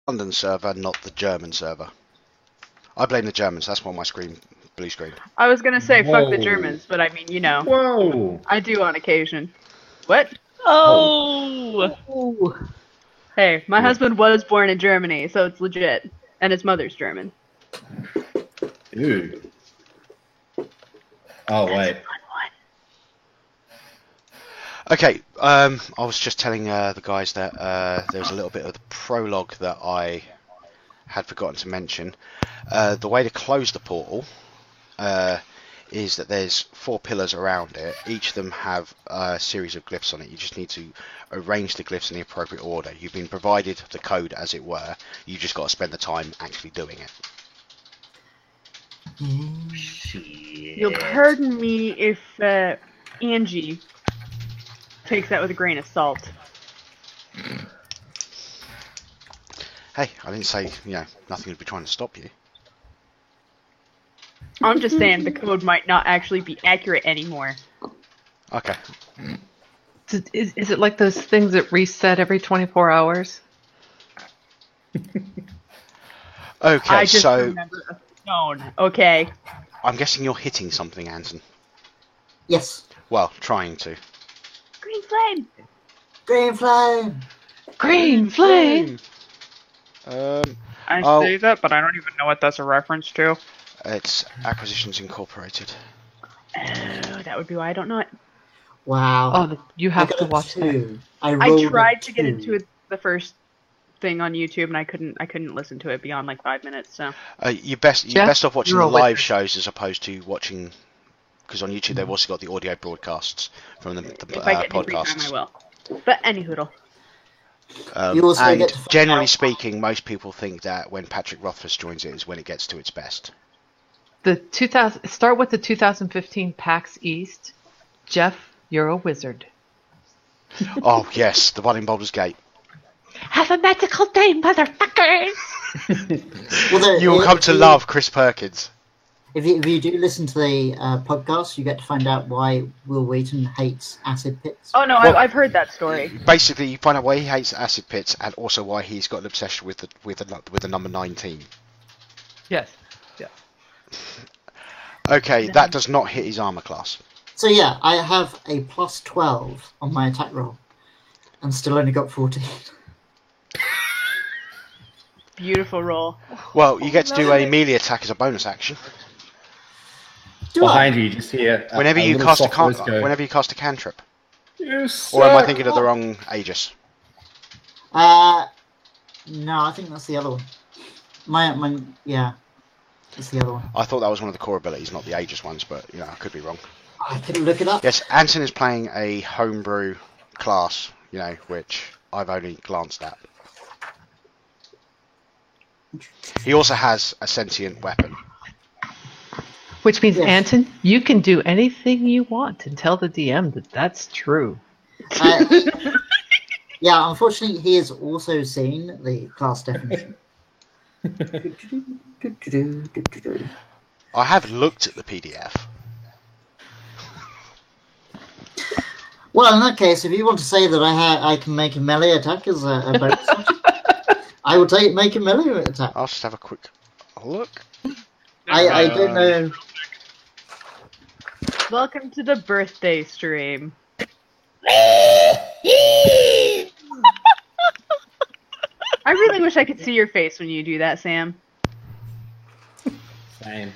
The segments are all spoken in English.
London server, not the German server. I blame the Germans. That's why my blue screen. I was gonna say fuck the Whoa. Germans, but I mean, you know, Whoa! I do on occasion. What? Oh! Ooh. Hey, my Yeah. husband was born in Germany, so it's legit, and his mother's German. Ooh. Oh, wait. Okay, I was just telling the guys that there was a little bit of the prologue that I had forgotten to mention. The way to close the portal is that there's 4 pillars around it. Each of them have a series of glyphs on it. You just need to arrange the glyphs in the appropriate order. You've been provided the code, as it were. You just got to spend the time actually doing it. You'll pardon me if Angie takes that with a grain of salt. Hey, I didn't say, nothing would be trying to stop you. I'm just saying the code might not actually be accurate anymore. Okay. Is it like those things that reset every 24 hours? Okay, I just so remember a stone. Okay. I'm guessing you're hitting something, Anton. Yes. Well, trying to. Green flame! Green flame. Green flame! I Oh. say that, but I don't even know what that's a reference to. It's Acquisitions Incorporated. Oh, that would be why I don't know it. Wow. Oh, you have I got to a watch that. 2. I I tried to get 2. into it the first thing on YouTube, and I couldn't listen to it beyond like 5 minutes. So You're best off watching you're the a live witness. shows as opposed to watching, because on YouTube they've also got the audio broadcasts from the if I get any free time, I podcasts. will. But any hoodle. You also And get to find generally out- speaking, most people think that when Patrick Rothfuss joins it is when it gets to its best. Start with the 2015 PAX East. Jeff, you're a wizard. Oh yes, the one in Baldur's Gate. Have a magical day, motherfuckers! Well, there- You will come to love Chris Perkins. If you do listen to the podcast, you get to find out why Will Wheaton hates acid pits. Oh no, Well- I've heard that story. Basically, you find out why he hates acid pits and also why he's got an obsession with the number 19. Yes. Okay, that does not hit his armor class. So yeah, I have a plus 12 on my attack roll, and still only got 14. Beautiful roll. Well, you get to do a melee attack as a bonus action. Do Behind you, you just hear Whenever you little cast soft voice go, whenever you cast a cantrip. "You Or am I suck." thinking of the wrong Aegis? No, I think that's the other one. Yeah, that's the other one. I thought that was one of the core abilities, not the Aegis ones, but I could be wrong. I could look it up. Yes, Anton is playing a homebrew class, which I've only glanced at. He also has a sentient weapon. Which means, Yes. Anton, you can do anything you want and tell the DM that that's true. Yeah, unfortunately, he has also seen the class definition. I have looked at the PDF. Well, in that case, if you want to say that I can make a melee attack as a bonus action, I will make a melee attack. I'll just have a quick look. I don't know. Welcome to the birthday stream. I really wish I could see your face when you do that, Sam. Same.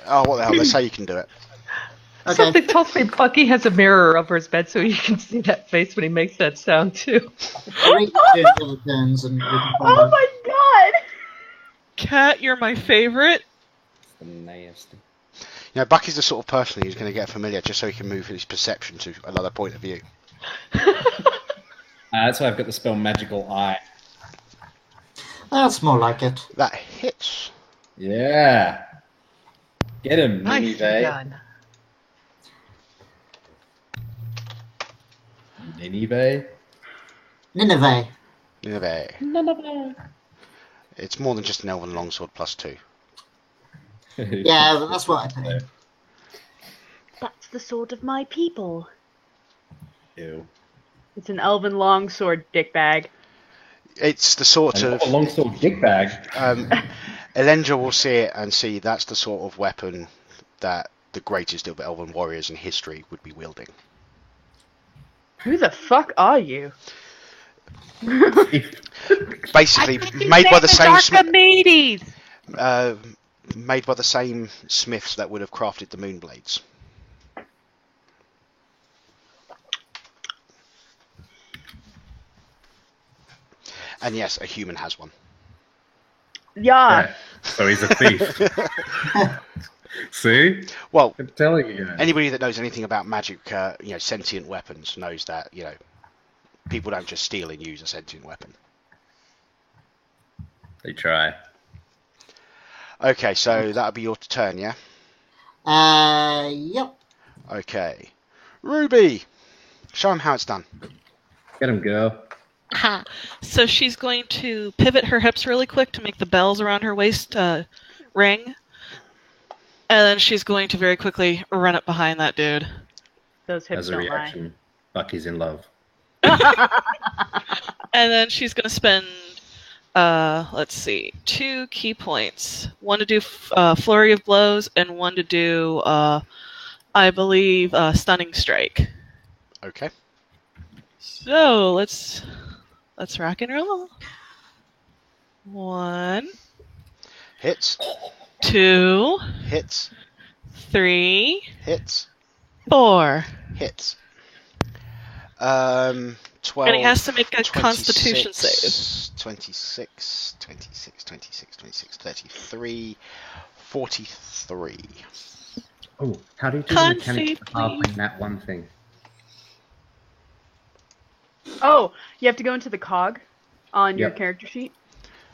Oh, what the hell? Let's say you can do it. Okay. Something tells me Bucky has a mirror over his bed so you can see that face when he makes that sound, too. Wait for the other turns and we can find Oh out. my god! Cat, you're my favorite. Nasty. Bucky's the sort of person who's going to get familiar just so he can move his perception to another point of view. That's why I've got the spell Magical Eye. That's more like it. That hits. Yeah. Get him, Nicely Nineveh. done. Nineveh. Nineveh. Nineveh. Nineveh. It's more than just an elven longsword +2. Yeah, but that's what I think. That's the sword of my people. Ew. It's an elven longsword, dickbag. It's the sort And of a longsword dick bag. Elendra will see it and see that's the sort of weapon that the greatest of elven warriors in history would be wielding. Who the fuck are you? Basically, made by the same Archimedes. made by the same smiths that would have crafted the Moonblades. And yes, a human has one. Yeah. So he's a thief. See? Well, I'm telling you. anybody that knows anything about magic, sentient weapons knows that, people don't just steal and use a sentient weapon. They try. Okay, so that'll be your turn, yeah? Yep. Okay. Ruby! Show him how it's done. Get him, girl. Ha. So she's going to pivot her hips really quick to make the bells around her waist ring. And then she's going to very quickly run up behind that dude. Those hips As a don't lie. reaction, Bucky's in love. And then she's going to spend, 2 key points. One to do Flurry of Blows, and one to do, I believe, Stunning Strike. Okay. So, let's rock and roll. 1, Hits. 2, Hits. 3, Hits. 4. Hits. 12. And he has to make a Constitution save. 26, 33, 43. Oh, how do you do the Con mechanics save, of halving please. that one thing? Oh, you have to go into the cog on your Yep. character sheet.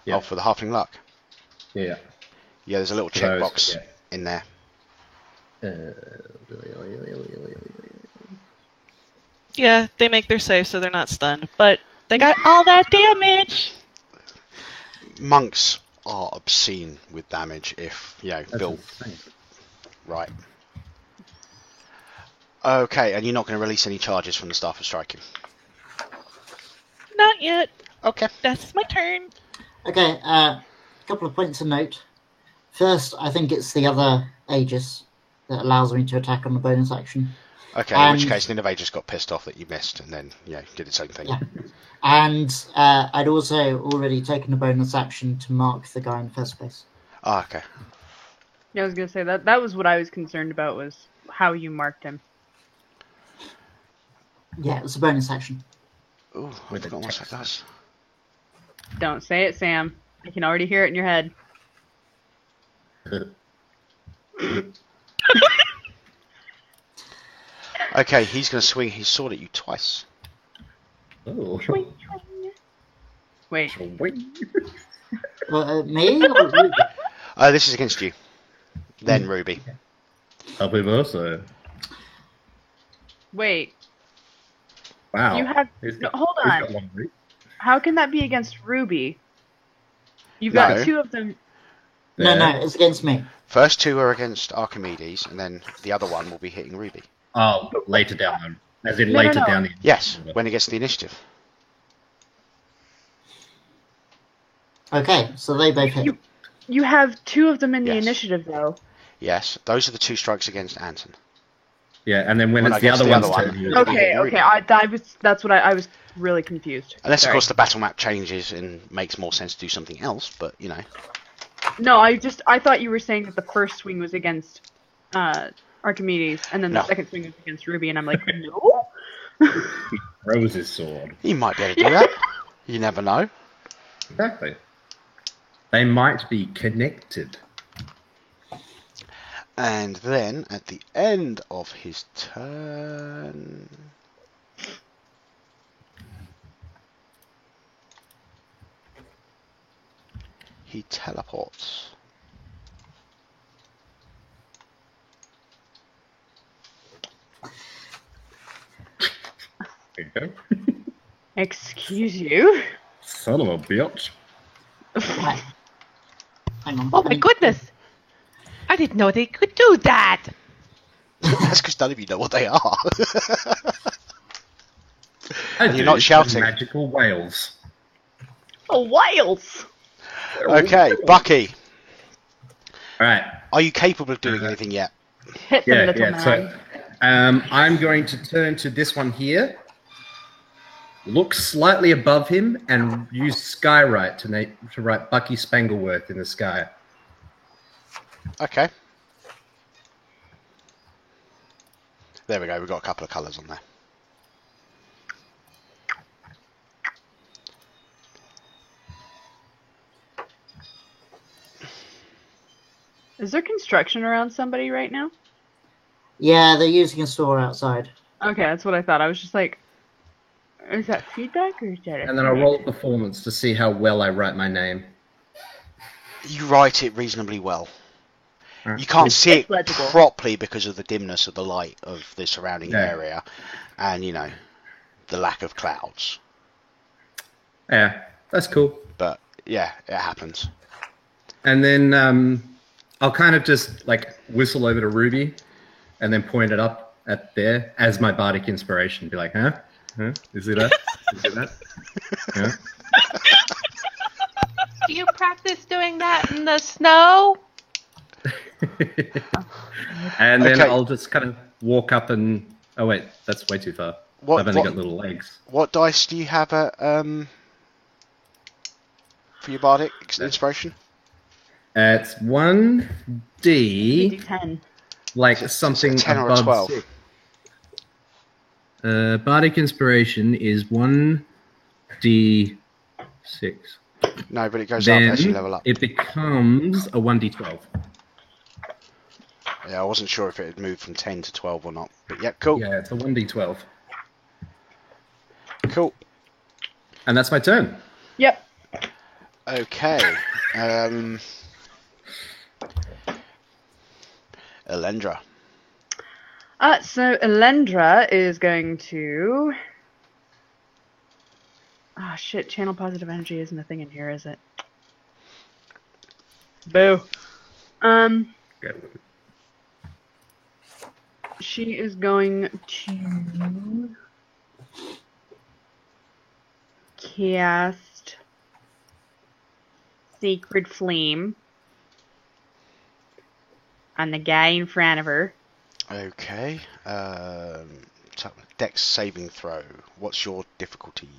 Yeah. Oh, for the halfling luck. Yeah. Yeah, there's a little For those, checkbox yeah. in there. Yeah, they make their save so they're not stunned, but they got all that damage. Monks are obscene with damage if, That's built insane. right. Okay, and you're not going to release any charges from the Staff of Striking. Not yet. Okay. That's my turn. Okay, a couple of points of note. First, I think it's the other Aegis that allows me to attack on the bonus action. Okay, in which case Nineveh just got pissed off that you missed and then, did its own thing. Yeah. And I'd also already taken a bonus action to mark the guy in the first place. Ah, okay. Yeah, I was gonna say that was what I was concerned about, was how you marked him. Yeah, it was a bonus action. Ooh, I With forgot the what that does. Don't say it, Sam. I can already hear it in your head. Okay, he's going to swing his sword at you twice. Oh. Wait, Me? Or Ruby? This is against you. Then Ruby. Happy birthday. wait. Wow. You have Who's no, got- hold who's on. got long reach? How can that be against Ruby? You've No. got 2 of them. No, Yeah. it's against me. First 2 are against Archimedes, and then the other one will be hitting Ruby. Oh, later down. As in No, later no. down the... Yes, when it gets to the initiative. Okay, so they both hit. You have 2 of them in the Yes. initiative, though. Yes, those are the 2 strikes against Anton. Yeah, and then when When it's I the get to other the one's other turn... one. you- Okay, Ruby. okay. That's what I was really confused. Unless, Sorry. of course, the battle map changes and makes more sense to do something else, but, No, I thought you were saying that the first swing was against Archimedes, and then the No. second swing was against Ruby, and I'm like, no. Rose's sword. he might be able to do that. You never know. Exactly. They might be connected. And then, at the end of his turn... he teleports. There you go. Excuse you. Son of a bitch. Right. Hang on. Oh my goodness! I didn't know they could do that. That's because none of you know what they are. And you're not shouting. Magical whales. Oh, Wales! Okay, Bucky, All right. are you capable of doing anything yet? Hit the little man. So, I'm going to turn to this one here. Look slightly above him and use Skywrite to write Bucky Spangleworth in the sky. Okay. There we go, we've got a couple of colours on there. Is there construction around somebody right now? Yeah, they're using a store outside. Okay, that's what I thought. I was just like, is that feedback or is that a And then I roll performance to see how well I write my name. You write it reasonably well. Alright. You can't see It's it legible. properly because of the dimness of the light of the surrounding Yeah. area and, you know, the lack of clouds. Yeah, that's cool. But, yeah, it happens. And then I'll kind of just like whistle over to Ruby and then point it up at there as my bardic inspiration. Be like, huh? Is it that? Is it that? Yeah. Do you practice doing that in the snow? And then Okay. I'll just kind of walk up and... Oh, wait, that's way too far. What- I've only what- got little legs. What dice do you have at, for your bardic inspiration? It's 1D, D10? like something 10 or a above 12? 6. Bardic inspiration is 1D6. No, but it goes Then up as you level up. it becomes a 1D12. Yeah, I wasn't sure if it had moved from 10 to 12 or not. But yeah, cool. Yeah, it's a 1D12. Cool. And that's my turn. Yep. Okay. Elendra. So Elendra is going to... Oh shit, channel positive energy isn't a thing in here, is it? Boo. She is going to cast Sacred Flame on the guy in front of her. Okay. Dex saving throw. What's your difficulty?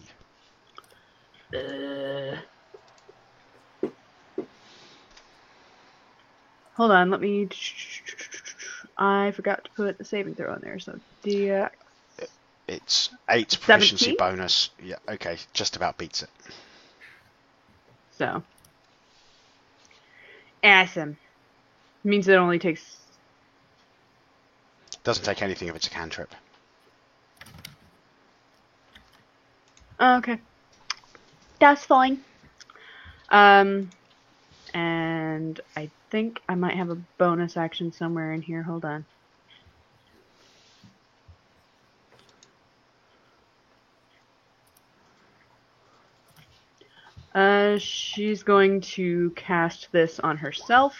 Hold on, let me... I forgot to put the saving throw on there, so DX. It's 8 proficiency 17? bonus. Yeah, okay. Just about beats it. So. Awesome. Means it only takes... Doesn't take anything if it's a cantrip. Okay. That's fine. And I think I might have a bonus action somewhere in here. Hold on. She's going to cast this on herself.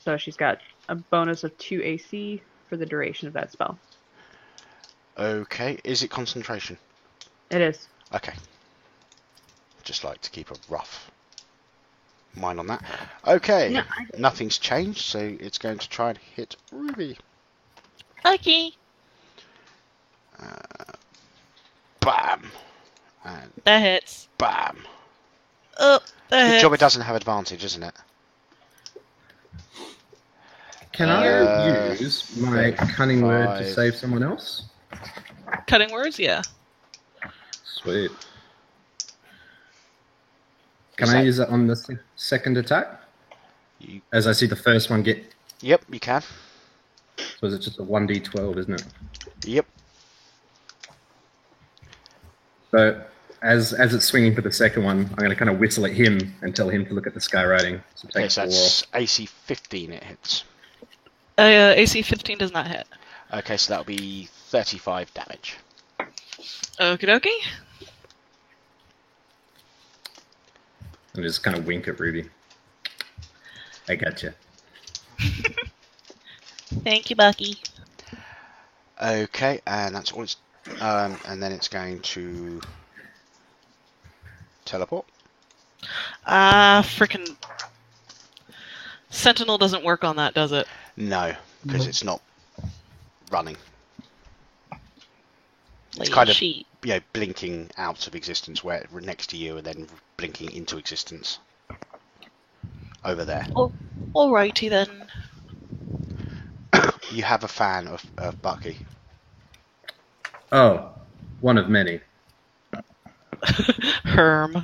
So she's got a bonus of 2 AC for the duration of that spell. Okay. Is it concentration? It is. Okay. Just like to keep a rough mind on that. Okay. No, Nothing's changed, so it's going to try and hit Ruby. Okay. Bam. And That hits. bam. Oh, that Good hits. job it doesn't have advantage, isn't it? Can I use my cunning word to 5. save someone else? Cutting words, yeah. Sweet. Can Is I that- use it on the second attack? You, As I see the first one get... yep, you can. So it's just a 1d12, isn't it? Yep. So as it's swinging for the second one, I'm going to kind of whistle at him and tell him to look at the skywriting. So take Yes, 4 that's off. AC 15 it hits. AC 15 does not hit. Okay, so that'll be 35 damage. Okie dokie. And just kind of wink at Ruby. I gotcha. Thank you, Bucky. Okay, and that's all it's. And then it's going to teleport. Frickin' Sentinel doesn't work on that, does it? No, because it's not running. It's Like kind of sheet. blinking out of existence where next to you, and then blinking into existence over there. Oh, alrighty then. You have a fan of Bucky. Oh, one of many. Herm.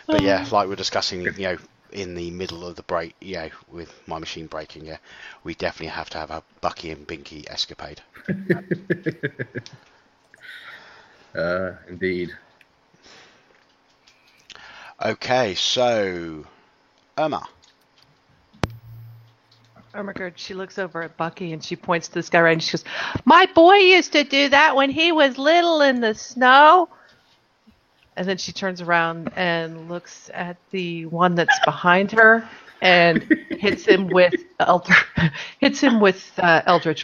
But yeah, like we're discussing, in the middle of the break, with my machine breaking, we definitely have to have a Bucky and Binky escapade. Indeed. Okay, so Irma. Ermagerd, she looks over at Bucky and she points to this guy right and she goes, "My boy used to do that when he was little in the snow." And then she turns around and looks at the one that's behind her and hits him with Eldritch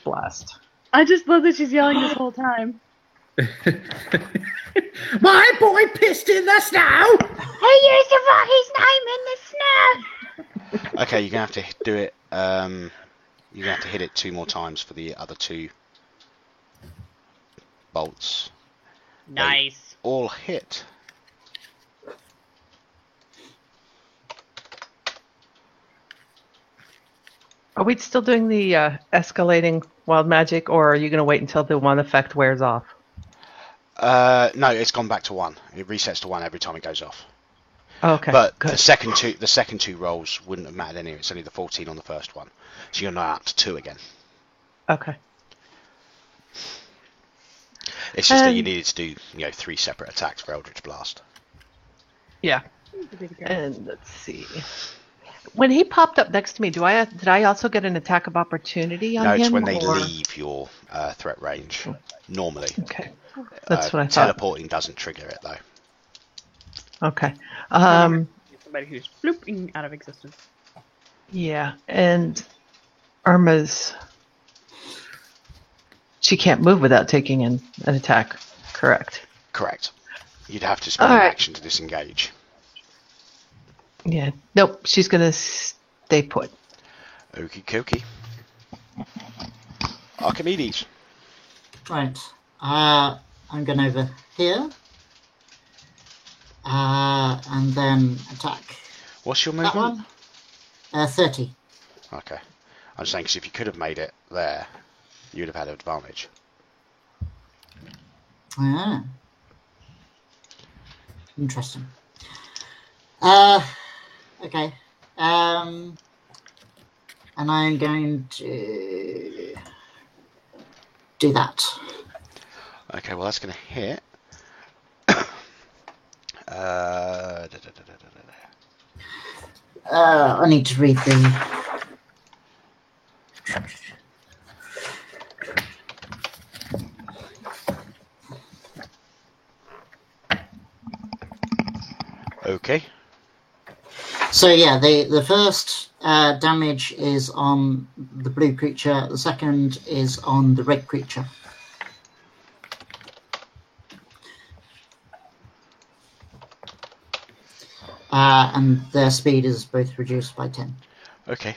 Blast. I just love that she's yelling this whole time. My boy pissed in the snow. He used to write his name in the snow. Okay, you're gonna have to do it. You're gonna have to hit it 2 more times for the other 2 bolts. Nice. All hit. Are we still doing the escalating wild magic, or are you going to wait until the one effect wears off? No, it's gone back to 1. It resets to 1 every time it goes off. Okay, But good. the second two rolls wouldn't have mattered anyway. It's only the 14 on the first one, so you're now up to 2 again. Okay. It's just that you needed to do 3 separate attacks for Eldritch Blast. Yeah. And let's see. When he popped up next to me, did I also get an attack of opportunity on No, him? it's when they or- leave your threat range. Normally, Okay. That's what I thought. teleporting doesn't trigger it though. Okay. Somebody who's flooping out of existence. Yeah, and Irma's... She can't move without taking an attack, correct? Correct. You'd have to spend All an right. action to disengage. Yeah. Nope, she's going to stay put. Okie dokie. Archimedes. Right. I'm going over here. And then attack. What's your That movement? one. 30. Okay. I'm just saying, because if you could have made it there, you'd have had an advantage. Ah. Interesting. Okay. And I'm going to do that. Okay, well that's going to hit. I need to read the... Okay. So yeah, the first damage is on the blue creature. The second is on the red creature. And their speed is both reduced by 10. Okay.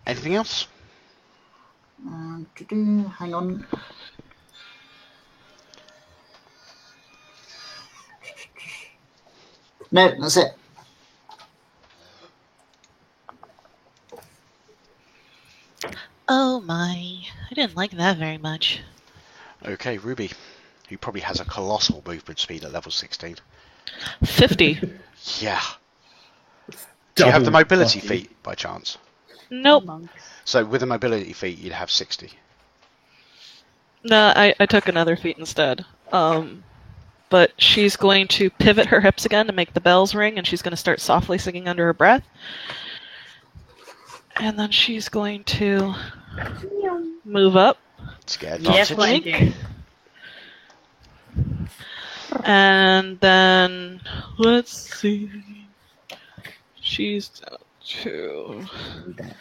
Anything else? Hang on. No, that's it. Oh my. I didn't like that very much. Okay, Ruby, who probably has a colossal movement speed at level 16. 50. Yeah. Do you have the Double mobility Bucky. feat by chance? Nope. Monks. So with a mobility feat, you'd have 60. No, I took another feat instead. But she's going to pivot her hips again to make the bells ring, and she's going to start softly singing under her breath. And then she's going to move up. Scare Yes, advantage. flanking. And then, let's see. She's down to...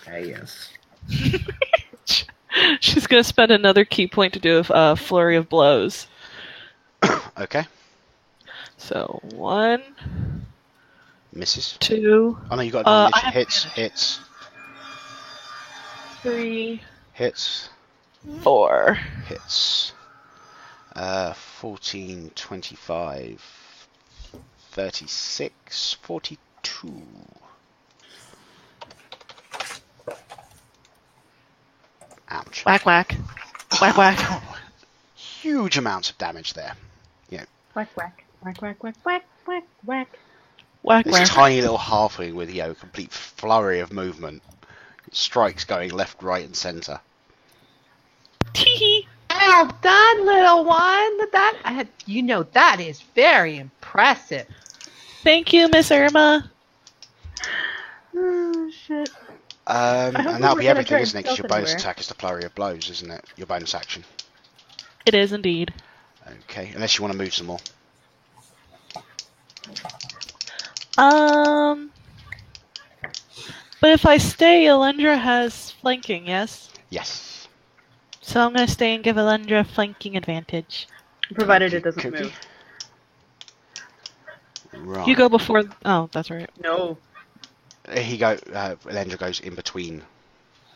Yes. She's going to spend another key point to do a flurry of blows. Okay. So, 1, Misses. 2, Oh no, you got I advantage. have Hits. advantage. Hits. 3, Hits. 4. Hits. 14, 25, 36, 42. Ouch. Whack, whack. Whack, whack. Huge amounts of damage there. Whack, whack. Whack, whack, whack, whack, whack, whack. Whack, This whack. tiny little halfling with, a complete flurry of movement. Strikes going left, right, and centre. Tee-hee. Well done, little one. That is very impressive. Thank you, Miss Irma. Oh, shit. And hope that'll we be were gonna everything, try isn't it? Because your stealth bonus anywhere. attack is the flurry of blows, isn't it? Your bonus action. It is indeed. Okay, unless you want to move some more. But if I stay, Elendra has flanking, yes? Yes. So I'm going to stay and give Elendra flanking advantage. Provided it doesn't Cookie. move. Right. You go before... Oh, that's right. No. Elendra goes in between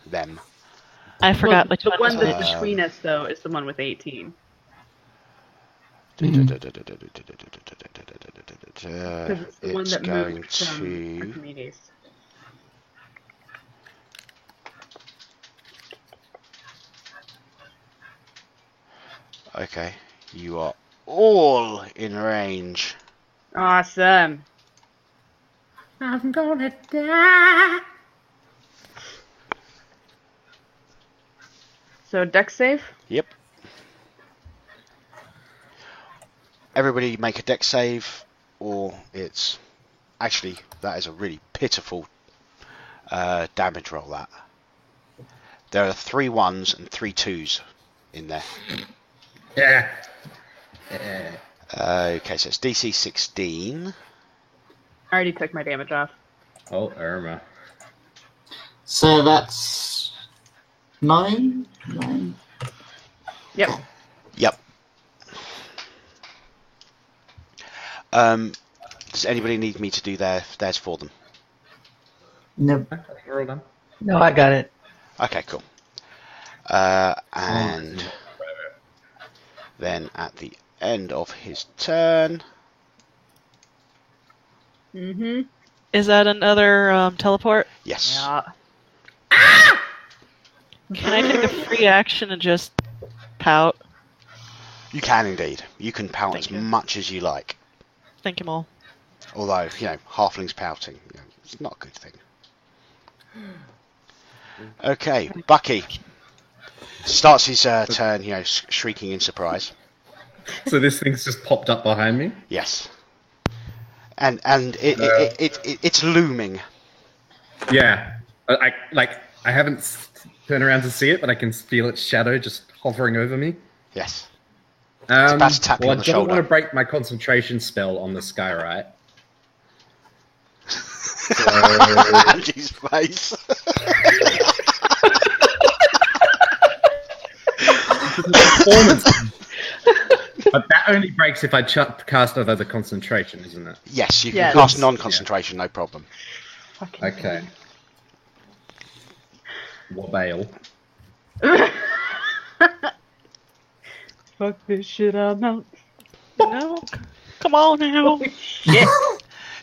them. I forgot Well, which the one one was that's which. between us, though, is the one with 18. Mm-hmm. Because it's the one It's that going moved from to... Archimedes. Okay, you are all in range. Awesome. I'm gonna die. So, deck save? Yep. Everybody make a deck save, or it's... Actually, that is a really pitiful damage roll, that. There are 3 1s and 3 2s in there. Yeah. Okay, so it's DC 16. I already took my damage off. Oh, Irma. So that's 9? 9. Yep. Yep. Does anybody need me to do theirs for them? No. We're all done. No, I got it. Okay, cool. And then at the end of his turn, Mm-hmm. Is that another teleport? yes. Yeah. Can I take a free action and just pout? You can indeed. You can pout Thank as you. much as you like. Thank you, Mole. Although, halflings pouting, it's not a good thing. Okay, Bucky starts his turn, shrieking in surprise. So this thing's just popped up behind me. Yes, and it's looming. Yeah. I haven't turned around to see it, but I can feel its shadow just hovering over me. Yes, about to tap you well, on the I don't shoulder. want to break my concentration spell on the sky, right? Andy's face. Performance. But that only breaks if I cast over the concentration, isn't it? Yes, you can Yes. cast non-concentration, no problem. Okay. Wabale. Fuck this shit, I'm out. No? Come on now.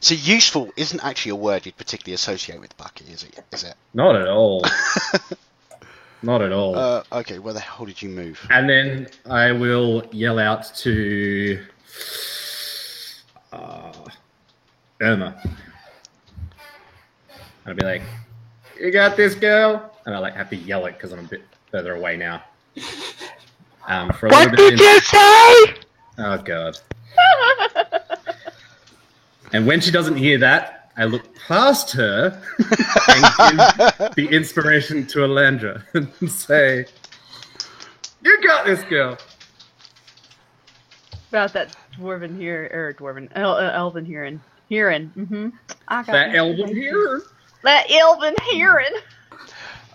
So useful isn't actually a word you'd particularly associate with Bucky, is it? Not at all. Not at all. Okay, where the hell did you move? And then I will yell out to Irma. And I'll be like, "You got this, girl!" And I have to yell it because I'm a bit further away now. For a What little bit did you say? Oh god. And when she doesn't hear that, I look past her and give the inspiration to Elendra and say, "You got this, girl." About that dwarven here, or elven hearing. Hearing. Mm-hmm. I got That elven information. here. That elven hearing.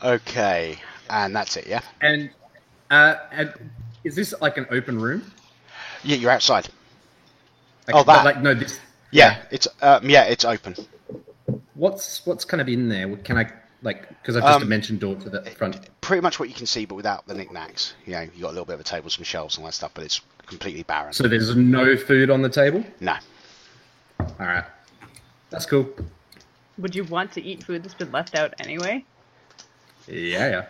Okay, and that's it, yeah? And is this like an open room? Yeah, you're outside. Like, Oh, but, that. like no, this. Yeah, it's open. What's kind of in there? Can I like? Because I've just mentioned door to the front. Pretty much what you can see, but without the knickknacks. You know, you got a little bit of a table, some shelves, and all that stuff, but it's completely barren. So there's no food on the table. No. All right, that's cool. Would you want to eat food that's been left out anyway? Yeah.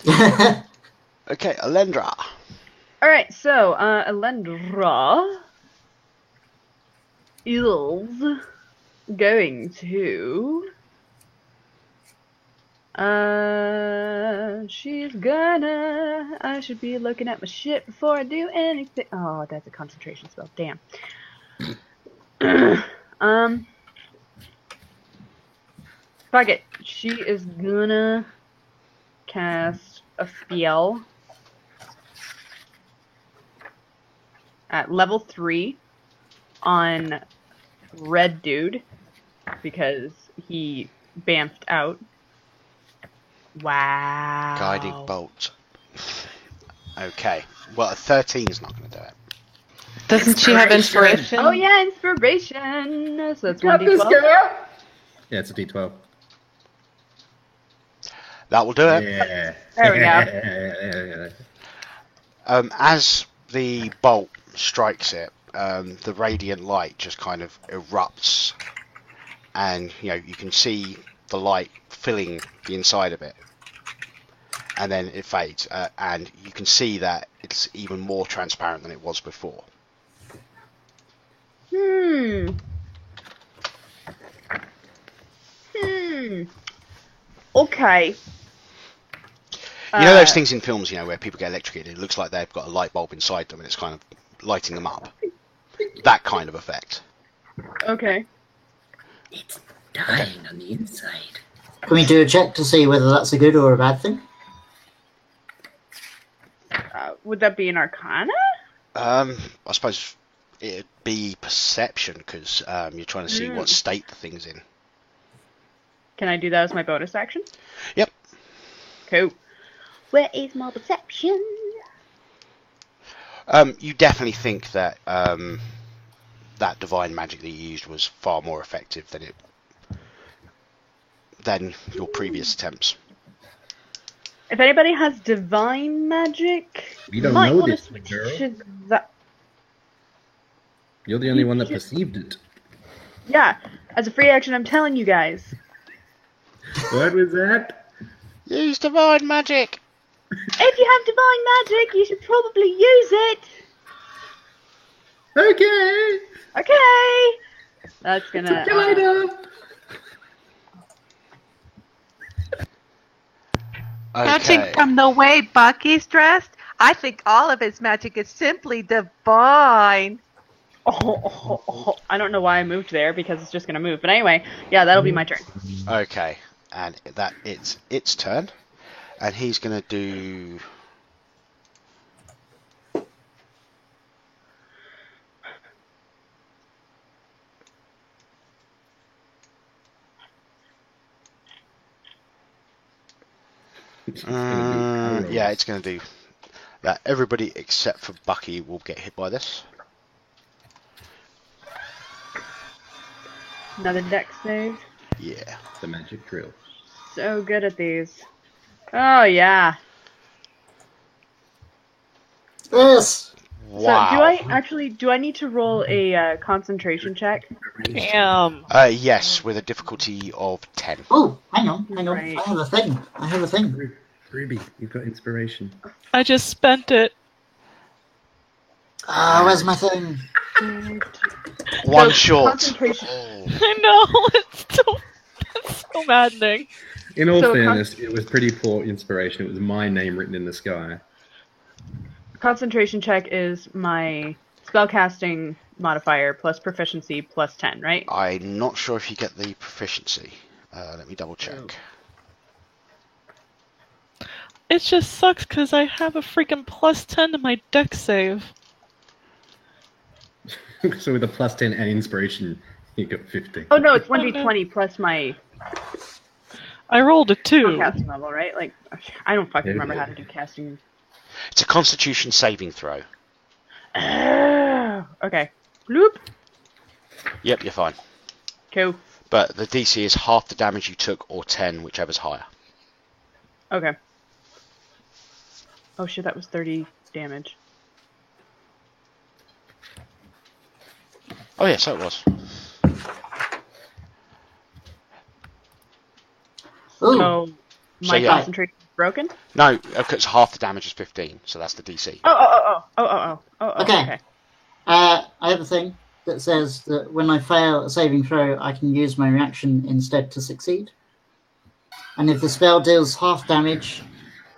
Okay, Alendra. Alright, so, Elendra is going to... she's gonna... I should be looking at my shit before I do anything. Oh, that's a concentration spell. Damn. Fuck it. She is gonna cast a spell at level 3 on Red Dude because he bamfed out. Wow. Guiding bolt. Okay. Well, a 13 is not going to do it. Doesn't she have inspiration? Oh yeah, inspiration. So that's Got this 1d12. girl. Yeah, it's a D12. That will do it. Yeah. There we go. As the bolt strikes it, the radiant light just kind of erupts, and you can see the light filling the inside of it, and then it fades, and you can see that it's even more transparent than it was before. Okay. You know those things in films, where people get electrocuted, it looks like they've got a light bulb inside them and it's kind of lighting them up. That kind of effect. Okay. It's dying on the inside. Can we do a check to see whether that's a good or a bad thing? Would that be an Arcana? I suppose it'd be perception, because you're trying to see what state the thing's in. Can I do that as my bonus action? Yep. Cool. Where is my perception? You definitely think that that divine magic that you used was far more effective than your previous attempts. If anybody has divine magic, We don't might know wanna this, switch girl. to that. You're the only one that perceived it. Yeah, as a free action, I'm telling you guys. What was that? Use divine magic! If you have divine magic, you should probably use it. Okay. Okay. That's gonna. See you later. Judging Okay. from the way Bucky's dressed, I think all of his magic is simply divine. I don't know why I moved there because it's just gonna move. But anyway, yeah, that'll be my turn. Okay, and that it's its turn, and he's gonna do. Yeah, it's gonna do that. Everybody except for Bucky will get hit by this. Another dex save. Yeah. The magic drill. So good at these. Oh yeah. Yes. Wow. So do I need to roll a concentration check? Damn. Yes, with a difficulty of 10. Oh, hang on. Right. I have a thing. Ruby, you've got inspiration. I just spent it. Ah, where's my thing? One So, short. concentration- Oh. I know. It's so maddening. In all So, fairness, it was pretty poor inspiration. It was my name written in the sky. Concentration check is my spellcasting modifier plus proficiency plus 10, right? I'm not sure if you get the proficiency. Let me double check. It just sucks because I have a freaking +10 to my dex save. So with a +10 and inspiration, you got 15. Oh no, it's 1d20 plus my I rolled a 2. casting level, right? Like, I don't fucking Yeah, remember yeah. how to do casting. It's a Constitution saving throw. Oh, okay. Bloop. Yep, you're fine. Cool. But the DC is half the damage you took, or 10, whichever's higher. Okay. Oh shit, that was 30 damage. Oh yeah, so it was. Ooh, So my yeah. concentration is broken? No, because half the damage is 15, so that's the DC. Oh, Okay. I have a thing that says that when I fail a saving throw, I can use my reaction instead to succeed. And if the spell deals half damage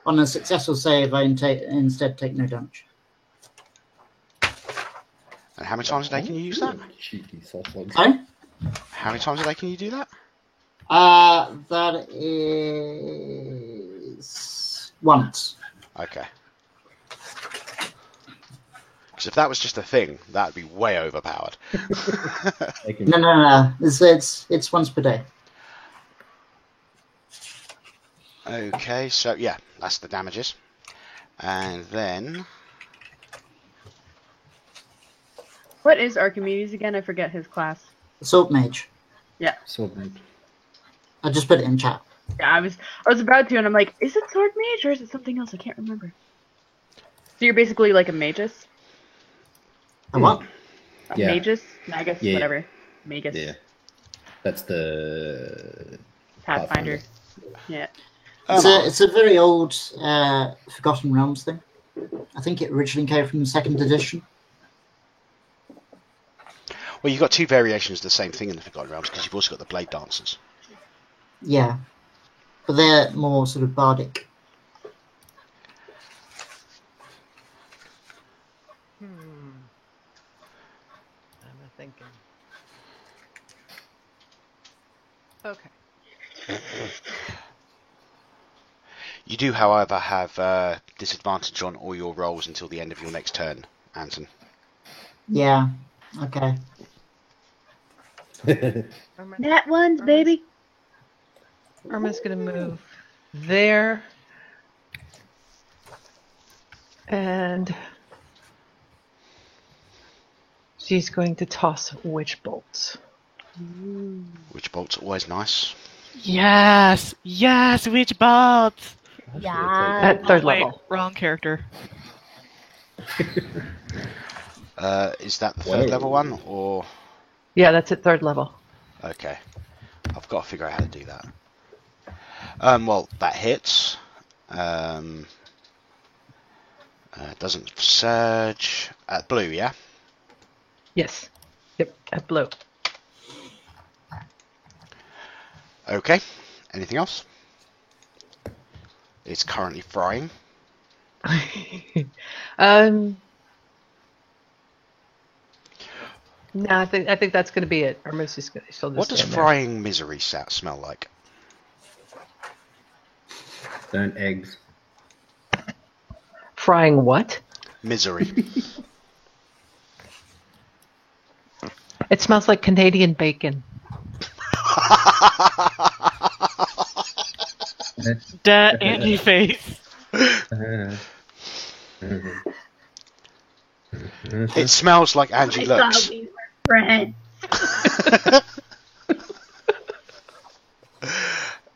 on a successful save, I instead take no damage. And how many times a day can you use that? Cheeky sausage. Sorry? How many times a day can you do that? That is once. Okay. Because if that was just a thing, that would be way overpowered. No. It's once per day. Okay, so yeah, that's the damages. And then... What is Archimedes again? I forget his class. Assault mage. Sword mage. I just put it in chat. Yeah, I was about to, and I'm like, is it sword mage or is it something else? I can't remember. So you're basically like a magus? A what? A Yeah. magus? Magus? Yeah. Whatever. Magus. Yeah. That's the Pathfinder. Yeah. It's a very old Forgotten Realms thing. I think it originally came from the 2nd edition. Well, you've got two variations of the same thing in the Forgotten Realms, because you've also got the Blade Dancers. Yeah. But they're more sort of bardic. I'm thinking. Okay. You do, however, have disadvantage on all your rolls until the end of your next turn, Anton. Yeah. Okay. Nat ones, baby. Irma's going to move there. And she's going to toss witch bolts. Which bolt's always nice. Yes! Yes, witch bolts! At third Wait, level. wrong character. Is that the third Whoa. level one, or... Yeah, that's at third level. Okay. I've got to figure out how to do that. Well, that hits. Doesn't surge. At blue, yeah? Yes. Yep, at blue. Okay. Anything else? It's currently frying. No, I think that's going to be it. Irma's just going to. She'll just What does stand there. frying misery smell like? Burnt eggs. Frying what? Misery. It smells like Canadian bacon. Da Andy face. It smells like Angie looks. we were friends.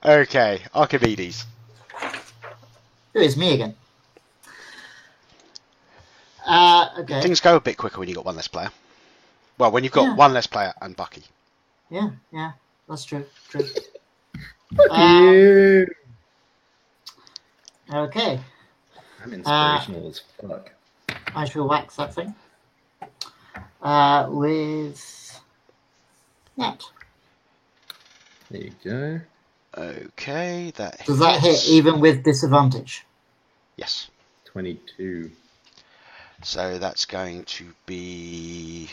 Okay, Archimedes. Oh, it's me again. Okay. Things go a bit quicker when you've got one less player. Well, when you've got Yeah. one less player and Bucky. Yeah, that's true. True. You. Okay, I'm inspirational as fuck. I shall wax that thing. With net. There you go. Okay, that Does that hit hits. even with disadvantage? Yes. 22. So that's going to be...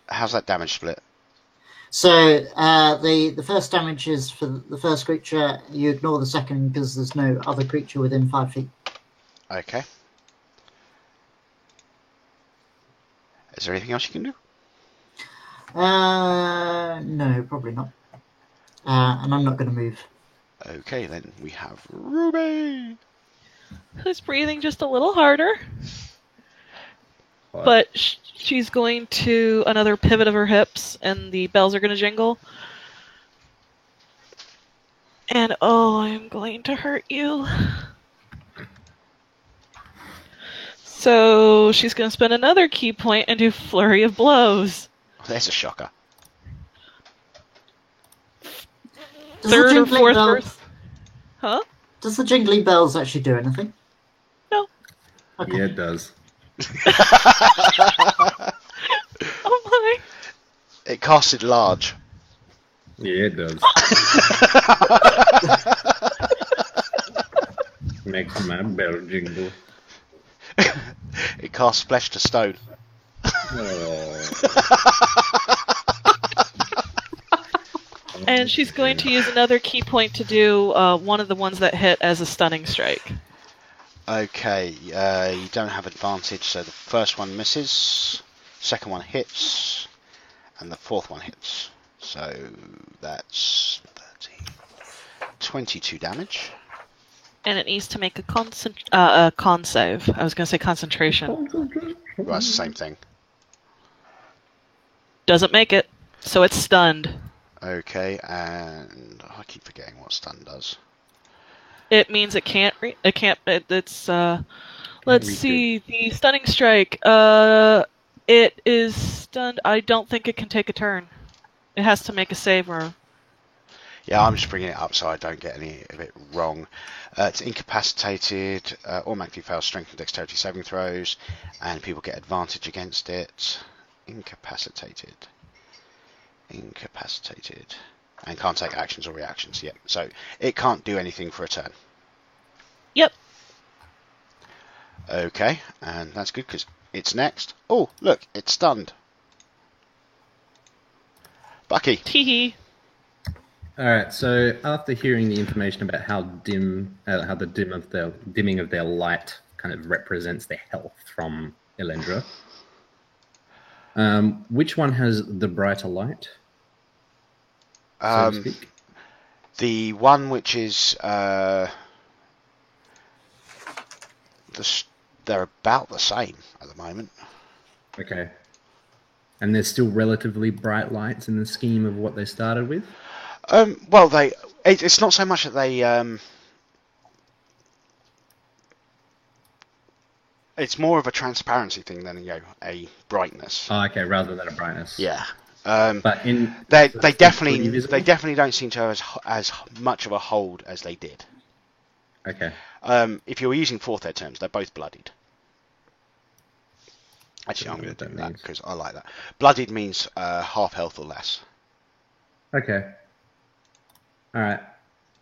How's that damage split? So the first damage is for the first creature. You ignore the second because there's no other creature within 5 feet. Okay. Is there anything else you can do? No, probably not. And I'm not going to move. Okay, then we have Ruby. Who's breathing just a little harder. What? But she's going to another pivot of her hips, and the bells are going to jingle. And oh, I'm going to hurt you. So she's going to spend another key point and do Flurry of Blows. There's a shocker. Does Third the or jingling fourth bell- verse. Huh? Does the jingly bells actually do anything? No. Okay. Yeah, it does. Oh my. It casted large. Yeah, it does. Makes my bell jingle. It casts flesh to stone. Oh. And she's going to use another key point to do one of the ones that hit as a stunning strike. Okay, you don't have advantage, so the first one misses, second one hits, and the fourth one hits. So that's 13, 22 damage. And it needs to make a con save. I was going to say concentration. Well, that's the same thing. Doesn't make it, so it's stunned. Okay, and I keep forgetting what stun does. It means it can't. It's. Let's see. The stunning strike. It is stunned. I don't think it can take a turn. It has to make a save or. Yeah, I'm just bringing it up so I don't get any of it wrong. It's incapacitated, automatically fails strength and dexterity saving throws, and people get advantage against it. Incapacitated. And can't take actions or reactions yet. So it can't do anything for a turn. Yep. Okay, and that's good because it's next. Oh, look, it's stunned. Bucky. Teehee. All right. So after hearing the information about how the dimming of their light kind of represents their health from Elendra, which one has the brighter light? So to speak? The one which is they're about the same at the moment. Okay. And there's still relatively bright lights in the scheme of what they started with? Well, it's not so much that they it's more of a transparency thing than a brightness. Oh, okay, rather than a brightness. Yeah. But they so it's definitely visible? don't seem to have as much of a hold as they did. Okay. If you're using fourth ed terms, they're both bloodied. Actually, I'm going to do that means. because I like that. Bloodied means half health or less. Okay. All right.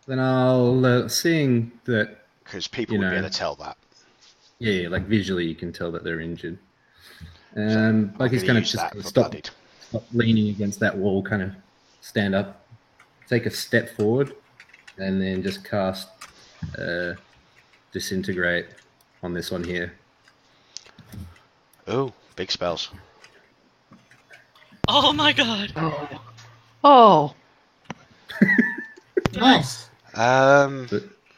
Then I'll seeing that. Because people You would be know. able to tell that. Yeah, like visually, you can tell that they're injured. I'm Like he's gonna kind of use just that gonna for stop bloodied. leaning against that wall, kind of stand up, take a step forward, and then just cast Disintegrate on this one here. Oh, big spells. Oh my god. Oh, Nice.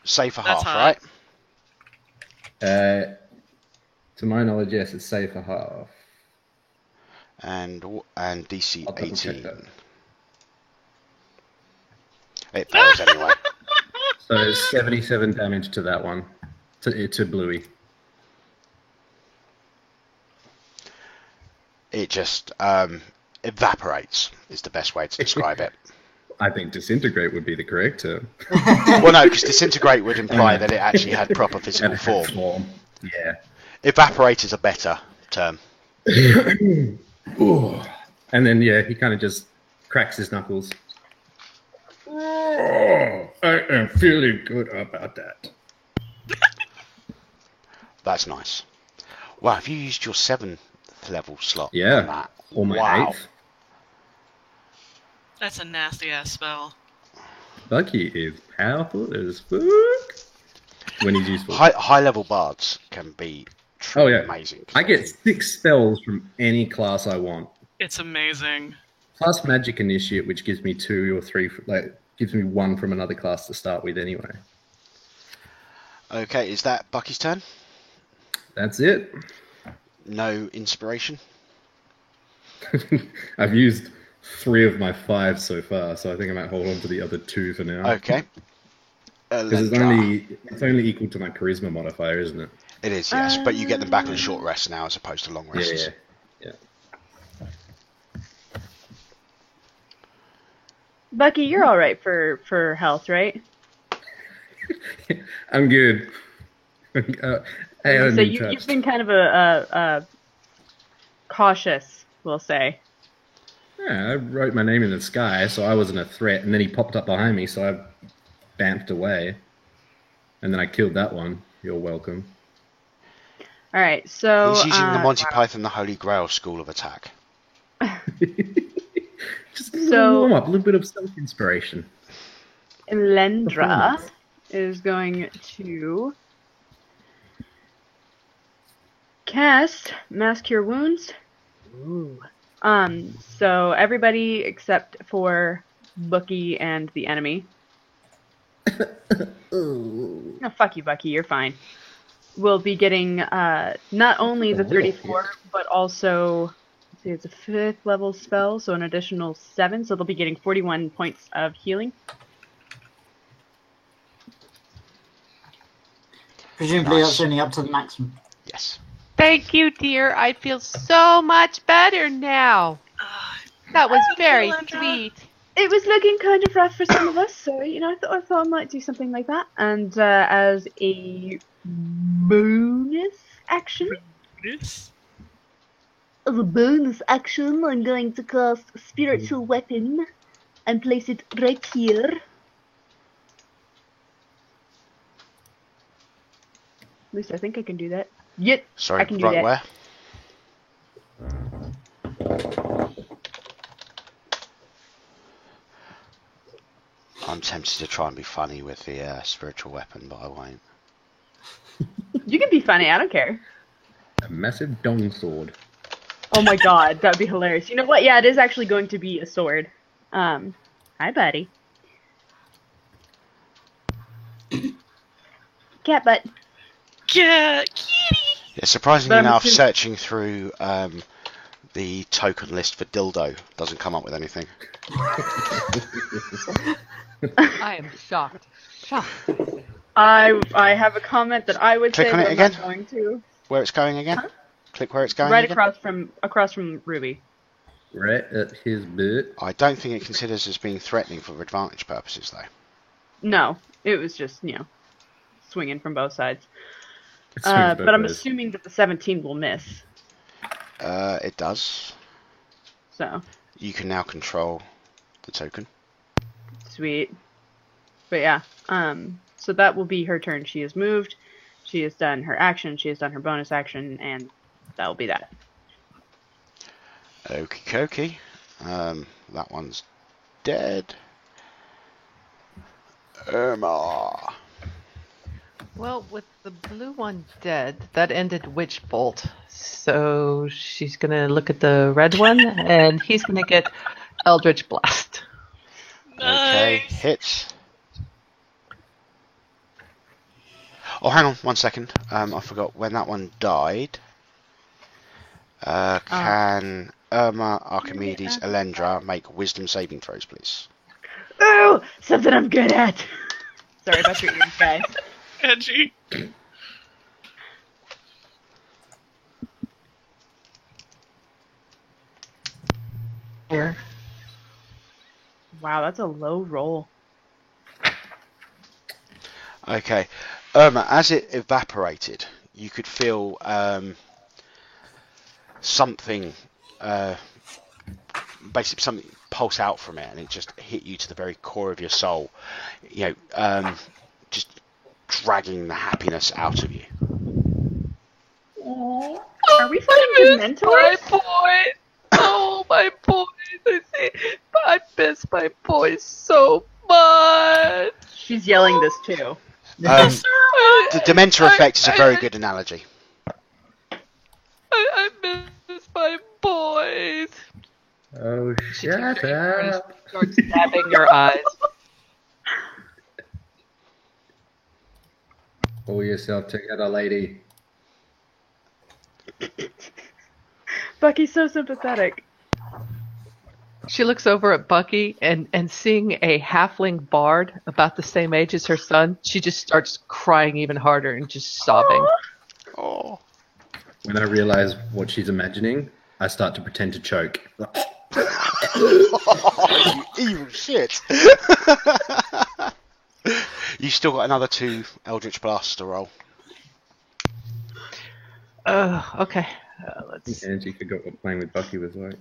Save for That's half, high. right? To my knowledge, yes, it's safe for half. And DC I'll double check 18. that. It fails anyway. So 77 damage to that one, to Bluey. It just evaporates is the best way to describe it. I think Disintegrate would be the correct term. Well, no, because disintegrate would imply that it actually had proper physical form. Yeah. Evaporate is a better term. Ooh. And then, yeah, he kind of just cracks his knuckles. Oh, I am feeling good about that. That's nice. Wow, have you used your 7th level slot Yeah. on that? Or my Wow. 8th. That's a nasty ass spell. Bucky is powerful as fuck when he's useful. High level bards can be truly yeah. amazing. I get 6 spells from any class I want. It's amazing. Plus Magic Initiate, which gives me 2 or 3, gives me 1 from another class to start with anyway. Okay, is that Bucky's turn? That's it. No inspiration? I've used 3 of my 5 so far, so I think I might hold on to the other 2 for now. Okay. Because it's only equal to my charisma modifier, isn't it? It is, yes, but you get them back on short rest now as opposed to long rests. Yeah. Bucky, you're all right for health, right? I'm good. So you've been kind of a cautious, we'll say. Yeah, I wrote my name in the sky, so I wasn't a threat, and then he popped up behind me, so I bamped away. And then I killed that one. You're welcome. All right, so He's using the Monty Python the Holy Grail school of attack. Just a little warm up, a little bit of self-inspiration. Lendra is going to cast Mass Cure Wounds. Ooh. So everybody except for Bucky and the enemy. No, fuck you, Bucky. You're fine. Will be getting not only the 34, but also see, it's a 5th level spell, so an additional 7. So they'll be getting 41 points of healing. Presumably that's only up to the maximum. Yes. Thank you, dear. I feel so much better now. That was very sweet. It was looking kind of rough for some of us, so I thought I might do something like that. And as a bonus action, Yes. I'm going to cast Spiritual Weapon and place it right here. At least I think I can do that. Yep, Sorry, I can do right that. where? I'm tempted to try and be funny with the spiritual weapon, but I won't. You can be funny, I don't care. A massive dong sword. Oh my god, that'd be hilarious. You know what? Yeah, it is actually going to be a sword. Hi, buddy. Cat butt. Yeah, kitty. Yeah, surprisingly But I'm enough, assuming- searching through the token list for dildo doesn't come up with anything. I am shocked. Shocked. I have a comment that I would Click say on that it I'm again. not going to. Where it's going again? Huh? Click where it's going Right again? across from Ruby. Right at his butt. I don't think it considers as being threatening for advantage purposes, though. No, it was just, swinging from both sides. It swings both But I'm ways. assuming that the 17 will miss. It does. So, You can now control the token. sweet. But yeah, so that will be her turn. She has moved. She has done her action. She has done her bonus action, and that will be that. Okie dokie. That one's dead. Irma. Well, with the blue one dead, that ended Witch Bolt. So she's gonna look at the red one, and he's gonna get Eldritch Blast. Okay, Nice. hits. Oh, hang on 1 second. I forgot when that one died. Can Irma, Archimedes, Elendra make wisdom saving throws, please? Oh, something I'm good at. Sorry about your ears, guys. Edgy. Here. Wow, that's a low roll. Okay. Irma, as it evaporated, you could feel something, basically something pulse out from it, and it just hit you to the very core of your soul. Just dragging the happiness out of you. Are we fighting the mentors? My boy! Oh, my boy! I miss my boy so much! She's yelling this too. The Dementor effect is a very good analogy. I miss my boys. Oh, She shut takes her apron up. and starts dabbing your eyes. Pull yourself together, lady. Bucky's so sympathetic. She looks over at Bucky and seeing a halfling bard about the same age as her son, she just starts crying even harder and just sobbing. Oh. When I realize what she's imagining, I start to pretend to choke. Oh, you evil shit. You still got another 2 Eldritch Blasts to roll. Okay. Let's. Angie forgot what playing with Bucky was like.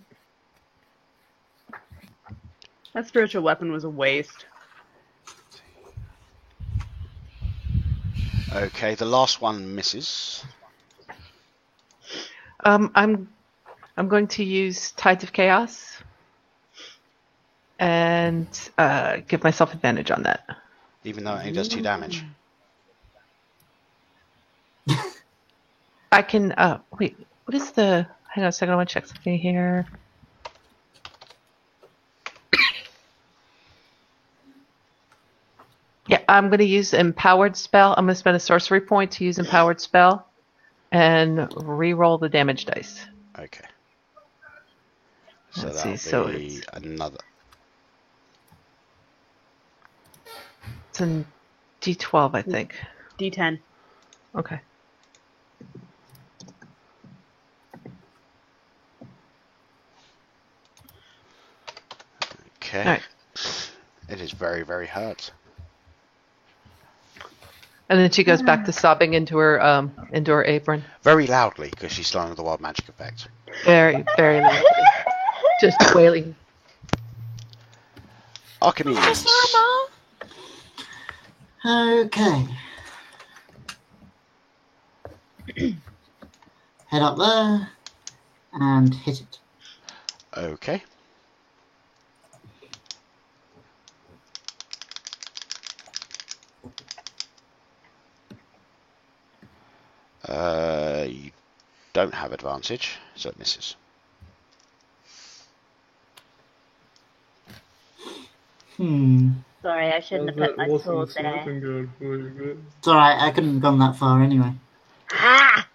That spiritual weapon was a waste. Okay, the last one misses. I'm going to use Tides of Chaos and give myself advantage on that. Even though it only does 2 damage. I can. Wait. What is the? Hang on a second. I want to check something here. Yeah, I'm going to use Empowered Spell. I'm going to spend a sorcery point to use Empowered Spell and re-roll the damage dice. Okay. So Let's that'll see, so be it's- another. It's a D12, I think. D10. Okay. Okay. All right. It is very, very hurt. And then she goes back to sobbing into her apron. Very loudly, because she's still under the wild magic effect. Very, very loud. Just wailing. Archimedes. Okay. Head up there and hit it. Okay. You don't have advantage, so it misses. Sorry, I shouldn't have put my sword there. It's alright, I couldn't have gone that far anyway. Ah!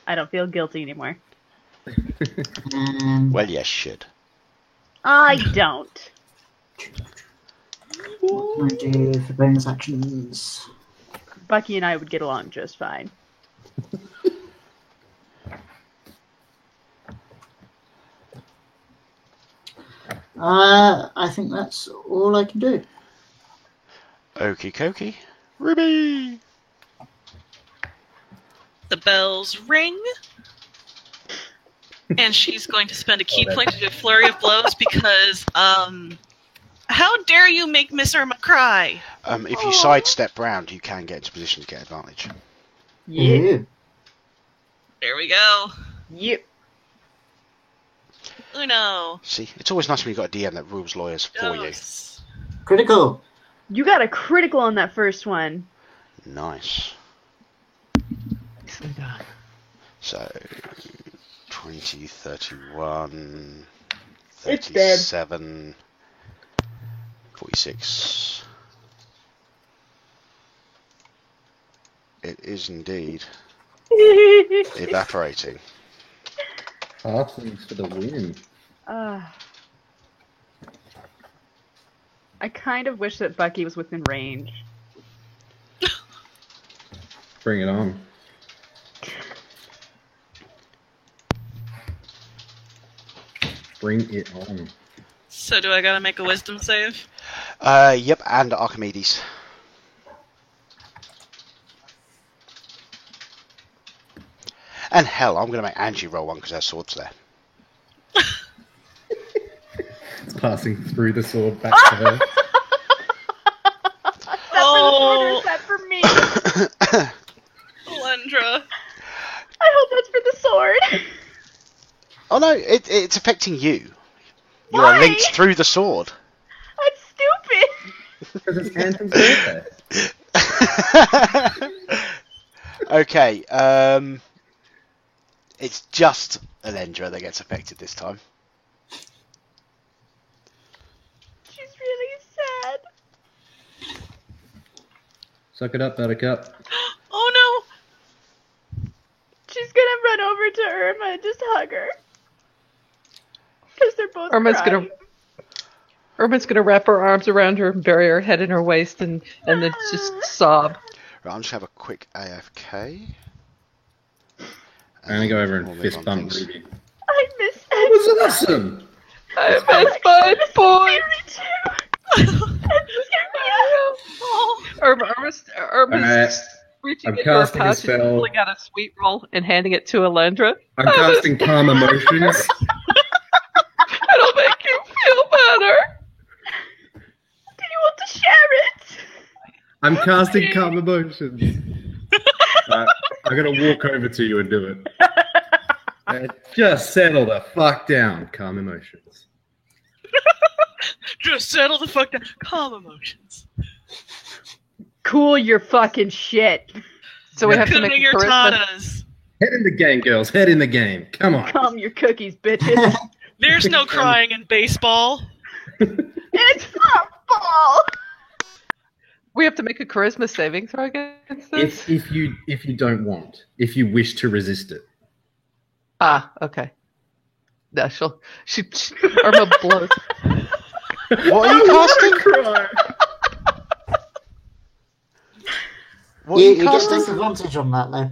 I don't feel guilty anymore. And Well, yes, should. I don't. what can I do for bonus actions? Bucky and I would get along just fine. I think that's all I can do. Okie dokie. Ruby! The bells ring. And she's going to spend a key point to do a flurry of blows because, how dare you make Miss Irma cry? If you sidestep round, you can get into position to get advantage. Yeah. Ooh. There we go. Yep. Uno. See, it's always nice when you've got a DM that rules lawyers for you. Dos. Critical. You got a critical on that first one. Nice. Nicely done. So, 20, 31, It's dead. 37, 46. It is indeed evaporating. Halflings for the win. I kind of wish that Bucky was within range. Bring it on. Bring it on. So do I gotta make a wisdom save? Yep, and Archimedes. And hell, I'm going to make Angie roll one because her sword's there. It's passing through the sword back to her. Oh, Is that for me? Lendra. I hope that's for the sword. Oh no, it's affecting you. You Why? are linked through the sword. That's stupid. Because it's Anton's birthday. Okay, It's just Alendra that gets affected this time. She's really sad. Suck it up, Buttercup. Oh She's gonna run over to Irma and just hug her. Because they're both crying. Irma's gonna wrap her arms around her and bury her head in her waist and then just sob. Right, I'm just have a quick AFK. I'm gonna go over We'll and move fist on bump things. Ruby. I miss That was awesome! I miss my boy. Irma's Alright, reaching I'm into her casting a pouch and spell. pulling out a sweet roll and handing it to Alendra. I'm casting Calm Emotions. It'll make you feel better. Do you want to share it? I'm casting Calm Emotions. I'm gonna walk over to you and do it. Just settle the fuck down, Calm Emotions. Just settle the fuck down. Calm emotions. Cool your fucking shit. So we have to Cooling make a your charisma. tatas. Head in the game, girls. Head in the game. Come on. Calm your cookies, bitches. There's no crying in baseball. It's football. We have to make a charisma saving throw against this. If you don't want, if you wish to resist it. Ah, okay. No, she Irma blows. What are you casting? What are You you get casting? disadvantage on that though.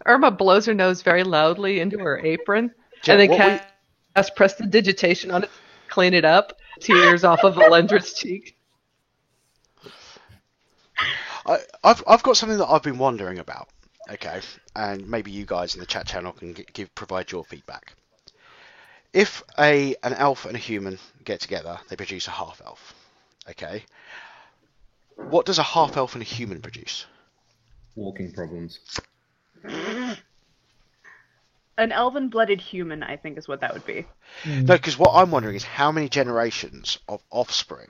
Irma blows her nose very loudly into her apron Jen, and then what casts prestidigitation on it, clean it up, tears off of Valendra's cheek. I've got something that I've been wondering about. Okay, and maybe you guys in the chat channel can provide your feedback. If an elf and a human get together, they produce a half elf. Okay, what does a half elf and a human produce? Walking problems. An elven-blooded human, I think, is what that would be. No, because what I'm wondering is how many generations of offspring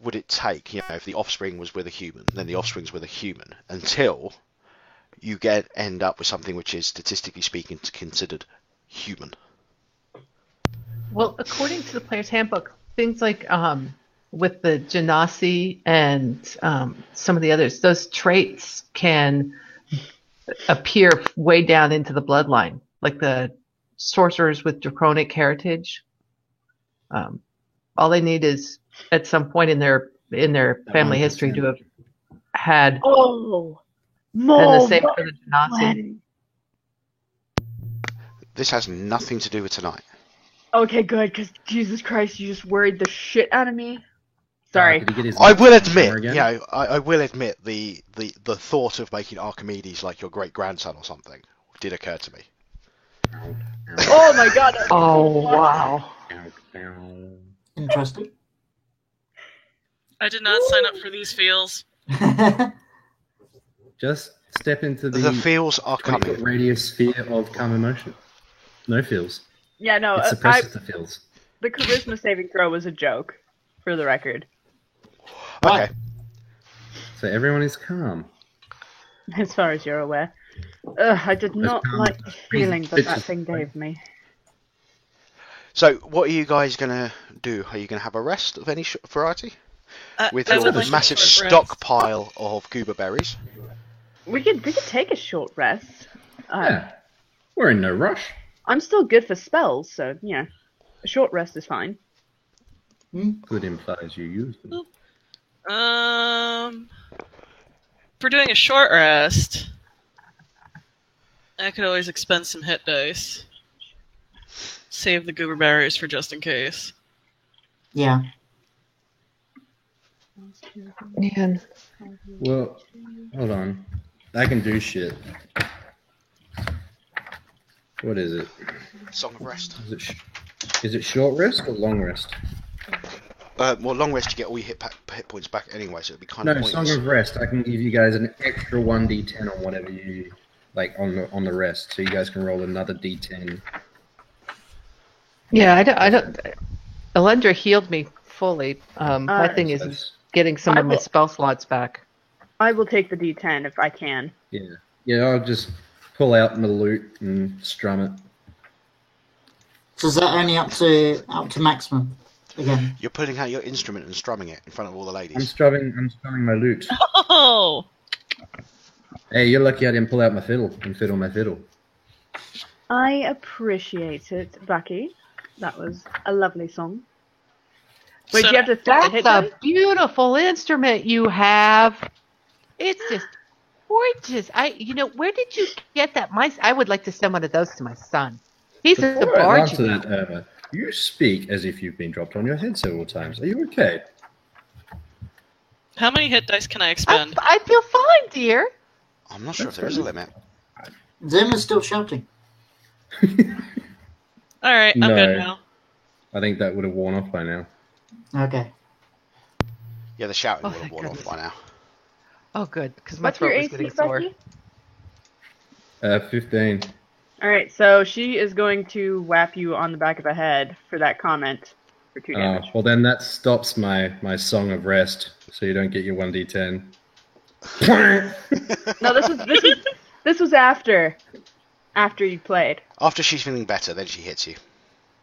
would it take, you know, if the offspring was with a human, then the offspring's with a human, until you end up with something which is, statistically speaking, considered human. Well, according to the player's handbook, things like with the Genasi and some of the others, those traits can appear way down into the bloodline, like the sorcerers with draconic heritage. All they need is at some point in their family history to have had, Oh, and more the same for the Genasi. blood. This has nothing to do with tonight. Okay, good, because Jesus Christ, you just worried the shit out of me. Sorry. Did he get his I will hammer admit, again? you know, I will admit the thought of making Archimedes like your great grandson or something did occur to me. Oh my god. Oh, wow. Interesting. I did not sign up for these feels. Just step into The feels are 20-foot coming. radius sphere of calm emotion. No feels. Yeah, no, It suppresses the feels. the charisma saving throw was a joke, for the record. Okay. So everyone is calm. As far as you're aware. Ugh, I did not calm like the feeling that bitches. thing gave me. So, what are you guys gonna do? Are you gonna have a rest of any variety with I your would like a massive short rest. stockpile of goober berries? We could take a short rest. Yeah. We're in no rush. I'm still good for spells, so yeah, a short rest is fine. Good implies you use them. If we're doing a short rest, I could always expend some hit dice. Save the goober berries for just in case. Yeah. Man. Well, hold on. I can do shit. What is it? Song of Rest. Is it short rest or long rest? Well, long rest you get all your hit points back anyway, so it'd be kind No, of pointless. Song of Rest. I can give you guys an extra 1d10 on whatever you like on the rest, so you guys can roll another d10. Yeah, I don't. Alendra healed me fully. My thing is That's- getting some of my spell slots back. I will take the D10 if I can. Yeah, I'll just pull out my lute and strum it. So is that only up to maximum again? You're pulling out your instrument and strumming it in front of all the I'm ladies. strumming my lute. Oh! Hey, you're lucky I didn't pull out my fiddle and fiddle my fiddle. I appreciate it, Bucky. That was a lovely song. Wait, So- do you have to That's hit a dice? beautiful instrument you have. It's just gorgeous. Where did you get that? I would like to send one of those to my son. He's a Before I bard. answer that, Irma, you speak as if you've been dropped on your head several times. Are you okay? How many hit dice can I expend? I feel fine, dear. I'm not sure if there is a limit. Zim is still shouting. Alright, I'm No. good now. I think that would have worn off by now. Okay. Yeah, the shouting Oh, would have thank worn off by now. Oh, good, because my What's your throat was AC, getting sore. Bucky? 15. Alright, so she is going to whap you on the back of the head for that comment for 2 damage. Well, then that stops my song of rest, so you don't get your 1d10. No, this was after you played. After she's feeling better, then she hits you.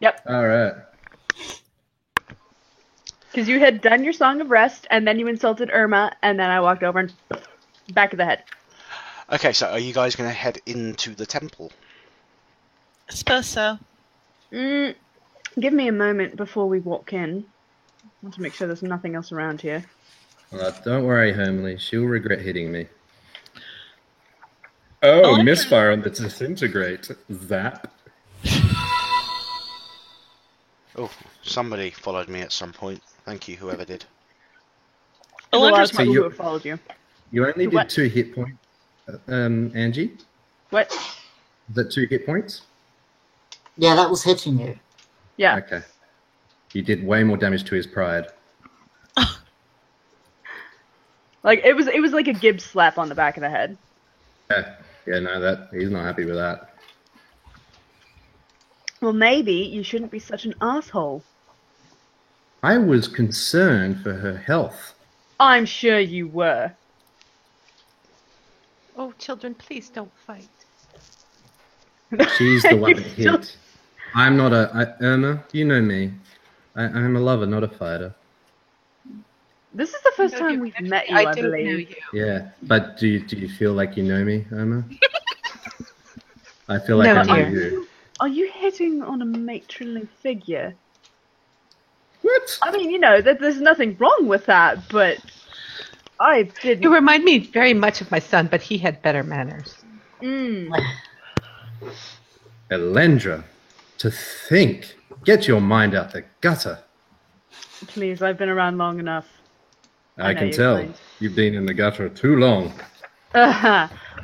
Yep, All right. because you had done your song of rest, and then you insulted Irma, and then I walked over and back of the head. Okay, so are you guys going to head into the temple? I suppose so. Give me a moment before we walk in. I want to make sure there's nothing else around here. Don't worry, Homely. She'll regret hitting me. Oh, misfire on the disintegrate. Zap. Oh, somebody followed me at some point. Thank you, whoever did. There's a lot of Elendra's people you- who have followed you. You only did What? 2 hit points, Angie? What? Is that 2 hit points? Yeah, that was hitting you. Yeah. Okay. You did way more damage to his pride. Like it was like a Gibbs slap on the back of the head. Yeah, no, he's not happy with that. Well, maybe you shouldn't be such an asshole. I was concerned for her health. I'm sure you were. Oh, children, please don't fight. She's the one You that still- hit. I'm not Irma, you know me. I'm a lover, not a fighter. This is the first time we've met you, I do know believe. you. Yeah, but do you feel like you know me, Irma? I feel like No, I know dear. you. Are you hitting on a matronly figure? What? I mean, there's nothing wrong with that, but I didn't. You remind me very much of my son, but he had better manners. Elendra, to think. Get your mind out the gutter. Please, I've been around long enough. I know can your tell. kind. You've been in the gutter too long.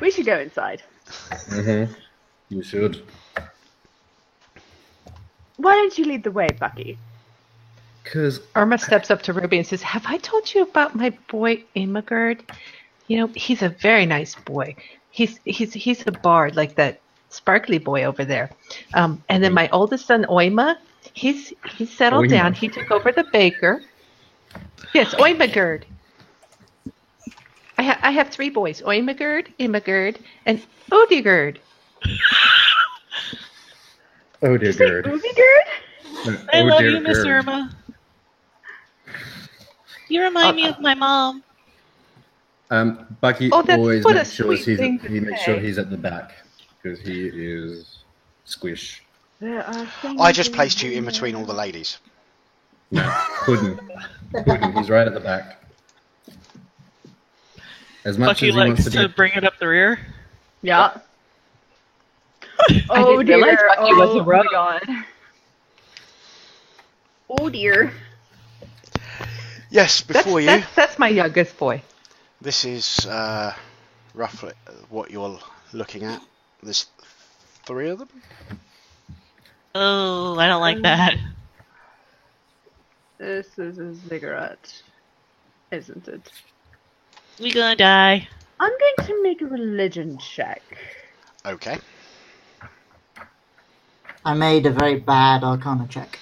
We should go inside. Mm-hmm. You should. Why don't you lead the way, Bucky? Because Irma steps up to Ruby and says, "Have I told you about my boy Imagerd? He's a very nice boy. He's a bard like that sparkly boy over there. And then my oldest son Oima, he's settled Oima. down. He took over the baker. Yes, Oimagerd. I have 3 boys: Oimagerd, Imagerd, and Odigerd. oh dear God. Odigerd? I Oh, love dear you, Miss God. Irma. You remind me of my mom. Bucky Oh, that's always what a makes sure sweet thing to he makes sure say. he's at the back because he is squish. There are things I just placed you in between all the ladies. No, couldn't. He's right at the back. As much Bucky as he wants likes to to be. bring it up the rear. Yeah. I Oh didn't dear. realize Bucky was a Oh rogue. my god. Oh dear. Yes, before you, That's my youngest boy. this is roughly what you're looking at. There's 3 of them. Oh, I don't like that. This is a ziggurat, isn't it? We gonna die. I'm going to make a religion check. Okay. I made a very bad Arcana check.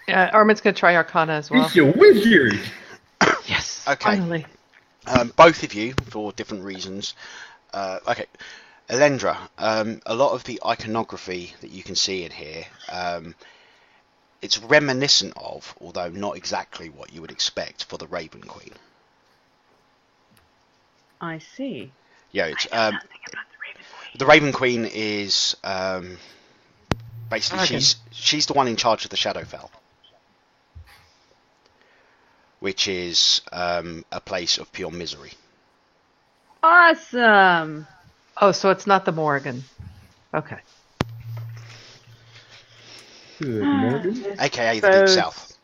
Armin's going to try Arcana as well. You're with you. Yes, Okay. finally. Both of you, for different reasons. Okay, Elendra, a lot of the iconography that you can see in here, it's reminiscent of, although not exactly what you would expect for the Raven Queen. I see. Yeah, it's I know nothing about the Raven Queen is basically Dragon. she's the one in charge of the Shadowfell, which is a place of pure misery. Awesome. Oh, so it's not the Morrigan. Okay. Good morning. AKA the Deep South.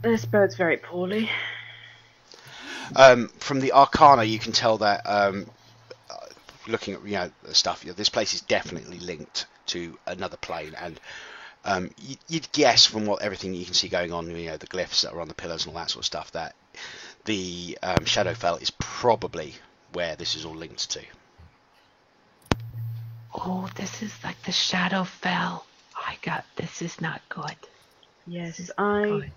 This bodes very poorly. From the Arcana, you can tell that looking at the stuff, this place is definitely linked to another plane, and you'd guess from everything you can see going on, the glyphs that are on the pillars and all that sort of stuff, that the Shadowfell is probably where this is all linked to. Oh, this is like the Shadowfell. This is not good. Yes, I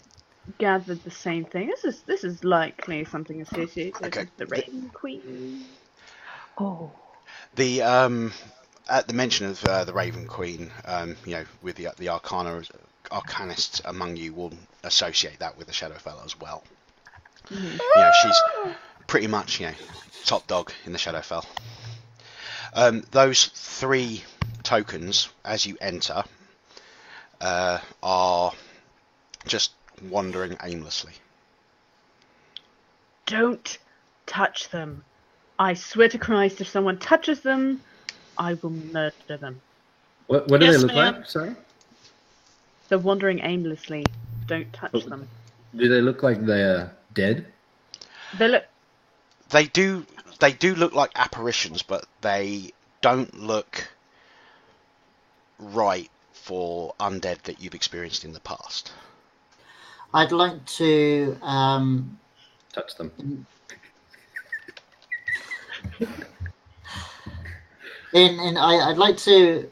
gathered the same thing. This is likely something associated with the Raven Queen. Oh. The at the mention of the Raven Queen, with the arcanists among you will associate that with the Shadowfell as well. She's pretty much top dog in the Shadowfell. Those 3 tokens as you enter are just wandering aimlessly. Don't touch them. I swear to Christ, if someone touches them, I will murder them. What do Yes, they look ma'am. like? Sorry. They're wandering aimlessly. Don't touch them. Do they look like they're dead? They look. They do look like apparitions, but they don't look right for undead that you've experienced in the past. I'd like to Touch them. I'd like to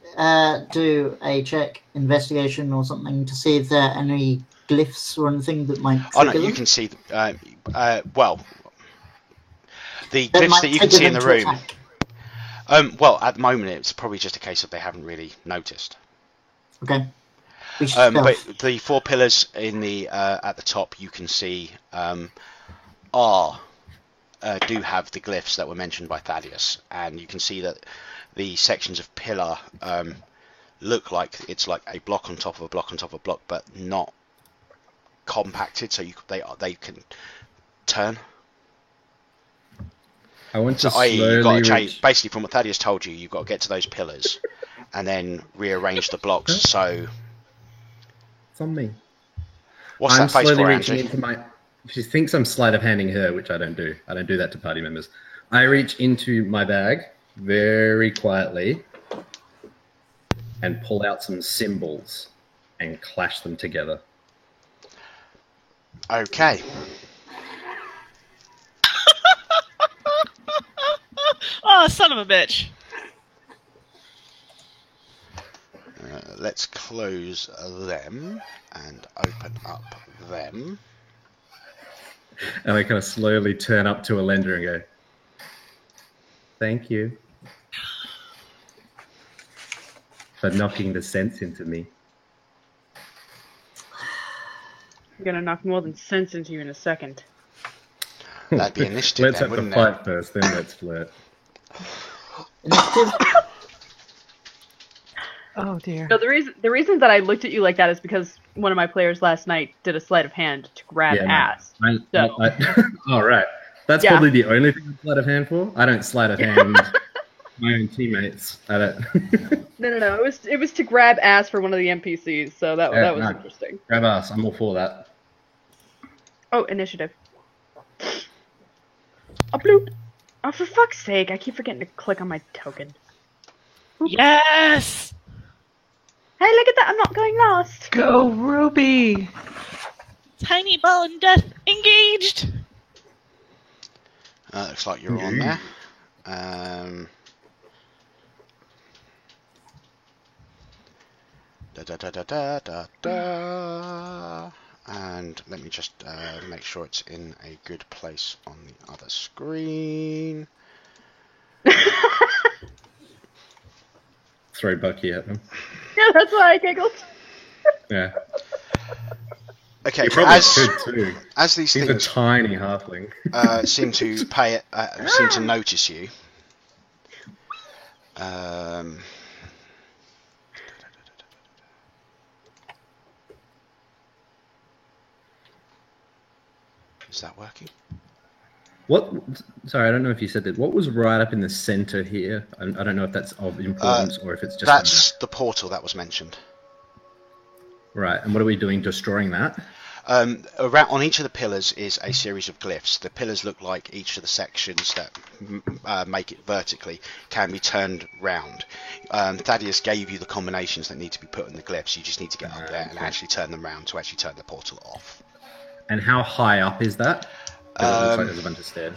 do a check investigation or something to see if there are any glyphs or anything that might Oh no, trigger you them. can see. Well, the That glyphs might that you can trigger see in them the to room. attack. Well, at the moment, it's probably just a case of they haven't really noticed. Okay. We should But stealth. the 4 pillars in the at the top, you can see, do have the glyphs that were mentioned by Thaddeus, and you can see that the sections of pillar look like it's like a block on top of a block on top of a block, but not compacted, so they can turn. I want So, to i.e., you've got to slowly change. reach. Basically, from what Thaddeus told you, you've got to get to those pillars and then rearrange the blocks. So, It's on me. what's I'm that face slowly for, reaching Angie? into my. She thinks I'm sleight of handing her, which I don't do. I don't do that to party members. I reach into my bag very quietly and pull out some symbols and clash them together. Okay. Oh, son of a bitch. Let's close them and open up them. And I kind of slowly turn up to a lender and go, "Thank you for knocking the sense into me." I'm gonna knock more than sense into you in a second. That'd be initiative Let's then, have the wouldn't it? fight first, then let's flirt. Initiative. Oh dear. No, the reason that I looked at you like that is because one of my players last night did a sleight of hand to grab Yeah, no. ass. So- All right. That's Yeah. probably the only thing I'm sleight of hand for. I don't sleight of hand my own teammates. I don't. No. It was to grab ass for one of the NPCs, so that Yeah, was no. interesting. Grab ass. I'm all for that. Oh, initiative. Oh, bloop. Oh, for fuck's sake, I keep forgetting to click on my token. Yes! Hey, look at that, I'm not going last. Go Ruby. Tiny ball and death engaged! Looks like you're on there. Da da da da da da da. And let me just make sure it's in a good place on the other screen. Throw Bucky at them. Yeah, that's why I giggled. Yeah. Okay, You probably could too. as these He's a things tiny halfling. seem to seem to notice you. Is that working? What? Sorry, I don't know if you said that. What was right up in the center here? I don't know if that's of importance or if it's just. That's the portal that was mentioned. Right, and what are we doing? Destroying that? Around on each of the pillars is a series of glyphs. The pillars look like each of the sections that make it vertically can be turned round. Thaddeus gave you the combinations that need to be put in the glyphs. You just need to get up there and actually turn them round to actually turn the portal off. And how high up is that? 'Cause it looks like there's a bunch of stairs.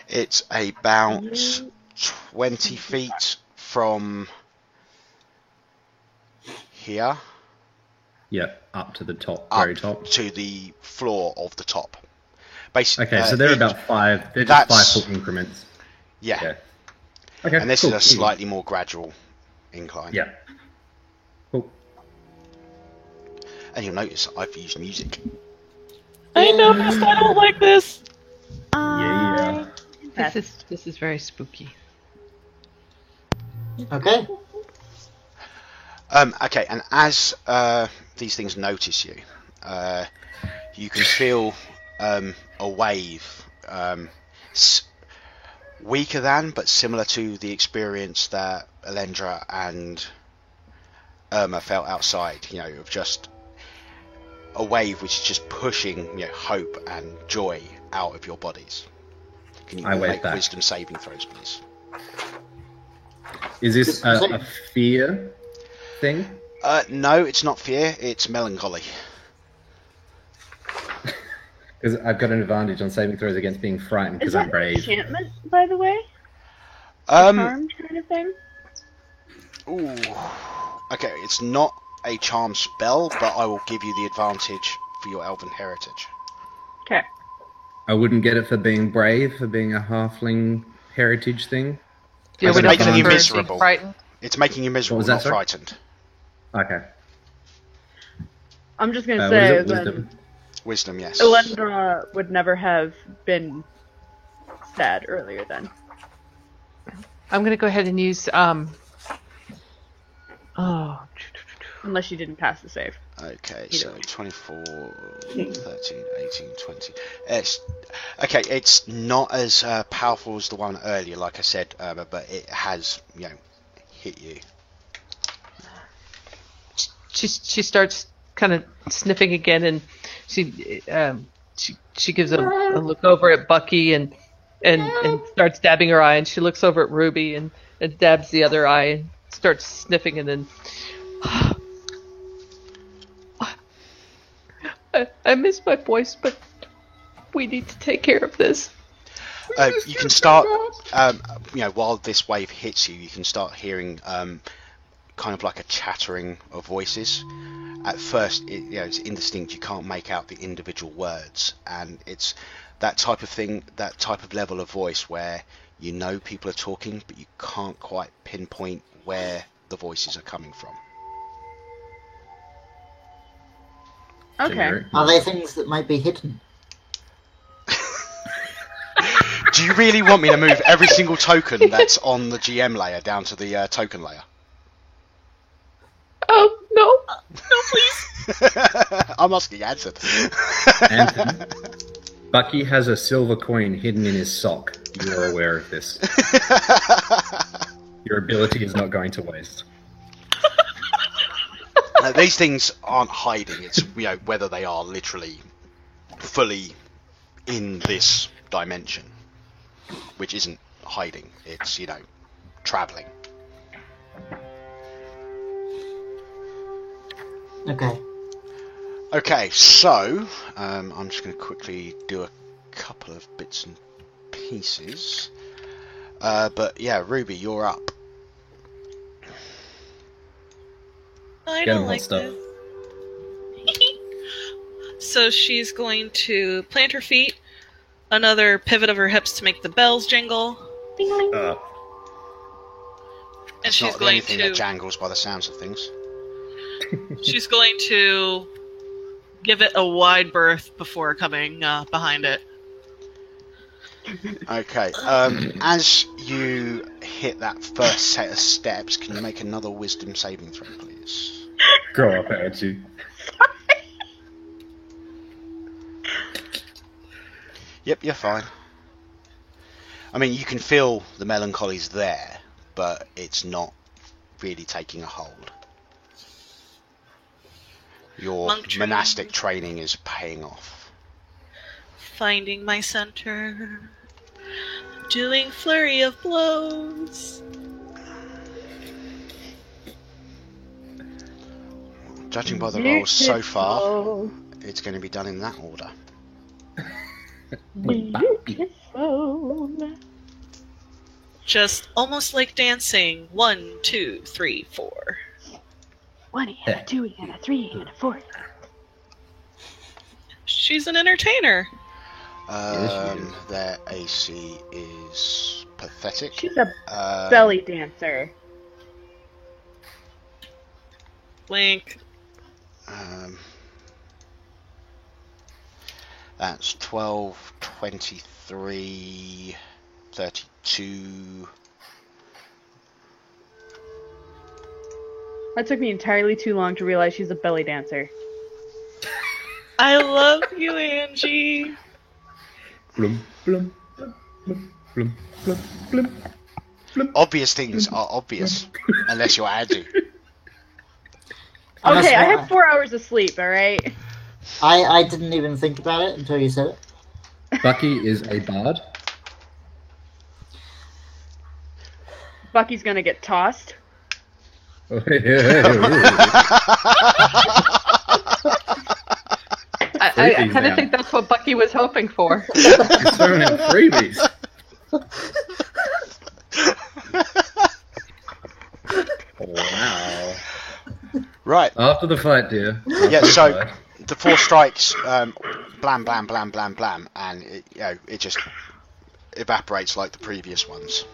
It's about 20 feet from here Yep, up to the top, up very top. to the floor of the top. Basically, Okay, so they're about five. They're just that's- 5 foot increments. yeah. Okay. Okay. And this cool. is a slightly more gradual incline. Yeah. Cool. And you'll notice I've used music. I noticed. I don't like this. Yeah. This is very spooky. Okay. Okay, and as these things notice you, you can feel a wave, weaker than, but similar to the experience that Elendra and Irma felt outside. You know, of just a wave which is just pushing, hope and joy out of your bodies. Can you I all wave make back. wisdom saving throws, please? Is this a fear thing? No, it's not fear. It's melancholy. Because I've got an advantage on saving throws against being frightened Is because that I'm brave. enchantment, by the way? Um. Charmed kind of thing? Ooh. Okay, it's not a charm spell, but I will give you the advantage for your elven heritage. Okay. I wouldn't get it for being brave, for being a halfling heritage thing. Yeah, It's we don't making get you it for being miserable. frightened. It's making you miserable, was that, not sorry? frightened. Okay. I'm just gonna What say is it? that Wisdom? Wisdom, yes. Elendra would never have been sad earlier then. I'm gonna go ahead and use Unless she didn't pass the save. Okay, Either so way. 24, 13, 18, 20. Okay, it's not as powerful as the one earlier, like I said, but it has, hit you. she starts kind of sniffing again, and she gives a look over at Bucky and starts dabbing her eye, and she looks over at Ruby and dabs the other eye and starts sniffing, and then I miss my voice, but we need to take care of this. You can start, while this wave hits you, you can start hearing kind of like a chattering of voices. At first, it's indistinct. You can't make out the individual words, and it's that type of thing, that type of level of voice where people are talking, but you can't quite pinpoint where the voices are coming from. Okay. Generic. Are they things that might be hidden? Do you really want me to move every single token that's on the GM layer down to the token layer? Oh no! I'm asking answered. Anton, Bucky has a silver coin hidden in his sock. You are aware of this. Your ability is not going to waste. These things aren't hiding. It's whether they are literally fully in this dimension, which isn't hiding. It's traveling. Okay. Okay, so I'm just going to quickly do a couple of bits and pieces. But yeah, Ruby, you're up. I Get 'em don't hot like stuff. this. So she's going to plant her feet, another pivot of her hips to make the bells jingle, Uh, and It's she's not the going only thing that to jangles by the sounds of things. she's going to give it a wide berth before coming behind it. Okay. As you hit that first set of steps, can you make another wisdom saving throw, please? grow up, Archie. Yep, you're fine. I mean, you can feel the melancholy's there, but it's not really taking a hold. Your Monk training. monastic training is paying off. Finding my center, doing flurry of blows. Judging by the rolls so far, it's going to be done in that order. Just almost like dancing. 1, 2, 3, 4. 1 and a 2 and a 3 and a 4. She's an entertainer. Yes, she is. Their AC is pathetic. She's a belly dancer. Link. That's 12, 23, 32. That took me entirely too long to realize she's a belly dancer. I love you, Angie. Blum, blum, blum, blum, blum, blum, blum. Obvious things are obvious, unless you're Adu. Unless Okay, I what- have 4 hours of sleep, alright? I didn't even think about it until you said it. Bucky is a bard. Bucky's gonna get tossed. I Freebies kind now. of think that's what Bucky was hoping for. He's throwing out freebies. Wow. Right. After the fight, dear. After Yeah, the so fight. the 4 strikes, blam, blam, blam, blam, blam, and it just evaporates like the previous ones.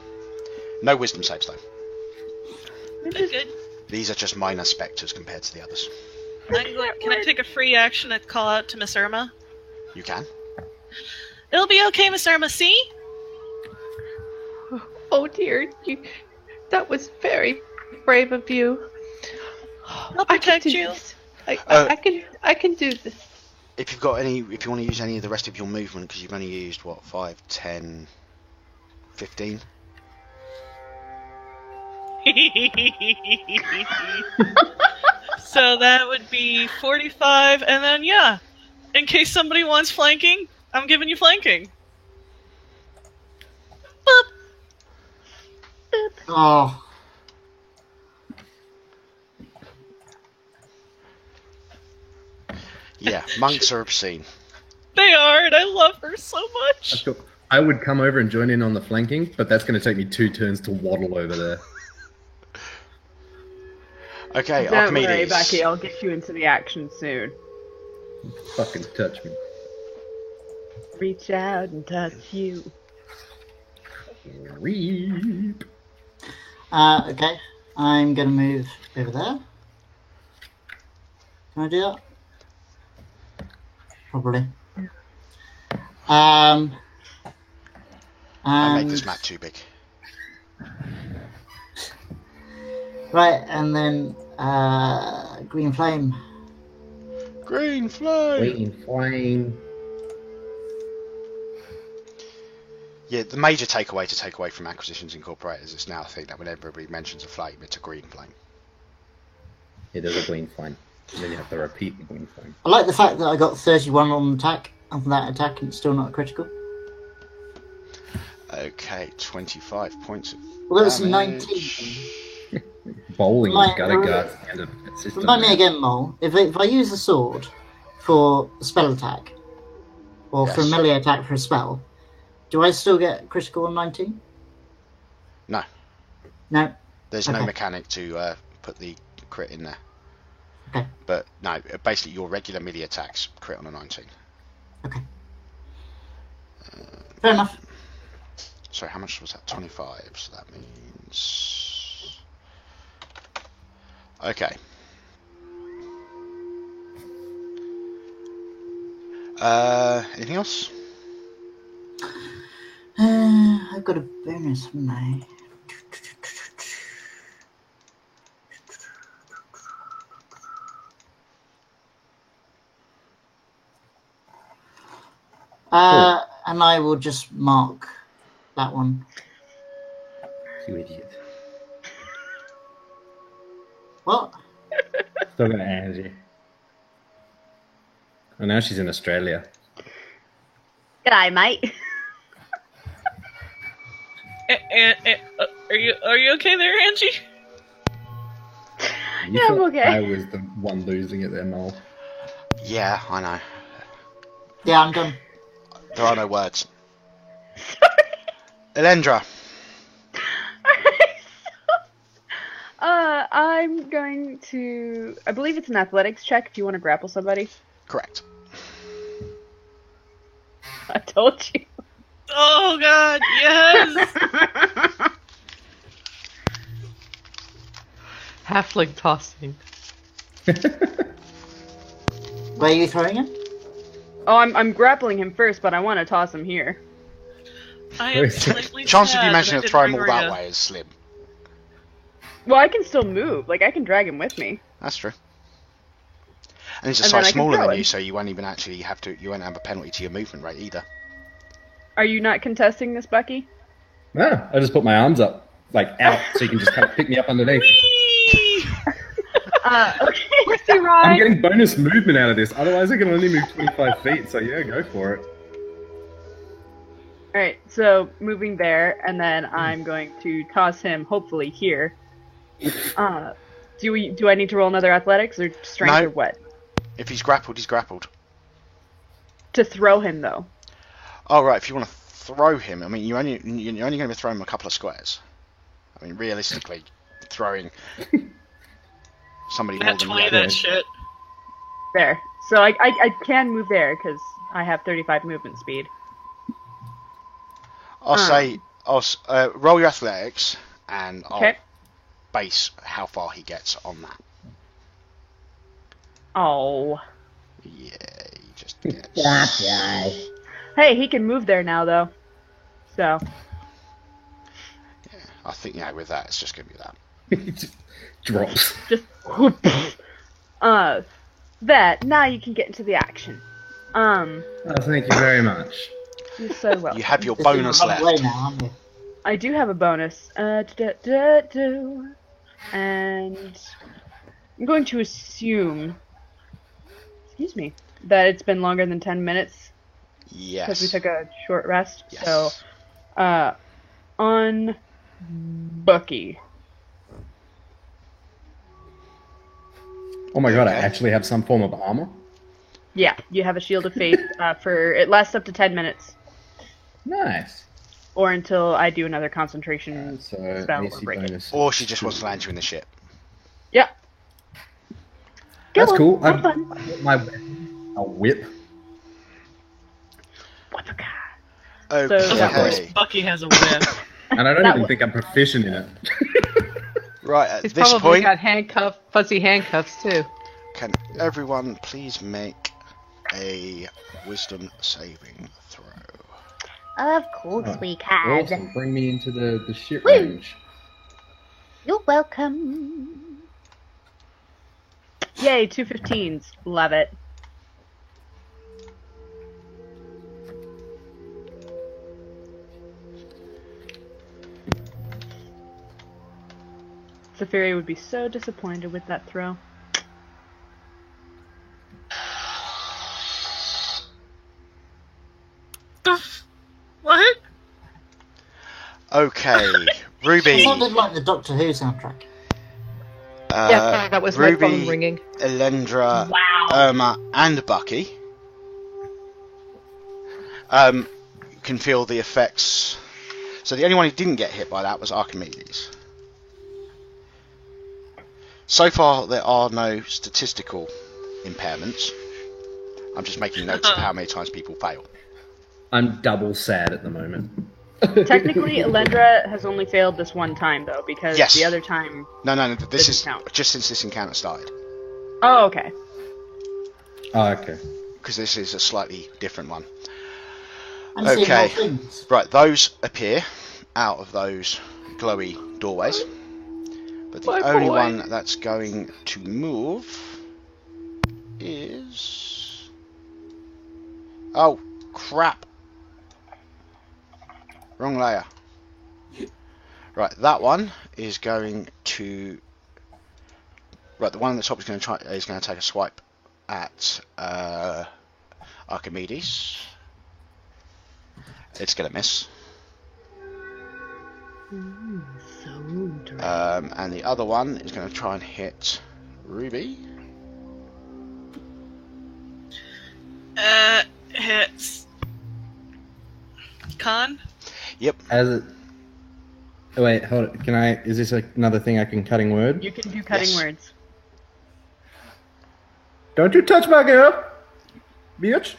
No wisdom saves though. Good. These are just minor spectres compared to the others. Can I take a free action to call out to Miss Irma? You can. It'll be okay, Miss Irma. See? Oh dear, that was very brave of you. I'll I can protect do you. this. Uh, I can do this. If you've got any, if you want to use any of the rest of your movement, because you've only used what 5, 10, 15. So that would be 45, and then yeah, in case somebody wants flanking, I'm giving you flanking. Boop. Oh, Yeah, monks are obscene. They are, and I love her so much. Sure. I would come over and join in on the flanking, but that's going to take me 2 turns to waddle over there. Okay, Don't worry, Archimedes. Bucky, I'll get you into the action soon. Fucking touch me. Reach out and touch you. Reap. okay. I'm gonna move over there. Can I do that? Probably. I make And, this map too big. right, and then green flame. Green flame. Waiting flame. Yeah, the major takeaway to take away from Acquisitions Incorporated is it's now a thing that whenever everybody mentions a flame, it's a green flame. It is a green flame. And then you have to repeat the green flame. I like the fact that I got 31 on attack on that attack and it's still not critical. Okay, 25 points of Well, that was damage. 19. Bowling Right, is gutter guards at the end of the system. Remind me again, Mole. If I use a sword for a spell attack, or for a Yes. melee attack for a spell, do I still get critical on 19? No, No. there's no Okay. mechanic to put the crit in there. Okay. But no, basically your regular melee attacks crit on a 19. Okay. Fair enough. So how much was that? 25. So that means. Okay. Anything else? I've got a bonus, haven't I? And I will just mark that one. You idiot. What? Still got Angie. Oh, now she's in Australia. G'day, mate. Are you okay there, Angie? You Yeah, I'm thought okay. I was the one losing it there, Noel. Yeah, I know. Yeah, I'm done. There are no words. Elendra. I'm going to. I believe it's an athletics check if you want to grapple somebody. Correct. I told you. Oh God, yes. Halfling tossing. Where are you throwing it? Oh, I'm grappling him first, but I want to toss him here. I am slightly Chance of sad you that managing I to throw him didn't all bring that Maria. way is slim. Well, I can still move. Like, I can drag him with me. That's true. And he's a And size then I can smaller throw than him. you, so you won't even actually have to. You won't have a penalty to your movement rate either. Are you not contesting this, Bucky? No, I just put my arms up, like out, so you can just kind of pick me up underneath. Whee! Okay. Horsey I'm ride. getting bonus movement out of this. Otherwise, I can only move 25 feet. So yeah, go for it. Alright, so moving there, and then I'm going to toss him, hopefully, here. Do I need to roll another athletics or strength No. or what? If he's grappled, he's grappled. To throw him, though. Oh right, if you want to throw him, I mean you're only going to throw him a couple of squares. I mean realistically, throwing somebody more Nat than 20 you. that shit. There. So I can move there, because I have 35 movement speed. I'll say roll your athletics, and I'll Okay. base how far he gets on that. Oh. Yeah, he just gets. Hey, he can move there now, though. So. I think with that it's just going to be that. It just drops. Just. That. Now you can get into the action. Oh, thank you very much. You're so welcome. You have your Just in the bonus wrong left. way now, aren't we? I do have a bonus. And I'm going to assume, excuse me, that it's been longer than 10 minutes because we Yes. took a short rest. Yes. So, on Bucky. Oh my god, I Okay. actually have some form of armor. Yeah, you have a shield of faith for it lasts up to 10 minutes, Nice. or until I do another concentration So spell or AC break it. bonus. Or she just wants to land you in the ship. Yeah. That's Go on, cool. have I've fun. got my a whip. Okay. So- Of course, Bucky has a whip. And I don't That even wa- think I'm proficient in it. Right, at He's this probably point, got fuzzy handcuffs too. can everyone please make a wisdom saving throw? Of course Oh, we can. Awesome. Bring me into the ship Woo. range. You're welcome. Yay, 215s. Love it. Zephyria would be so disappointed with that throw. What? Okay, It Ruby, sounded like the Doctor Who soundtrack. Yeah, sorry, that was my phone Ruby, ringing. Elendra, Irma, and Bucky can feel the effects. So the only one who didn't get hit by that was Archimedes. So far, there are no statistical impairments. I'm just making notes of how many times people fail. I'm double sad at the moment. Technically, Elendra has only failed this one time, though, because Yes. the other time... No, this is Didn't count. just since this encounter started. Oh, okay. Oh, okay. Because this is a slightly different one. I'm seeing Okay. more things. Right, those appear out of those glowy doorways. But the My only boy. one that's going to move is... Oh, crap. Wrong layer. Right, that one is going to... Right, the one on the top is going to take a swipe at Archimedes. It's going to miss. And the other one is going to try and hit Ruby. Hits. Con? Yep. As it. Oh, wait, hold it. Can I? Is this another thing I can cutting word? You can do cutting Yes. words. Don't you touch my girl, bitch.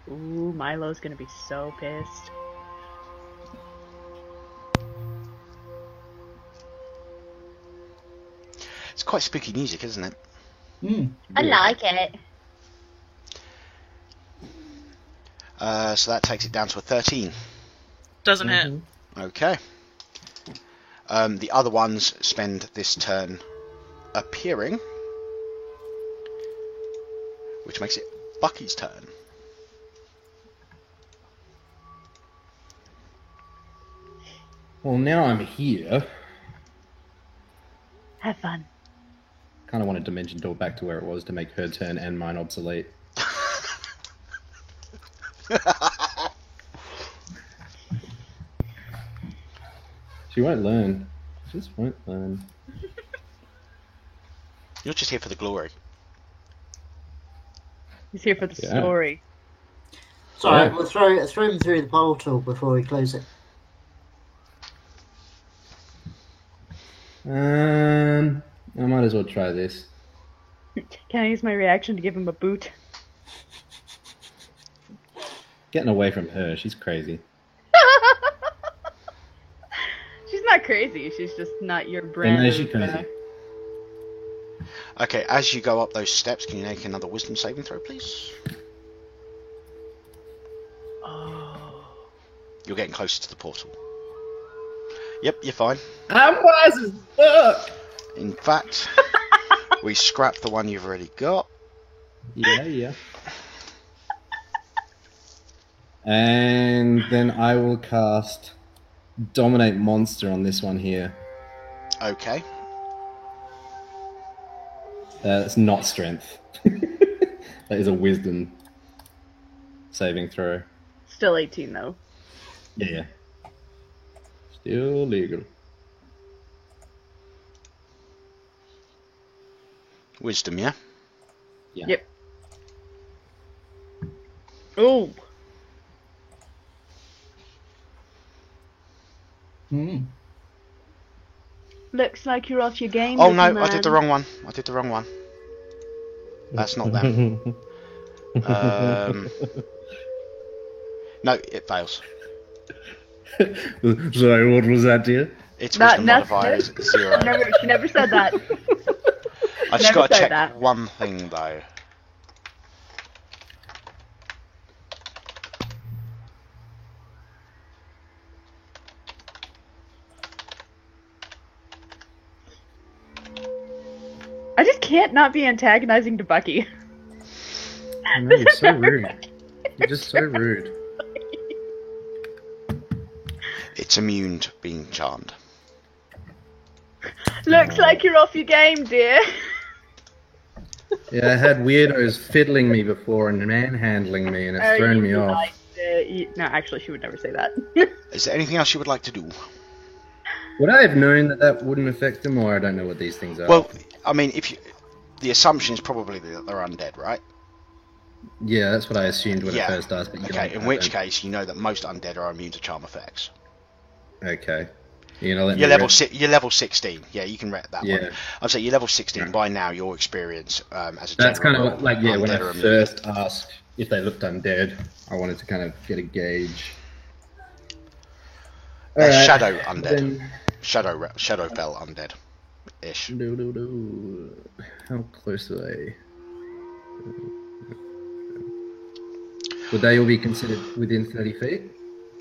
Ooh, Milo's gonna be so pissed. It's quite spooky music, isn't it? I like it. So that takes it down to a 13. Doesn't hit. Okay. The other ones spend this turn appearing, which makes it Bucky's turn. Well, now I'm here. Have fun. Kind of want a dimension door back to where it was to make her turn and mine obsolete. She won't learn. She just won't learn. You're just here for the glory. He's here for the Yeah. story. It's alright, Yeah. we'll throw him through the portal before we close it. I might as well try this. Can I use my reaction to give him a boot? Getting away from her, she's crazy. She's not crazy. She's just not your brand. no, of, she's crazy. Okay, as you go up those steps, can you make another wisdom saving throw, please? You're getting closer to the portal. Yep, you're fine. I'm wise as fuck! In fact, we scrap the one you've already got. Yeah. And then I will cast Dominate Monster on this one here. Okay. That's not strength. That is a wisdom saving throw. Still 18 though. Yeah. Still legal. Wisdom, yeah? Yeah. Yep. Oh. Looks like you're off your game. Oh no, little I did the man. wrong one. That's not them. No, it fails. Sorry, what was that, dear? Its That- wisdom that's modifier is 0. She never said that. I just never got to said check that. one thing though. I just can't not be antagonizing to Bucky. I know, you're so rude. You're just so rude. It's immune to being charmed. Looks like you're off your game, dear. Yeah, I had weirdos fiddling me before and manhandling me, and it's thrown me you off. like no, actually, she would never say that. Is there anything else you would like to do? Would I have known that that wouldn't affect them, or I don't know what these things are? Well, I mean, the assumption is probably that they're undead, right? Yeah, that's what I assumed when Yeah. it first asked. But Okay, in which case you know that most undead are immune to charm effects. Okay. You know, You're level 16. Yeah, you can rep that Yeah. one. I'd say you're level 16. By now, your experience as a That's kind general of like, when I undead or immune. first asked if they looked undead, I wanted to kind of get a gauge. Alright, Shadow undead. then- Shadowfell undead. Ish. How close are they? Would they all be considered within 30 feet?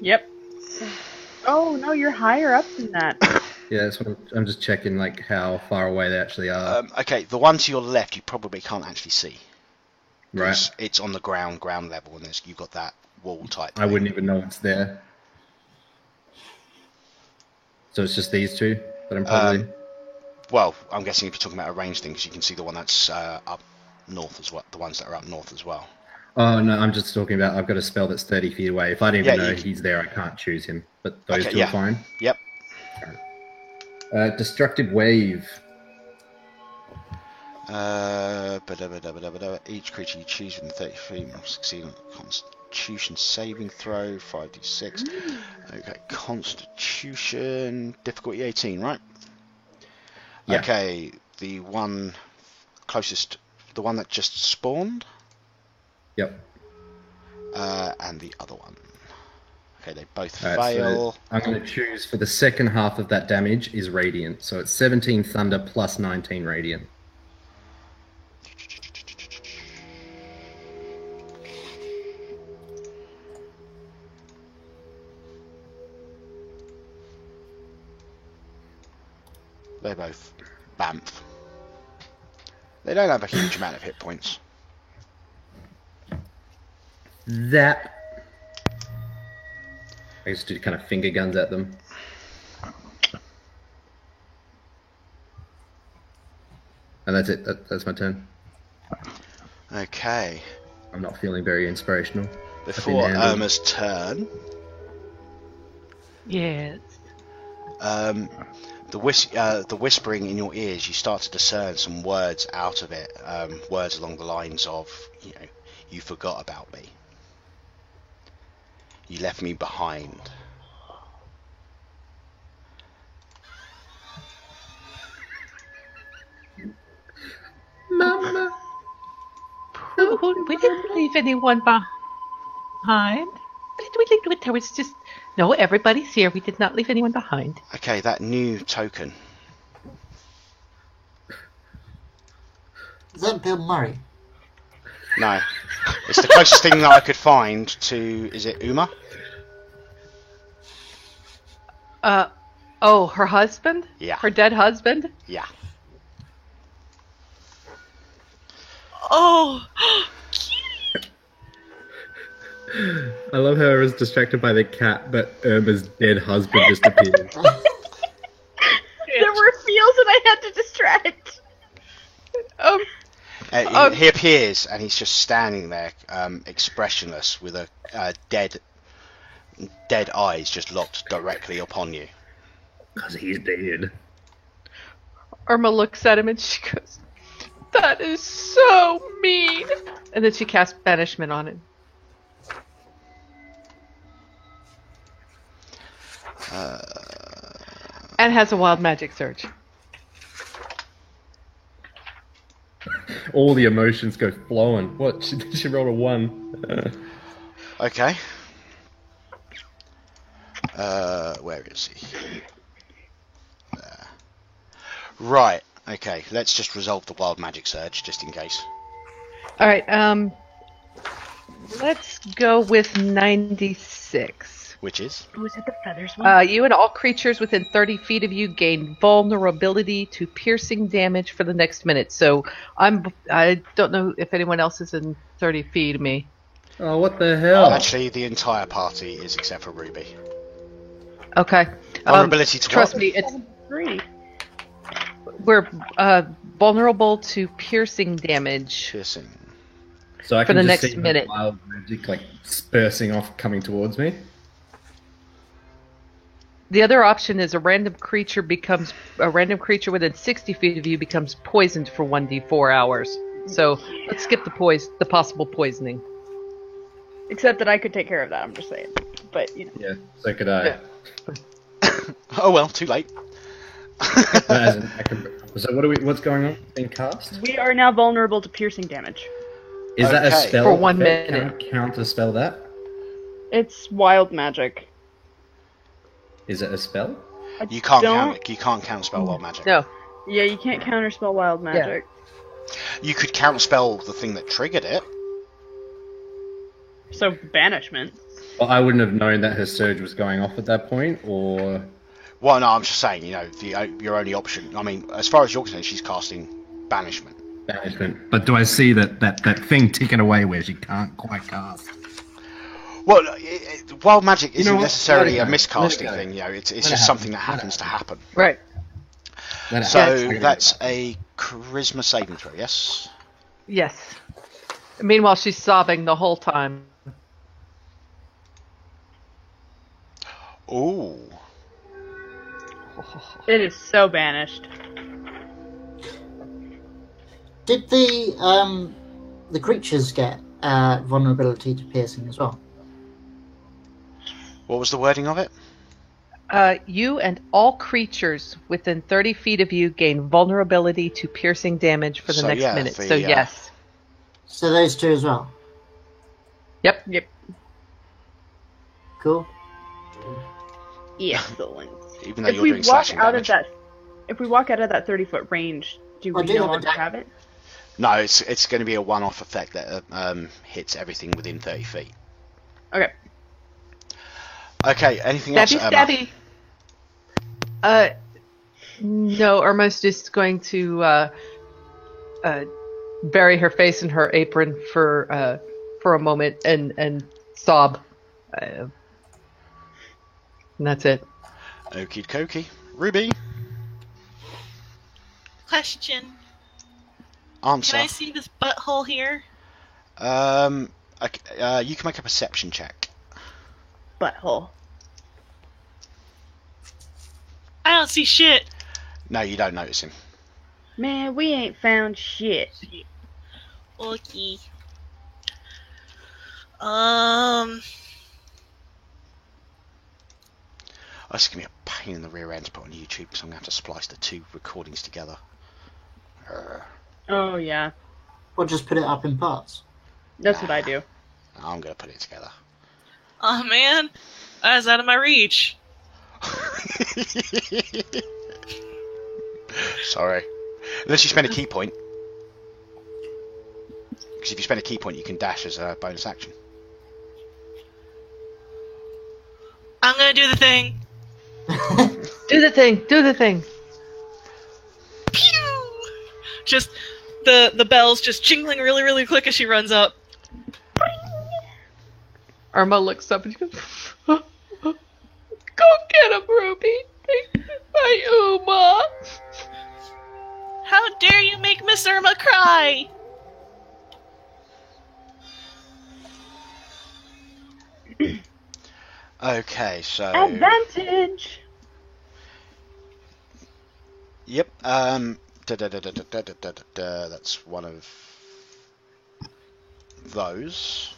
Yep. Oh no, you're higher up than that. Yeah, that's what I'm just checking, like how far away they actually are. Okay, the one to your left you probably can't actually see. Right. It's on the ground level, and you've got that wall type. I wouldn't even know it's there. So it's just these two that I'm probably. Well, I'm guessing if you're talking about a range thing, because you can see the one that's up north as well. The ones that are up north as well. Oh no, I'm just talking about. I've got a spell that's 30 feet away. If I didn't even know you- he's there, I can't choose him. But those Okay, two yeah. are fine. Yep. Destructive wave. Each creature you choose within 30 feet must succeed on a Constitution saving throw. 5d6. Okay, Constitution difficulty 18, right? Yeah. Okay, the one closest, the one that just spawned, Yep. and the other one. Okay, they both Alright, fail. so I'm going to choose for the second half of that damage is radiant. So it's 17 thunder plus 19 radiant. They both bamf. They don't have a huge amount of hit points. Zap. I used to do kind of finger guns at them. And that's it. That's my turn. Okay. I'm not feeling very inspirational. Before I've been handled. Irma's turn, Yes. the whispering in your ears, you start to discern some words out of it. Words along the lines of, you forgot about me. You left me behind. Mama. We didn't leave anyone behind. We did. There was just no. Everybody's here. We did not leave anyone behind. Okay, that new token. Is that Bill Murray? No. It's the closest thing that I could find to, is it Uma? Oh, her husband? Yeah. Her dead husband? Yeah. Oh, I love how I was distracted by the cat, but Irma's dead husband just appeared. There were feels and I had to distract. He appears and he's just standing there, expressionless, with a dead eyes just locked directly upon you. Because he's dead. Irma looks at him and she goes, "That is so mean." And then she casts banishment on him. And has a wild magic surge. All the emotions go flowing. What? She rolled a 1. Okay. Where is he? There. Right. Okay. Let's just resolve the wild magic surge, just in case. All right. Let's go with 96. Which is? Was it the feathers one? You and all creatures within 30 feet of you gain vulnerability to piercing damage for the next minute. So I don't know if anyone else is in 30 feet of me. Oh, what the hell? Actually, the entire party is except for Ruby. Okay. Vulnerability to trust what? me, it's 3. we're vulnerable to piercing damage. Piercing. So I for can the just next see minute. wild magic like dispersing off, coming towards me. The other option is a random creature within 60 feet of you becomes poisoned for 1d4 hours. So let's skip the possible poisoning. Except that I could take care of that, I'm just saying. But, Yeah. So could I. Yeah. Oh well, too late. So what's going on? Being cast? We are now vulnerable to piercing damage. Is that a Okay. spell? For 1 effect? minute. Can I counter spell that? It's wild magic. Is it a spell? You can't Don't- counterspell wild magic. No. Yeah, you can't counterspell wild magic. You could counterspell the thing that triggered it. So banishment. Well, I wouldn't have known that her surge was going off at that point, or Well, no, I'm just saying, your only option. I mean, as far as you're concerned, she's casting banishment. banishment. But do I see that thing ticking away where she can't quite cast? Well, wild magic isn't know what? necessarily a Let it go. miscasting Let it go. thing. It's Let it just happen. something that Let it happens to happen. Right. So that's a charisma saving throw, yes? Yes. Meanwhile, she's sobbing the whole time. Ooh. It is so banished. Did the creatures get vulnerability to piercing as well? What was the wording of it? You and all creatures within 30 feet of you gain vulnerability to piercing damage for the So, next yeah, minute. the, So yes. So those two as well. Yep. Cool. Excellent. Even though If you're we doing walk slashing out damage. of that, if we walk out of that 30-foot range, do I we do no have a longer dagger. have it? No, it's going to be a one-off effect that hits everything within 30 feet. Okay. Okay, anything else? Stabby, stabby. No, Irma's just going to bury her face in her apron for a moment and sob. And that's it. Okie dokie. Ruby, Question. answer. Can I see this butthole here? Okay, you can make a perception check. Butthole. I don't see shit. No, you don't notice him. Man, we ain't found shit. Okay. Oh, this is going to be a pain in the rear end to put on YouTube because I'm going to have to splice the two recordings together. Oh yeah, Or just put it up in parts. that's what I do. I'm going to put it together. Oh man, that's out of my reach. Sorry. Unless you spend a key point. Because if you spend a key point, you can dash as a bonus action. I'm gonna do the thing. Do the thing. Do the thing. Pew! Just the bells just jingling really, really quick as she runs up. Irma looks up and she goes, "Go get him, Ruby. My Uma." How dare you make Miss Irma cry? Okay, so... Advantage. Yep, that's one of those.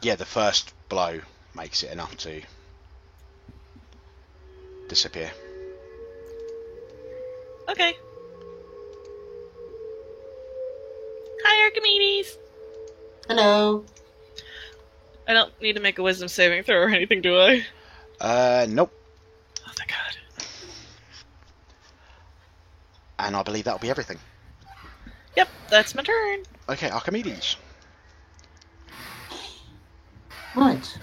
Yeah, the first blow makes it enough to disappear. Okay. Hi, Archimedes. Hello. I don't need to make a wisdom saving throw or anything, do I? Nope. Oh, thank God. And I believe that'll be everything. Yep, that's my turn. Okay, Archimedes. Right.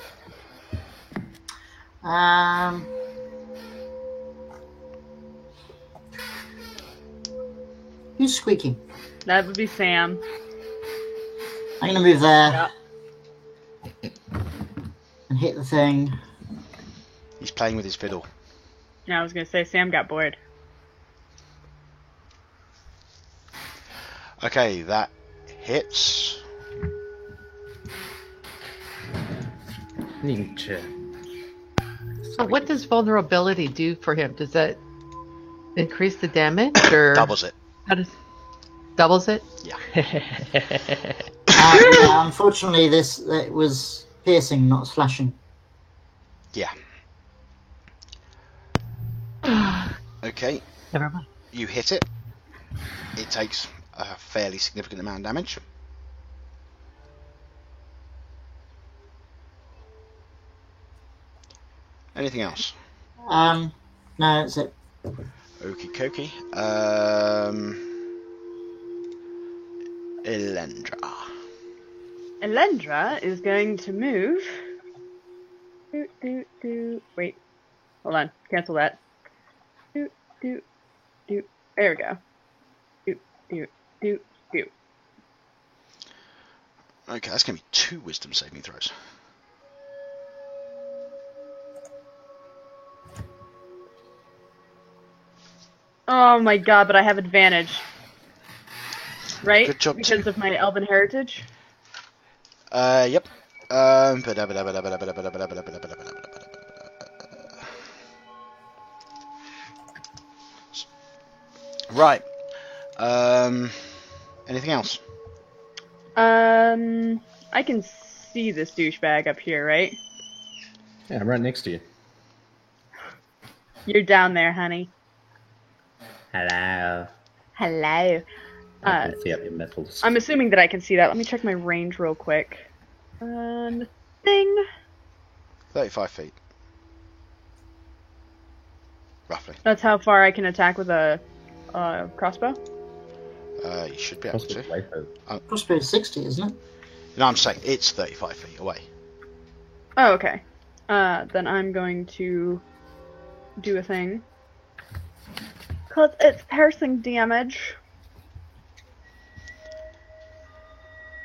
Who's squeaking? That would be Sam. I'm gonna move there and hit the thing. He's playing with his fiddle. Yeah, I was gonna say Sam got bored. Okay, that hits. Ninja. So what does vulnerability do for him? Does that increase the damage or Doubles it. how does doubles it? Yeah. Yeah, unfortunately, it was piercing, not slashing. Yeah. Okay. Never mind. You hit it. It takes a fairly significant amount of damage. Anything else? No, that's it. Okie dokie. Elendra. Elendra is going to move. Wait. Hold on. Cancel that. There we go. Okay, that's going to be 2 wisdom saving throws. Oh my god, but I have advantage. Right? Good job, Because of my elven heritage? Yep. Right. Anything else? I can see this douchebag up here, right? Yeah, I'm right next to you. You're down there, honey. Hello. Hello. I can see up your metals. I'm assuming that I can see that. Let me check my range real quick. Thing. 35 feet. Roughly. That's how far I can attack with a crossbow? You should be able to. Crossbow is 60, isn't it? No, I'm saying it's 35 feet away. Oh, okay. Then I'm going to do a thing. Cause it's piercing damage.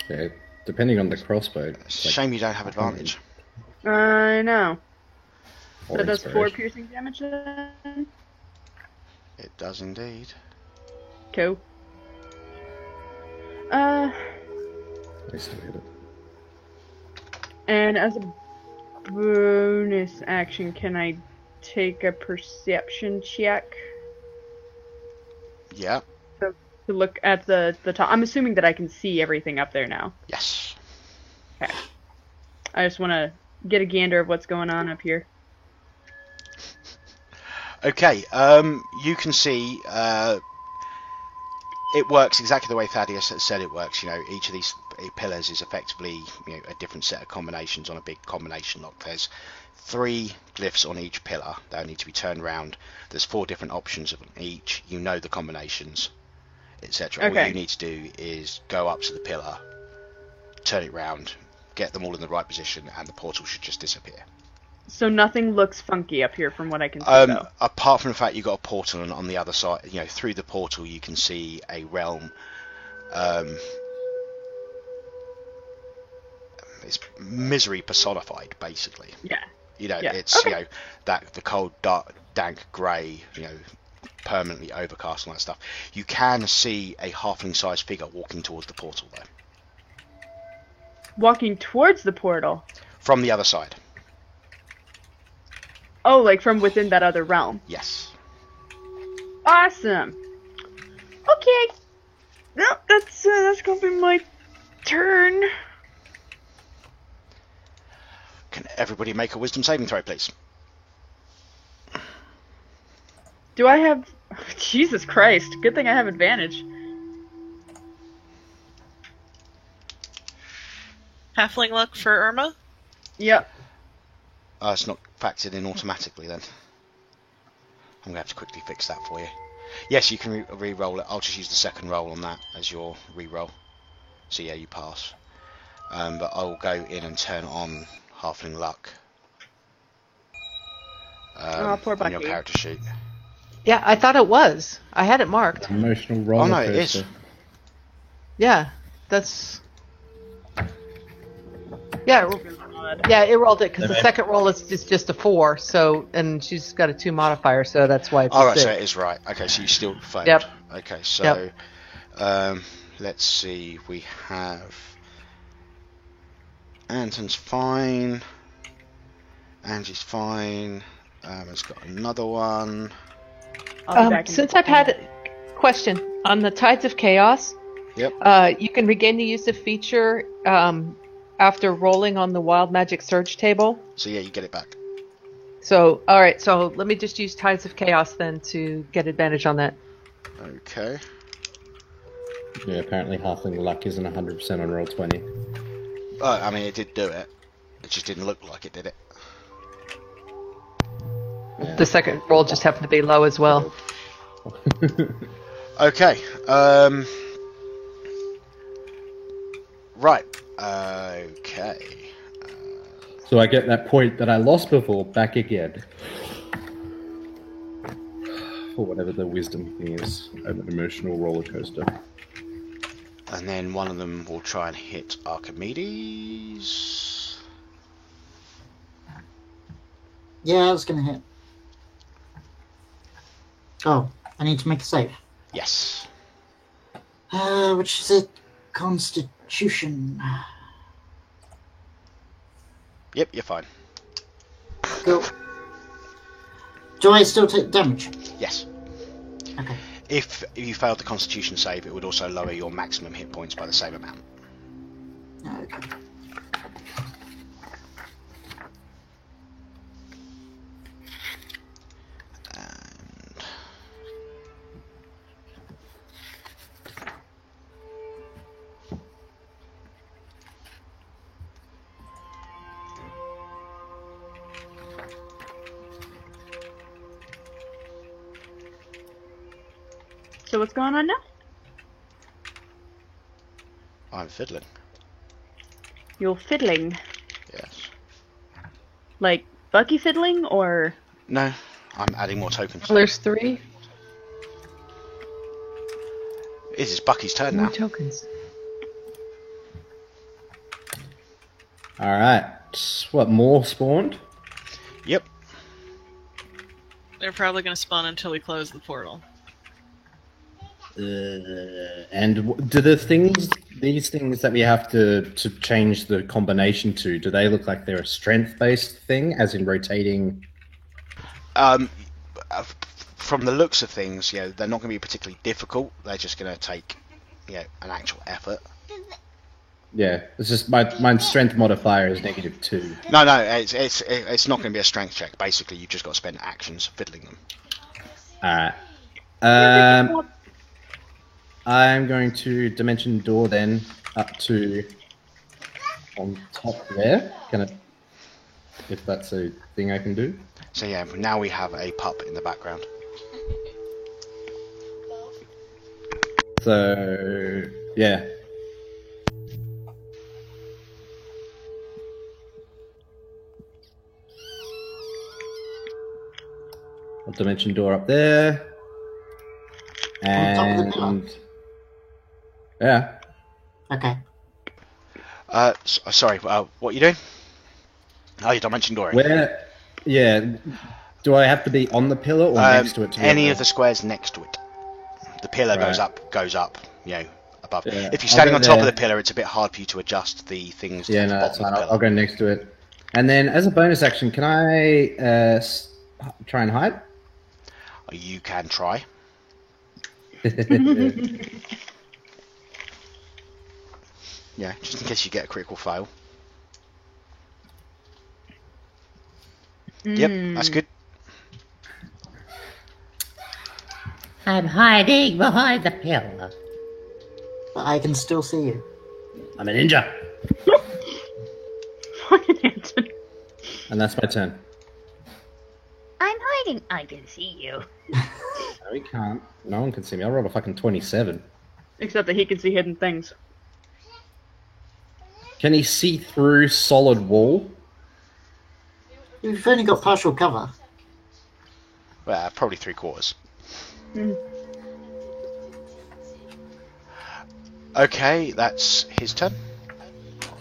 Yeah, depending on the crossbow. It's a shame you don't have advantage. I know. Or So does 4 inspiration. piercing damage then? It does indeed. Cool. I still hit it. And as a bonus action, can I take a perception check Yeah. to look at the top? I'm assuming that I can see everything up there now. Yes. Okay. I just want to get a gander of what's going on up here. Okay. You can see. It works exactly the way Thaddeus said it works. You know, each of these pillars is effectively, a different set of combinations on a big combination lock. There's 3 glyphs on each pillar that need to be turned around. There's 4 different options of each. You know the combinations, etc. Okay. All you need to do is go up to the pillar, turn it round, get them all in the right position, and the portal should just disappear. So nothing looks funky up here from what I can see, though. Apart from the fact you've got a portal, and on the other side, through the portal you can see a realm. It's misery personified, basically. Yeah. Yeah. It's Okay. that the cold, dark, dank grey, permanently overcast and all that stuff. You can see a halfling-sized figure walking towards the portal, though, Walking towards the portal. from the other side. Oh, like from within that other realm. Yes. Awesome. Okay. No, that's gonna be my turn. Can everybody make a wisdom saving throw, please? Do I have... Jesus Christ. Good thing I have advantage. Halfling luck for Irma? Yep. It's not factored in automatically then. I'm going to have to quickly fix that for you. Yes, you can re-roll it. I'll just use the second roll on that as your re-roll. So yeah, you pass. But I will go in and turn on Halfling Luck. Poor on your Bucky. character sheet. Yeah, I thought it was. I had it marked. Emotional roller Oh no, it coaster. is. Yeah, that's. Yeah, it rolled it because the second roll is just a 4. So, and she's got a 2 modifier, so that's why it's a Alright, 6. so it is right. Okay, so you still failed. Yep. Okay, so let's see. We have Anton's fine. Angie's fine. It's got another one. I'll be back in Since I've had a question on the Tides of Chaos, Yep. You can regain the use of feature after rolling on the Wild Magic Surge table. So yeah, you get it back. So, all right. So let me just use Tides of Chaos then to get advantage on that. Okay. Yeah, apparently halfling luck isn't 100% on roll 20. I mean, it did do it. It just didn't look like it did it. Yeah. The second roll just happened to be low as well. Okay. Right. Okay. So I get that point that I lost before back again. Or whatever the wisdom thing is. An emotional roller coaster. And then one of them will try and hit Archimedes. Yeah, I was going to hit. Oh, I need to make a save. Yes. Which is a Constitution. Yep, you're fine. Cool. Do I still take damage? Yes. Okay. If you failed the Constitution save, it would also lower your maximum hit points by the same amount. Okay. And So what's going on now? I'm fiddling. You're fiddling. Yes. Like Bucky fiddling, or... No, I'm adding more tokens. There's 3 It is Bucky's turn now. tokens. Alright. What, more spawned? Yep. They're probably going to spawn until we close the portal. And do these things that we have to change the combination to, do they look like they're a strength-based thing, as in rotating? From the looks of things, they're not going to be particularly difficult. They're just going to take, an actual effort. Yeah, it's just my strength modifier is -2. No, it's not going to be a strength check. Basically, you've just got to spend actions fiddling them. Alright. I'm going to Dimension Door then up to on top there. If that's a thing I can do. So yeah, now we have a pup in the background. So yeah. Dimension Door up there. On top of the pillar? And yeah. Okay. Sorry, what are you doing? Oh, you Dimension Dooring. Where? Yeah. Do I have to be on the pillar or next to it? Any of the squares next to it. The pillar goes up, above. Yeah, If you're standing I'll on go top of there. the pillar, it's a bit hard for you to adjust the things to Yeah, the no, that's bottom fine. of the I'll pillar. go next to it. And then, as a bonus action, can I try and hide? You can try. Yeah, just in case you get a critical fail. Yep, that's good. I'm hiding behind the pillar. But I can still see you. I'm a ninja, Fucking Anton. and that's my turn. I'm hiding. I can see you. No, he can't. No one can see me. I rolled a fucking 27. Except that he can see hidden things. Can he see through solid wall? You've only got partial cover. Well, probably 3/4. Okay, that's his turn.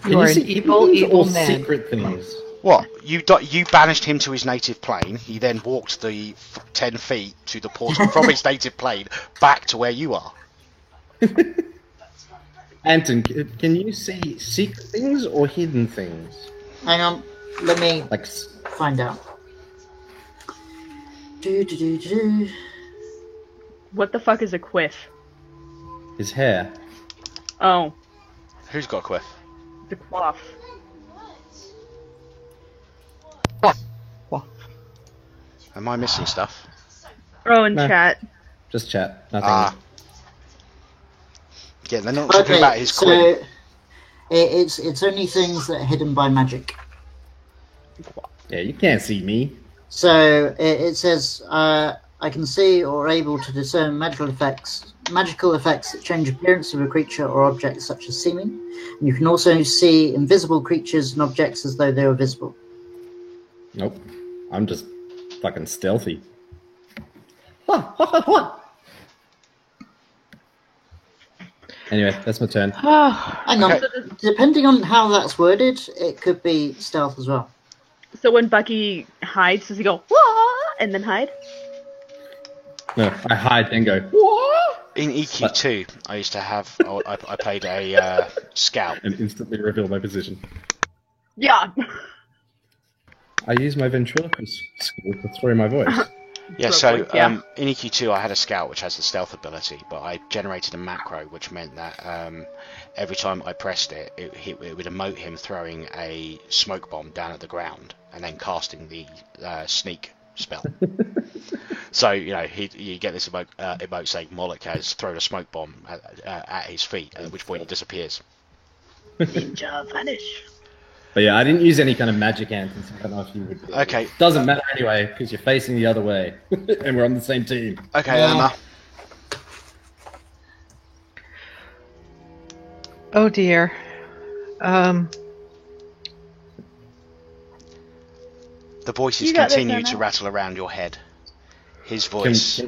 You are an evil, things evil or man. secret things? What? You banished him to his native plane. He then walked the 10 feet to the portal from his native plane back to where you are. Anton, can you see secret things or hidden things? Hang on, let me Like, find out. Do. What the fuck is a quiff? his hair. Oh, Who's got a quiff? the quaff. Am I missing stuff? Oh, in No. chat. Just chat. Nothing. Yeah, they're not talking about his so quid. it's only things that are hidden by magic. Yeah, you can't see me. So it says, I can see or able to discern magical effects that change appearance of a creature or object, such as seeming. And you can also see invisible creatures and objects as though they were visible. Nope. I'm just fucking stealthy. Anyway, that's my turn. Hang on, depending on how that's worded, it could be stealth as well. So when Bucky hides, does he go, wah, and then hide? No, I hide then go. In EQ2, I used to have. I played a scout. And instantly reveal my position. Yeah. I use my ventriloquist skill to throw my voice. Yeah, so Yeah. in EQ2 I had a scout which has the stealth ability, but I generated a macro which meant that every time I pressed it, it would emote him throwing a smoke bomb down at the ground and then casting the sneak spell. So, you know, you get this emote saying Moloch has thrown a smoke bomb at his feet, at which point he disappears. Ninja vanish. But yeah, I didn't use any kind of magic anthems. I don't know if you would. Okay. Doesn't matter anyway, because you're facing the other way. And we're on the same team. Okay, Yeah. Emma. Oh dear. The voices You got this, continue to Emma. rattle around your head. His Can, voice.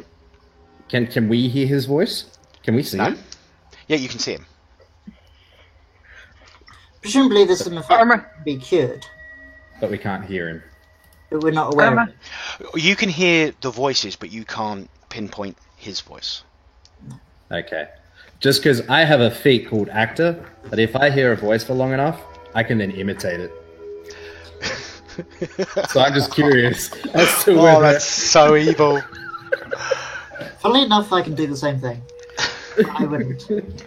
can we hear his voice? Can we see No? him? Yeah, you can see him. Presumably this is an effect Armor. that can be cured, But we can't hear him. but we're not aware of it. You can hear the voices, but you can't pinpoint his voice. Okay. Just because I have a feat called actor, that if I hear a voice for long enough, I can then imitate it. So I'm just curious as to Oh, whether... that's so evil. Funnily enough, I can do the same thing. I wouldn't.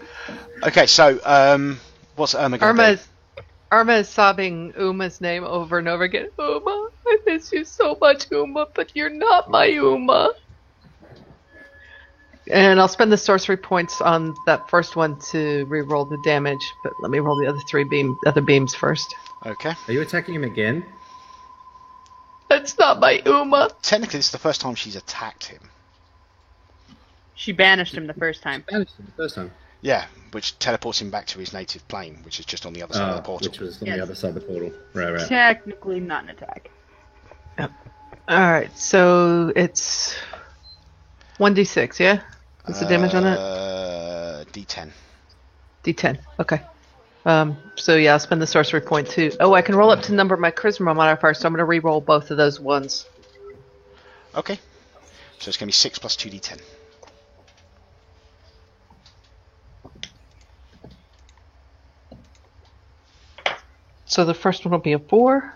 Okay, so what's Irma going to do? Irma is sobbing Uma's name over and over again. Uma, I miss you so much, Uma, but you're not my Uma. And I'll spend the sorcery points on that first one to re-roll the damage, but let me roll the other beams first. Okay. Are you attacking him again? That's not my Uma. Technically, this is the first time she's attacked him. She banished him the first time. Banished him the first time. Yeah, which teleports him back to his native plane, which is just on the other side of the portal. Which was on Yes. the other side of the portal. Right. Technically not an attack. Alright, so it's 1d6, yeah? What's the damage on that? D10. D10. Okay. So yeah, I'll spend the sorcery point too. Oh, I can roll up to the number of my charisma modifier, so I'm going to re-roll both of those ones. Okay. So it's going to be 6 plus 2d10. So the first one will be a 4.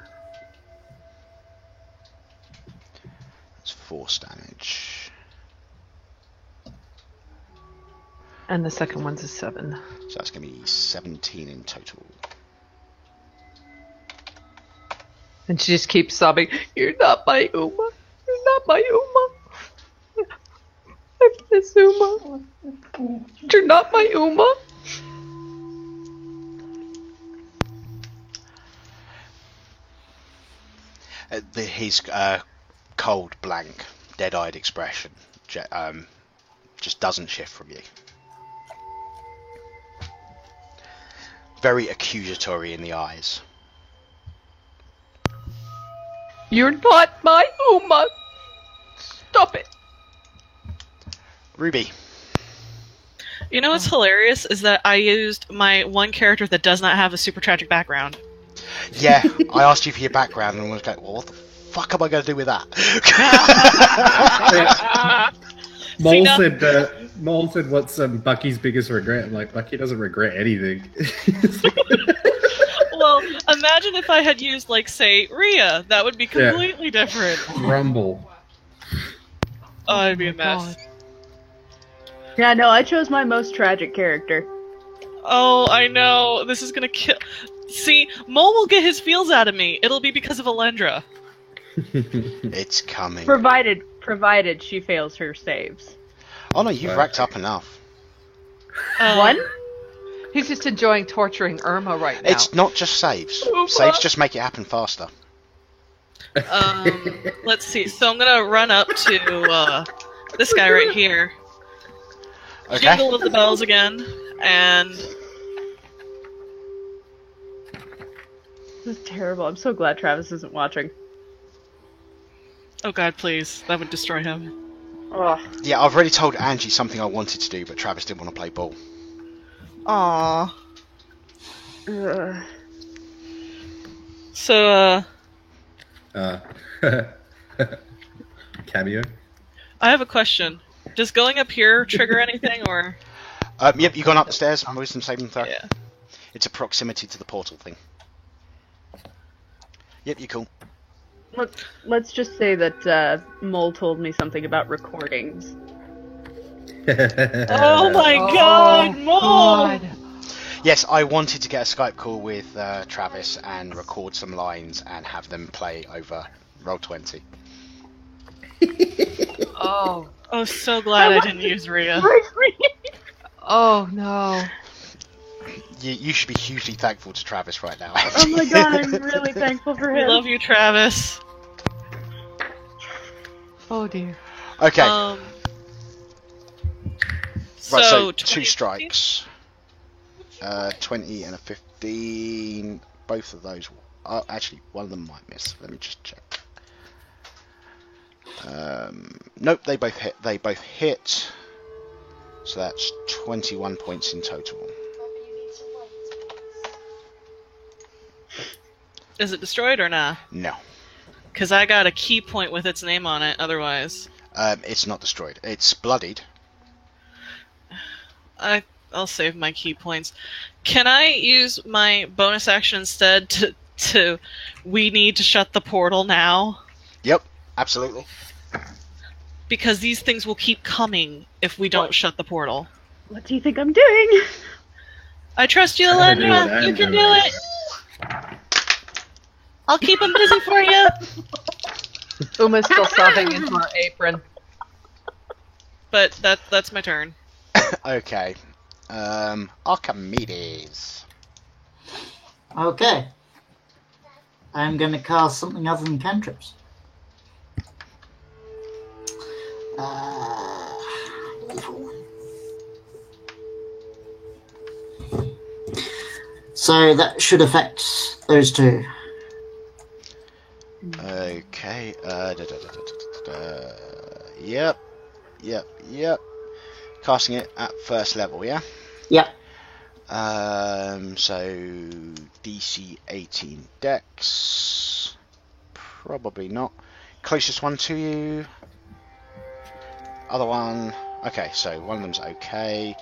That's force damage. And the second one's a 7. So that's going to be 17 in total. And she just keeps sobbing, "You're not my Uma. You're not my Uma. I miss Uma. You're not my Uma." His cold, blank, dead-eyed expression just doesn't shift from you. Very accusatory in the eyes. "You're not my Uma. Stop it." Ruby. You know what's hilarious is that I used my one character that does not have a super tragic background. Yeah, I asked you for your background and I was like, well, what the fuck am I going to do with that? Mole now- said, "What's Bucky's biggest regret?" I'm like, Bucky doesn't regret anything. Well, imagine if I had used, like, say, Rhea. That would be completely different. Rumble. Oh, it'd be a mess. Yeah, no, I chose my most tragic character. Oh, I know. This is gonna kill. See, Mole will get his feels out of me. It'll be because of Alendra. It's coming. Provided she fails her saves. Oh no, you've racked up enough. One? He's just enjoying torturing Irma right now. It's not just saves. Saves just make it happen faster. Let's see. So I'm gonna run up to this guy right here. Okay. Jingle of the bells again, and This is terrible. I'm so glad Travis isn't watching. oh god, please, that would destroy him. Ugh. Yeah, I've already told Angie something I wanted to do, but Travis didn't want to play ball. Aww. Ugh. So, Cameo. I have a question. Does going up here trigger anything, or? Yep, you gone up the stairs. Wisdom saving throw. Yeah. It's a proximity to the portal thing. Yep, you're cool. Let's just say that Mole told me something about recordings. Oh my god, Mole! God. Yes, I wanted to get a Skype call with Travis and record some lines and have them play over Roll20. Oh. Oh, so glad I didn't use Rhea. Oh no. You should be hugely thankful to Travis right now. Oh my god, I'm really thankful for We him. love you, Travis. Oh dear. Okay, Right, so 20, 2 strikes. 20 and a 15. Both of those. Actually, one of them might miss. Let me just check. Nope, they both hit. They both hit. So that's 21 points in total. Is it destroyed or not? No, Because I got a key point with its name on it, otherwise. it's not destroyed. It's bloodied. I'll save my key points. Can I use my bonus action instead to we need to shut the portal now? Yep, absolutely. Because these things will keep coming if we don't shut the portal. What do you think I'm doing? I trust you, Trying to do what Alendra. I'm You can do doing. it. I'll keep them busy for you. Uma's still sobbing into her apron. But that's my turn. Okay. Archimedes. Okay. I'm going to cast something other than cantrips. Evil. So that should affect those two. Okay. Yep. Casting it at first level, yeah? Yep. So DC 18 Dex. Probably not. Closest one to you. Other one. Okay, so one of them's okay.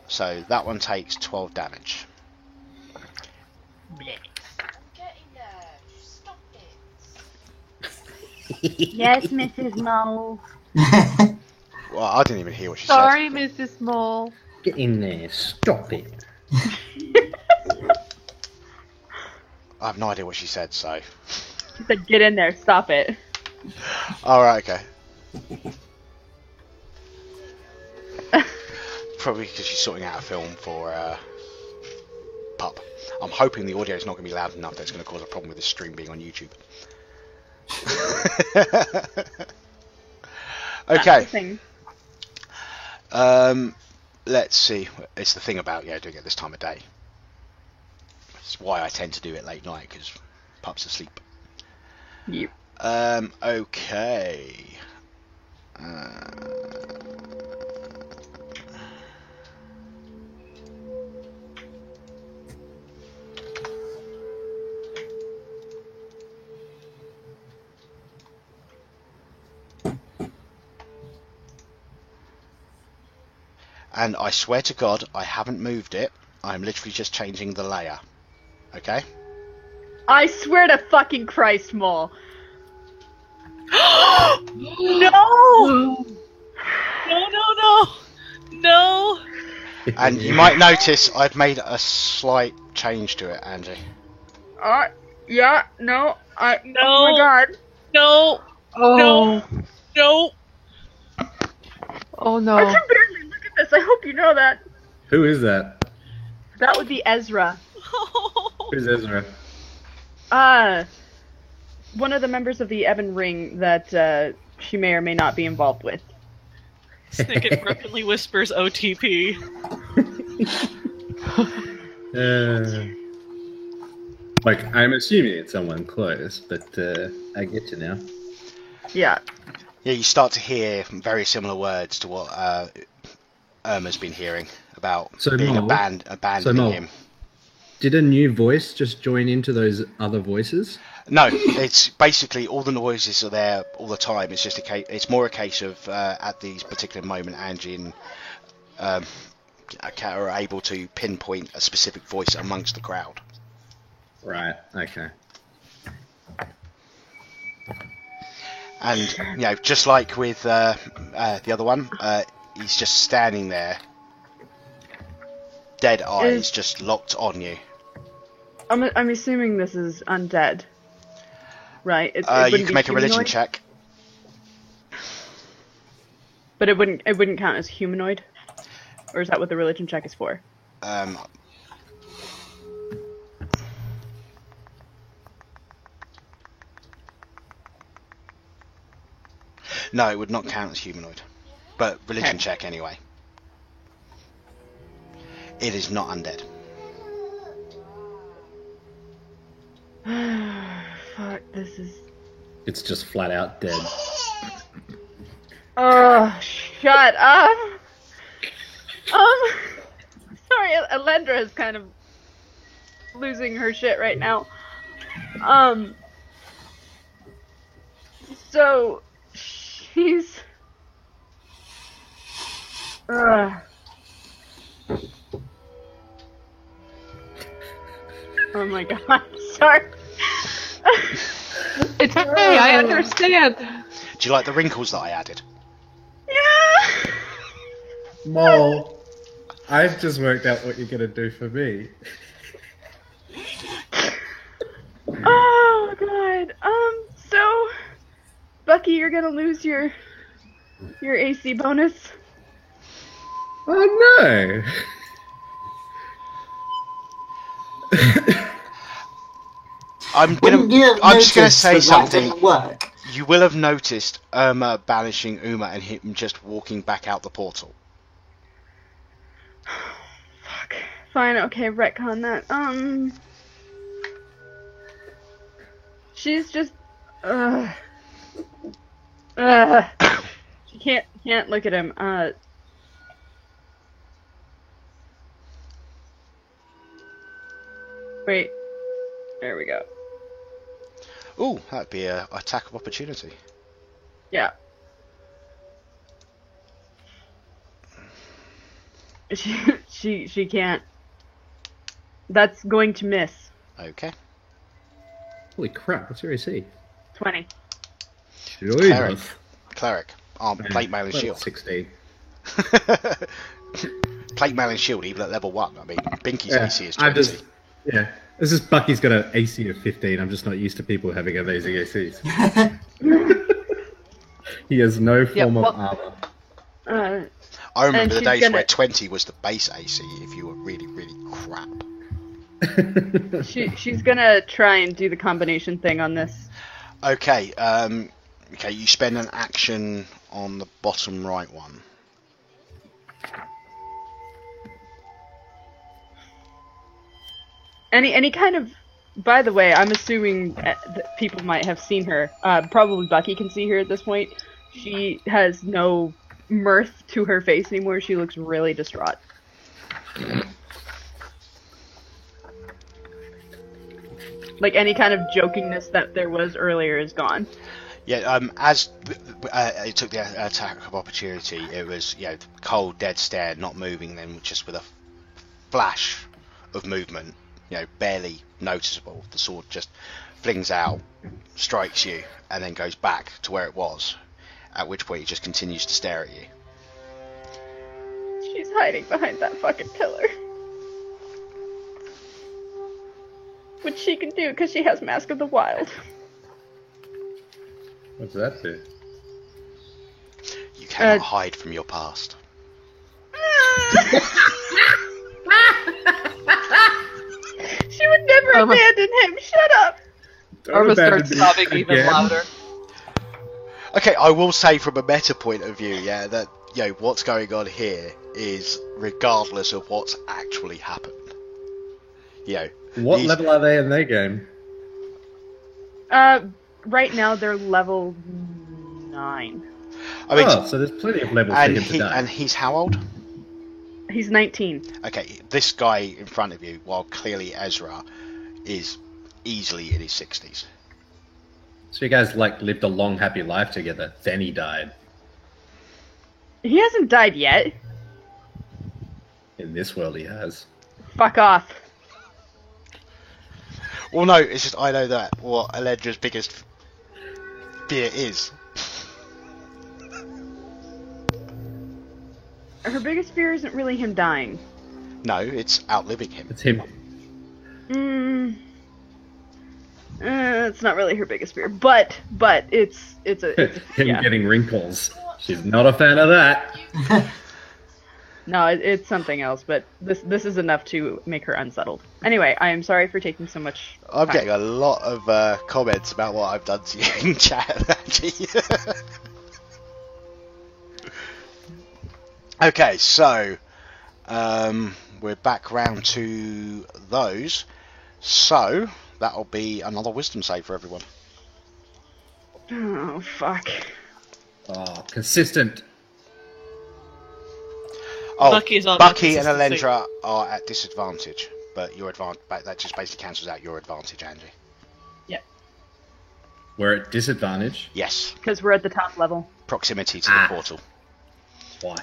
So that one takes 12 damage. Yes, Mrs. Mole. Well, I didn't even hear what she Sorry, Mrs. Mole. Get in there. Stop it. said. I have no idea what she said, so. She said, get in there, stop it. Alright, okay. Probably because she's sorting out a film for Pup. I'm hoping the audio is not going to be loud enough that it's going to cause a problem with this stream being on YouTube. Okay. Thing. Let's see. It's the thing about doing it this time of day. It's why I tend to do it late night because Pup's asleep. Yep. Okay. And I swear to God, I haven't moved it. I'm literally just changing the layer. Okay? I swear to fucking Christ, Mole. No! No! And you might notice I've made a slight change to it, Angie. Yeah, no, Oh No. my god. No. Oh. No. Oh I no. can barely look at this. I hope you know that. Who is that? That would be Ezra. Who's Ezra? One of the members of the Ebon Ring that she may or may not be involved with. Snicket brokenly whispers OTP. Like, I'm assuming it's someone close, but I get you now. Yeah. Yeah, you start to hear very similar words to what Irma's been hearing about So, being Mol- abandoning Mol- him. Did a new voice just join into those other voices? No, it's basically all the noises are there all the time. It's just it's more a case of at these particular moment, Angie and Kat are able to pinpoint a specific voice amongst the crowd. Right, okay. And just like with the other one, he's just standing there, dead eyes, just locked on you. I'm assuming this is undead. Right? It You wouldn't can be make a religion humanoid, check. But it wouldn't count as humanoid? Or is that what the religion check is for? No, it would not count as humanoid. But religion Okay. check anyway. It is not undead. Fuck, this is... It's just flat out dead. Oh, shut up! Sorry, Alendra is kind of losing her shit right now. So, she's... Oh my god, sorry. It's okay, I understand. Do you like the wrinkles that I added? Yeah! Mole, I've just worked out what you're gonna do for me. Oh god. So Bucky, you're gonna lose your AC bonus. Oh no! I'm Wouldn't you have just gonna noticed say that something. didn't work? You will have noticed Irma banishing Uma and him just walking back out the portal. Fuck. Fine, okay, retcon that. She's just she can't look at him. Wait. There we go. Ooh, that'd be a attack of opportunity. Yeah. She can't. That's going to miss. Okay. Holy crap, what's your AC? 20. Cleric. Cleric. Plate mail and Level shield. 16. Plate mail and shield, even at level 1. I mean, Binky's Yeah, AC is I 20. just, yeah. This is Bucky's got an AC of 15. I'm just not used to people having amazing ACs. He has no form of armor. I remember and the she's days gonna- where 20 was the base AC if you were really, really crap. She's gonna try and do the combination thing on this. Okay, okay, you spend an action on the bottom right one. Any kind of... By the way, I'm assuming that people might have seen her. Probably Bucky can see her at this point. She has no mirth to her face anymore. She looks really distraught. Like any kind of jokingness that there was earlier is gone. Yeah, as it took the attack of opportunity, it was cold, dead stare, not moving. Then just with a flash of movement, barely noticeable, the sword just flings out, strikes you, and then goes back to where it was. At which point, it just continues to stare at you. She's hiding behind that fucking pillar. Which she can do because she has Mask of the Wild. What's that do? You cannot hide from your past. She would never abandon him. Shut up. Irma starts sobbing even louder. Okay, I will say from a meta point of view, yeah, that what's going on here is regardless of what's actually happened. What level are they in their game? Right now they're level 9. I mean, so there's plenty of levels for him to die. And he's how old? He's 19. Okay, this guy in front of you, while clearly Ezra is easily in his 60s. So you guys lived a long, happy life together. Then he died. He hasn't died yet. In this world, he has. Fuck off. Well, no, it's just I know that what Elendra's biggest fear is. Her biggest fear isn't really him dying. No, it's outliving him. It's him. It's not really her biggest fear, but it's Him yeah. getting wrinkles. She's not a fan of that. No, it's something else, but this is enough to make her unsettled. Anyway, I am sorry for taking so much I'm time. getting a lot of comments about what I've done to you in chat, actually. Okay, so we're back round to those. So that'll be another wisdom save for everyone. Oh, fuck. Oh, consistent. Oh, Bucky's on Bucky and consistency. Elendra are at disadvantage, but your that just basically cancels out your advantage, Angie. We're at disadvantage. Yes, Because we're at the top level. proximity to the portal. Why?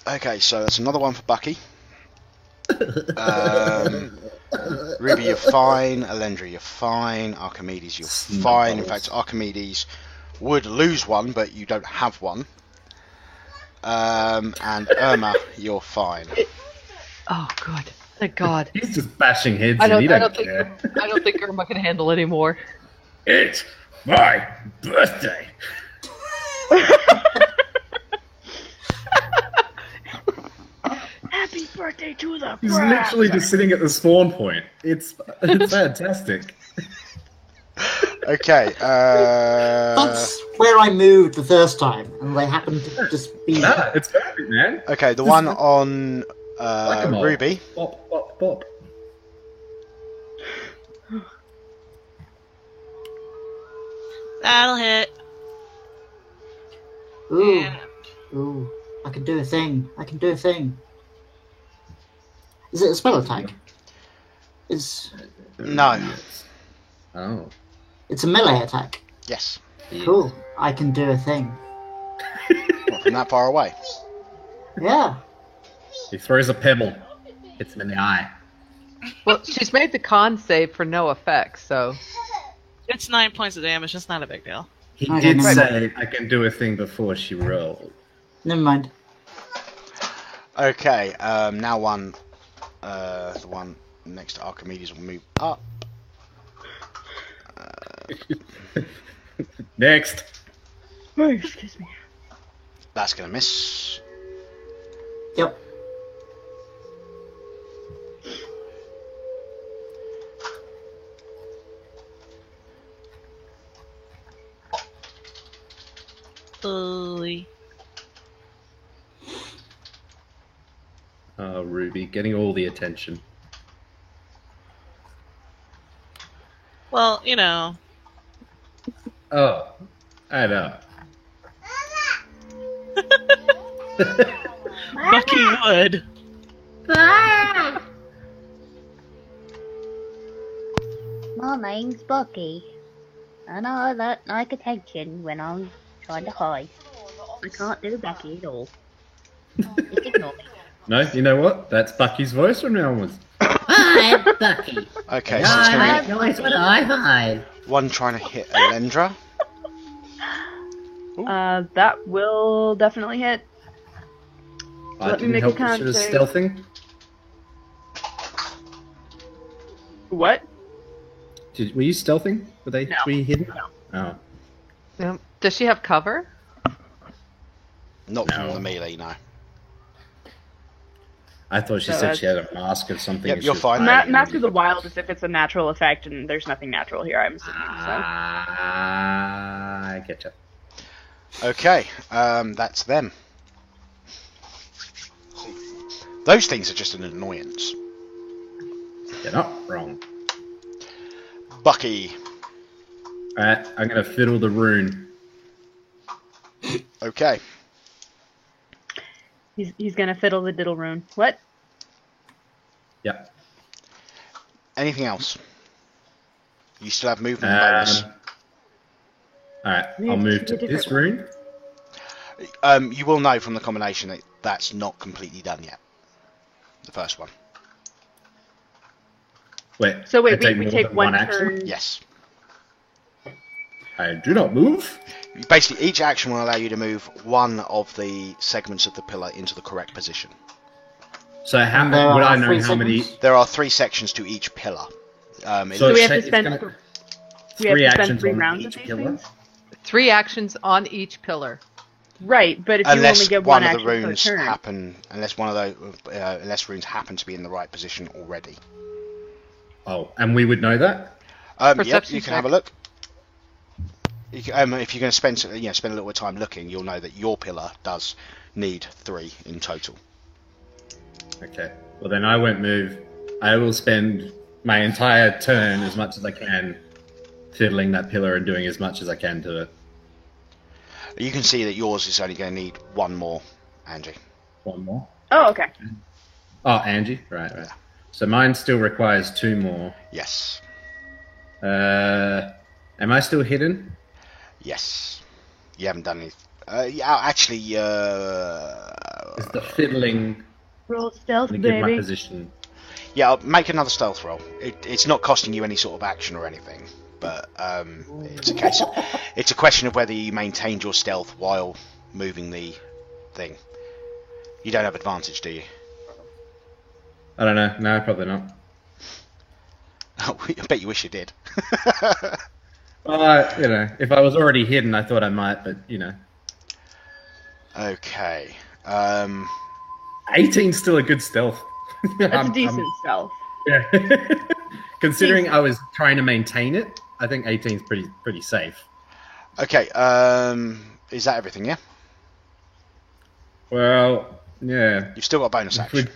Okay, so that's another one for Bucky. Ruby, you're fine. Elendra, you're fine. Archimedes, you're fine. In fact, Archimedes would lose one, but you don't have one. And Irma, you're fine. Oh, good. Thank God. He's just bashing heads I and don't, he I don't don't care. think I don't think Irma can handle anymore. It's my birthday. Happy birthday to the He's literally just sitting at the spawn point. It's fantastic. Okay, That's where I moved the first time, and they happened to just be. Nah, it's perfect, man. okay, the one on Whack-a-mole. Ruby. Bop, bop, bop. That'll hit. Ooh, ooh! I can do a thing. I can do a thing. Is it a spell attack? It's No. Oh. it's a melee attack. Yes. Cool. I can do a thing. Not from that far away. Yeah. He throws a pebble. Hits him in the eye. Well, she's made the con save for no effect, so It's 9 points of damage. It's not a big deal. He Okay, did never say, I can do a thing before she rolled. Never mind. Okay, now the one next to Archimedes will move up. Next. Oh, excuse me. That's gonna miss. Yep. Bully. Oh, Ruby, getting all the attention. Well, you know. Oh, I know. Bucky would. My name's Bucky, and I like attention when I'm trying to hide. I can't do Bucky at all. Just ignore me. No, you know what? That's Bucky's voice from now onwards. I'm Bucky. Okay, so it's I gonna have noise when I hide. be one trying to hit Elendra. That will definitely hit. Let me didn't make a help con sort of save. stealthing. What? Were you stealthing? Were No. Were you hidden? Oh. Does she have cover? Not from No. the melee, no. I thought she So said she had a mask of something. Yep, and she you're was fine. hiding. Mask of the Wild is if it's a natural effect, and there's nothing natural here, I'm assuming. I get you. Okay, that's them. Those things are just an annoyance. You're not wrong. Bucky. Alright, I'm gonna fiddle the rune. Okay. He's gonna fiddle the diddle rune. What? Yep. Anything else? You still have movement bonus. Alright, We I'll have move to two this different rune. You will know from the combination that that's not completely done yet. The first one. Wait, So wait, I take we more take than one action? turn. Yes. I do not move. Basically, each action will allow you to move one of the segments of the pillar into the correct position. So how And there would are I know three how many? segments? There are 3 sections to each pillar. So we have to it's spend. gonna- We have three to spend actions 3 on rounds of each these pillar? things. 3 actions on each pillar. Right, but if you unless only get one one of action the per runes turn, happen, unless one of those, unless runes happen to be in the right position already. Oh, and we would know that. Yep, Perception you can check. have a look. You can, if you're going to spend, spend a little bit of time looking, you'll know that your pillar does need 3 in total. Okay. Well, then I won't move. I will spend my entire turn, as much as I can, fiddling that pillar and doing as much as I can to it. You can see that yours is only going to need 1 more, Angie. One more. oh, okay. Oh, Angie. Right. So mine still requires 2 more. Yes. Am I still hidden? Yes. You haven't done any. Yeah, actually, Is the fiddling Roll stealth, going to give my baby. position? yeah. Make another stealth roll. It's not costing you any sort of action or anything, but it's a question of whether you maintained your stealth while moving the thing. You don't have advantage, do you? I don't know. No, probably not. I bet you wish you did. Well, if I was already hidden, I thought I might, but Okay. 18's still a good stealth. That's a decent stealth. Yeah. Considering I was trying to maintain it, I think 18's pretty safe. Okay. Is that everything? Yeah. Well, yeah. You've still got a bonus action.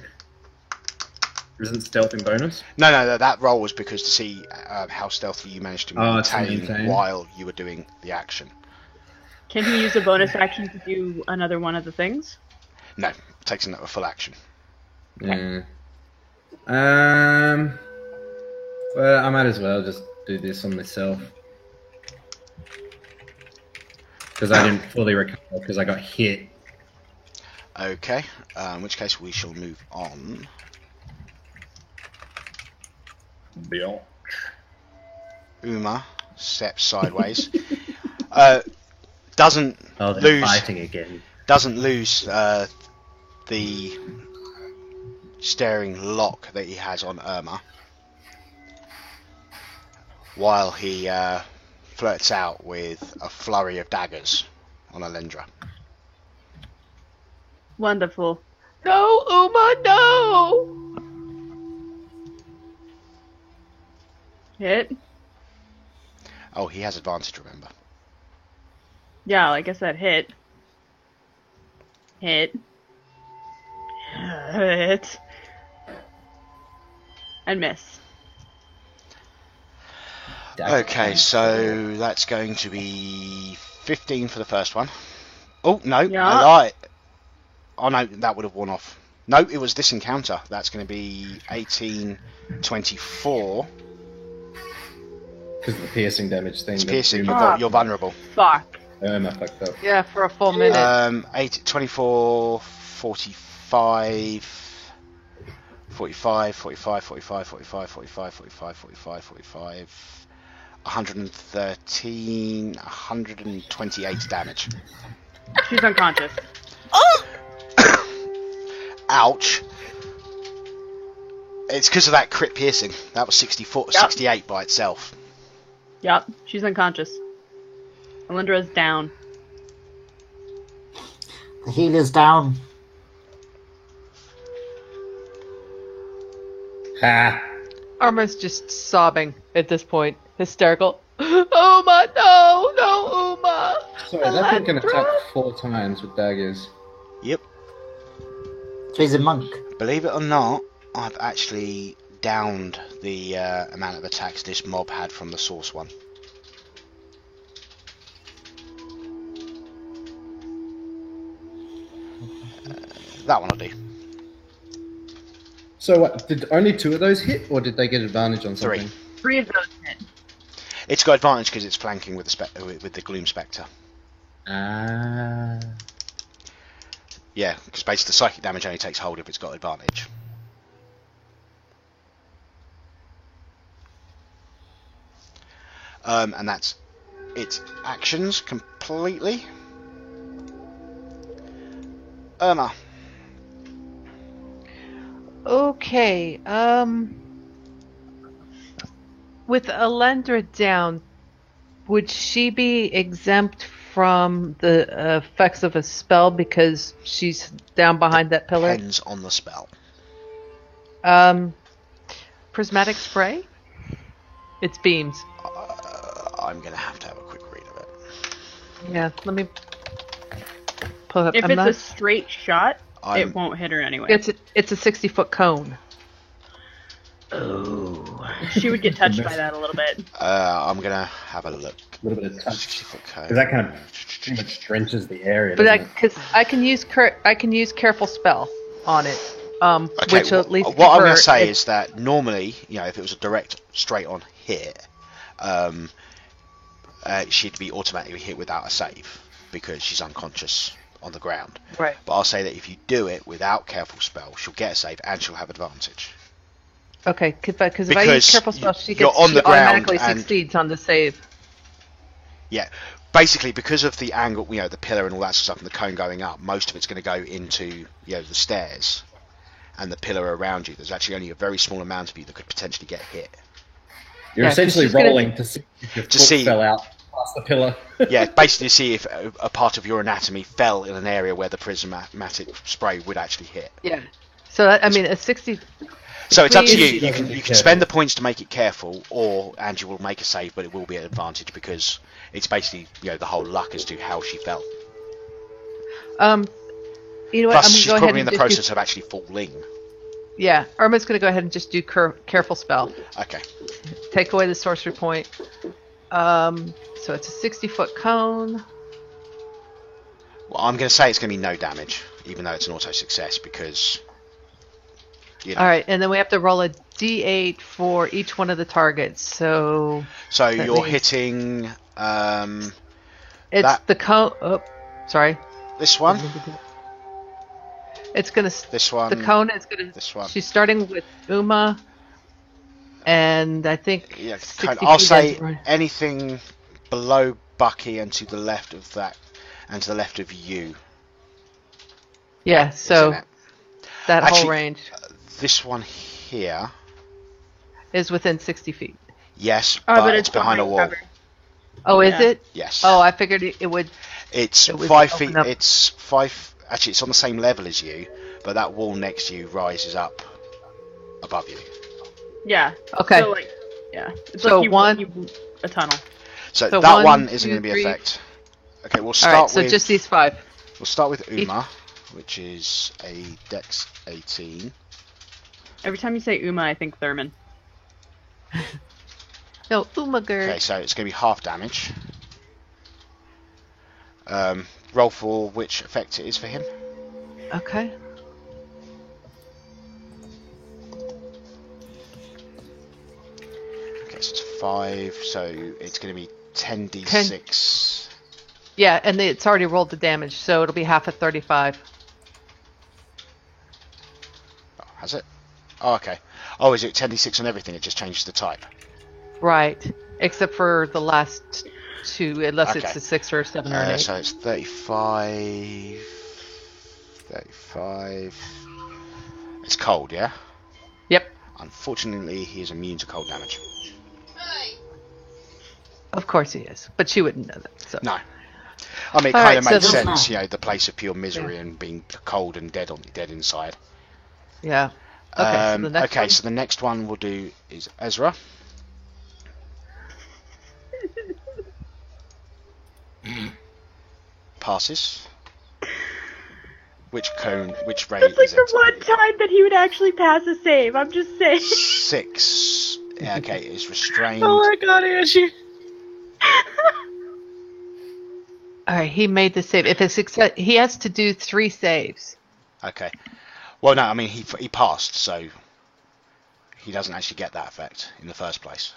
Isn't stealth in bonus? No. That roll was because to see how stealthy you managed to Oh, to maintain maintain. while you were doing the action. Can he use a bonus action to do another one of the things? No, takes a full action. Yeah. Well, I might as well just do this on myself. Because I didn't fully recover because I got hit. Okay. In which case we shall move on. Bill. Uma steps sideways. Doesn't Oh, they're lose. fighting again. Doesn't lose the staring lock that he has on Irma, while he flirts out with a flurry of daggers on Alendra. Wonderful. No, Uma, no! Hit. Oh, he has advantage, remember. Yeah, like I said, hit. Hit. Hit. And miss. Okay, so that's going to be 15 for the first one. Oh, no, Yeah. I lied. Oh, no, that would have worn off. No, it was this encounter. That's going to be 18, 24. Because of the piercing damage thing. It's that piercing. Uma- You're vulnerable. Fuck. Irma fucked up. Yeah, for a full minute. 24, 45... 45, 45, 45, 45, 45, 45, 45, 45, 113, 128 damage. She's unconscious. Ouch. It's because of that crit piercing. That was 64, 68 by itself. Yep, she's unconscious. Alindra's down. The healer's down. Ha! Arma's just sobbing at this point, hysterical. Uma, no, Uma. So that thing can Alandra. attack 4 times with daggers. Yep. So he's a monk. Believe it or not, I've actually downed the amount of attacks this mob had from the source one. That one will do. So what, did only 2 of those hit, or did they get advantage on something? 3 of those hit. It's got advantage because it's flanking with the Gloom Spectre. Ah. Yeah, because basically the psychic damage only takes hold if it's got advantage. And that's its actions completely. Irma. Okay, with Alendra down, would she be exempt from the effects of a spell because she's down behind that pillar? Depends on the spell. Prismatic spray? It's beams. I'm going to have a quick read of it. Yeah, let me pull up. If I'm it's not- a straight shot, it won't hit her anyway. it's a 60-foot cone. Oh. She would get touched by that a little bit. I'm going to have a look. A little bit of touch. 60-foot cone. Because that kind of pretty much drenches the area. But doesn't it? because I can use careful spell on it. Okay, Which will at least what I'm give going her- to say it- is that normally, if it was a direct, straight-on hit, she'd be automatically hit without a save because she's unconscious on the ground. Right. But I'll say that if you do it without careful spell, she'll get a save and she'll have advantage. Okay, because if I use Because careful spell, she you're on the ground automatically and- succeeds on the save. Yeah, basically because of the angle, the pillar and all that stuff, and the cone going up, most of it's going to go into the stairs and the pillar around you. There's actually only a very small amount of you that could potentially get hit. You're Yeah, 'cause essentially she's gonna- rolling to see if your To foot see- fell out past the pillar. Yeah, basically see if a part of your anatomy fell in an area where the prismatic spray would actually hit. Yeah. So that, a 60. So it's up to you. Please. You can spend the points to make it careful, or Angie will make a save, but it will be an advantage because it's basically the whole luck as to how she fell. You know what? Plus, I'm she's gonna go probably ahead in and the just process of actually falling. Yeah, Irma's gonna go ahead and just do careful spell. Okay. Take away the sorcery point. So it's a 60-foot cone. Well, I'm going to say it's going to be no damage, even though it's an auto success, because. All right, and then we have to roll a d8 for each one of the targets. So that you're means- hitting it's that- the cone. Oh, sorry. this one, It's gonna. this one, The cone is gonna. this one. She's starting with Uma, and I think. Yeah, 60 I'll feet say is right. anything below Bucky and to the left of that, and to the left of you. Yeah. is So in it. that Actually- whole range This one here, is within 60 feet. yes, Oh, but it's behind a wall. cover. Oh, is Yeah. it? Yes. Oh, I figured it would. It's it would 5 open feet. up. It's 5. Actually, it's on the same level as you, but that wall next to you rises up above you. Yeah. Okay. So it's So like a tunnel. So, So that one, one isn't two, going to be three. effect. Okay, we'll All start right. So with just these 5. we'll start with each- Uma, which is a Dex 18. Every time you say Uma, I think Thurman. No, Umagir. Okay, so it's going to be half damage. Roll for which effect it is for him. Okay. Okay, so it's 5. So it's going to be 10d6. Yeah, and it's already rolled the damage, so it'll be half of 35. Oh, has it? Oh, okay. Oh, is it 10d6 on everything? It just changes the type. Right. Except for the last 2, unless Okay. it's a 6 or a 7 or an 8. So it's 35. 35. It's cold, yeah? Yep. Unfortunately, he is immune to cold damage. Of course he is, but she wouldn't know that. So. No. I mean, it All kind right, of so makes the- sense, you know, the place of pure misery and being cold and dead inside. Yeah. Okay. So the next okay, one. so the next one we'll do is Ezra. Passes. Which ray That's like is the it? one time that he would actually pass a save. I'm just saying. 6. Yeah, okay, it's restrained. Oh my god, Angie. All right, he made the save. If it's success, he has to do 3 saves. Okay. Well, no, I mean, he passed, so he doesn't actually get that effect in the first place.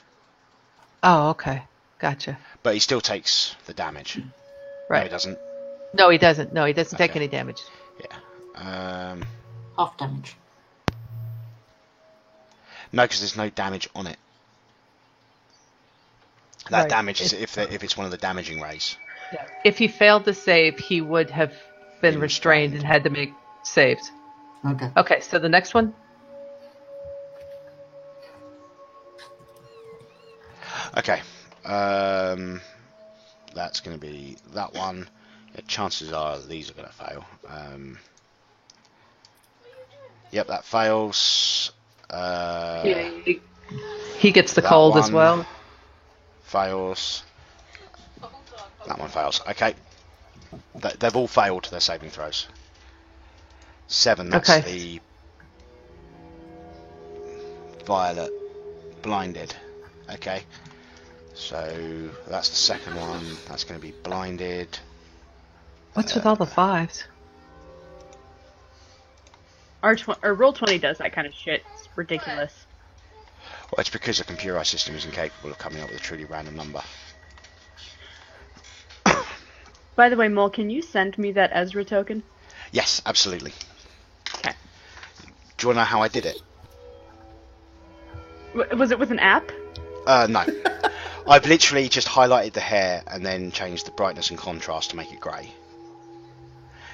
Oh, okay. Gotcha. But he still takes the damage. No, Right. he doesn't. No, he doesn't. No, he doesn't take Okay. any damage. Yeah. Half damage. No, because there's no damage on it. That Right. damage is if it's one of the damaging rays. If he failed the save, he would have been restrained and had to make saves. Okay. Okay, so the next one? Okay. That's going to be that one. Yeah, chances are these are going to fail. Yep, that fails. He gets the that cold as one well. Fails. That one fails. Okay. They've all failed their saving throws. 7, that's Okay. the violet blinded. Okay. So that's the second one. That's going to be blinded. What's with all the 5s? Or roll 20 does that kind of shit. It's ridiculous. Well, it's because the computerized system is incapable of coming up with a truly random number. By the way, Mole, can you send me that Ezra token? Yes, absolutely. Okay. Do you want to know how I did it? Was it with an app? No. I've literally just highlighted the hair and then changed the brightness and contrast to make it grey.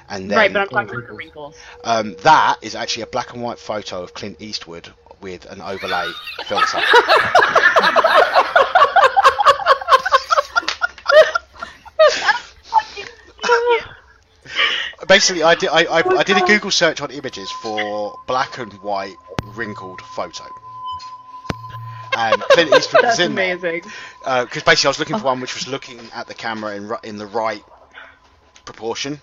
And then Right, but I'm talking about the wrinkles. that is actually a black and white photo of Clint Eastwood with an overlay filter. Basically, I did a Google search on images for black and white wrinkled photo. And Clint Eastwood was That's in amazing. there. Because basically I was looking for one which was looking at the camera in the right proportion.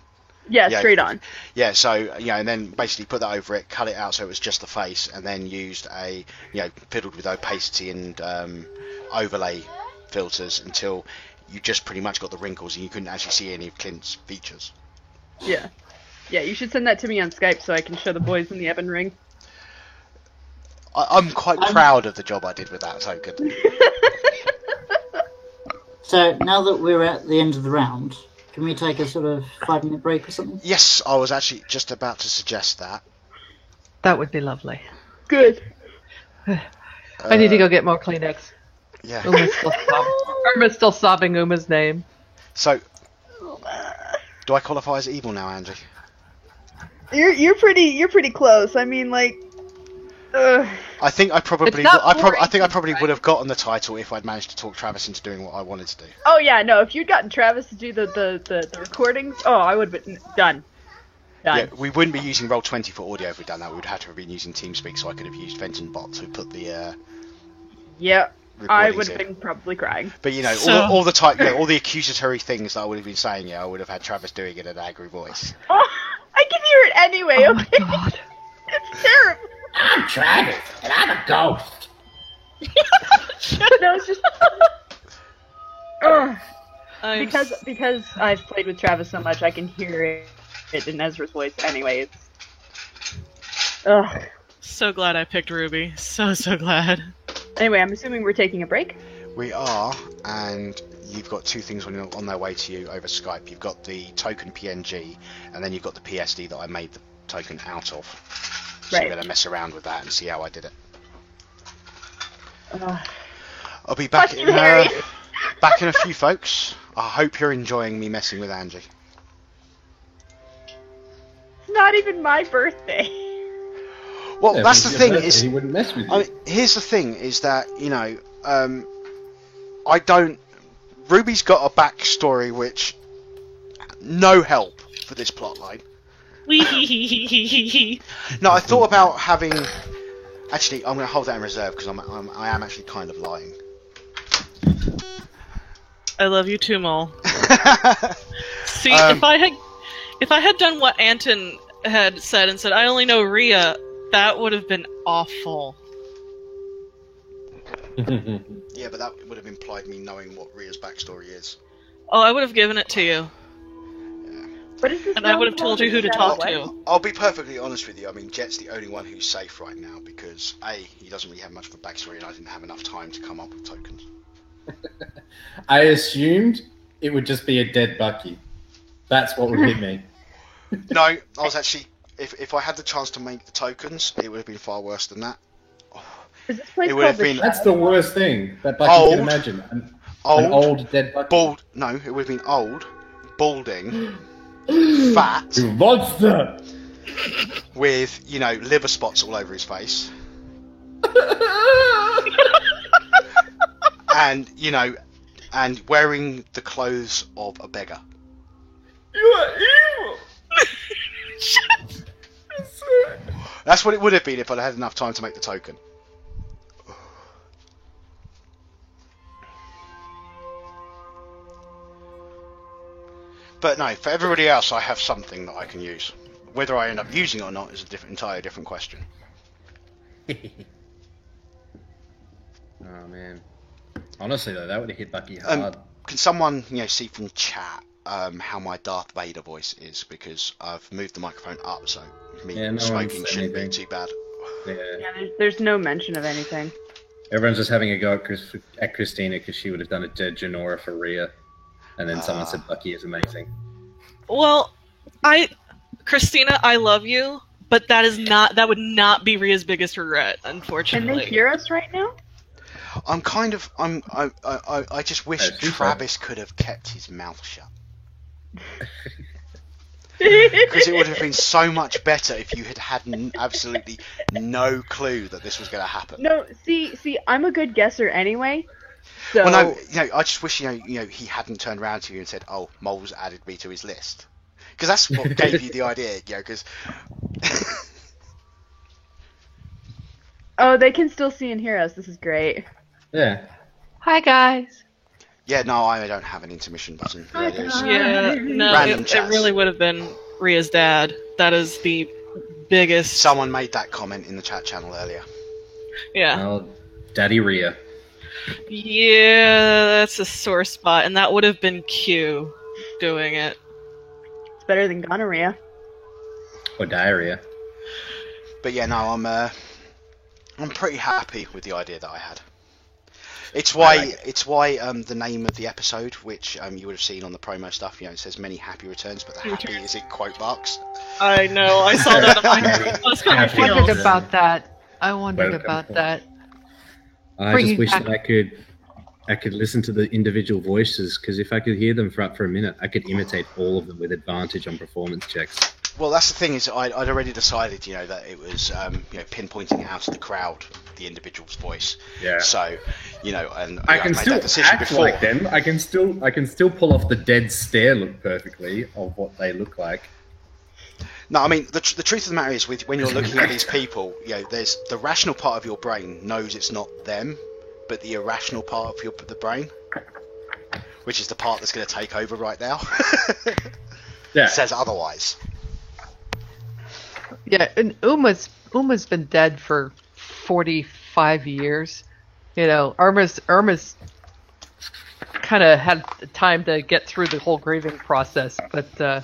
Yeah, straight on. Yeah, so, and then basically put that over it, cut it out so it was just the face, and then used fiddled with opacity and overlay filters until you just pretty much got the wrinkles and you couldn't actually see any of Clint's features. Yeah. Yeah, you should send that to me on Skype so I can show the boys in the Ebon Ring. I'm quite proud of the job I did with that token. So now that we're at the end of the round, can we take a sort of 5-minute break or something? Yes, I was actually just about to suggest that. That would be lovely. Good. I need to go get more Kleenex. Yeah. Irma's still sobbing Uma's name. So, do I qualify as evil now, Angie? You're pretty close. I mean, like, I think I probably, It's not I think I probably would have gotten the title if I'd managed to talk Travis into doing what I wanted to do. Oh yeah, no. If you'd gotten Travis to do the recordings, I would have been done. Yeah, we wouldn't be using Roll20 for audio if we'd done that. We would have to have been using TeamSpeak, so I could have used Ventonbot to put the Yeah, I recordings would have in. been probably crying. But So- all the type, all the accusatory things that I would have been saying, I would have had Travis doing it in an angry voice. Oh, I can hear it anyway. Oh my Okay, god. it's terrible. I'm Travis, and I'm a ghost. No, it's just Ugh. I'm because I've played with Travis so much, I can hear it in Ezra's voice. Anyway, ugh. so glad I picked Ruby. So glad. Anyway, I'm assuming we're taking a break. We are, and you've got two things on their way to you over Skype. You've got the token PNG, and then you've got the PSD that I made the token out of. So Right. you're going to mess around with that and see how I did it. Ugh. I'll be back Fuck in you, Harry. back in a few, folks. I hope you're enjoying me messing with Angie. It's not even my birthday. Well, Yeah, that's if the you thing hurt is, him, he wouldn't mess with you. I mean, here's the thing is that I don't. Ruby's got a backstory which no help for this plotline. Wee. No, I thought about having. Actually, I'm going to hold that in reserve because I am actually kind of lying. I love you too, Mole. See, Um, if I had done what Anton had said and said I only know Rhea, that would have been awful. Yeah, but that would have implied me knowing what Rhea's backstory is. Oh, I would have given it to you, What is this? and I would have told you who to talk to. I'll be perfectly honest with you. I mean, Jet's the only one who's safe right now because A, he doesn't really have much of a backstory, and I didn't have enough time to come up with tokens. I assumed it would just be a dead Bucky. That's what would hit me. No, I was actually. If I had the chance to make the tokens, it would have been far worse than that. Is this place It would called have the been That's the worst thing that Bucky Old. can imagine. An old, old dead Bucky. bald. No, it would have been old, balding, fat, Monster! with liver spots all over his face, and and wearing the clothes of a beggar. You are evil! That's what it would have been if I'd had enough time to make the token. But no, for everybody else, I have something that I can use. Whether I end up using it or not is entirely different question. Oh man. Honestly though, that would have hit Bucky hard. Can someone see from chat how my Darth Vader voice is? Because I've moved the microphone up, so me Yeah, no one smoking said shouldn't be anything. too bad. Yeah. Yeah, there's no mention of anything. Everyone's just having a go at Christina because she would have done a dead Janora for Rhea. And then someone said Bucky is amazing. Well, Christina, I love you, but that would not be Rhea's biggest regret, Can unfortunately. they hear us right now? I just wish I think so. Travis could have kept his mouth shut. Because it would have been so much better if you had absolutely no clue that this was going to happen. No, see, I'm a good guesser anyway. So Well, no, I just wish he hadn't turned around to you and said, "Oh, Mole's added me to his list," because that's what gave you the idea. Because oh, they can still see and hear us. This is great. Yeah. Hi guys. no, I don't have an intermission button. There's- Yeah, no, Random it chats. really would have been Rhea's dad. That is the biggest. Someone made that comment in the chat channel earlier. Yeah. Well, Daddy Rhea. Yeah, that's a sore spot, and that would have been Q doing it. It's better than gonorrhea. Or diarrhea. But yeah, no, I'm pretty happy with the idea that I had. It's why the name of the episode, which you would have seen on the promo stuff, it says many happy returns, but the happy is in quote marks. I know, I saw that on my I was kind of Happy I wondered Welcome. about that. I wondered Welcome. about that. I Bring just it wish back. that I could listen to the individual voices, because if I could hear them for a minute, I could imitate all of them with advantage on performance checks. Well, that's the thing is I'd already decided, that it was pinpointing it out to the crowd, the individual's voice. Yeah. So, and I can made still that decision act before. like them. I can still pull off the dead stare look perfectly of what they look like. No, I mean the truth of the matter is, when you're looking at these people, there's the rational part of your brain knows it's not them, but the irrational part of the brain, which is the part that's going to take over right now, Yeah. says otherwise. Yeah, and Uma's been dead for 45 years. Irma's kind of had time to get through the whole grieving process, but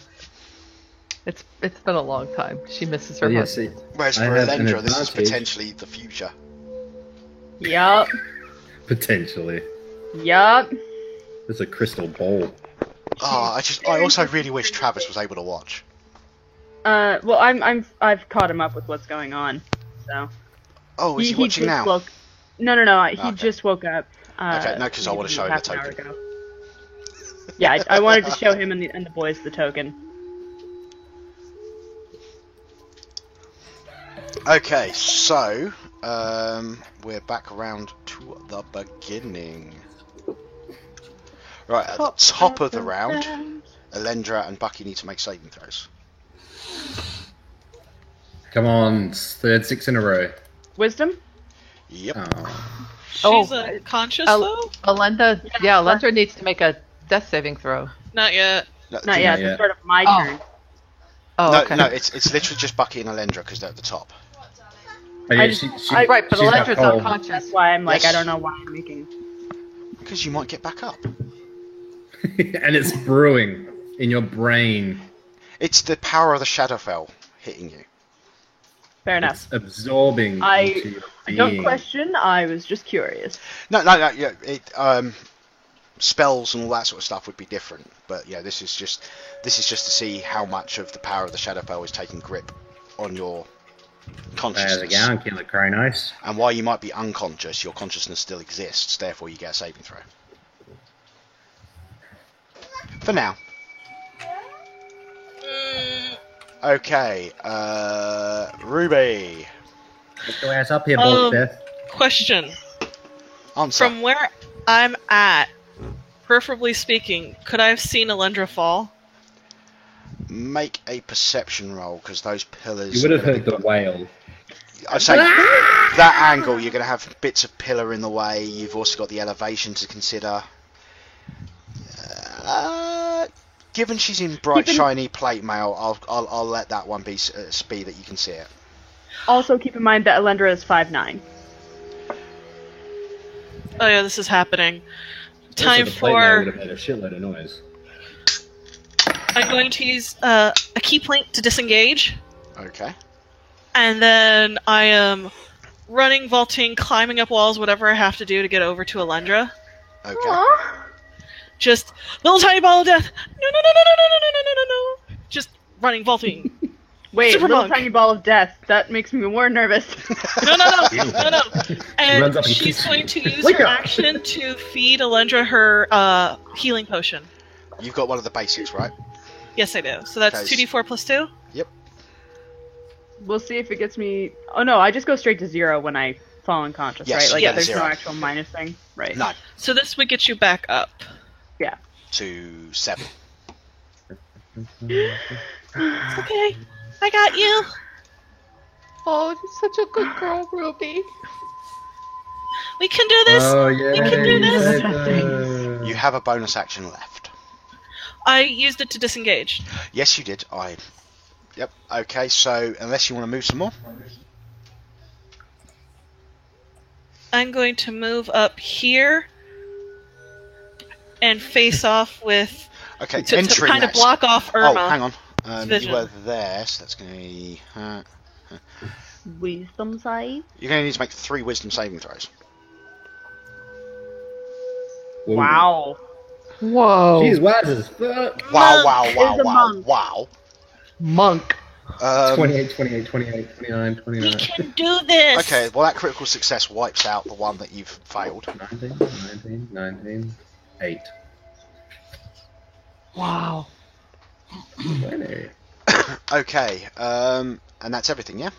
it's been a long time. She misses her But yeah, husband. see, Whereas I for have an Elendra, this is advantage. potentially the future. Yup. potentially. Yup. There's a crystal ball. I also really wish Travis was able to watch. Well, I've caught him up with what's going on. So. Oh, is he watching just now? woke. No. He Okay. just woke up. Okay, no, 'cause I wanna show him the half an hour token. ago. Yeah, I wanted to show him and the boys the token. Okay, so we're back around to the beginning. Right, at the top of the round, Alendra and Bucky need to make saving throws. Come on, third 6 in a row. Wisdom? Yep. Oh. She's unconscious though? Alendra needs to make a death saving throw. Not yet. Not yet. It's sort of my turn. Oh, no, okay. no, it's literally just Bucky and Alendra because they're at the top. Oh, yeah, Right, but she's got Alendra's cold. unconscious. That's why I'm like, Yes. I don't know why I'm making. Because you might get back up. And it's brewing in your brain. It's the power of the Shadowfell hitting you. Fair enough. It's absorbing into your I don't being. question. I was just curious. No, yeah, spells and all that sort of stuff would be different, but yeah, this is just to see how much of the power of the Shadowfell is taking grip on your consciousness. There's a gown, Killer Kronos. And while you might be unconscious, your consciousness still exists, therefore you get a saving throw. For now. Okay, Ruby. Get your ass up here, boss Death. Question. Answer. From where I'm at, preferably speaking, could I have seen Alendra fall? Make a perception roll, because those pillars... You would have heard the wail. I say, that angle, you're going to have bits of pillar in the way, you've also got the elevation to consider. Given she's in bright, shiny plate mail, I'll let that one be speed that you can see it. Also, keep in mind that Alendra is 5'9". Oh yeah, this is happening. Time Also, the plate mail would for... have made a shitload of noise. I'm going to use a key point to disengage. Okay. And then I am running, vaulting, climbing up walls, whatever I have to do to get over to Alendra. Okay. Just little tiny ball of death. No. Just running, vaulting. Wait, Super little monk. tiny ball of death. That makes me more nervous. No. runs And up and she's kicks you. going to use Wake her up. action to feed Alendra her healing potion. You've got one of the basics, right? Yes, I do. So that's Okay. 2d4 plus 2. Yep. We'll see if it gets me... Oh no, I just go straight to 0 when I fall unconscious, Yes, right? Like, yeah, there's 0. no actual minus thing? Right. No. So this would get you back up. Yeah. To 7. It's okay. I got you. Oh, you're such a good girl, Ruby. We can do this. Oh, yeah. We can do this. You have a bonus action left. I used it to disengage. Yes, you did. Yep. Okay, so unless you want to move some more. I'm going to move up here and face off with Okay, to entering kind of that- block off Irma. Oh, hang on. You vision. were there, so that's going to be... Wisdom save. you're going to need to make 3 wisdom saving throws. Whoa. Wow. Whoa. She's wise as fuck. Wow, is a monk. wow. Monk. 28, 28, 29, We 29. can do this. Okay, well that critical success wipes out the one that you've failed. 19, 8. Wow. 20. Okay, and that's everything, yeah?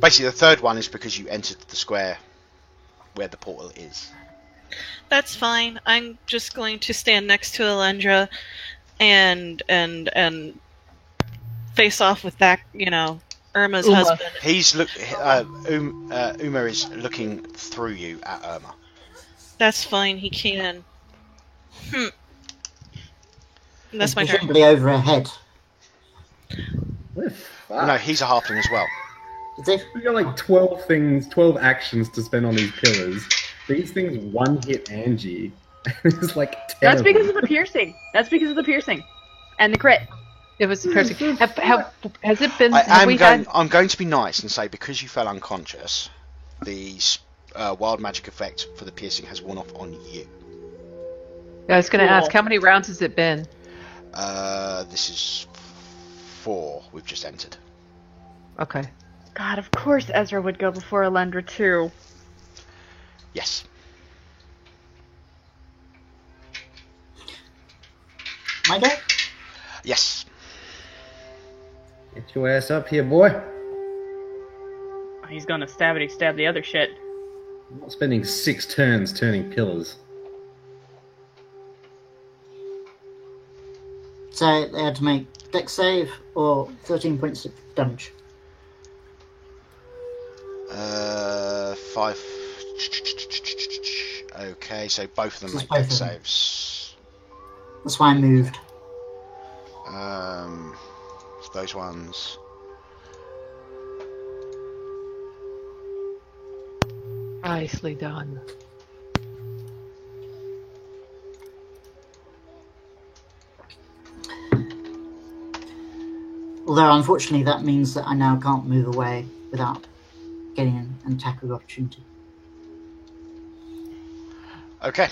Basically, the third one is because you entered the square where the portal is. That's fine. I'm just going to stand next to Alendra and face off with that, Irma's Uma. husband. He's Uma is looking through you at Irma. That's fine. He can. That's my turn. Presumably over her head. What the fuck? No, he's a halfling as well. Is it? We've got like 12 actions to spend on these pillars. These things one hit Angie. It's like 10 That's of because them. of the piercing. That's because of the piercing. And the crit. It was piercing. Has it been? I'm going to be nice and say because you fell unconscious, the wild magic effect for the piercing has worn off on you. I was going to Cool. ask, how many rounds has it been? This is 4 we've just entered. Okay. God, of course Ezra would go before Alendra too. Yes. My go? Yes. Get your ass up here, boy. he's gonna stab the other shit. I'm not spending 6 turns turning pillars. So they had to make dex save or 13 points of damage. 5. Okay, so both of them Just make both dex of them. saves. That's why I moved. It's those ones. Nicely done. Although, unfortunately, that means that I now can't move away without getting an attack of opportunity. Okay.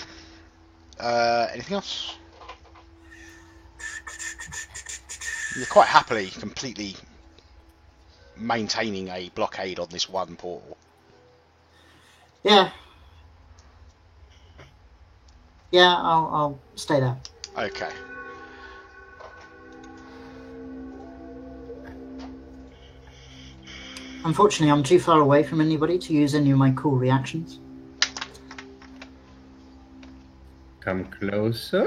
Anything else? You're quite happily, completely maintaining a blockade on this one portal. Yeah. Yeah, I'll stay there. Okay. Unfortunately, I'm too far away from anybody to use any of my cool reactions. Come closer.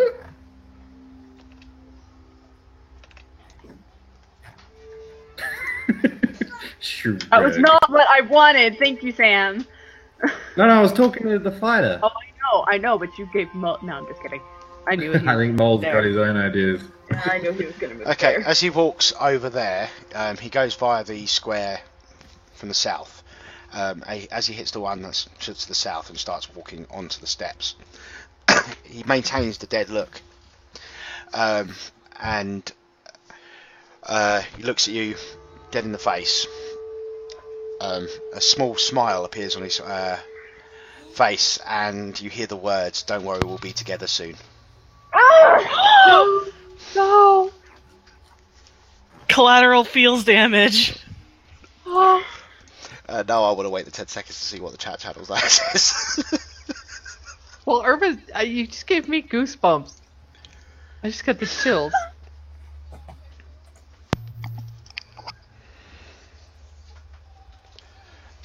Shoot. That was not what I wanted. Thank you, Sam. No, I was talking to the fighter. Oh, I know, but you gave Mo. No, I'm just kidding. I knew it. I think Mole's there. got his own ideas. I knew he was gonna move. Okay, there. as he walks over there, he goes via the square from the south. As he hits the one that's to the south and starts walking onto the steps, he maintains the dead look, and he looks at you dead in the face. A small smile appears on his face, and you hear the words, "Don't worry, we'll be together soon." No. Collateral feels damage. Oh. Now I want to wait the 10 seconds to see what the chat channel's access. Well, Urban, you just gave me goosebumps. I just got the chills.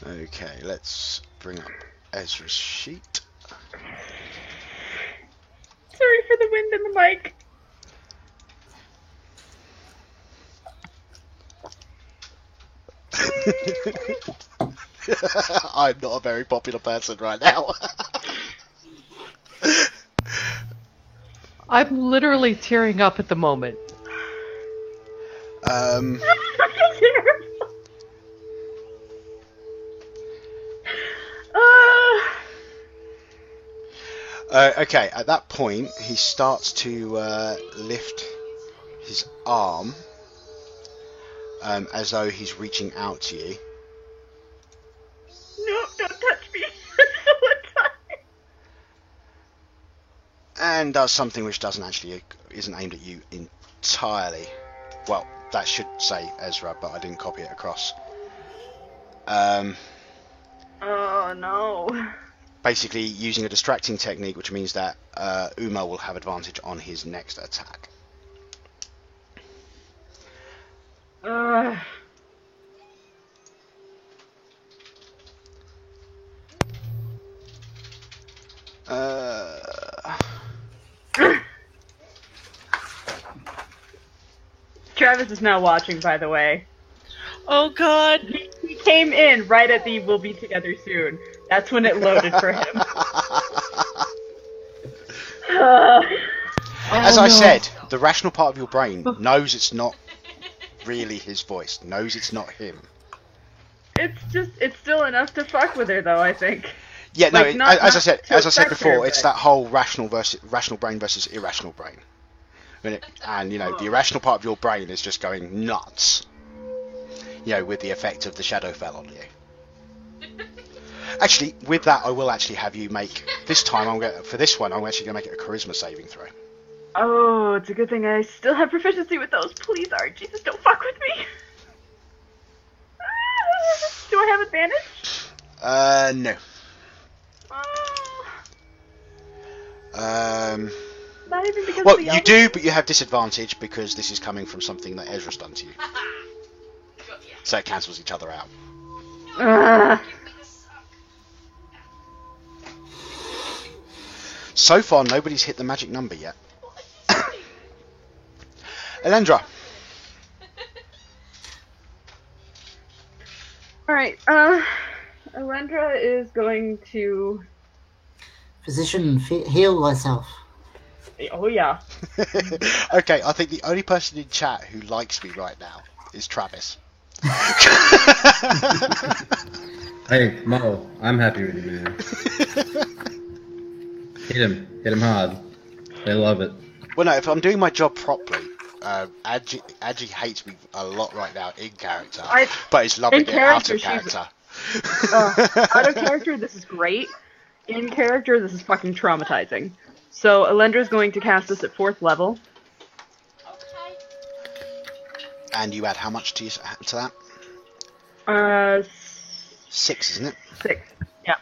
Okay, let's bring up Ezra's sheet. Sorry for the wind in the mic. I'm not a very popular person right now. I'm literally tearing up at the moment. Okay, at that point, he starts to lift his arm as though he's reaching out to you. No, don't touch me. And does something which isn't aimed at you entirely. Well, that should say Ezra, but I didn't copy it across. Oh no. Basically using a distracting technique, which means that Uma will have advantage on his next attack. Travis is now watching, by the way. Oh god. He came in right at the "we'll be together soon." That's when it loaded for him. As I said, the rational part of your brain knows it's not really his voice, knows it's not him. It's still enough to fuck with her, though, I think. Yeah, no. Like, not as I said affect before, her, it's but- that whole rational brain versus irrational brain. And you know, the irrational part of your brain is just going nuts. You know, with the effect of the Shadowfell on you. Actually, with that, I will actually have you make this time. For this one, I'm actually going to make it a charisma saving throw. Oh, it's a good thing I still have proficiency with those. Please, Art, Jesus, don't fuck with me. Do I have advantage? No. Not even because Well, of the you elder- do, but you have disadvantage because this is coming from something that Ezra's done to you. So it cancels each other out. So far, nobody's hit the magic number yet. Elendra. Alright, Elendra is going to... Physician, heal thyself. Oh, yeah. Okay, I think the only person in chat who likes me right now is Travis. Hey, Mo, I'm happy with you, man. Hit him hard. They love it. Well, no, if I'm doing my job properly, Adji hates me a lot right now in character, but is loving it out of character. Out of character, this is great. In character, this is fucking traumatizing. So, Elendra's going to cast this at 4th level. And you add how much to that? 6, isn't it? 6, yeah.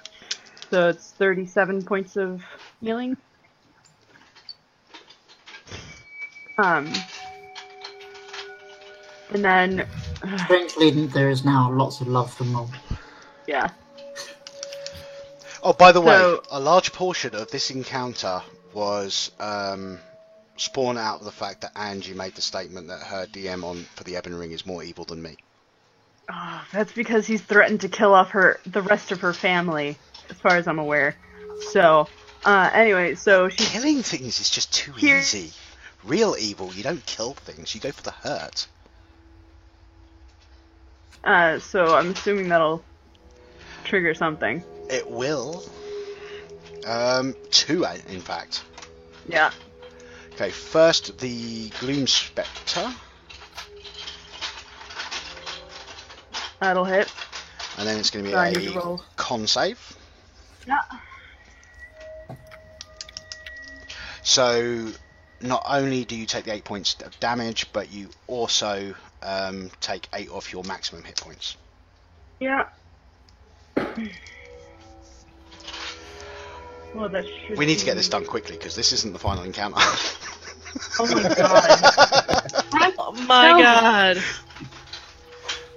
So it's 37 points of healing. And then... Strangely, there is now lots of love for Mo. Yeah. Oh, by the way, a large portion of this encounter was spawned out of the fact that Angie made the statement that her DM for the Ebon Ring is more evil than me. Oh, that's because he's threatened to kill off the rest of her family, as far as I'm aware. So, anyway, so she's... Killing things is just too easy. Real evil, you don't kill things, you go for the hurt. So I'm assuming that'll trigger something. It will. 2, in fact. Yeah. Okay, first the Gloom Spectre. That'll hit. And then it's going to be So I need to a roll. con save. Yeah. So, not only do you take the 8 points of damage, but you also take 8 off your maximum hit points. Yeah. Well, that should We need to get this done quickly, because this isn't the final encounter. Oh my god. Oh my god.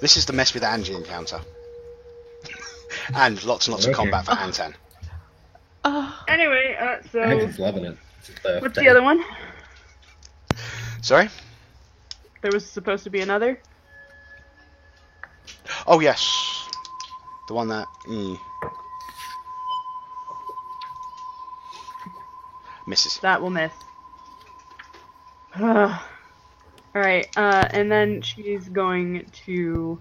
This is the mess with Angie encounter. And lots and lots of combat for Antan. Anyway, so... Angie's loving it. What's the other one? Sorry? There was supposed to be another? Oh, yes. The one that... misses. That will miss. Alright, and then she's going to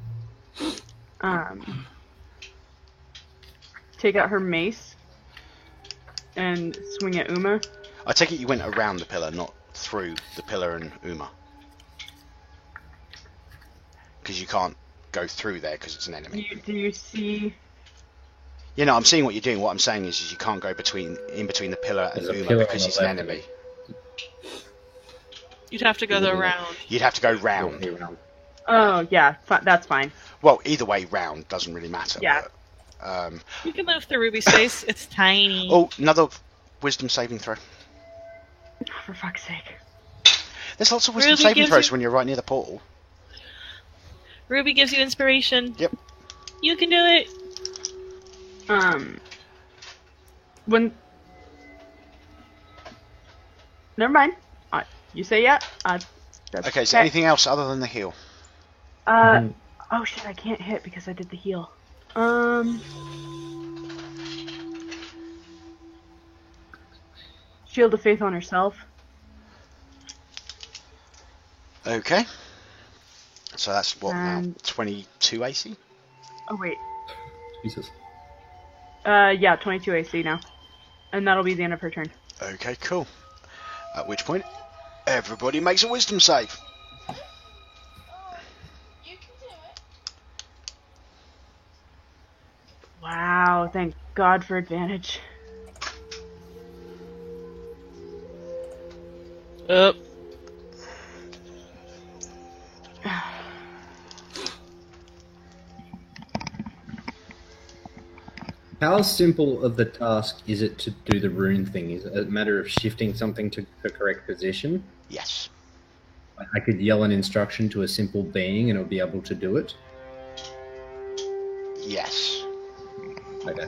take out her mace and swing at Uma. I take it you went around the pillar, not through the pillar and Uma. Because you can't go through there because it's an enemy. Do you see... You know, I'm seeing what you're doing. What I'm saying is you can't go in between the pillar and There's a Uma pillar because on he's the an left. enemy. You'd have to go the round. You'd have to go round. Oh, yeah, that's fine. Well, either way, round doesn't really matter. Yeah. But, You can move through Ruby's space. It's tiny. oh, another wisdom saving throw. For fuck's sake. There's lots of wisdom Ruby saving gives throws you- when you're right near the portal. Ruby gives you inspiration. Yep. You can do it. When... Never mind. You say yeah? That's Okay, so anything else other than the heal? Oh shit, I can't hit because I did the heal. Shield of Faith on herself. Okay. So that's what now? And- 22 AC? Oh wait. Jesus. Yeah, 22 AC now. And that'll be the end of her turn. Okay, cool. At which point, everybody makes a wisdom save. Wow, thank God for advantage. Up. How simple of the task is it to do the rune thing? Is it a matter of shifting something to the correct position? Yes. I could yell an instruction to a simple being and it would be able to do it? Yes. Okay.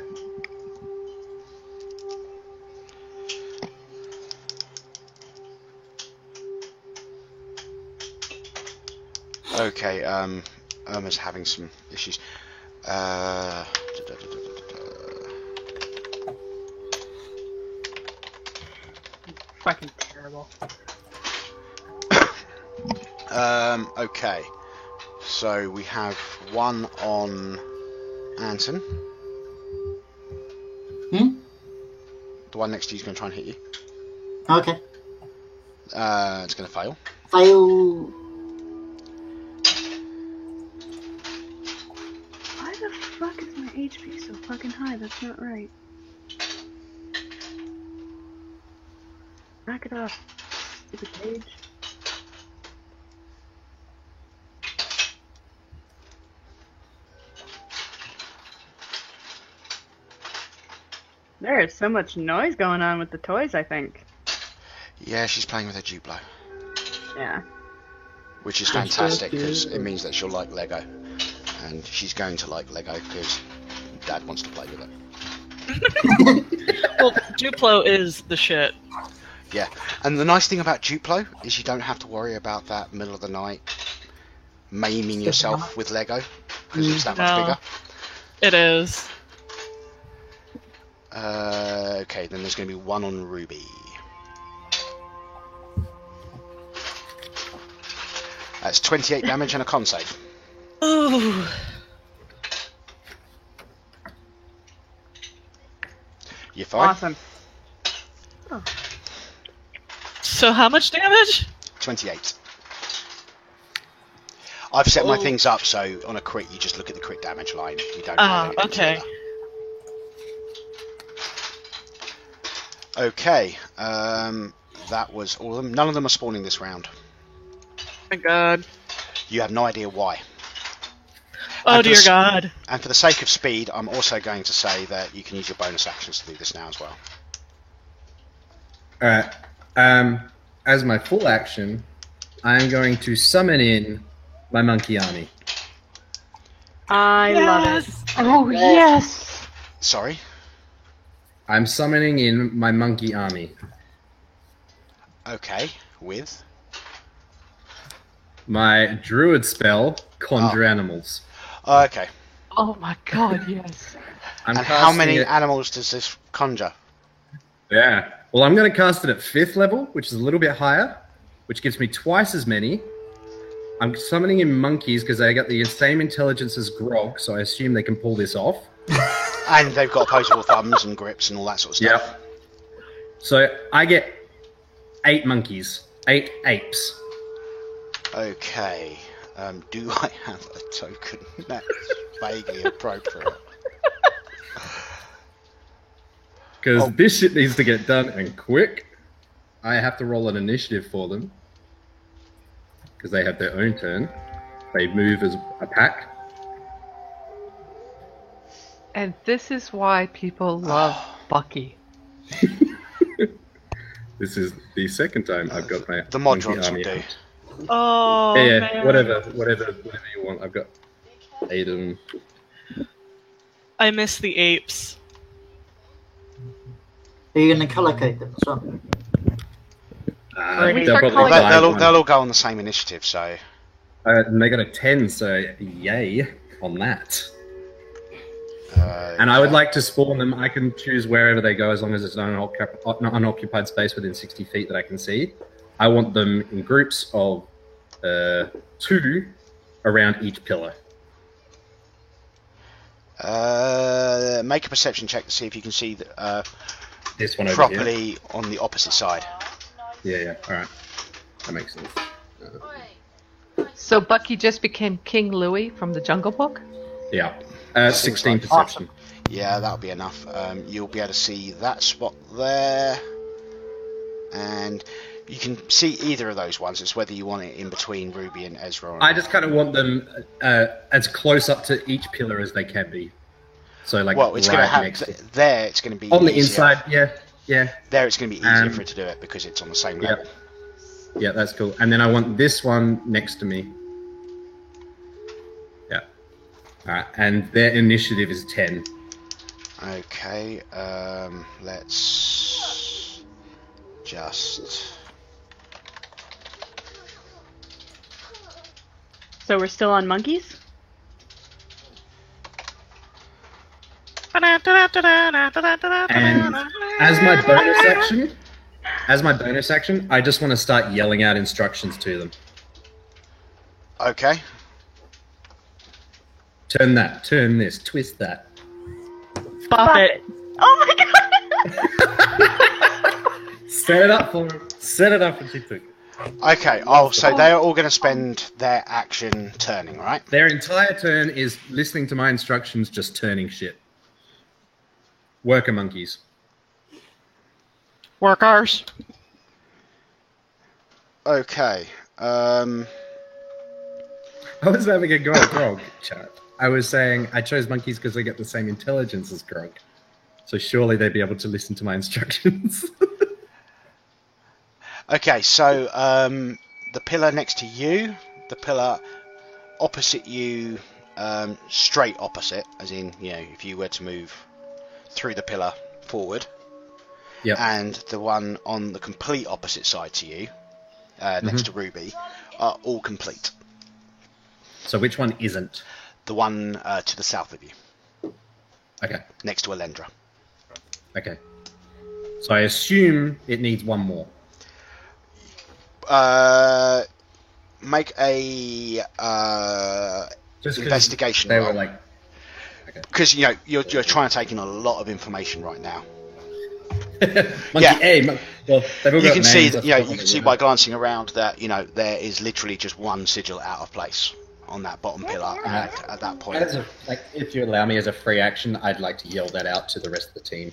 Okay, Irma's having some issues. Fucking terrible. Okay. So we have one on Anton. Hmm? The one next to you is going to try and hit you. Okay. It's going to fail. Fail. Why the fuck is my HP so fucking high? That's not right. Knock it off, stupid page. There is so much noise going on with the toys, I think. Yeah, she's playing with her Duplo, Yeah. which is fantastic because it means that she'll like Lego, and she's going to like Lego because Dad wants to play with it. Well, Duplo is the shit. Yeah, and the nice thing about Duplo is you don't have to worry about that middle of the night maiming yourself with Lego because it's that much No. bigger. It is. Okay, then there's going to be one on Ruby. That's 28 damage and a con save. Ooh. You're fine. Awesome. So how much damage? 28. I've set my things up so on a crit you just look at the crit damage line. You don't. add anything to Okay. it. Okay, that was all of them. None of them are spawning this round. My God. You have no idea why. Oh And for dear the s- God. And for the sake of speed, I'm also going to say that you can use your bonus actions to do this now as well. Alright. As my full action, I'm going to summon in my monkey army. I love it. Oh, yes! Sorry? I'm summoning in my monkey army. Okay, with? My druid spell, Conjure Animals. Okay. Oh my God, yes. I'm And how casting many it- animals does this conjure? Yeah. Well, I'm going to cast it at 5th level, which is a little bit higher, which gives me twice as many. I'm summoning in monkeys because they got the same intelligence as Grog, so I assume they can pull this off. And they've got opposable thumbs and grips and all that sort of stuff. Yep. So I get 8 monkeys, 8 apes. Okay. Do I have a token that's vaguely appropriate? Because this shit needs to get done and quick. I have to roll an initiative for them. Because they have their own turn. They move as a pack. And this is why people love Bucky. This is the second time I've got my The monkey Modrons will army do. out. Oh, Yeah, man. whatever you want. I've got 8 of them. I miss the apes. Are you going to colour code them as well? When we They'll start probably calling buy them- They'll one. all go on the same initiative, so... And they got a 10, so yay on that. Uh, And I would like to spawn them. I can choose wherever they go as long as it's an unoccupied space within 60 feet that I can see. I want them in groups of 2 around each pillar. Make a perception check to see if you can see This one over here. properly on the opposite side. Yeah. All right. That makes sense. So Bucky just became King Louis from the Jungle Book? Yeah. Seems 16 like- perception. Yeah, that'll be enough. You'll be able to see that spot there, and you can see either of those ones. It's whether you want it in between Ruby and Ezra. Or I just kind of want them as close up to each pillar as they can be. So like well, it's right going to have next to there. It's going to be on the easier. inside. Yeah. There, it's going to be easier Um, for it to do it because it's on the same Yeah. level. Yeah, that's cool. And then I want this one next to me. Yeah. And their initiative is 10. Okay, let's just... So we're still on monkeys? And as my bonus action, I just want to start yelling out instructions to them. Okay. Turn that, turn this, twist that. Bop it. Oh my god! Set it up for him. Set it up for TikTok. Okay, so they're all going to spend their action turning, right? Their entire turn is listening to my instructions, just turning shit. Worker monkeys. Workers. Okay, I was having a go at Grog, chat. I was saying I chose monkeys because they get the same intelligence as Grog. So surely they'd be able to listen to my instructions. Okay, so the pillar next to you, the pillar opposite you, straight opposite, as in, if you were to move through the pillar forward, Yep. and the one on the complete opposite side to you, next to Ruby, are all complete. So which one isn't? The one to the south of you, Okay. next to Alendra. Okay. So I assume it needs one more. Make a Just 'cause investigation They roll. were like, Because you're trying to take in a lot of information right now. monkey Yeah. A. Well, they've all You got can see names, that I you forgot can see what by they glancing around that there is literally just one sigil out of place on that bottom pillar at that were. point. As a, if you allow me as a free action, I'd like to yell that out to the rest of the team.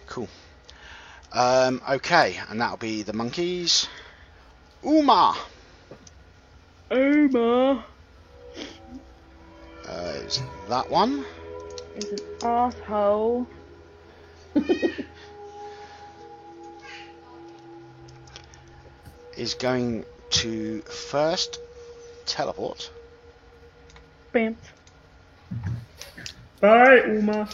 Cool. Okay, and that'll be the monkeys. Uma. Uma Is that one? is an asshole. Is going to first teleport. Bam. Bye, Uma.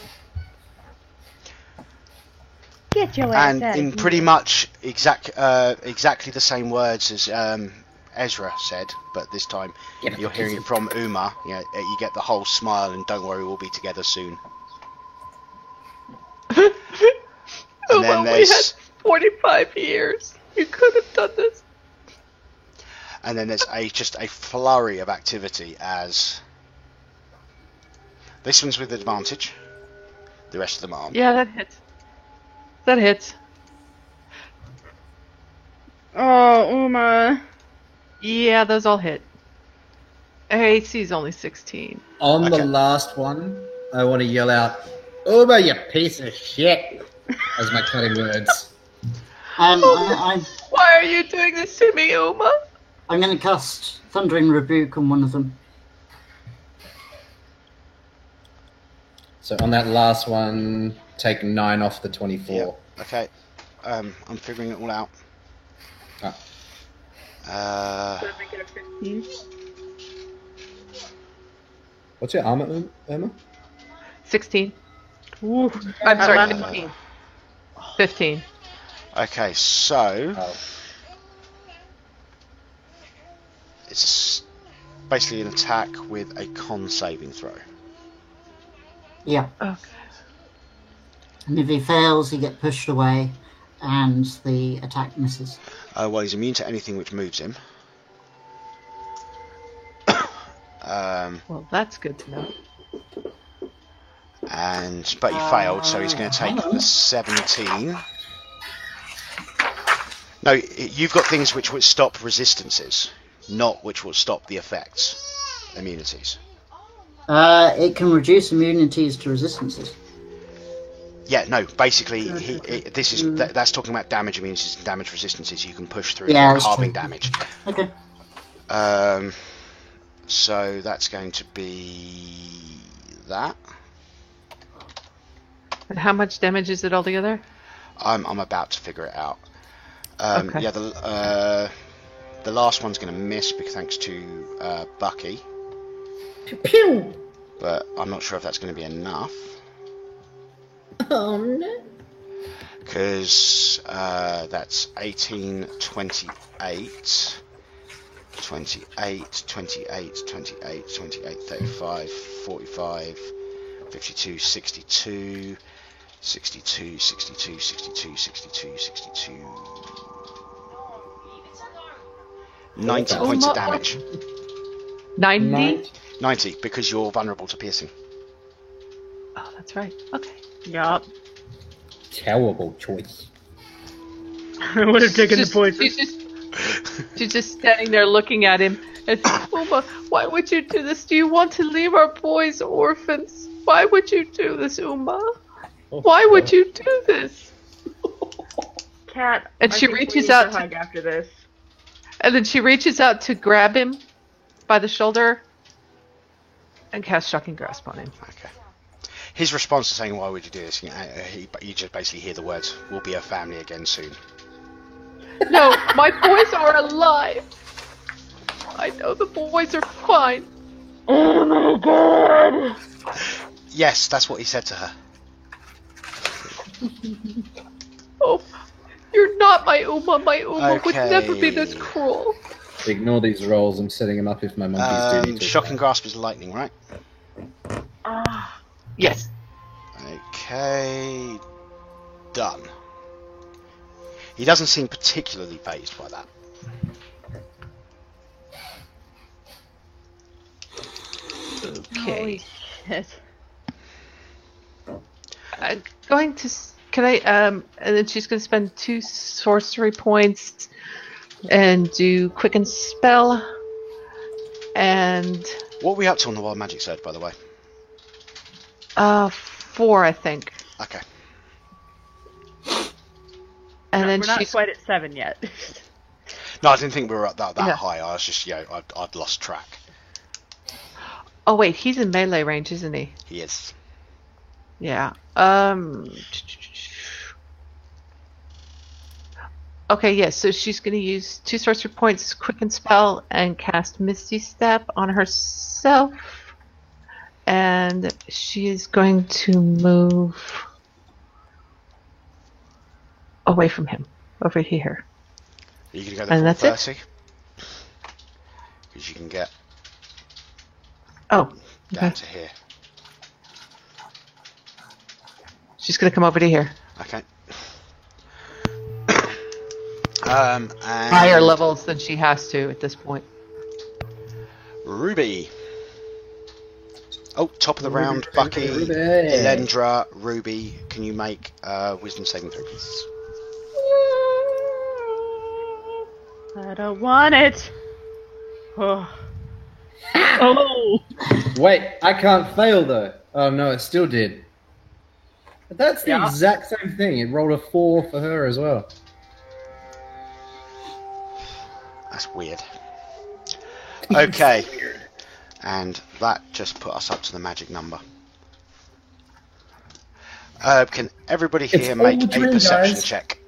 Get your ass And out in of pretty here. much exactly the same words as Ezra said, but this time you're hearing it from Uma. You get the whole smile and don't worry, we'll be together soon. And then Uma, we had there's 45 years. You could have done this. just a flurry of activity as this one's with advantage. The rest of them aren't. Yeah, that hits. That hits. Oh, Uma. Yeah, those all hit. AC's only 16. On Okay. the last one, I want to yell out, "Uber, you piece of shit," as my cutting words. I'm Why are you doing this to me, Uma? I'm going to cast Thundering Rebuke on one of them. So on that last one, take 9 off the 24. Yeah. Okay. I'm figuring it all out. Ah. Make it a 15. What's your armor, Irma? 16. Ooh. I'm sorry, Uh, 15. 15. Okay, so Oh. it's basically an attack with a con saving throw. Yeah. Okay. And if he fails, you get pushed away, and the attack misses. Well, he's immune to anything which moves him. Well, that's good to know. But he failed, so he's going to take the 17. No, you've got things which would stop resistances, not which will stop the effects, immunities. It can reduce immunities to resistances. Yeah, no. Basically, that's talking about damage immunities and damage resistances. You can push through Yeah, that's halving true. damage. Okay. So that's going to be that. And how much damage is it altogether? I'm about to figure it out. Okay. Yeah, The last one's going to miss because thanks to Bucky, Pew pew. but I'm not sure if that's going to be enough. Oh no. Because that's 18, 28, 28, 28, 28, 28, 35, 45, 52, 62, 62, 62, 62, 62, 62, 90 points of damage. 90? 90, because you're vulnerable to piercing. Oh, that's right. Okay. Yup. Terrible choice. I would have taken the poison. She's just standing there looking at him. And, Uma, why would you do this? Do you want to leave our boys orphans? Why would you do this, Uma? Why would you do this? Cat. And I she think we reaches need out a to- hug after this. And then she reaches out to grab him by the shoulder and casts Shocking Grasp on him. Okay. His response to saying, "Why would you do this?" You just basically hear the words, "We'll be a family again soon." No, my boys are alive. I know the boys are fine. Oh my god! Yes, that's what he said to her. Oh, you're not my Uma. My Uma would Okay. never be this cruel. Ignore these rolls. I'm setting them up if my monkeys do need to. Shocking Grasp is lightning, right? Yes. Okay. Done. He doesn't seem particularly phased by that. Okay. Holy shit. I'm going to. Can I? And then she's going to spend 2 sorcery points and do Quicken Spell. And What are we up to on the Wild Magic Surge, by the way? 4, I think. Okay. And then We're not she's. quite at 7 yet. No, I didn't think we were at that Yeah. high. I was just, I'd lost track. Oh wait, he's in melee range, isn't he? He is. Yeah. Okay, yes. So she's going to use 2 sorcery points, Quicken Spell, and cast Misty Step on herself. And she is going to move away from him, over here. Are you going to go the And full that's it? 30? Because you can get Oh, down okay. to here. She's going to come over to here. Okay. And Higher levels than she has to at this point. Ruby. Oh, top of the round, Ruby. Bucky, Ruby. Elendra, Ruby. Can you make wisdom saving throw, please? I don't want it. Oh. Oh. Wait, I can't fail though. Oh no, it still did. But that's the Yeah. exact same thing. It rolled a 4 for her as well. That's weird. Okay. And that just put us up to the magic number. Can everybody It's here all make a a dream, perception guys. check?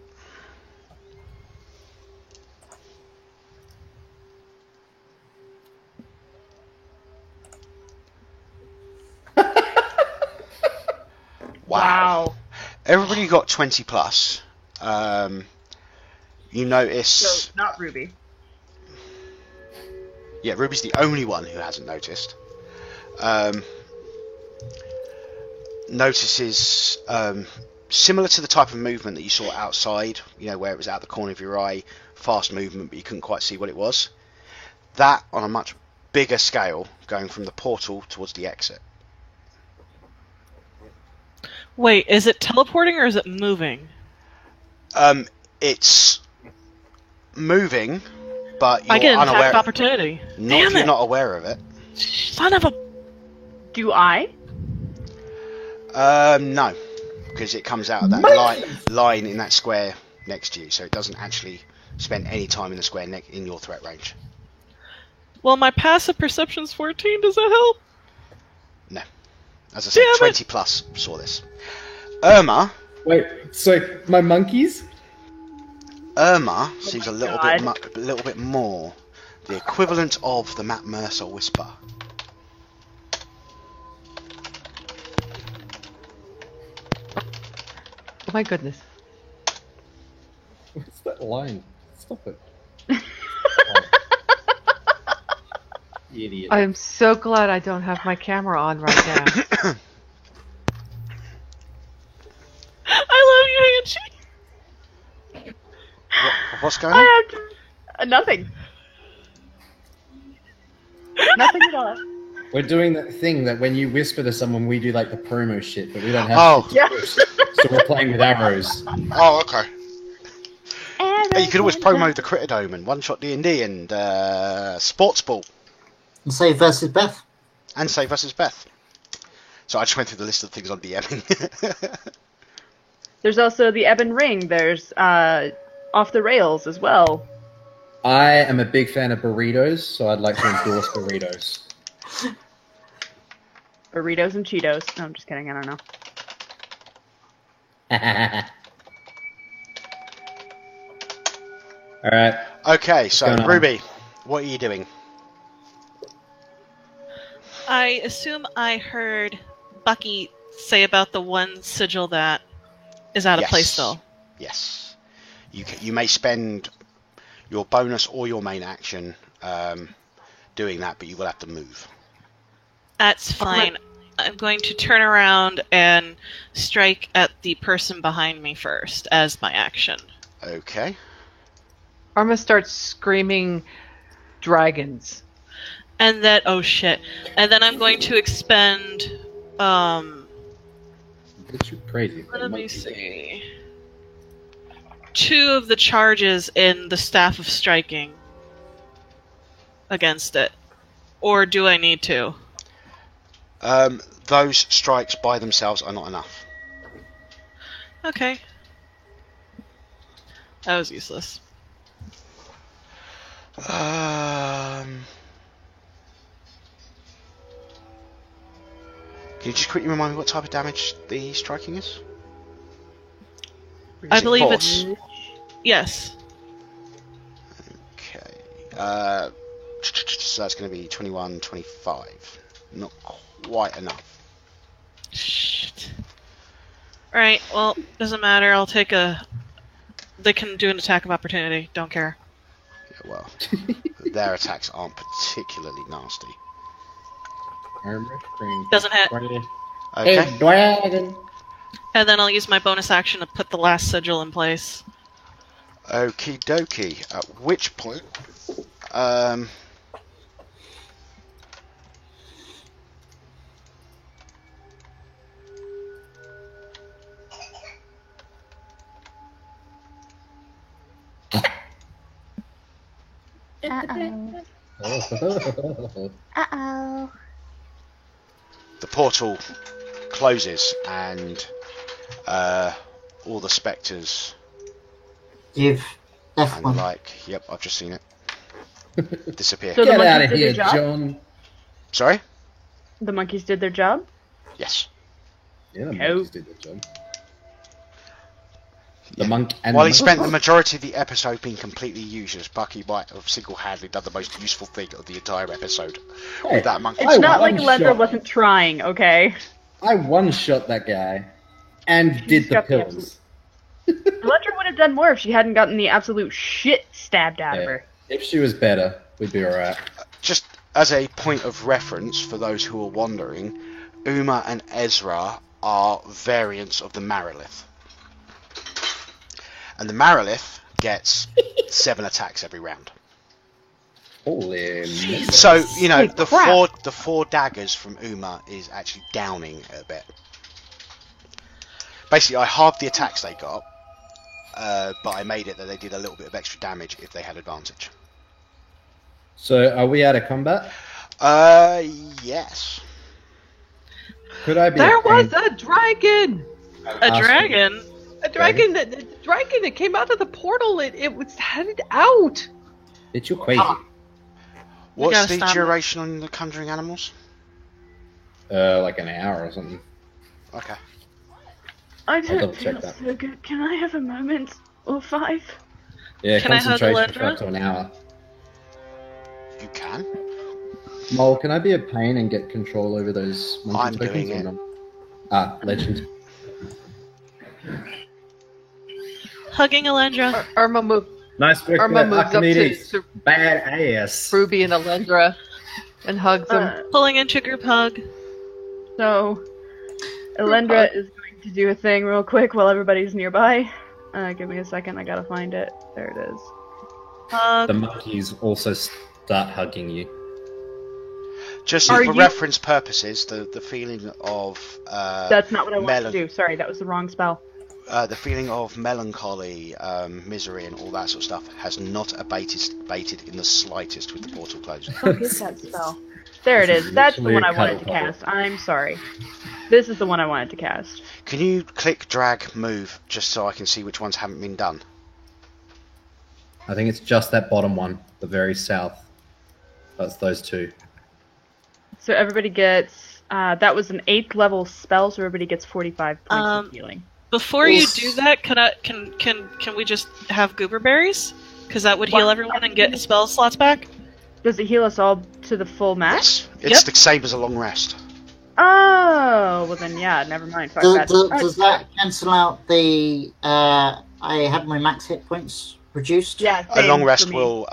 Wow. Everybody got 20 plus. You notice... So, not Ruby. Yeah, Ruby's the only one who hasn't noticed. Notices similar to the type of movement that you saw outside, you know, where it was out the corner of your eye, fast movement, but you couldn't quite see what it was. That on a much bigger scale, going from the portal towards the exit. Wait, is it teleporting or is it moving? It's moving, but I you're get an unaware. attack opportunity. Not if Damn you're it! not aware of it. Son of a... Do I? No, because it comes out of that line in that square next to you, so it doesn't actually spend any time in the square in your threat range. Well, my passive perception's 14. Does that help? No. As I said, Damn it. 20 plus saw this. Irma, Wait, so my monkeys? Irma seems a my little God. bit, a little bit more the equivalent of the Matt Mercer whisper. Oh my goodness. What's that line? Stop it. Idiot. I am so glad I don't have my camera on right now. I love you, Angie. What's going on? I have nothing. Nothing at all. We're doing that thing that when you whisper to someone, we do like the promo shit, but we don't have Oh. shit to push. So we're playing with arrows. Oh, okay. Hey, you could always promo the Critterdome and One Shot D&D and Sports Ball And Save versus Beth. and Save vs Beth. So I just went through the list of things I'm DMing. There's also the Ebon Ring. There's Off the Rails as well. I am a big fan of burritos, so I'd like to endorse burritos. Burritos and Cheetos. No, I'm just kidding. I don't know. All right. Okay, so going on? Ruby, what are you doing? I assume I heard Bucky say about the one sigil that is out of place still. Yes. You may spend your bonus or your main action doing that, but you will have to move. That's fine. I'm going to turn around and strike at the person behind me first as my action. Okay. Arma starts screaming dragons. And that, oh shit. And then I'm going to expend, That's crazy. let me see. 2 of the charges in the Staff of Striking against it. Or do I need to? Those strikes by themselves are not enough. Okay. That was useless. Can you just quickly remind me what type of damage the striking is? I Is it believe force? it's... Yes. Okay. So that's going to be 21, 25. Not quite enough. Shit. Alright, well, doesn't matter. I'll take a... They can do an attack of opportunity. Don't care. Yeah, well, their attacks aren't particularly nasty. Armor, green. Doesn't hit. Okay. Hey, dragon. And then I'll use my bonus action to put the last sigil in place. Okie dokie. At which point, Uh-oh. Uh-oh. the portal closes and all the spectres You've left and one. the like. Yep, I've just seen it. Disappear. So the Get monkeys out of did here, their job? John. Sorry? The monkeys did their job? Yes. Yeah, the No. monkeys did the job. The Yeah. monk and While the he monk. spent the majority of the episode being completely useless, Bucky might have single-handedly done the most useful thing of the entire episode Hey, with that monkey. It's not like one-shot- Lendra wasn't trying, okay? I one-shot that guy and did the got the pills. Lendra would have done more if she hadn't gotten the absolute shit stabbed out of Yeah. her. If she was better, we'd be alright. Just as a point of reference for those who are wondering, Uma and Ezra are variants of the Marilith. And the Marilith gets 7 attacks every round. Holy So, you know, Holy the crap. four daggers from Uma is actually downing a bit. Basically, I halved the attacks they got, but I made it that they did a little bit of extra damage if they had advantage. So, are we out of combat? Yes. Could I be? There was friend? a dragon! A dragon? A dragon that came out of the portal. It was headed out. It's you crazy. What's gotta the stop it. duration on the conjuring animals? Like an hour or something. Okay. I double don't check feel that. so good. Can I have a moment or 5? Yeah, Can I hug concentration for Alendra? up to an hour. You can. Mole, can I be a pain and get control over those monkey I'm tokens doing or it. not? Ah, legend. Hugging Alendra. Irma moved. Nice work, Irma moves up to Archimedes. Bad ass. Ruby and Alendra and hugs them. Pulling into group hug. So, Elendra is going to do a thing real quick while everybody's nearby. Give me a second, I gotta find it. There it is. Hug. The monkeys also start hugging you. Just Are for you- reference purposes, the feeling of That's not what I wanted to melon- do. Sorry, that was the wrong spell. the feeling of melancholy, misery, and all that sort of stuff has not abated in the slightest with the portal closing. What is that spell? There it This is. is That's the literally one a I wanted to cuddle cast. I'm sorry. This is the one I wanted to cast. Can you click, drag, move, just so I can see which ones haven't been done? I think it's just that bottom one, the very south. That's those two. So everybody gets. That was an 8th level spell, so everybody gets 45 points of healing. Before you do that, can we just have goober berries? Because that would heal everyone and get spell slots back. Does it heal us all to the full max? Yes. It's the same as a long rest. Oh, well then, yeah, never mind. Fuck that. Does that cancel out the? I had my max hit points reduced. Yeah, A same long for rest me. will.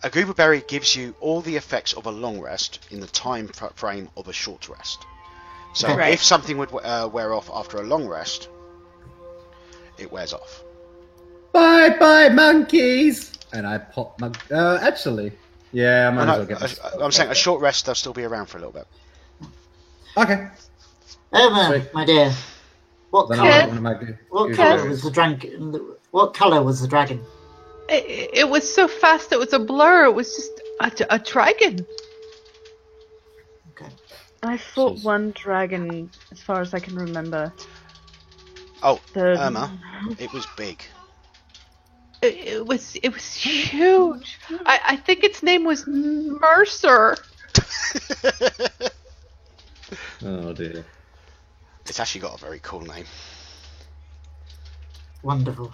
A goober berry gives you all the effects of a long rest in the time frame of a short rest. So Right. if something would wear off after a long rest, it wears off. Bye bye, monkeys! And I pop my. Actually. Yeah, I might as well get this. I'm saying a short rest, they'll still be around for a little bit. Okay. Emma, Sweet. my dear, what Then colour? I'll have one of my What goober colour berries. was the dragon? What colour was the dragon? It was so fast, it was a blur. It was just a dragon. Okay. I fought Jeez. one dragon, as far as I can remember. Oh, The- Irma, it was big. It was huge. I think its name was Mercer. Oh dear. It's actually got a very cool name. Wonderful.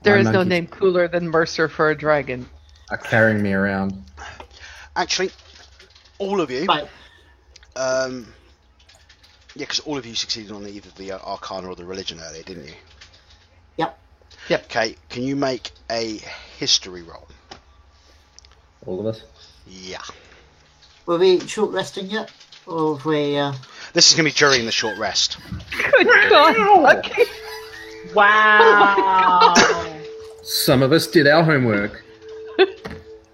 There My is no monkeys name cooler than Mercer for a dragon. are carrying me around. Actually, all of you. Right. Yeah, because all of you succeeded on either the Arcana or the Religion earlier, didn't you? Yep. Okay, can you make a history roll? All of us. Yeah. Were we short resting yet, or have we? This is going to be during the short rest. Good God. Okay. Wow. Some of us did our homework.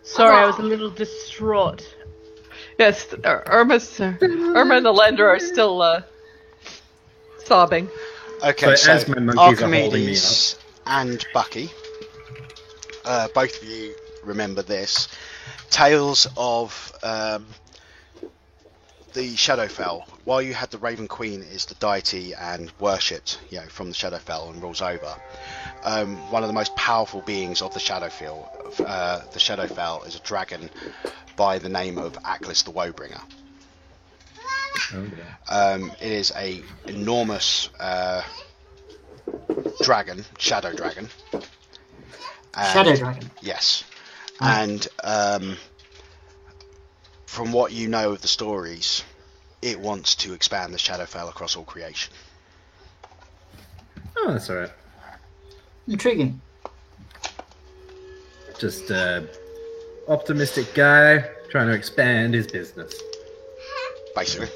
Sorry, I was a little distraught. Yes, Irma and Alendra are still sobbing. Okay, So as my monkeys are holding me Archimedes and Bucky, both of you remember this. Tales of the Shadowfell. While you had the Raven Queen is the deity and worshipped, from the Shadowfell and rules over. One of the most powerful beings of the Shadowfell is a dragon by the name of Atlas the Woebringer. Oh, yeah. It is a enormous dragon, shadow dragon. And- Shadow dragon. Yes, and from what you know of the stories, it wants to expand the Shadowfell across all creation. Oh, that's alright. Intriguing. Just optimistic guy trying to expand his business. Basically.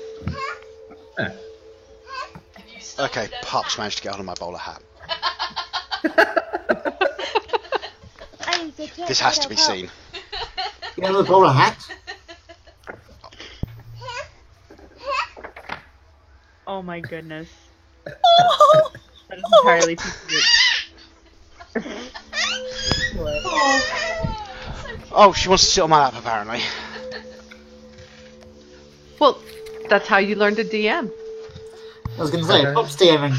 Yeah. Okay, Pups managed to get hold of my bowler hat. This has to be seen. You have a bowler hat? Oh my goodness. That is entirely too cute. Oh, she wants to sit on my lap apparently. Well, that's how you learn to DM. I was going to say, Pop's DMing.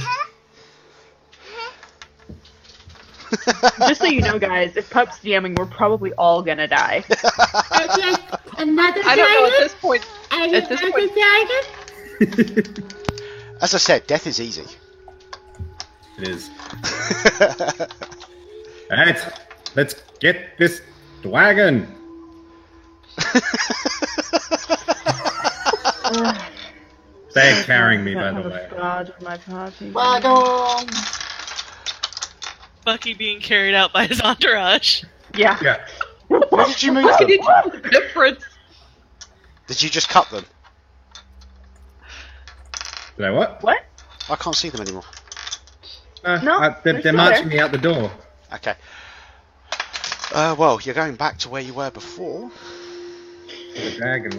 Just so you know, guys, if Pup's DMing, we're probably all gonna die. Another I don't know at this point. And At this another point, dragon? As I said, death is easy. It is. Alright, let's get this wagon. They're carrying me, by the way. God of my party. Wagon! Bucky being carried out by his entourage. Yeah. Yeah. Where did you move Can you them? tell the difference? Did you just cut them? Did I what? What? I can't see them anymore. No, they're they're still marching there. me out the door. Okay. Well, you're going back to where you were before. The dragon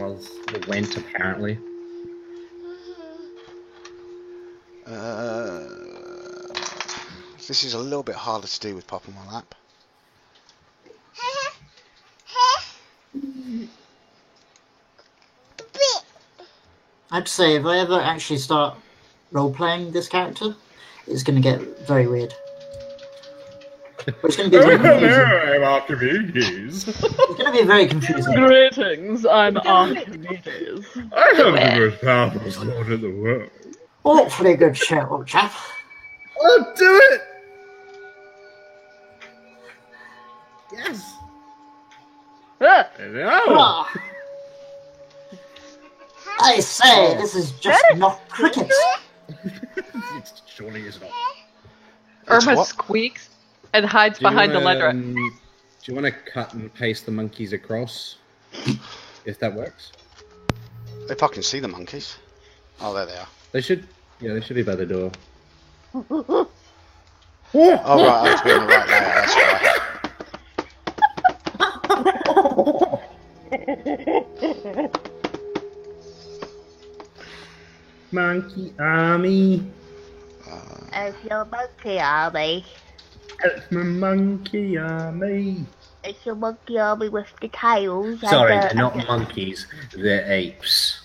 went apparently. This is a little bit harder to do with Pop on my lap. I have to say, if I ever actually start role-playing this character, it's going to get very weird. It's going to be very confusing. I'm Archimedes. It's going to be very confusing. Greetings, I'm Archimedes. I have the most powerful sword in the world. Awfully good show, old chap. I'll do it! Yes! Ah, No! Ah. I say, this is just not cricket. It surely is not. Irma what? squeaks and hides behind the ledger. Do you want to cut and paste the monkeys across? If that works. If I can see the monkeys. Oh, there they are. They should be by the door. Oh, right, I have to be in the right layer, that's right. Monkey army. It's your monkey army. It's my monkey army. It's your monkey army with the tails. Sorry, and, they're not monkeys. They're apes.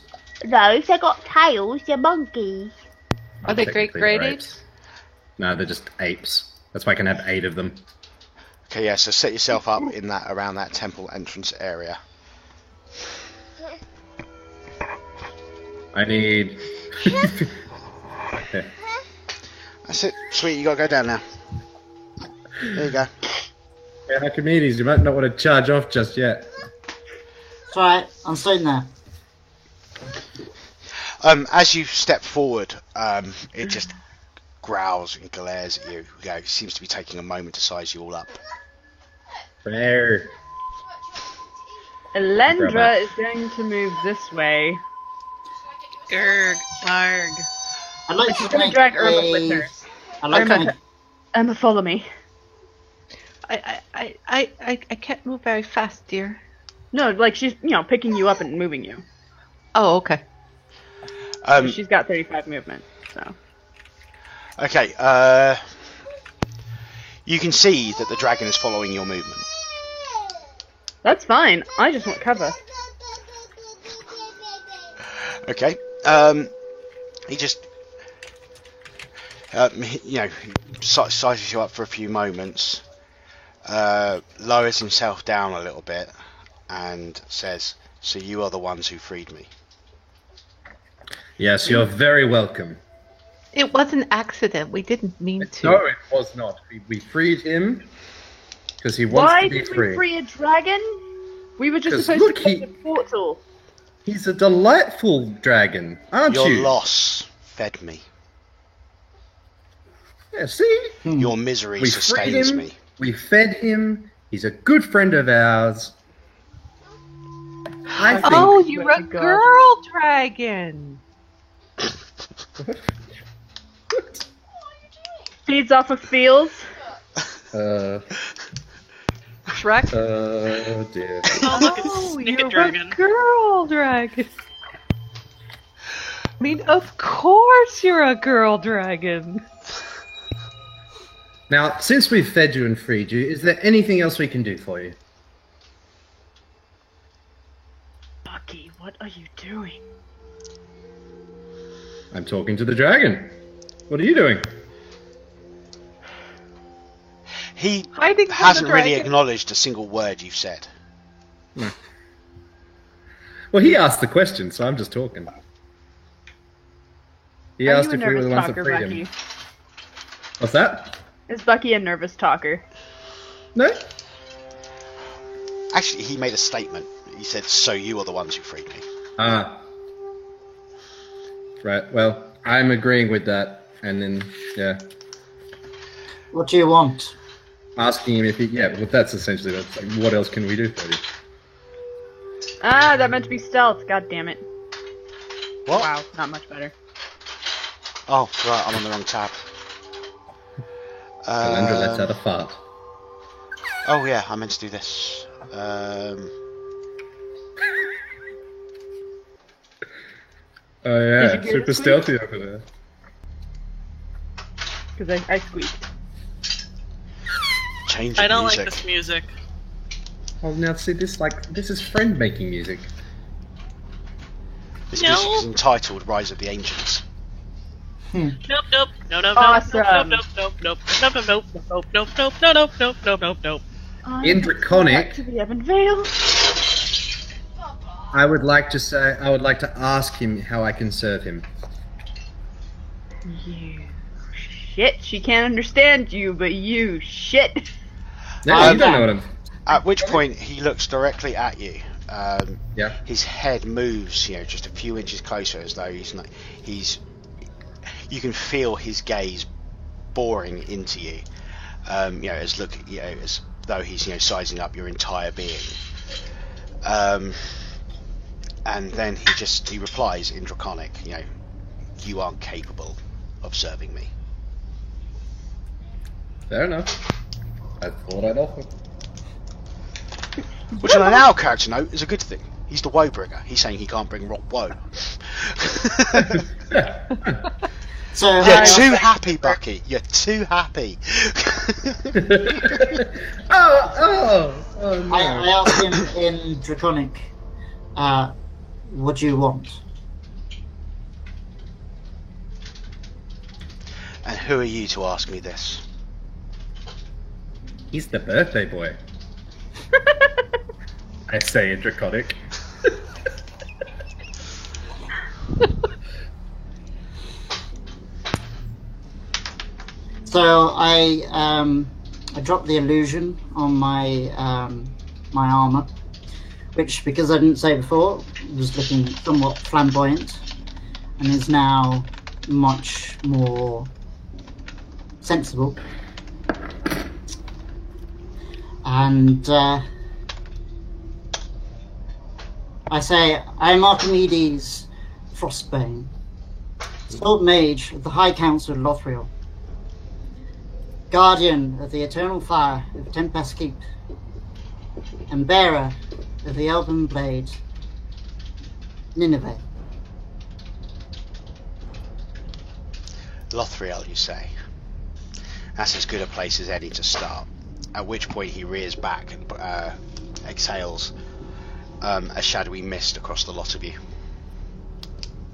No, if they got tails, they're monkeys. Are they great Technically, they're apes? No, they're just apes. That's why I can have 8 of them. Okay, yeah, so set yourself up in that around that temple entrance area. I need... Yeah. That's it. Sweet, you gotta go down now. There you go. Yeah, Archimedes, you might not want to charge off just yet. It's alright, I'm staying there. As you step forward, it just growls and glares at you. It seems to be taking a moment to size you all up. There. Elendra is going to move this way. Grr, marg. I'd like She's to gonna make drag Irma with her. I'd like to Irma, make... Emma, follow me. I can't move very fast, dear. No, like she's, picking you up and moving you. Oh, okay. She's got 35 movement, so. Okay, you can see that the dragon is following your movement. That's fine. I just want cover. Okay, he just, he sizes you up for a few moments, lowers himself down a little bit, and says, "So you are the ones who freed me." Yes, you're very welcome. It was an accident. We didn't mean to. No, it was not. We freed him because he wants Why to be did we free. free a dragon? We were just 'Cause supposed look, to get he- the portal. He's a delightful dragon, aren't Your you? loss fed me. Yeah, see? Your misery We freed sustains him. me. We fed him. He's a good friend of ours. I think... Oh, you're a Oh, God. girl dragon. Feeds off of fields. Shrek? Oh dear. Oh, look, it's Oh, Snicket you're Dragon. a girl dragon. I mean, of course you're a girl dragon. Now, since we've fed you and freed you, is there anything else we can do for you? Bucky, what are you doing? I'm talking to the dragon. What are you doing? He Hiding from hasn't the really dragon. acknowledged a single word you've said. Well, he asked the question, so I'm just talking. He Are asked you a if we were nervous the ones that talker, freed Bucky? him. What's that? Is Bucky a nervous talker? No? Actually, he made a statement. He said, "So you are the ones who freed me." Ah. Right, well, I'm agreeing with that. And then, yeah, What do you want? asking him if he... Yeah, well, that's essentially... That's like, what else can we do for you? Ah, that meant to be stealth. God damn it. What? Wow, not much better. Oh, right, I'm on the wrong tab. Alandra lets out a fart. Oh yeah, I meant to do this. Oh yeah, Did you hear super this stealthy over there. Because I squeaked. Change I of don't music. like this music. Oh, now see this, this is friend making music. This No. music is entitled "Rise of the Ancients." Nope, nope, no, no, Awesome. nope, nope, nope, nope, nope, nope, nope, nope, nope, nope, nope, nope, nope, nope, nope. In Draconic- Back to the Evan Vale. I would like to ask him how I can serve him. You shit. She can't understand you, but you shit. No, you don't know what I'm... At which point he looks directly at you. Yeah. His head moves, just a few inches closer, as though he's not. You can feel his gaze boring into you. As though he's sizing up your entire being. And then he replies in Draconic, "You aren't capable of serving me." Fair enough. I thought I'd offer. Which on an our character note is a good thing. He's the woe bringer. He's saying he can't bring woe. So You're too happy, Bucky. You're too happy. Oh no. I asked him in Draconic, what do you want? And who are you to ask me this? He's the birthday boy. I say in Draconic. So I dropped the illusion on my my armor, which, because I didn't say before, was looking somewhat flamboyant, and is now much more sensible. And I say, I am Archimedes Frostbane, Sword Mage of the High Council of Lothriel, Guardian of the Eternal Fire of Tempest Keep, and Bearer of the Elven Blade, Nineveh. Lothriel, you say? That's as good a place as any to start. At which point he rears back and exhales a shadowy mist across the lot of you.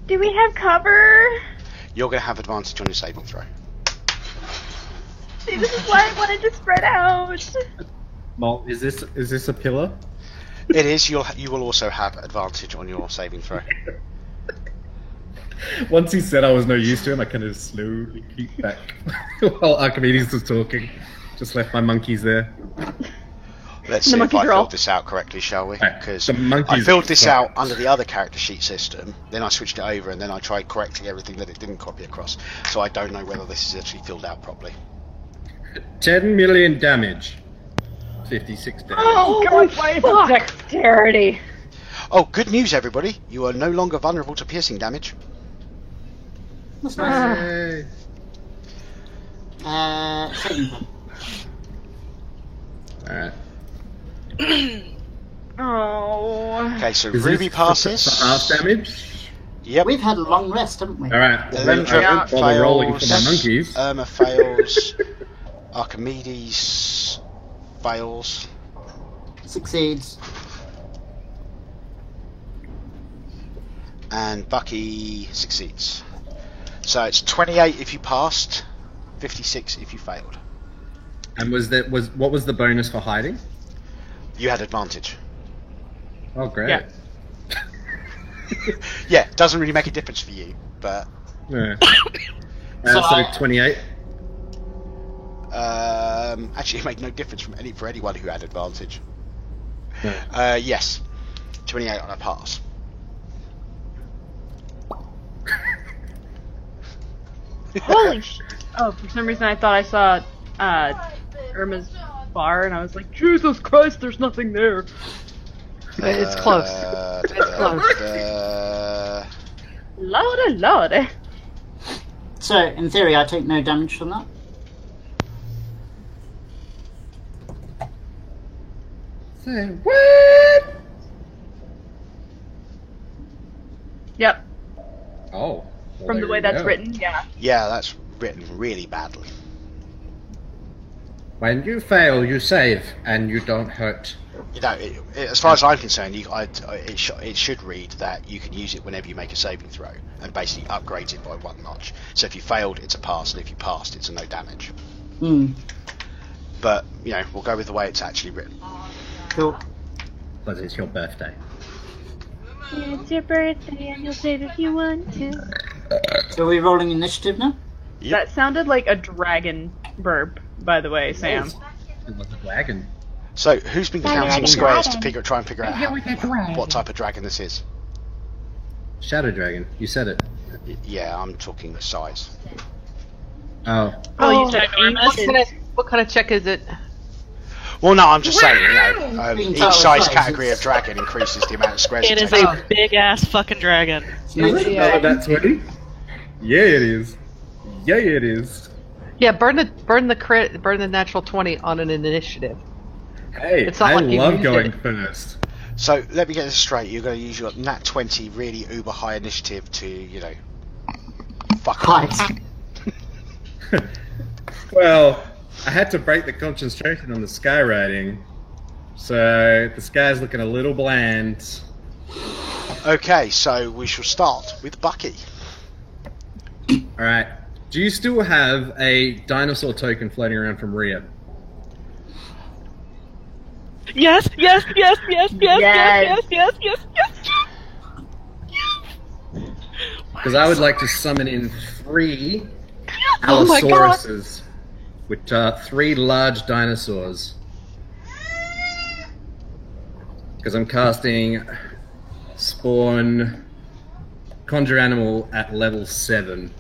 Do we have cover? You're going to have advantage on your saving throw. See, this is why I wanted to spread out. Well, is this a pillar? It is. You will also have advantage on your saving throw. Once he said I was no use to him, I kind of slowly peeked back while Archimedes was talking. Just left my monkeys there. Let's The see if monkey I girl. filled this out correctly, shall we? Right, Because the monkeys I filled this girl. out under the other character sheet system, then I switched it over, and then I tried correcting everything that it didn't copy across. So I don't know whether this is actually filled out properly. 10 million damage. 56 damage. Oh, God, why is it dexterity? Oh, good news, everybody! You are no longer vulnerable to piercing damage. That's nice. Yay. Saving throw. Alright. Oh. Okay, so Is Ruby this passes. for half damage? Yep. We've had a long rest, haven't we? Alright. Elendra While they're rolling for my fails. monkeys. Irma fails. Archimedes fails. Succeeds. And Bucky succeeds. So it's 28 if you passed, 56 if you failed. And what was the bonus for hiding? You had advantage. Oh, great. Yeah. Yeah, doesn't really make a difference for you, but Yeah. So So 28. actually, it made no difference for anyone who had advantage. No. Yes, 28 on a pass. Holy shit! Oh, for some reason I thought I saw Irma's bar, and I was like, Jesus Christ, there's nothing there. It's close. It's close. Lordy, lordy. So, in theory, I take no damage from that. Say what? Yep, Oh. well, from the there way you that's go. written, yeah. Yeah, that's written really badly. When you fail, you save, and you don't hurt. You know, as far as I'm concerned, it should read that you can use it whenever you make a saving throw, and basically upgrade it by 1 notch. So if you failed, it's a pass, and if you passed, it's a no damage. Hmm. But you know, we'll go with the way it's actually written. Cool. Because it's your birthday. It's your birthday, and you'll save if you want to. So are we rolling initiative now? Yep. That sounded like a dragon burp, by the way, Sam. It was a wagon. So who's been counting Dragon. squares to try and figure out Here with the dragon. what type of dragon this is? Shadow Dragon. You said it. Yeah, I'm talking size. Oh. Oh, you said ginormous? What kind of check is it? Well, no, I'm just saying, you know, each Oh, size size. category of dragon increases the amount of squares It it is takes. a big ass fucking dragon. Yeah. That 20? Yeah, it is. Yeah, it is. Yeah, burn the natural 20 on an initiative. Hey, It's not I like you love used going it. first. So let me get this straight. You're going to use your nat 20 really uber high initiative to, you know, fuck Right. off. Well, I had to break the concentration on the skywriting, so the sky's looking a little bland. Okay, so we shall start with Bucky. Alright. Do you still have a dinosaur token floating around from Rhea? Yes, yes, yes, yes, yes, yes, Yes. yes, yes, yes, yes. Because I would like to summon in 3 Oh my god. Allosauruses, which are 3 large dinosaurs. Because I'm casting Spawn Conjure Animal at level 7.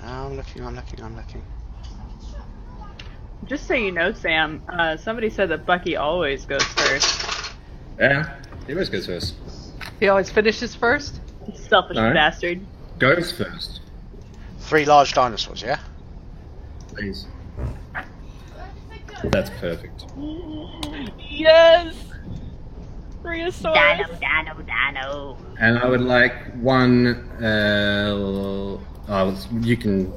I'm looking. Just so you know, Sam, somebody said that Bucky always goes first. Yeah, he always goes first. He always finishes first? Selfish No. bastard. Goes first. 3 large dinosaurs, yeah? Please. That's perfect. Yes. Rheosaurus. Dino. And I would like 1. You can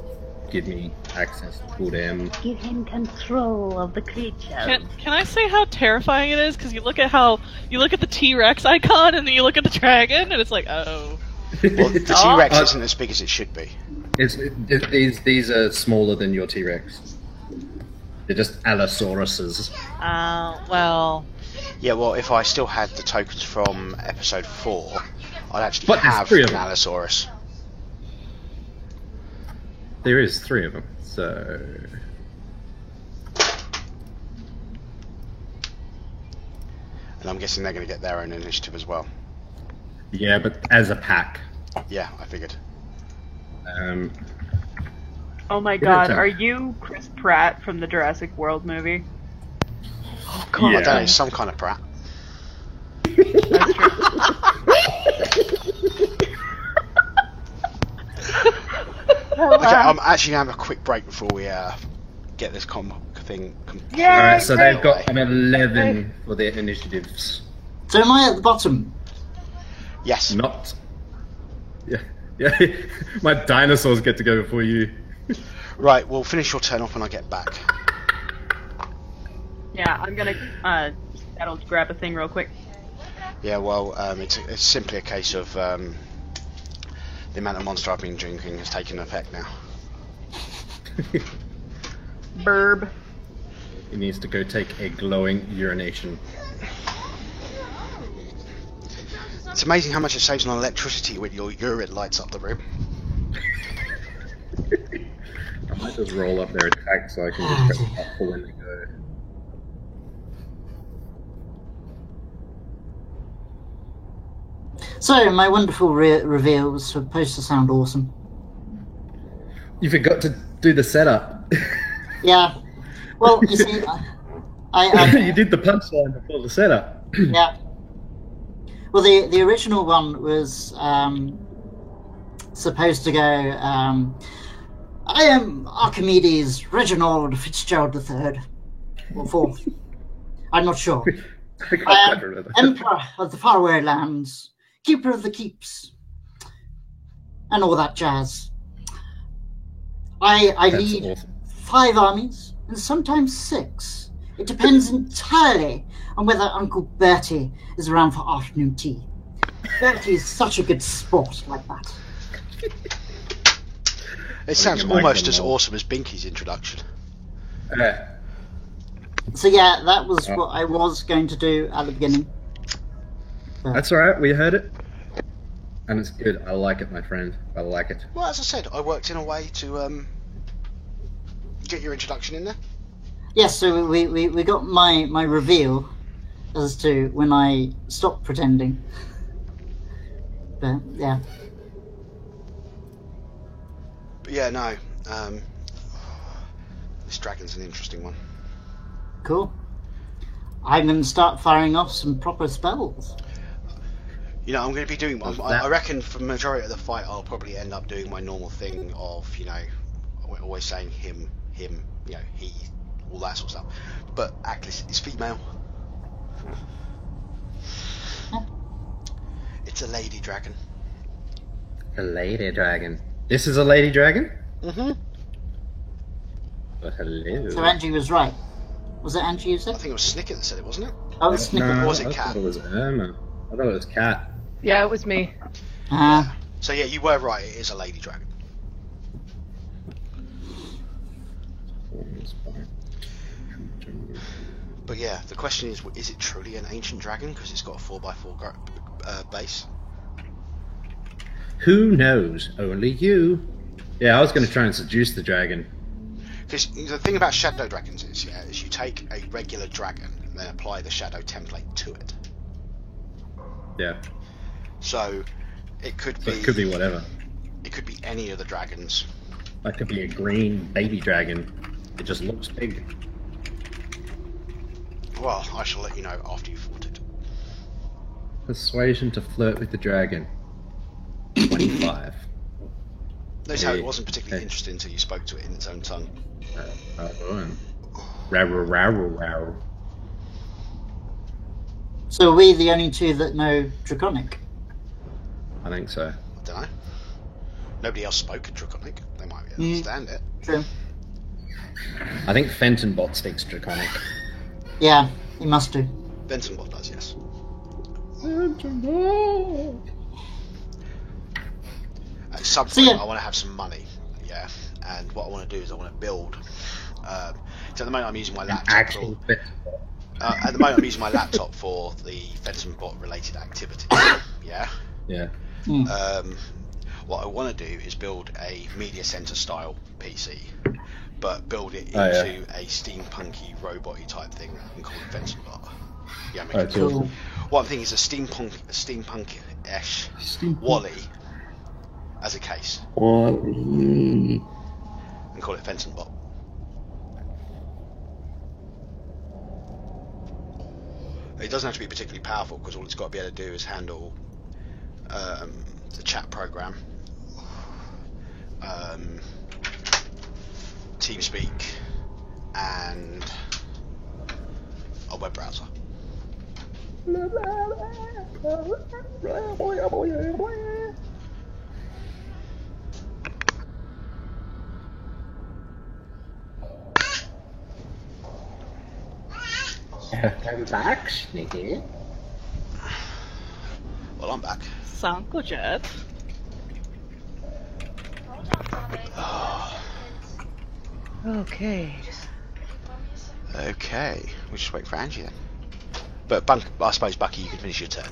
give me access to them. Give him control of the creature. Can I say how terrifying it is? Because you look at the T-Rex icon and then you look at the dragon and it's like, oh. Well, the T-Rex isn't as big as it should be. These are smaller than your T-Rex. They're just Allosauruses. Well. Yeah, well, if I still had the tokens from episode 4, I'd actually But there's have 3 an of them. Allosaurus. There is 3 of them, so... And I'm guessing they're going to get their own initiative as well. Yeah, but as a pack. Yeah, I figured. Oh my god, are you Chris Pratt from the Jurassic World movie? I don't know, Yeah. some kind of prat. That's true. Okay, I'm actually going to have a quick break before we get this thing completed. Alright, so they've got Anyway. an 11 for their initiatives. So am I at the bottom? Yes. Not... Yeah, my dinosaurs get to go before you. Right, we'll finish your turn off when I get back. Yeah, I'm gonna that'll grab a thing real quick. Yeah, well, it's simply a case of the amount of Monster I've been drinking has taken effect now. Burb. He needs to go take a glowing urination. It's amazing how much it saves on electricity when your urine lights up the room. I just roll up their attack so I can just press up for when they go. So, my wonderful reveal was supposed to sound awesome. You forgot to do the setup. Yeah. Well, you see, I You did the punchline before the setup. yeah. Well, the original one was supposed to go, I am Archimedes Reginald Fitzgerald III, or fourth. I'm not sure. I am Emperor of the Faraway Lands, Keeper of the Keeps, and all that jazz. I That's lead awesome. 5 armies, and sometimes 6. It depends entirely on whether Uncle Bertie is around for afternoon tea. Bertie is such a good sport like that. It sounds you like almost them as all. awesome as Binky's introduction. So yeah, that was what I was going to do at the beginning. But That's alright, we heard it. And it's good. I like it, my friend. I like it. Well, as I said, I worked in a way to get your introduction in there. yes, so we got my reveal as to when I stopped pretending. But yeah. But yeah, no. This dragon's an interesting one. Cool. I'm going to start firing off some proper spells. You know, I'm going to be doing. How's I that? reckon for the majority of the fight, I'll probably end up doing my normal thing of, you know, always saying him, you know, he, all that sort of stuff. But Aklis is female. It's a lady dragon. A lady dragon. This is a lady dragon? Mm-hmm. But hello. So Angie was right. Was it Angie who I said? think it was Snicket that said it, wasn't it? Oh, it's Snicker. No, was it I cat? thought it was Irma. I thought it was cat. Yeah, it was me. So yeah, you were right. It is a lady dragon. But yeah, the question is it truly an ancient dragon because it's got a 4x4 base? Who knows? Only you. Yeah, I was going to try and seduce the dragon. Because the thing about shadow dragons is you take a regular dragon and then apply the shadow template to it. Yeah. So it could So be it could be whatever. It could be any of the dragons. That could be a green baby dragon. It just looks big. Well, I shall let you know after you've fought it. Persuasion to flirt with the dragon. 25. Notice how Hey, it wasn't particularly hey. interesting until you spoke to it in its own tongue. Row. So are we the only two that know Draconic? I think so. I don't know. Nobody else spoke in Draconic. They might be able to understand it. True. I think Fentonbot speaks Draconic. Yeah, he must do. Bentonbot does, yes. At some point, So, yeah. I want to have some money, yeah. And what I want to do is I want to build. So at the moment, I'm using my laptop. Actual For, at the moment, I'm using my laptop for the Fentonbot related activities. Yeah. Yeah. What I want to do is build a media center style PC, but build it into Oh, yeah. a steampunky robot-y type thing and call it Fentonbot. Yeah, make Oh, it cool. Cool. What I'm thinking is a steampunk-ish Wally as a case and call it Fentonbot. It doesn't have to be particularly powerful because all it's got to be able to do is handle the chat program, TeamSpeak, and a web browser. Welcome back, Snicky. Well, I'm back. Sanko Jet. Okay. Okay, we'll just wait for Angie then. But I suppose, Bucky, you can finish your turn.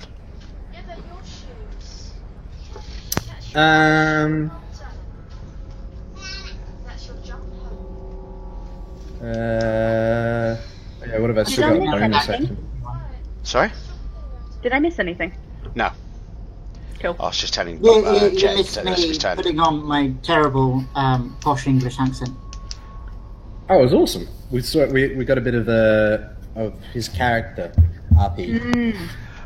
Yeah, what have I Did still I got miss bonus anything? action? Sorry? Did I miss anything? No. Cool. I was just telling You Jet missed that me it's his turn. putting on my terrible posh English accent. Oh, it was awesome. We got a bit of his character, RP.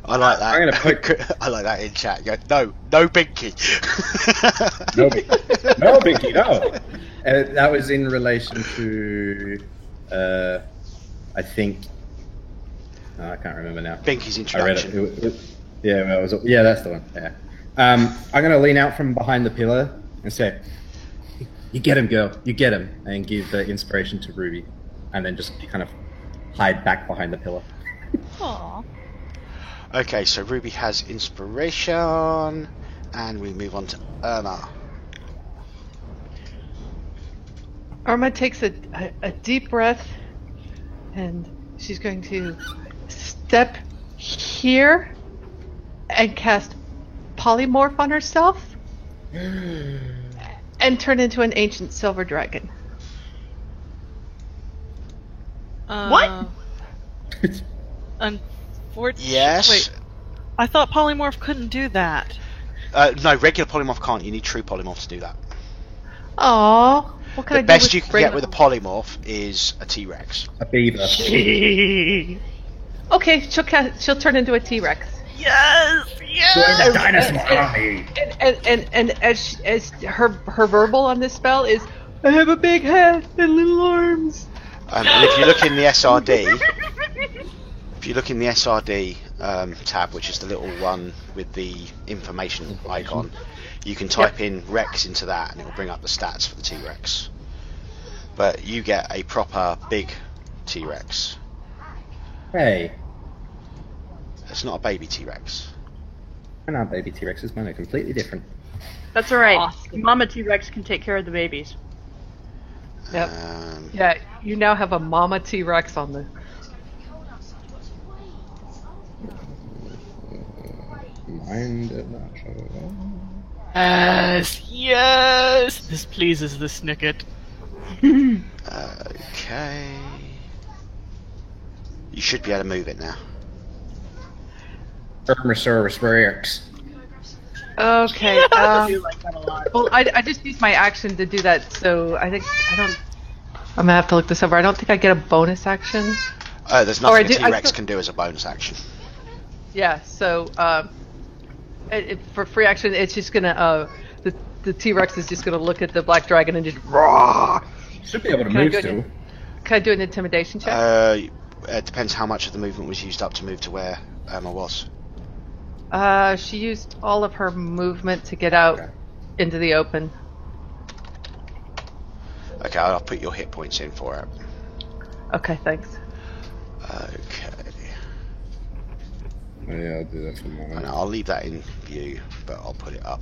I like that. I'm gonna I like that in chat. You go, no Binky. No, no, Binky, no. That was in relation to, I think. Oh, I can't remember now. Binky's I read introduction. it. Yeah, it was. Yeah, that's the one. Yeah. I'm gonna lean out from behind the pillar and say, "You get him, girl. You get him," and give the inspiration to Ruby, and then just kind of hide back behind the pillar. Aww. Okay, so Ruby has inspiration, and we move on to Irma. Irma takes a deep breath, and she's going to step here and cast polymorph on herself and turn into an ancient silver dragon. What? Unfortunately, Yes. Wait, I thought polymorph couldn't do that. No, regular polymorph can't. You need true polymorph to do that. Aww. What can I The do best with you can get with a polymorph is a T-Rex. A beaver. Okay, she'll turn into a T-Rex. Yes! Join the dinosaur army. And as her verbal on this spell is, I have a big head and little arms. And if you look in the SRD, tab, which is the little one with the information icon, you can type in Rex into that, and it will bring up the stats for the T-Rex. But you get a proper big T-Rex. Hey, It's not a baby T-Rex. mine aren't baby T-Rexes. Mine are completely different. That's alright. Awesome. Mama T-Rex can take care of the babies. Yep. Um, Yeah, you now have a mama T-Rex on the... Mine did not show. Yes! Yes! This pleases the Snicket. okay. You should be able to move it now. Irmosaurus Rex. Okay, I do like that a lot. well, I just used my action to do that, so I'm gonna have to look this over. I don't think I get a bonus action. There's Or I nothing a do- I T-Rex still- can do as a bonus action. Yeah, so for free action, it's just gonna the T-Rex is just gonna look at the black dragon and just roar. Should be able to Can I move go still. Can I do an intimidation check? It depends how much of the movement was used up to move to where Irma was. She used all of her movement to get out Okay. into the open. Okay, I'll put your hit points in for it. Okay, thanks. Okay. Yeah, I'll do that for a And moment. I'll leave that in view, but I'll put it up.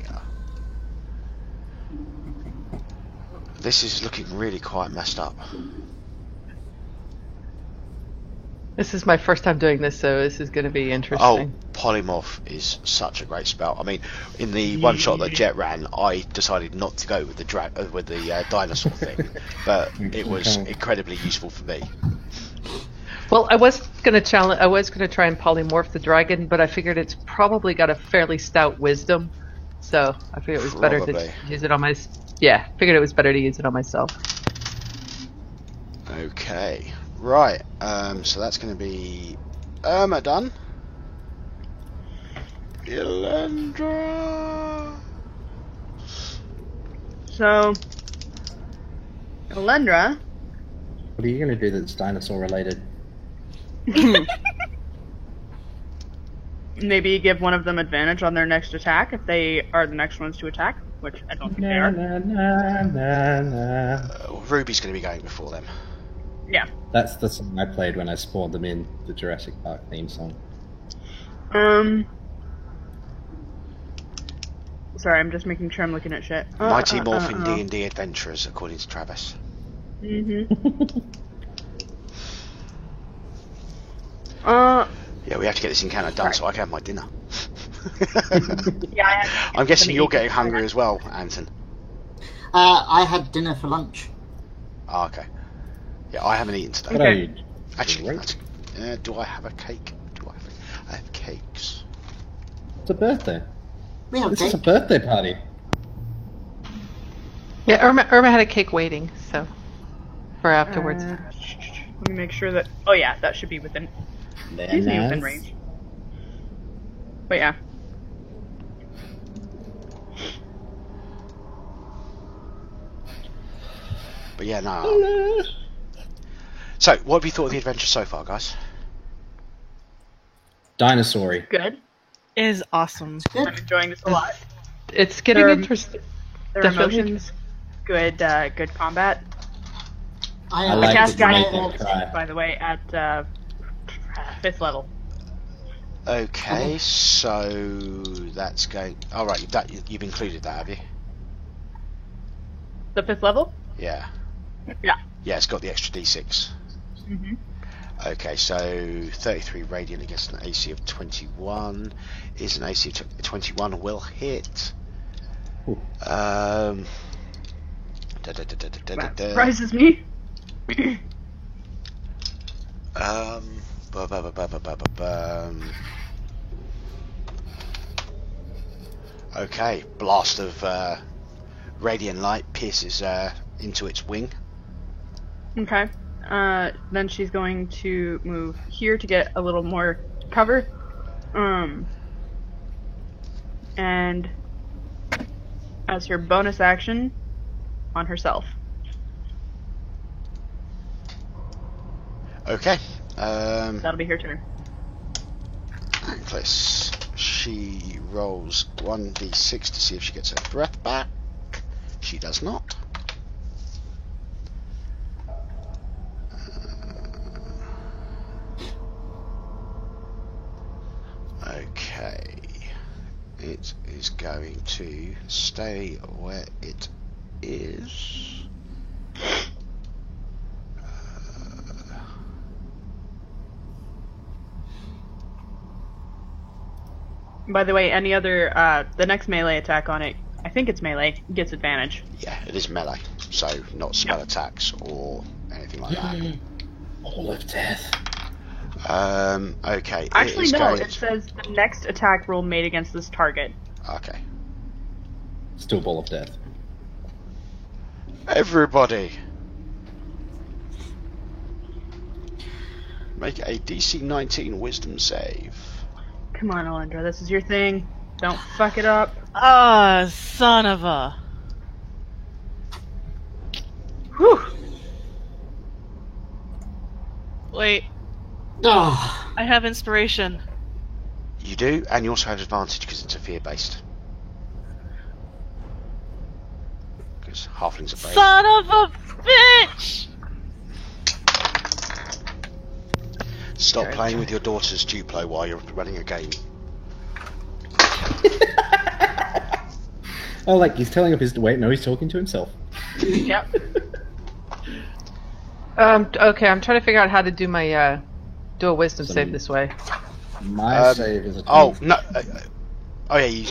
Yeah. This is looking really quite messed up. This is my first time doing this, so this is going to be Oh, interesting. polymorph is such a great spell. I mean, in the one shot that Jet ran, I decided not to go with the dinosaur thing, but it was incredibly useful for me. Well, I was going to try and polymorph the dragon, but I figured it's probably got a fairly stout wisdom, so I figured it was better Probably. to use it on my. Yeah, figured it was better to use it on myself. Okay, right. So that's going to be Irma done. Elendra. So, Elendra, What are you going to do that's dinosaur related? maybe give one of them advantage on their next attack if they are the next ones to attack, which I don't think they are. Ruby's going to be going before them. Yeah. That's the song I played when I spawned them in the Jurassic Park theme song. Sorry, I'm just making sure I'm looking at shit. Mighty Morphin D&D Adventurers, according to Travis. Yeah, we have to get this encounter done so I can have my dinner. Yeah, I'm guessing you're getting hungry as well, Anton. I had dinner for lunch. Oh, okay. Yeah, I haven't eaten today. What are you? Actually, Great. do I have a cake? I have cakes. It's a birthday. We have This cake. is a birthday party. Yeah, Irma had a cake waiting, so for afterwards. Let me make sure that. Oh yeah, that should be within. Usually within range. But yeah. But yeah, no. So, what have you thought of the adventure so far, guys? Dinosaur-y. Good. It is awesome. I'm enjoying this a lot. It's getting There are- interesting. Their Definitely. emotions. Good. Good combat. I I I like cast that you Guiding made Bolt, them cry. by the way, at 5th level. Okay, so that's going. All right, you've included that, have you? The 5th level? Yeah. Yeah. Yeah, it's got the extra D6. Mm-hmm. Okay, so 33 radiant against an AC of 21 is an AC of 21 will hit. Ooh. Um. That surprises me. Okay, blast of radiant light pierces into its wing. Okay. Then she's going to move here to get a little more cover. And as her bonus action on herself. Okay. That'll be her turn. Anclis. She rolls 1d6 to see if she gets her breath back. She does not. Okay. It is going to stay where it is. By the way, any other, the next melee attack on it, I think it's melee, gets advantage. Yeah, it is melee, so not spell attacks or anything like that. All of death. Okay. Actually, is no, going it says the next attack roll made against this target. Okay. Still ball of death. Everybody, make a DC 19 Wisdom save. Come on, Alindra, this is your thing. Don't fuck it up. Ah, son of a. Whew. Wait, Oh, I have inspiration. You do, and you also have advantage because it's a fear-based. Because halflings are brave. Son of a bitch! Stop playing with your daughter's Duplo while you're running a game. Oh, like he's telling up his. Wait, no, he's talking to himself. Yep. Okay, I'm trying to figure out how to do my do a wisdom Some- save this way. My save is a. Oh no! Oh yeah, you.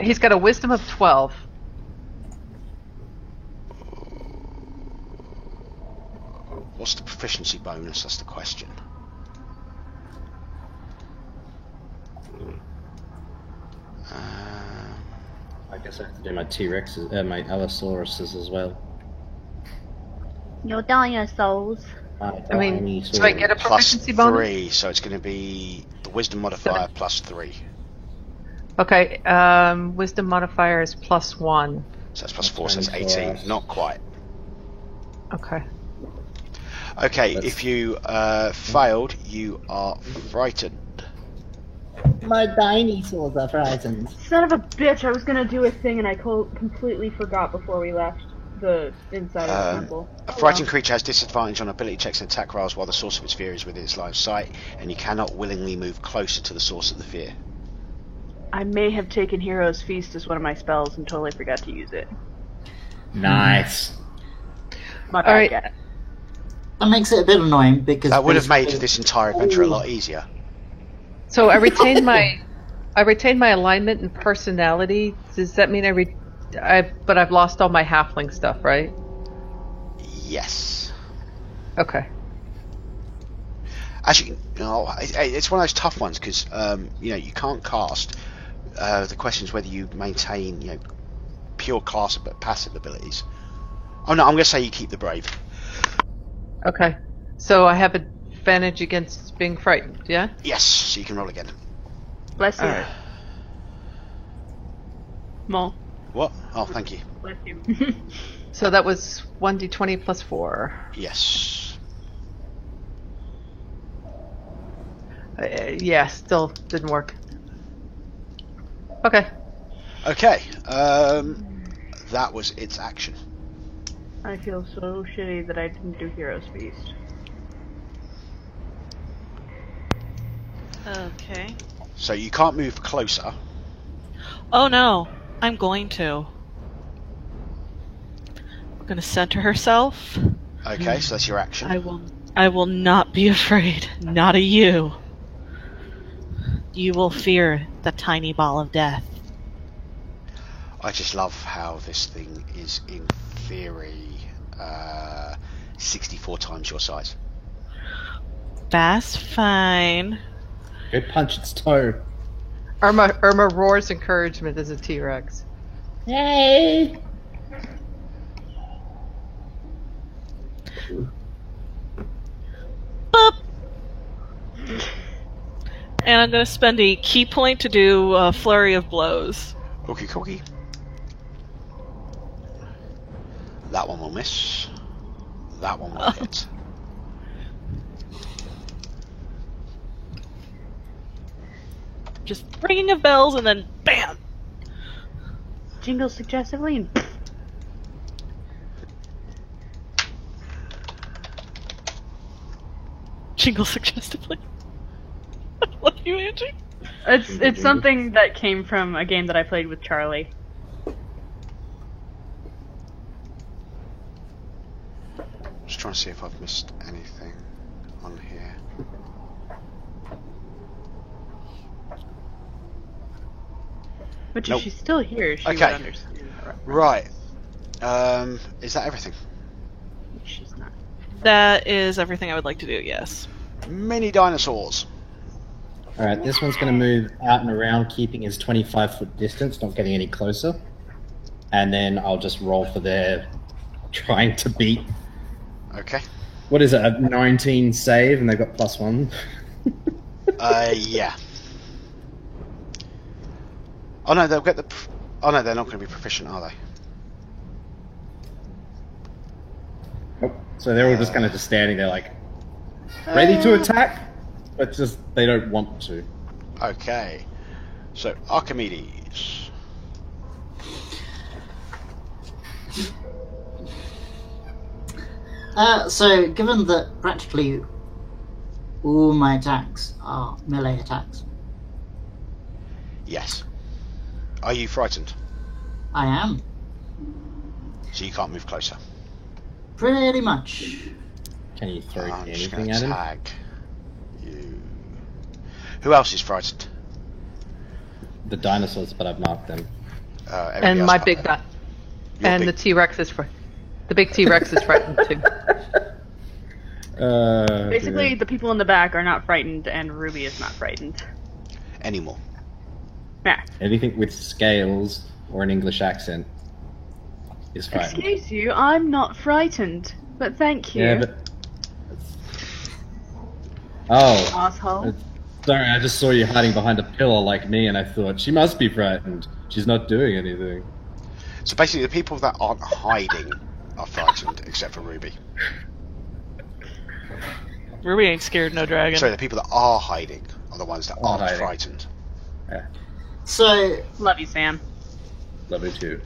He's got a wisdom of 12. What's the proficiency bonus? That's the question. I guess I have to do my T-Rexes, my Allosauruses as well. Your dinosaurs. I mean, do I get a Plus proficiency bonus? 3, so it's going to be the wisdom modifier plus 3. Okay, wisdom modifier is +1. So that's plus 4, so that's 18. Not quite. Okay. Okay, That's- if you failed, you are frightened. My dinosaurs are frightened. Son of a bitch, I was gonna do a thing and I completely forgot before we left the inside of the temple. A frightened creature has disadvantage on ability checks and attack rolls while the source of its fear is within its line of sight, and you cannot willingly move closer to the source of the fear. I may have taken Hero's Feast as one of my spells and totally forgot to use it. Nice. My bad, Alright. guy. that makes it a bit annoying because That would have made basically- this entire adventure a lot easier. So I retained my alignment and personality. Does that mean but I've lost all my halfling stuff, right? Yes. Okay. Actually, no, it's one of those tough ones because you can't cast. The question is whether you maintain pure class but passive abilities. Oh no, I'm going to say you keep the brave. Okay. So I have advantage against being frightened, yeah? Yes, so you can roll again. Bless you. Alright. Mole. What? Oh, thank you. Bless you. So that was 1d20 plus 4. Yes. Yeah, still didn't work. Okay. Okay. That was its action. I feel so shitty that I didn't do Hero's Feast. Okay. So you can't move closer. Oh no, I'm going to. I'm gonna center herself. Okay, so that's your action. I will not be afraid. Not of you. You will fear the tiny ball of death. I just love how this thing is in theory 64 times your size. That's fine. Go punch its toe. Irma roars encouragement as a T-Rex. Yay! Boop! And I'm gonna spend a key point to do a flurry of blows. Okie dokie. That one will miss. That one will hit. Just ringing of bells and then BAM! Jingle suggestively and Jingle suggestively. Love you, Angie. It's something that came from a game that I played with Charlie. Just trying to see if I've missed anything on here. Which Nope. if she's still here, she would Okay. understand. Right. Is that everything? She's not. That is everything I would like to do, yes. Mini dinosaurs. Alright, this one's going to move out and around, keeping his 25-foot distance, not getting any closer. And then I'll just roll for their trying to beat. Okay. What is it, a 19 save, and they've got +1? Yeah. Oh no, they'll get the. Oh no, they're not going to be proficient, are they? Nope. So they're all just kind of just standing there like, ready to attack, but just, they don't want to. Okay. So Archimedes. So, given that practically all my attacks are melee attacks, Yes. Are you frightened? I am. So you can't move closer. Pretty much. Can you throw I'm just going anything to at him? tag you. Who else is frightened? The dinosaurs, but I've marked them. Everybody And else my can't big move. guy. Your And big- the T-Rex is the big T-Rex is frightened too. Basically, the people in the back are not frightened, and Ruby is not frightened. anymore. Yeah. Anything with scales or an English accent is frightening. Excuse you, I'm not frightened, but thank you. Yeah, but... Oh, Asshole. sorry, I just saw you hiding behind a pillar like me, and I thought, she must be frightened. She's not doing anything. So basically, the people that aren't hiding are frightened, except for Ruby. Ruby ain't scared, no dragon. Sorry, the people that are hiding are the ones that Are aren't hiding. frightened. Yeah, So, Love you, Sam. love you too.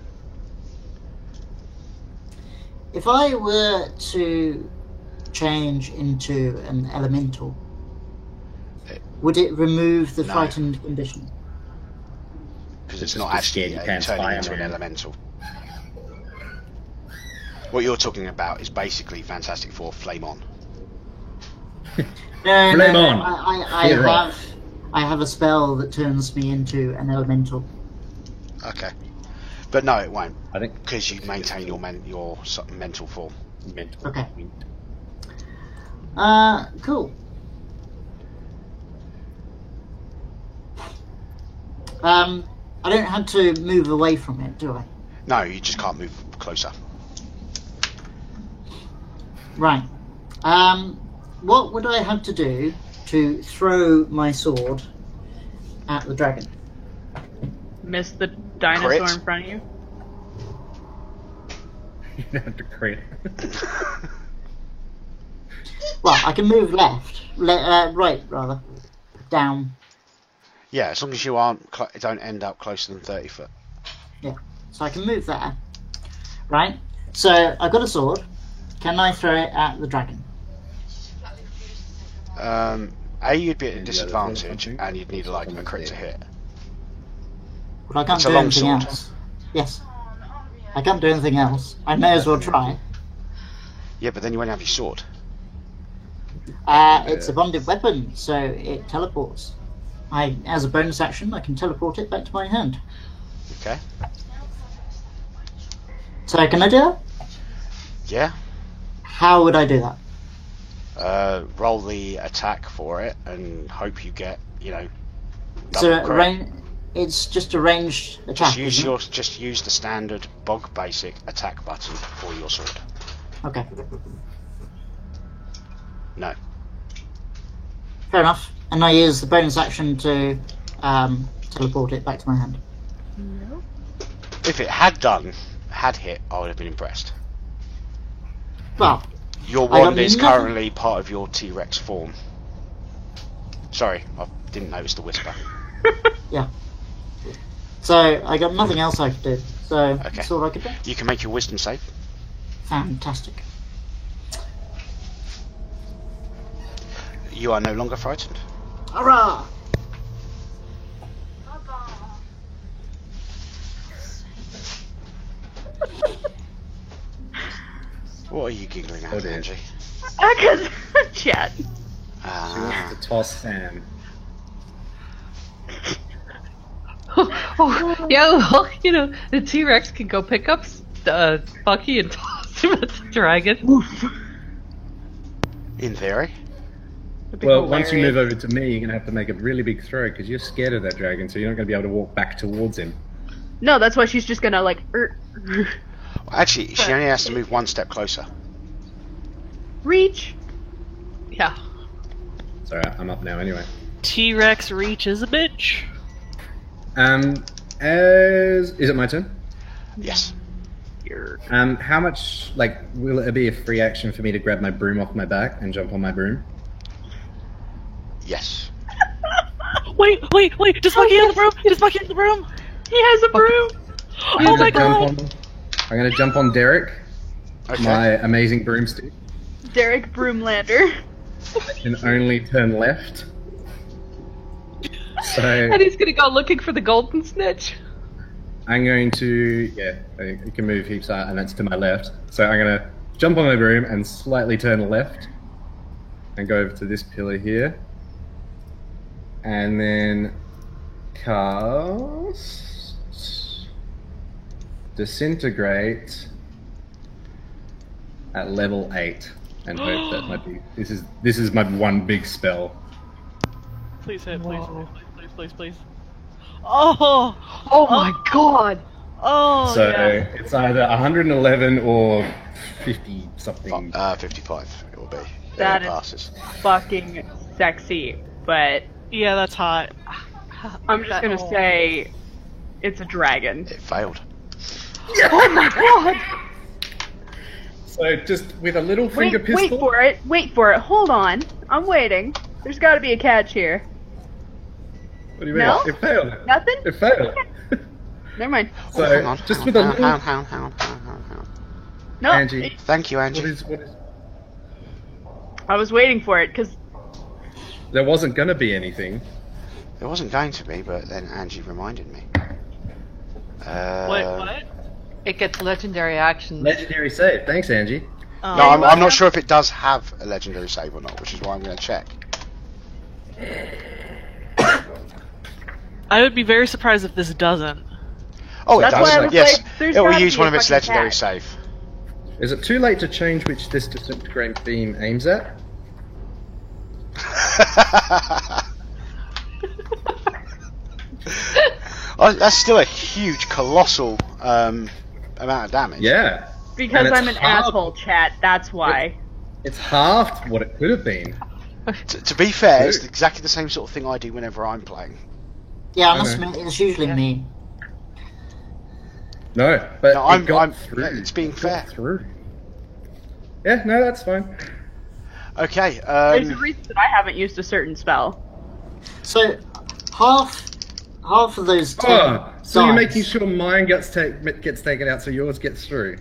if I were to change into an elemental, would it remove the No. frightened condition? Because it's Just not be actually scared you can't turning spy into on an him. elemental. What you're talking about is basically Fantastic Four Flame On. No, Flame no, on. I have a spell that turns me into an elemental. Okay. But no, it won't, I think because you maintain your mental form. Mental Okay. point. Cool. I don't have to move away from it, do I? No, you just can't move closer. Right. What would I have to do to throw my sword at the dragon? Miss the dinosaur Crit. in front of you. You have to crit. Well, I can move left, right rather, down. Yeah, as long as you don't end up closer than 30 foot. Yeah, so I can move there. Right. So I've got a sword. Can I throw it at the dragon? A, you'd be at a And the other thing, disadvantage, something? and you'd need like a crit to hit. Well, I can't It's a do long anything sword. else. Yes. I can't do anything else. I may as well try. Yeah, but then you won't have your sword. It's a bonded weapon, so it teleports. As a bonus action, I can teleport it back to my hand. Okay. So can I do that? Yeah. How would I do that? Roll the attack for it and hope you get, So double crit. it's just a ranged attack. isn't it? Just use the standard bog basic attack button for your sword. Okay, No. fair enough. And I use the bonus action to teleport it back to my hand. If it had hit, I would have been impressed. Well, Your I got wand is nothing. currently part of your T-Rex form. Sorry, I didn't notice the whisper. yeah. So I got nothing else I could do. So Okay. that's all I could do. You can make your wisdom save. Fantastic. You are no longer frightened. Hurrah! What are you giggling at, Oh dear. Angie? Because chat. She Ah, wants to toss Sam. Oh, yeah, well, the T-Rex can go pick up Bucky and toss him at the dragon. in theory. That'd be Well, once you hilarious. move over to me, you're going to have to make a really big throw because you're scared of that dragon, so you're not going to be able to walk back towards him. No, that's why she's just gonna Actually, she only has to move one step closer. reach. Yeah. Sorry, I'm up now anyway. T-Rex reach is a bitch. Is it my turn? Yes. How much, will it be a free action for me to grab my broom off my back and jump on my broom? Yes. Wait! Does Bucky have the broom? Does Bucky have the broom? He has a broom. Oh my god! I'm going to jump on Derek, Okay. my amazing broomstick, Derek Broomlander. and only turn left. So And he's gonna go looking for the golden snitch. I'm going to, you can move heaps and that's to my left. So I'm going to jump on my broom and slightly turn left and go over to this pillar here. And then cast Disintegrate at level 8 and hope that might be, this is my one big spell. Please hit, please, Whoa. please. Oh! Oh my god! Oh, So yeah. it's either 111 or 50 something. 55 it will be. That It is- passes. Fucking sexy, but Yeah, that's hot. I'm just gonna say it's a dragon. It failed. Oh my god! So just with a little finger Wait pistol. for it. Hold on. I'm waiting. There's got to be a catch here. What do you mean? No? It failed. Nothing? It failed. Never mind. So Hang on, just hang with a on, little. hang on. No, Angie. Thank you, Angie. What is? I was waiting for it because There wasn't gonna be anything. There wasn't going to be, but then Angie reminded me. Wait, what? It gets legendary actions. Legendary save. Thanks, Angie. Oh. No, I'm not sure if it does have a legendary save or not, which is why I'm going to check. I would be very surprised if this doesn't. Oh, it That's does. why I was Yes, like, there's it will gotta use be one a of its fucking legendary catch. save. Is it too late to change which this disintegrating beam aims at? That's still a huge, colossal amount of damage. Yeah. Because And it's I'm an half- asshole, chat. That's why. It's half what it could have been. To be fair, it's exactly the same sort of thing I do whenever I'm playing. Yeah, I must Okay. admit, it's usually me. No, but No, it got through. it's being It got fair. Through. Yeah, no, that's fine. Okay. There's a reason that I haven't used a certain spell. So, half of those Oh, so you're dice- making sure mine gets taken out, so yours gets through.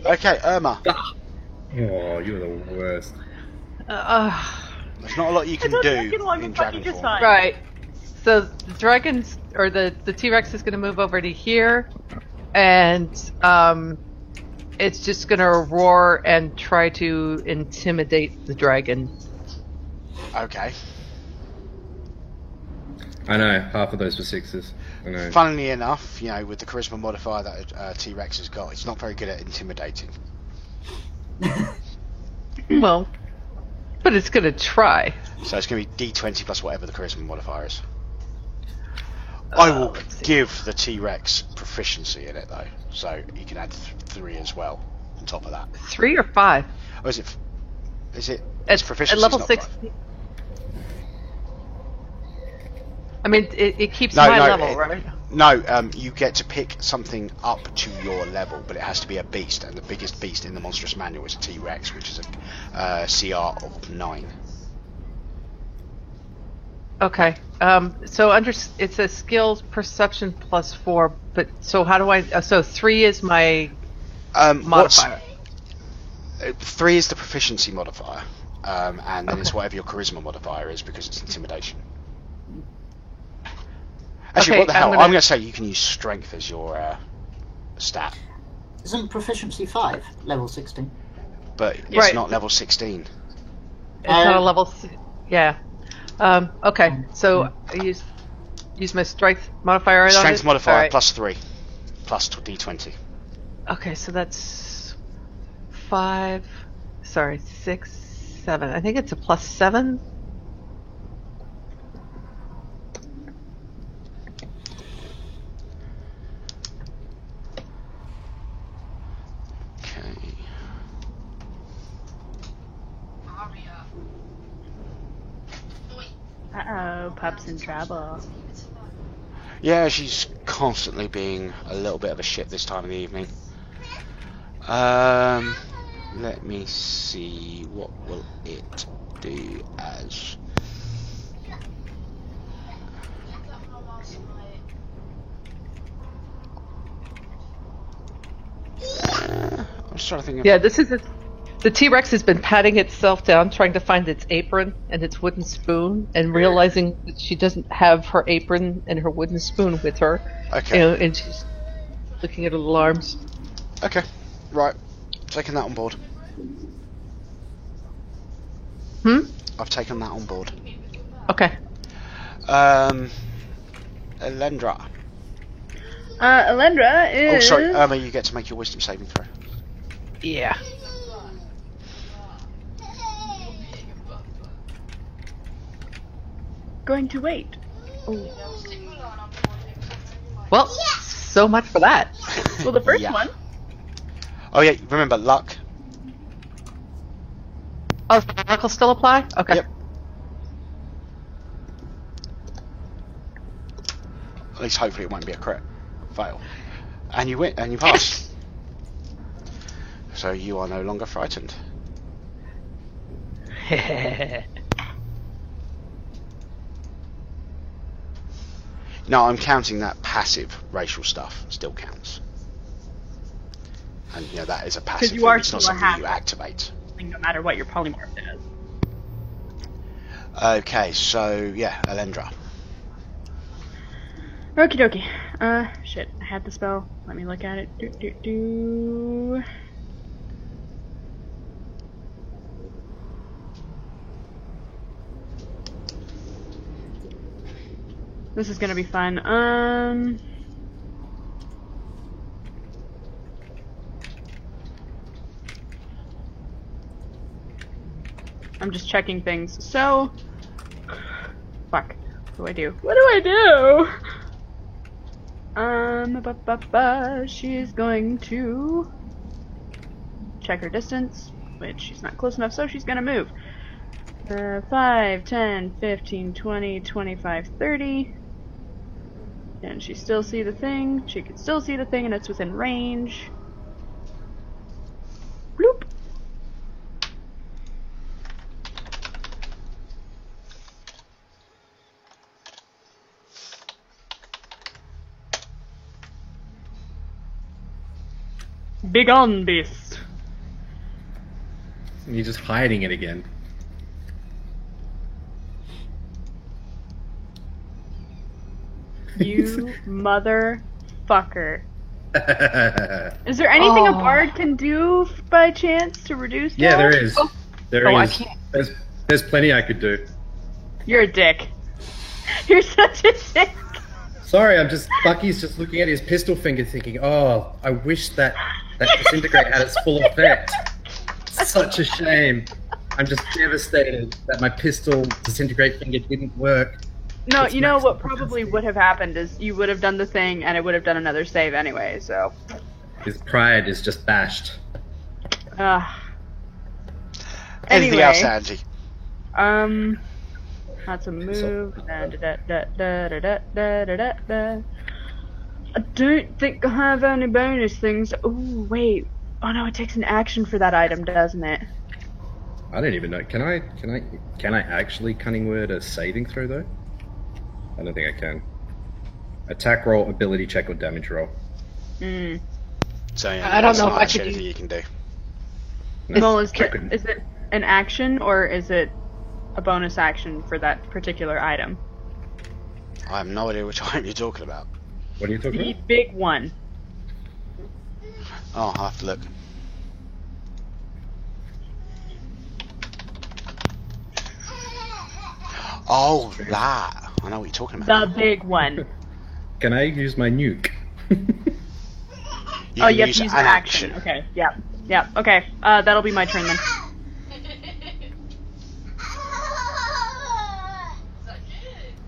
Okay, Irma. Oh, you're the worst. There's not a lot you can I do don't get along in with Bucky dragon just form. fine. Right. So the dragons or the T-Rex is going to move over to here, and it's just going to roar and try to intimidate the dragon. Okay. I know, half of those were 6s. I know. Funnily enough, with the charisma modifier that T-Rex has got, it's not very good at intimidating. Well, but it's going to try. So it's going to be D20 plus whatever the charisma modifier is. I will let's see. give the T-Rex proficiency in it though, so you can add 3 as well on top of that. 3 or 5? Oh, is it? It's At proficiency. level not 6. 5. I mean, it keeps No, my no, level, it- right? No, you get to pick something up to your level, but it has to be a beast, and the biggest beast in the monstrous manual is a T-Rex, which is a CR of 9. Okay. So it's a skills perception plus 4, but so how do I? So 3 is my modifier. 3 is the proficiency modifier, and then it's whatever your charisma modifier is because it's intimidation. Actually, Okay, what the hell? I'm I'm gonna- going to say you can use strength as your stat, Isn't proficiency 5 level 16? but it's Right. not level 16. It's not a level. Yeah. Okay. So I use my strength modifier. Right on Strength it? modifier Alright. plus 3, plus D20. Okay, so that's 5. Sorry, 6, 7. I think it's a plus 7. Okay. Uh-oh, Pup's in trouble. Yeah, she's constantly being a little bit of a shit this time of the evening. Let me see, what will it do as... I'm just trying to think of... Yeah, this is the T-Rex has been patting itself down, trying to find its apron and its wooden spoon, and realizing that she doesn't have her apron and her wooden spoon with her. Okay. And she's looking at her little arms. Okay, right. Taking that on board. I've taken that on board. Okay. Elendra. Elendra Oh, is... sorry, Irma, you get to make your wisdom saving throw. Yeah. going to wait. Well, so much for that. Well, the first Yeah. one. Oh yeah, remember luck. Oh, does the miracle still apply? Okay. Yep. At least hopefully it won't be a crit. Fail. And you win, and you pass. So you are no longer frightened. No, I'm counting that passive racial stuff still counts. And that is a passive you thing, are it's not still a something you half. activate. No matter what your polymorph is. Okay, so yeah, Elendra. Okie dokie. Shit. I had the spell. Let me look at it. This is gonna be fun. I'm just checking things. So, fuck. What do? What do I do? She's going to check her distance, which she's not close enough, so she's gonna move. 5, 10, 15, 20, 25, 30. Can she still see the thing? She can still see the thing, and it's within range. Bloop. Begone, beast. And you're just hiding it again. You motherfucker. Is there anything a bard can do by chance to reduce that? Yeah, there is. There I is. can't. There's plenty I could do. You're a dick. You're such a dick. Sorry, Bucky's just looking at his pistol finger thinking, oh, I wish that disintegrate had its full effect. Such a shame. I'm just devastated that my pistol disintegrate finger didn't work. No, It's you know max- what probably would have happened is you would have done the thing and it would have done another save anyway, so. His pride is just bashed. Anything Anyway. else, Angie? That's a move. I don't think I have any bonus things. Ooh, wait. Oh no, it takes an action for that item, doesn't it? I don't even know. Can I actually cunning word a saving throw though? I don't think I can. Attack roll, ability check, or damage roll. Hmm. So yeah, I don't that's know not if I actually could anything you can do. Well, is check it an action or is it a bonus action for that particular item? I have no idea which item you're talking about. What are you talking The about? big one. Oh, I'll have to look. Oh, that. I know what you're talking The about. big one. Can I use my nuke? You have to use use an an action. Okay, yep. Yep, okay. That'll be my turn then.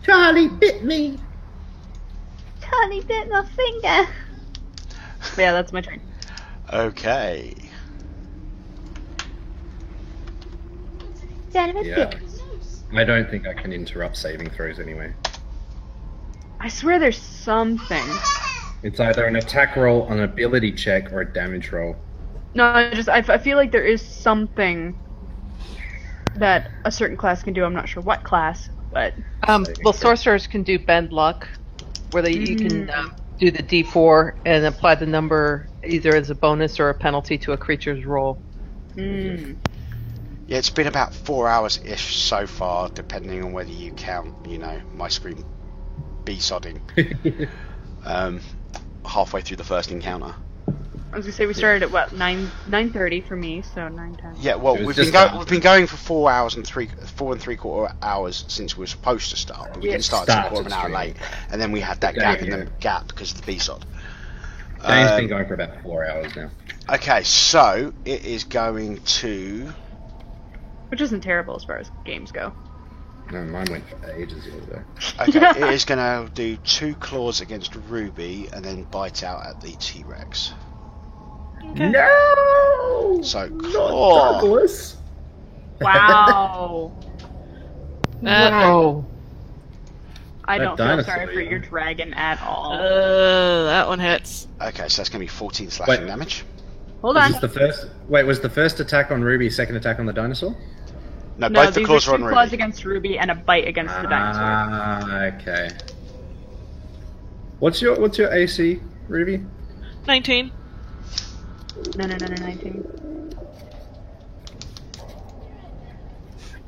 Charlie bit me. Charlie bit my finger. Yeah, that's my turn. Okay. Son of a Yeah. bitch. I don't think I can interrupt saving throws anyway. I swear there's something. It's either an attack roll, an ability check, or a damage roll. No, I feel like there is something that a certain class can do. I'm not sure what class, but Well, sorcerers can do bend luck, where you can do the D4 and apply the number either as a bonus or a penalty to a creature's roll. mm, Yeah, it's been about 4 hours-ish so far, depending on whether you count, my screen B-sodding. Halfway through the first encounter. I was gonna say we started at what 9:30 for me, so 9:10. Yeah, well, It was we've just been going for 4 hours and 3/4 hours since we were supposed to start, but we Yeah. didn't start until a quarter of an hour late, and then we had that Yeah, gap in yeah. the gap because of the B-sod. Dane's been going for about 4 hours now. Okay, so it is going to. Which isn't terrible as far as games go. No, mine went for ages the other day. Okay, it is going to do 2 claws against Ruby and then bite out at the T-Rex. No! So Not claw. Douglas. Wow. Whoa. I That don't feel dinosaur, sorry for yeah. your dragon at all. That one hits. Okay, so that's going to be 14 slashing Wait. damage. Hold Was on. this the first? Wait, was the first attack on Ruby, second attack on the dinosaur? No, No, both the these claws are are on two claws Ruby. against Ruby and a bite against the dinosaur. Ah, okay. What's your AC, Ruby? 19. No, 19.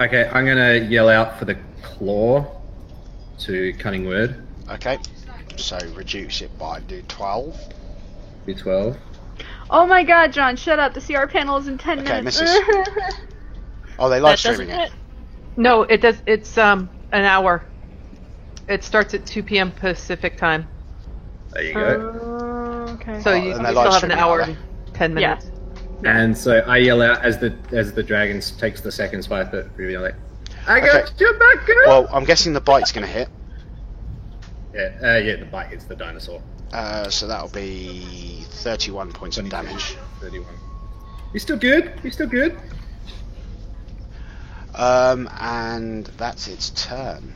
Okay, I'm gonna yell out for the claw to cunning word. Okay, so reduce it by do 12. Be 12. Oh my god, John, shut up. The CR panel is in 10 Okay, minutes. misses. Oh, they live That doesn't streaming it. hit. No, it does. It's an hour. It starts at 2 p.m. Pacific time, There you go. Okay. so Oh, you and they're still live have an streaming, hour are and 10 minutes. And so I yell out as the dragon takes the second swipe at Ruby. I'm like, I got your back, girl. Well, I'm guessing the bite's going to hit. Yeah, the bite hits the dinosaur. So that'll be 31 points of damage. 31. He's still good. And that's its turn.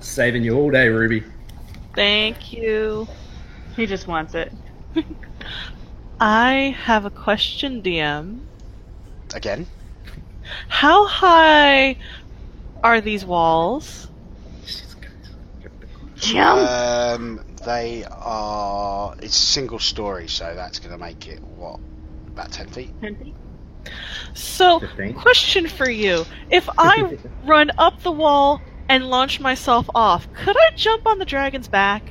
Saving you all day, Ruby. Thank you. He just wants it. I have a question, DM. Again? How high are these walls? Jump! They are... It's single story, so that's going to make it, what, about 10 feet? 10 feet? So, 15. question for you. If I run up the wall and launch myself off, could I jump on the dragon's back?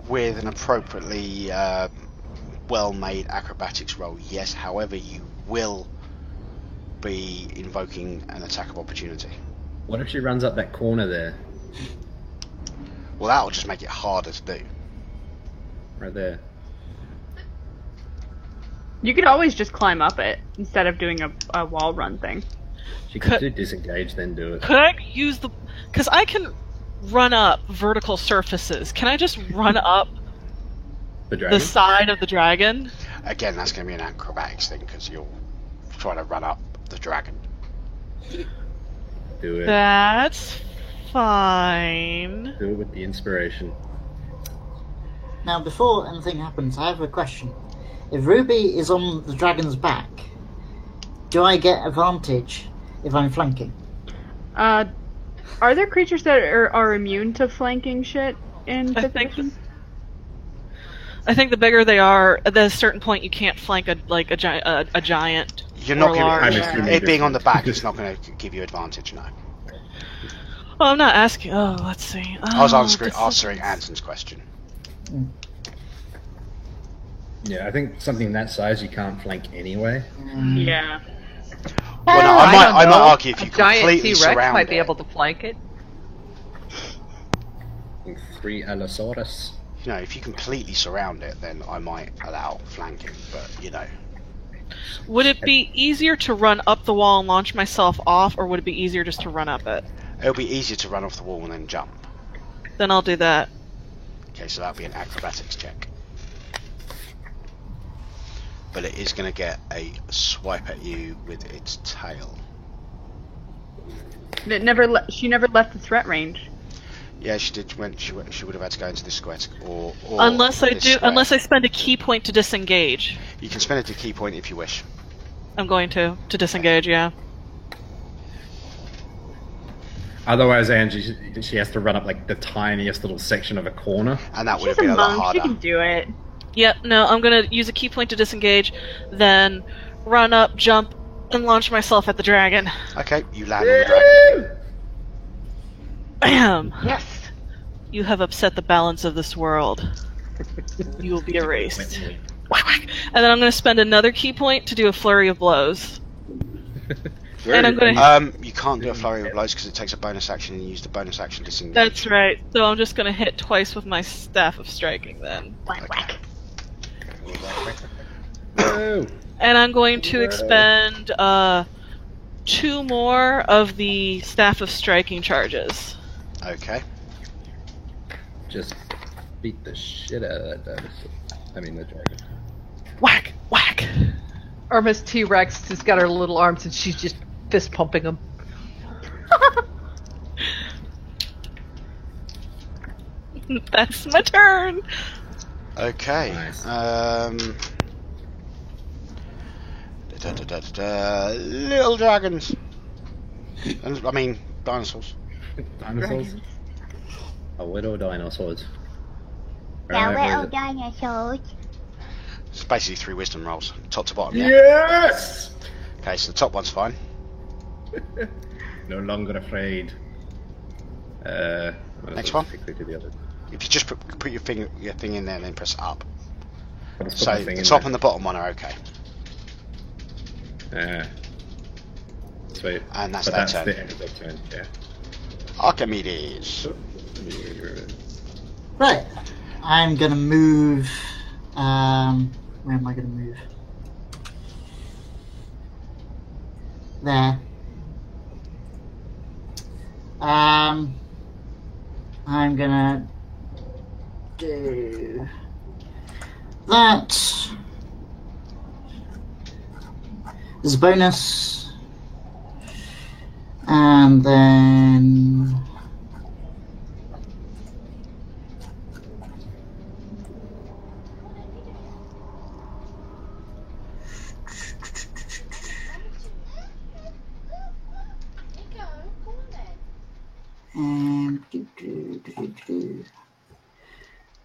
With an appropriately well-made acrobatics roll, yes. However, you will be invoking an attack of opportunity. What if she runs up that corner there? Well, that'll just make it harder to do. Right there. You could always just climb up it instead of doing a wall run thing. She could do disengage, then do it. Could I use the... Because I can run up vertical surfaces. Can I just run up The dragon? the side of the dragon? Again, that's going to be an acrobatics thing, because you're trying to run up the dragon. Do it. That's fine. Do it with the inspiration. Now, before anything happens, I have a question. If Ruby is on the dragon's back, do I get advantage if I'm flanking? Are there creatures that are immune to flanking shit in I 5th think edition? I think the bigger they are, at a certain point you can't flank a giant. You're not or going large. to... It being on the back is not going to give you advantage, no. Well, I'm not asking. Oh, let's see. I was answering decisions. Anson's question. Yeah, I think something that size you can't flank anyway. Yeah. Well, no, I don't I might know. argue if you A giant completely T-Rex surround might be it. able to flank it. 3 Allosaurus. You know, if you completely surround it, then I might allow flanking, but, you know. Would it be easier to run up the wall and launch myself off, or would it be easier just to run up it? It'll be easier to run off the wall and then jump. Then I'll do that. Okay, so that'll be an acrobatics check. But it is going to get a swipe at you with its tail. She never left the threat range. Yeah, she did. She would have had to go into this square, or Unless I this do, square. unless I spend a key point to disengage. You can spend it to key point if you wish. I'm going to disengage. Yeah. Otherwise, Angie, she has to run up like the tiniest little section of a corner. And that would She's have been a a lot monk. harder. She can do it. Yep. No, I'm gonna use a key point to disengage, then run up, jump, and launch myself at the dragon. Okay, you land on the dragon. Bam! Yes. You have upset the balance of this world. You will be erased. Whack, whack. And then I'm going to spend another key point to do a flurry of blows. And I'm gonna. You can't do a flurry of blows because it takes a bonus action and you use the bonus action to disengage. That's right. So I'm just going to hit twice with my staff of striking then. Whack, whack. No. And I'm going to expend 2 more of the staff of striking charges. Okay. Just beat the shit out of that dinosaur. I mean, the dragon. Whack! Whack! Irma's T-Rex has got her little arms and she's just fist pumping them. That's my turn! Okay. Nice. Little dragons. I mean, dinosaurs. Dinosaurs? A little dinosaurs. The Alright, where little is it? dinosaurs. It's basically 3 wisdom rolls, top to bottom. Yeah. Yes! Okay, so the top one's fine. No longer afraid. Might as Next well one. quickly do the other. If you just put your thing in there and then press up. I'll just put So my thing the in top there. and the bottom one are okay. Sweet. And that's But their that's turn. the end of their turn, yeah. Archimedes. Right. I'm gonna move. Where am I gonna move? there. I'm gonna do that. There's a bonus. And then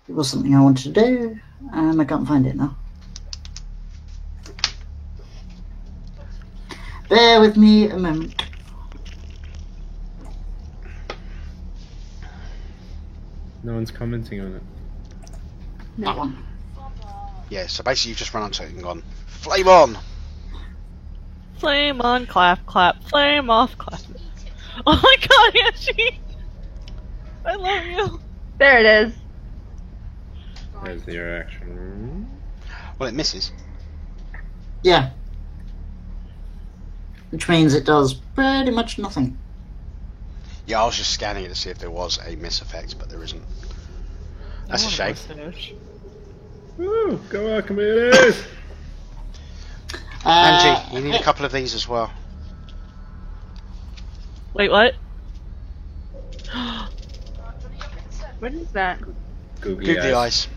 it was something I wanted to do, and I can't find it now. Bear with me a moment. No one's commenting on it. That one. Yeah, so basically you've just run onto it and gone, flame on! Flame on, clap, clap. Flame off, clap. Oh my god, Angie! I love you. There it is. There's the reaction. Well, it misses. Yeah. Which means it does pretty much nothing. Yeah, I was just scanning it to see if there was a miss effect, but there isn't. That's a shame. Woo! Go Archimedes! Angie, we need a couple of these as well. Wait, what? What is that? Googly eyes.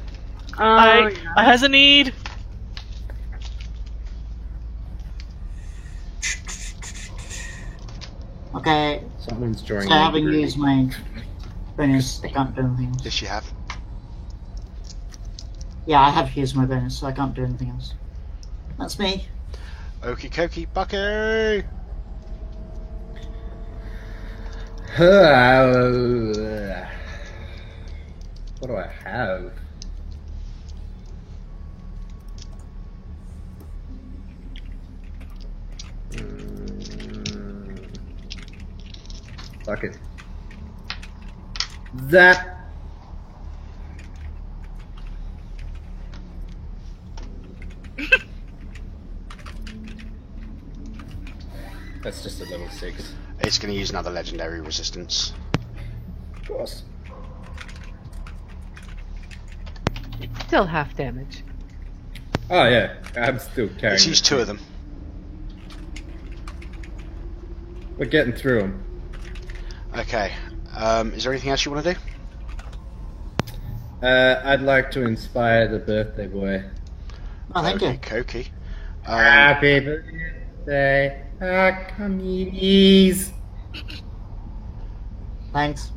Oh, I yeah. has a need. Okay, Someone's drawing. so having used my bonus, I can't do anything else. Yes, you have. Yeah, I have used my bonus, so I can't do anything else. That's me. Okie dokie, Bucky! What do I have? Fuck it. That. That's just a level 6. It's going to use another legendary resistance. Of course. Still half damage. Oh yeah, I'm still carrying. Let's use 2 of them. We're getting through them. Okay. Is there anything else you want to do? I'd like to inspire the birthday boy. Oh, thank you. Okie dokie. Happy birthday, Archimedes. Thanks.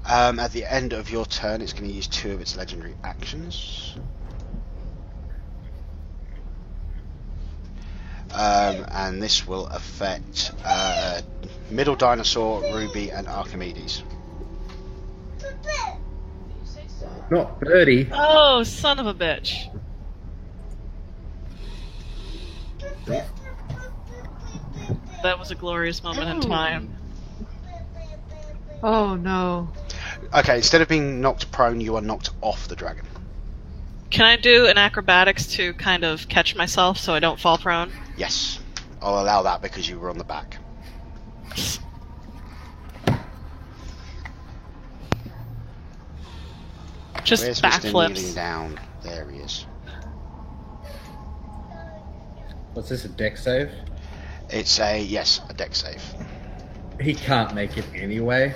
At the end of your turn, it's going to use 2 of its legendary actions. And this will affect Middle Dinosaur, Ruby, and Archimedes. Not Birdie. Oh, son of a bitch. That was a glorious moment in time. Oh no. Okay, instead of being knocked prone, you are knocked off the dragon. Can I do an acrobatics to kind of catch myself so I don't fall prone? Yes, I'll allow that because you were on the back. Just Where's Mr. kneeling backflips. down? There he is. What's this, a deck save? It's a deck save. He can't make it anyway.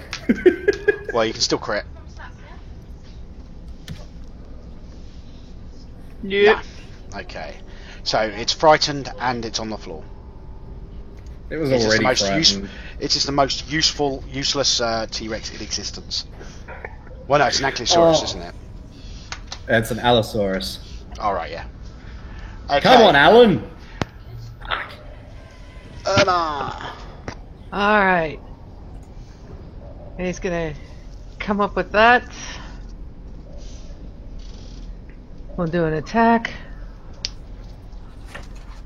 Well, you can still crit. Nope. Nah. Okay. So it's frightened and it's on the floor. It was It's just the already most frightened. It is the most useless T-Rex in existence. Well, no, it's an Ankylosaurus, isn't it? It's an Allosaurus. All right, yeah. Okay. Come on, Alan. Alright. And he's gonna come up with that. We'll do an attack.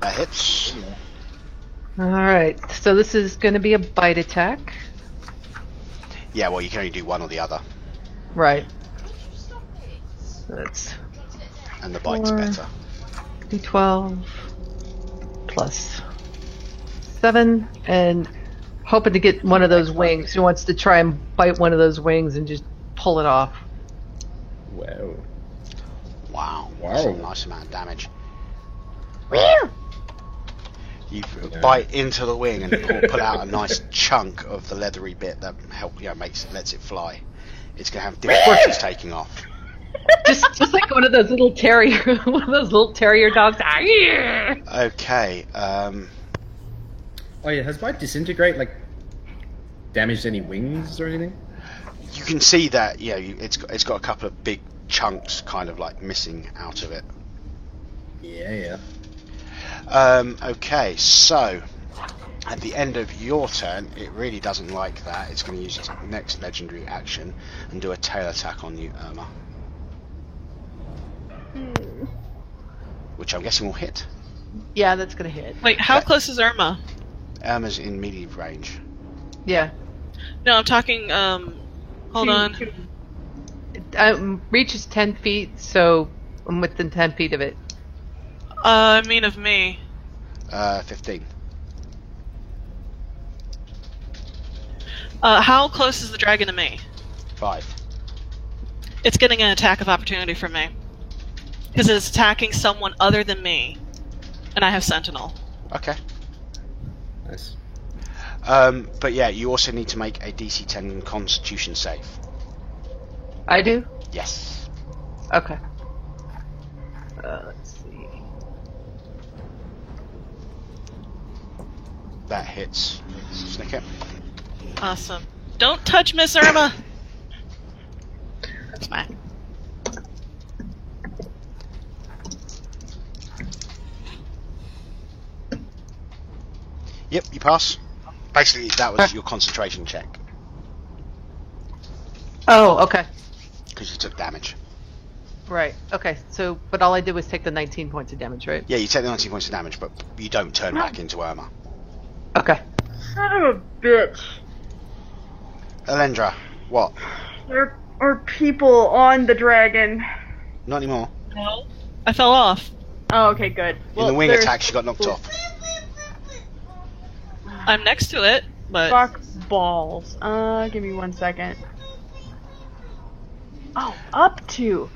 That hits. Alright, so this is gonna be a bite attack. Yeah, well, you can only do one or the other, Right. That's and the bite's 4. better. D12 plus 7 and hoping to get one of those wings. He wants to try and bite one of those wings and just pull it off. Wow. Wow. Wow. That's a nice amount of damage. Whew! You bite into the wing and pull out a nice chunk of the leathery bit that lets it fly. It's going to have difficulties taking off. Just like one of those little terrier dogs. Okay. Oh yeah, has my disintegrate damaged any wings or anything? You can see that it's got a couple of big chunks kind of missing out of it. Yeah. Okay, so at the end of your turn, it really doesn't like that. It's going to use its next legendary action and do a tail attack on you, Irma. Which I'm guessing will hit. Yeah, that's gonna hit. Wait, how close is Irma? Irma's in melee range. Yeah. No, I'm talking. Hold on. Reach is 10 feet, so I'm within 10 feet of it. I mean of me. 15. How close is the dragon to me? 5. It's getting an attack of opportunity from me. Because it's attacking someone other than me. And I have Sentinel. Okay. Nice. But yeah, you also need to make a DC 10 Constitution save. I do? Yes. Okay. Let's see. That hits. Snicket. Awesome. Don't touch Miss Irma! Smack. Yep, you pass. Basically, that was your concentration check. Oh, okay. Because you took damage. Right. Okay. So, but all I did was take the 19 points of damage, right? Yeah, you take the 19 points of damage, but you don't turn back into Irma. Okay. Son of a bitch. Elendra, what? There are people on the dragon. Not anymore. No. I fell off. Oh, okay, good. In the wing attack, she got knocked off. I'm next to it, but... Fuck balls. Give me 1 second. Oh, up to.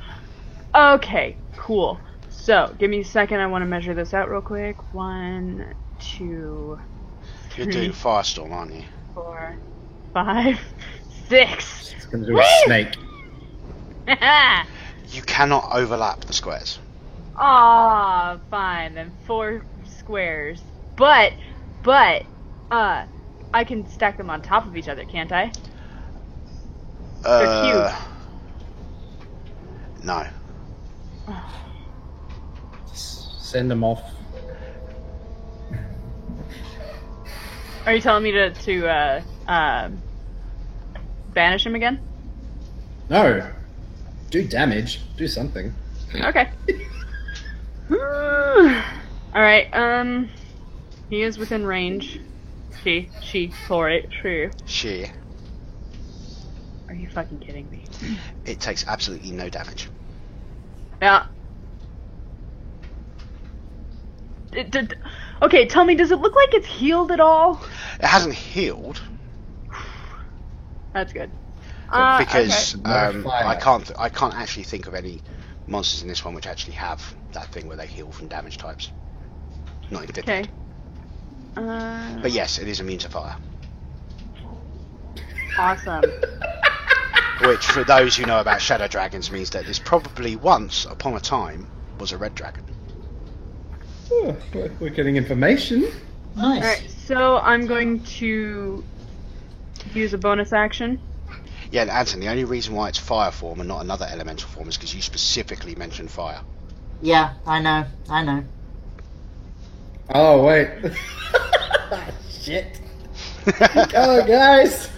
Okay, cool. So, give me a second. I want to measure this out real quick. 1, 2, 3, You're doing Firestorm, aren't you? 4, 5, 6. It's gonna do a snake. You cannot overlap the squares. Ah, fine. Then 4 squares. But, I can stack them on top of each other, can't I? They're cute. No. Send them off. Are you telling me to banish him again? No. Do damage. Do something. Okay. Alright, he is within range. She, true. She. Are you fucking kidding me? It takes absolutely no damage. Yeah. Okay, tell me, does it look like it's healed at all? It hasn't healed That's good. because Okay. I can't actually think of any monsters in this one which actually have that thing where they heal from damage types. Not in 5th. Okay. But yes, it is immune to fire. Awesome. Which, for those who know about shadow dragons, means that this probably once upon a time was a red dragon. Oh, we're getting information. Nice. Alright, so I'm going to use a bonus action. Yeah, and Anton, the only reason why it's fire form and not another elemental form is because you specifically mentioned fire. Yeah, I know. Oh, wait. Shit. Oh, guys.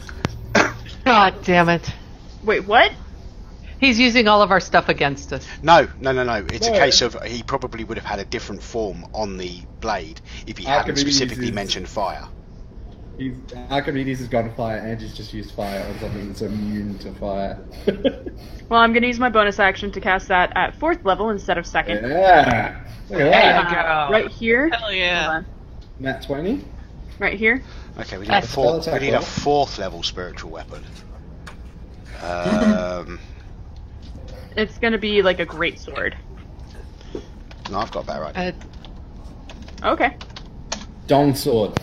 God damn it. Wait, what? He's using all of our stuff against us. No. It's a No. case of he probably would have had a different form on the blade if he hadn't Archimedes specifically is- mentioned fire. Archimedes has gone fire, and he's just used fire on something that's immune to fire. Well, I'm gonna use my bonus action to cast that at 4th level instead of 2nd. Yeah. Look at There that. you go. Right here. Hell yeah. Hold on. Nat 20. Right here. Okay, we need a Spell fourth. We attack need a roll. 4th level spiritual weapon. It's gonna be like a great sword. No, I've got a better idea. Okay. Dong sword.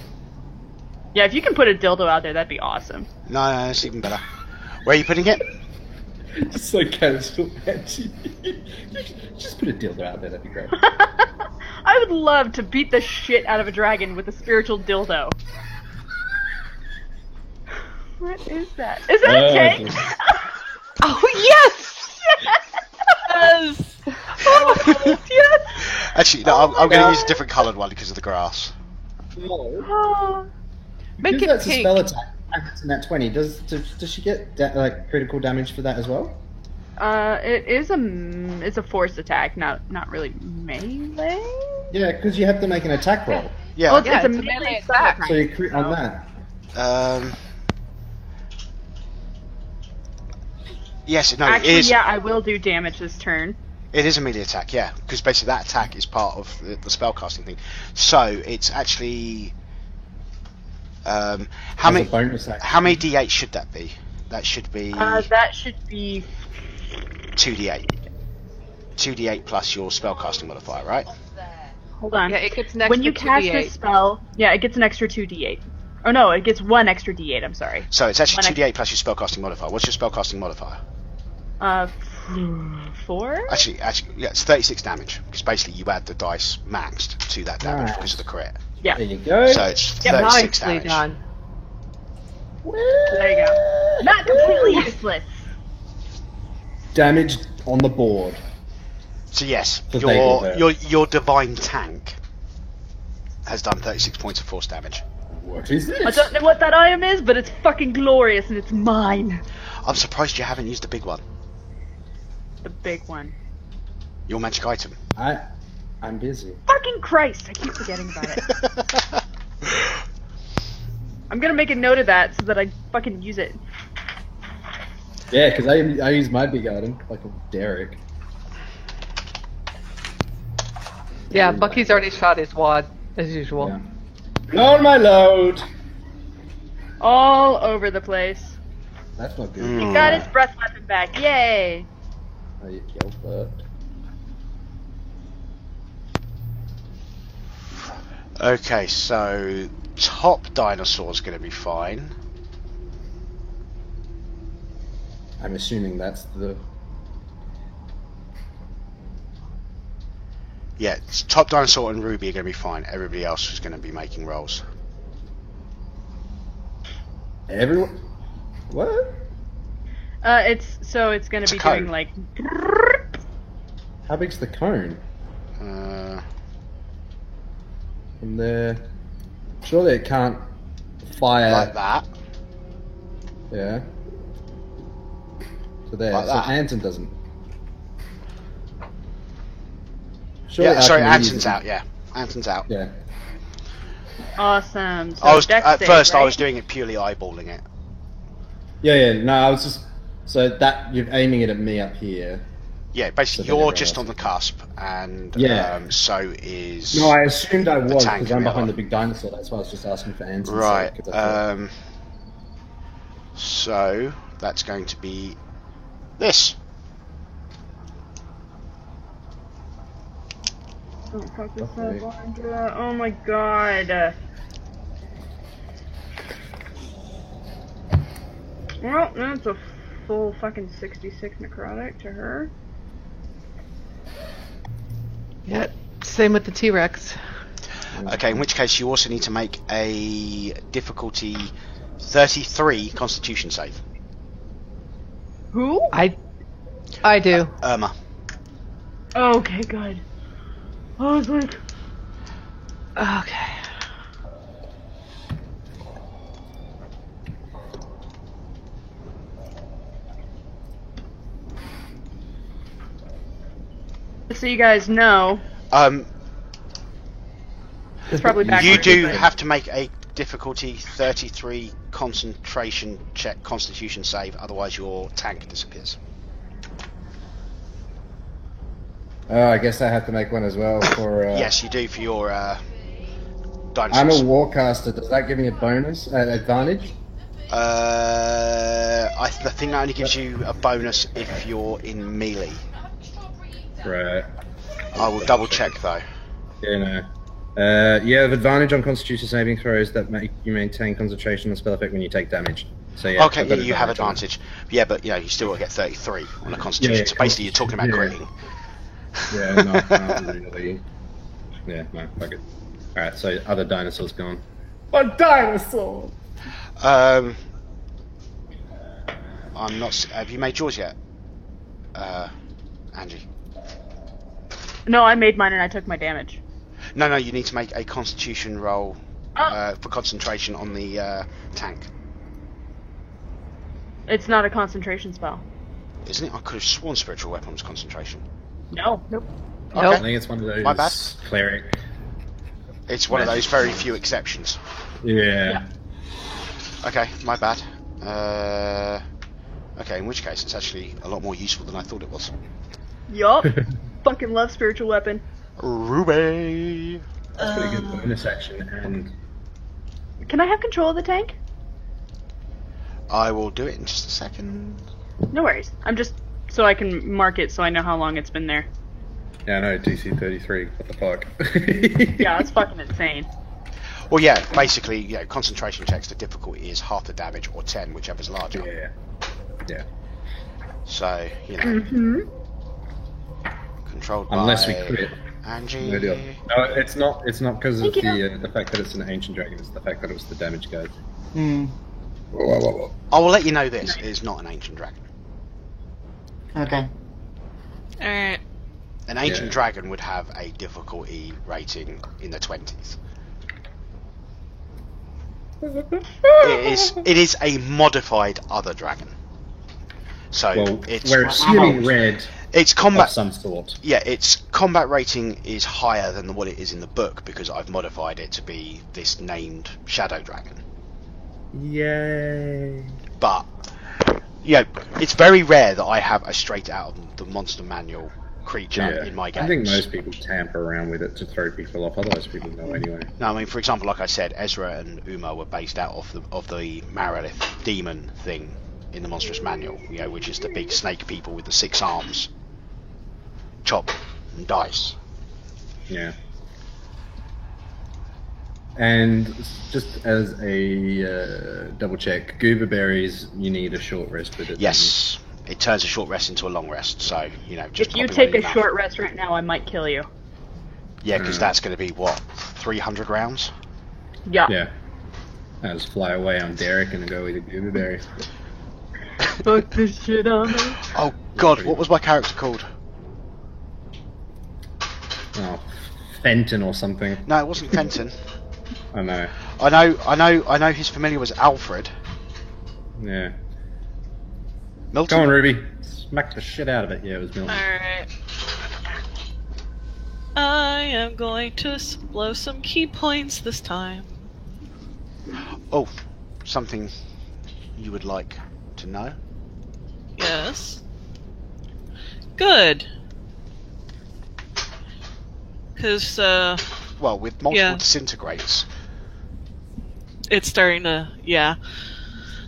Yeah, if you can put a dildo out there, that'd be awesome. No, it's even better. Where are you putting it? Just so casual. Just put a dildo out there. That'd be great. I would love to beat the shit out of a dragon with a spiritual dildo. What is that? Is that a tank? Oh yes! Yes! Yes! Actually, no, I'm going to use a different coloured one because of the grass. Oh. Make Because it that's a pink. spell attack. And it's in that 20. Does she get like critical damage for that as well? It is it's a force attack, not really melee. Yeah, because you have to make an attack roll. Yeah. Well, it's, Yeah, it's a it's a melee melee spell attack. attack. So you crit on that. Yes, no, Actually, it is. yeah, I will do damage this turn. It is a melee attack, yeah, because basically that attack is part of the spellcasting thing. So it's actually how As a many bonus action. how many d8 should that be? That should be That should be 2d8. 2d8 plus your spellcasting modifier, right? hold on. Yeah, it gets an When you extra cast 2d8. this spell, yeah, it gets an extra 2d8. Oh no, it gets 1 extra d8. I'm sorry. So it's actually When 2d8 plus your spellcasting modifier. What's your spellcasting modifier? 4. Actually, yeah, it's 36 damage because basically you add the dice maxed to that damage Nice. because of the crit. Yeah. There you go. So it's 36 Nicely damage. done. There you go. Not completely useless. Damage on the board. So yes, So they will hurt. your divine tank has done 36 points of force damage. What is this? I don't know what that item is, but it's fucking glorious and it's mine. I'm surprised you haven't used the big one. The big one. Your magic item. I'm busy. Fucking Christ! I keep forgetting about it. I'm gonna make a note of that so that I fucking use it. Yeah, because I use my big item like a Derek. Yeah, Bucky's already shot his wad, as usual. Yeah. On my load. All over the place. That's not good. Mm. He got his breath weapon back. Yay! Oh, you killed that. Okay, so top dinosaur's going to be fine. I'm assuming that's the. Yeah, top dinosaur and Ruby are going to be fine. Everybody else is going to be making rolls. Everyone. What? It's gonna It's be a cone. doing like. How big's the cone? From there. Surely it can't fire. Like that. Yeah. To there. Like so that. Anton doesn't. Surely Yeah, sorry, Archimedes Anton's isn't- out, yeah. Anton's out. Yeah. Awesome. So I was dex At save, first I right? was doing it purely eyeballing it. Yeah. No, I was just. So that you're aiming it at me up here. Yeah, basically So then you're everyone just else- on the cusp, and Yeah. So is No, I assumed I was tank because I'm and the behind other. the big dinosaur. That's why I was just asking for Anton. right. 'cause I thought- So that's going to be this. Don't fuck this Okay. up, Andra. Oh my god. Well, that's a full fucking 66 necrotic to her. Yeah, same with the T-Rex. Okay, in which case you also need to make a difficulty 33 Constitution save. Who? I do. Irma. Okay, good. I was like, Okay. so you guys know, it's probably back. You do have to make a difficulty 33 concentration check Constitution save, otherwise your tank disappears. Oh, I guess I have to make one as well for. Yes, you do for your dinosaurs. I'm a warcaster. Does that give me a bonus advantage? I think that only gives you a bonus if you're in melee. Right. I will double check though. Yeah, no. You have advantage on Constitution saving throws that make you maintain concentration on spell effect when you take damage. So yeah. Okay, I've yeah, got you have on that. advantage. Yeah, but you still got to get 33 on a Constitution. Yeah, so basically, you're talking about yeah. critting. Yeah, not really. Yeah, no, fuck it. Alright, so other dinosaurs gone. A dinosaur! I'm not. Have you made yours yet, Angie? No, I made mine and I took my damage. No, you need to make a Constitution roll for concentration on the tank. It's not a concentration spell. Isn't it? I could have sworn spiritual weapon was concentration. No. Nope. Okay. I think it's one of those My bad. cleric. It's one of those very few exceptions. Yeah. Okay, my bad. Okay, in which case it's actually a lot more useful than I thought it was. Yup. Fucking love spiritual weapon. Ruby! That's pretty good bonus action, and Can I have control of the tank? I will do it in just a second. No worries. I'm just so I can mark it so I know how long it's been there. yeah, no, DC 33. What the fuck? Yeah, it's fucking insane. Well, yeah, basically, concentration checks, the difficulty is half the damage or 10, whichever's larger. Yeah. So, Mm-hmm. controlled Unless by we crit. Angie. No deal. No, it's not. It's not because of Thank you. the fact that it's an ancient dragon. It's the fact that it was the damage guide. Hmm. I will let you know this, it is not an ancient dragon. Okay. Alright. An ancient Yeah. dragon would have a difficulty rating in the 20s. It is a modified other dragon. So Well, it's we're assuming red its of combat some sort. Yeah, its combat rating is higher than what it is in the book because I've modified it to be this named Shadow Dragon. Yay! But it's very rare that I have a straight out of the monster manual creature in my games. I think most people tamper around with it to throw people off. Otherwise, people know anyway. No, I mean, for example, like I said, Ezra and Uma were based out of the Marilith demon thing in the Monstrous Manual, which is the big snake people with the 6 arms. Chop and dice. Yeah. And just as a double check, Goober berries, you need a short rest with it. Yes, it turns a short rest into a long rest, so, just If you pop it take in a your mouth. short rest right now, I might kill you. Yeah, because that's going to be, 300 rounds? Yeah. Yeah. I just fly away on Derek and go with a Goober berry. Fuck this shit on me. Oh, God, what was my character called? Oh, Fenton or something. No, it wasn't Fenton. I know. I know his familiar was Alfred. Yeah. Milton? Go on, Ruby. Smack the shit out of it. Yeah, it was Milton. Alright. I am going to blow some key points this time. Oh, something you would like to know? Yes. Good. Because, Well, with multiple Yeah. disintegrates. it's starting to, yeah.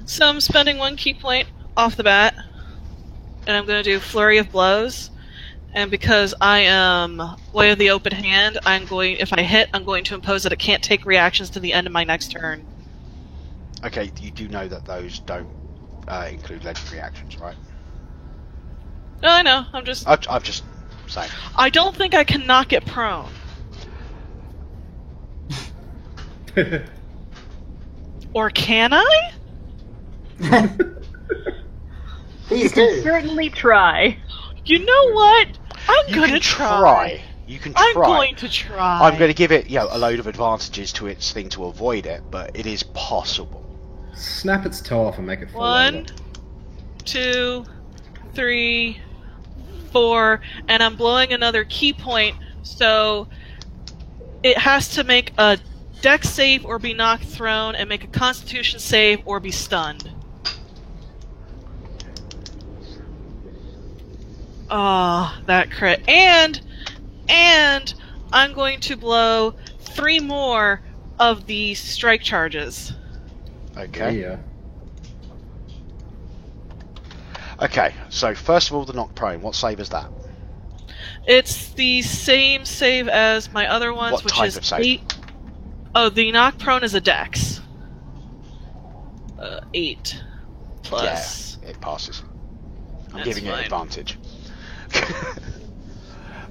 So I'm spending 1 key point off the bat, and I'm going to do Flurry of Blows. And because I am Way of the Open Hand, if I hit, I'm going to impose that it can't take reactions to the end of my next turn. Okay, you do know that those don't include legendary actions, right? No, I know. I'm just. I've just saying. I don't think I can knock it prone. Or can I? Please do. Certainly try. You know what? I'm You gonna can try. You can try. I'm going to try. I'm going to give it, a load of advantages to its thing to avoid it, but it is possible. Snap its toe off and make it fall 1, over. 2, 3, 4, and I'm blowing another key point, so it has to make a Dex save or be knocked thrown, and make a Constitution save or be stunned. Ah, that crit. And I'm going to blow 3 more of the strike charges. Okay. Yeah. Okay, so first of all, the knock prone. What save is that? It's the same save as my other ones, What which type is of save? 8. Oh, the knock prone is a dex. 8 plus. Yeah, it passes. I'm That's giving it fine. advantage.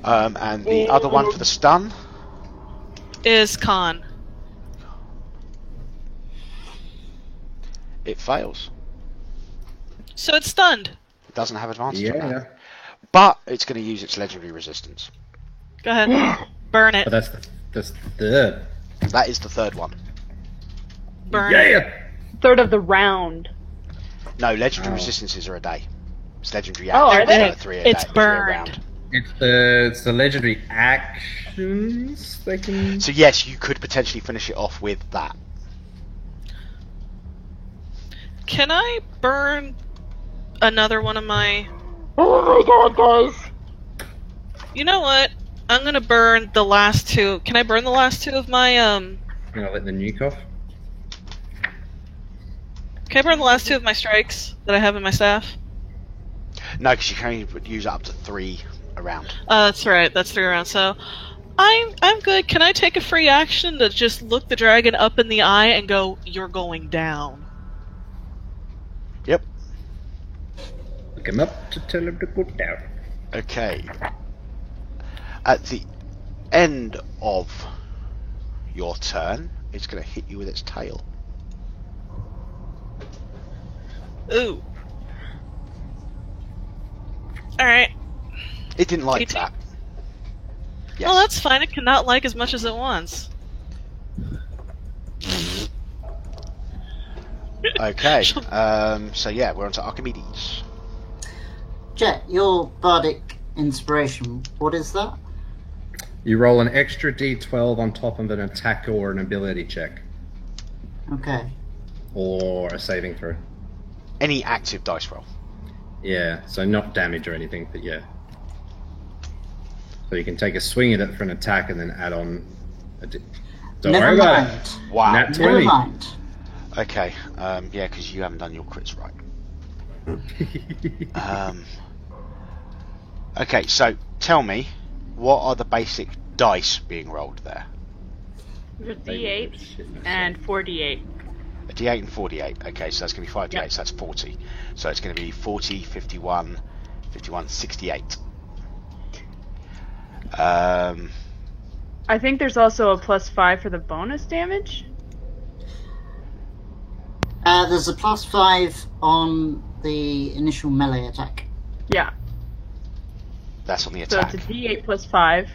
And the other one for the stun? Is con. It fails. So it's stunned. It doesn't have advantage on Yeah. that. But it's going to use its legendary resistance. Go ahead. Burn it. But that's the third. That is the third one. Burn it. Yeah. Third of the round. No, legendary Oh. resistances are a day. It's legendary Oh, are actions they? that are 3 a It's day. 3 a burned. round. It's the legendary actions they can. So yes, you could potentially finish it off with that. Can I burn another one of my... Oh my god, guys! You know what? I'm gonna burn the last 2. Can I burn the last 2 of my, I'm gonna let the nuke off. Can I burn the last 2 of my strikes that I have in my staff? No, because you can only use up to 3 a round. That's right. That's 3 rounds. So, I'm good. Can I take a free action to just look the dragon up in the eye and go, "You're going down"? Yep. Look him up to tell him to go down. Okay. At the end of your turn, it's going to hit you with its tail. Ooh. All right. It didn't like 18? that. Yes. Well, that's fine. It cannot like as much as it wants. Okay. So yeah, we're on to Archimedes. Jet, your bardic inspiration, what is that? You roll an extra d12 on top of an attack or an ability check, Okay. or a saving throw. Any active dice roll. Yeah, so not damage or anything, but yeah. So you can take a swing at it for an attack and then add on. Don't Never worry about mind. it. Wow. Nat Never 20. mind. Okay. Yeah, because you haven't done your crits right. Okay, so tell me, what are the basic dice being rolled there? There's D8 and 4D8. A D8 and 4D8. Okay, so that's going to be 5D8, Yep. so that's 40. So it's going to be 40, 51, 51, 68. I think there's also a +5 for the bonus damage. There's a +5 on the initial melee attack. Yeah. That's on the So attack. it's a D8 +5.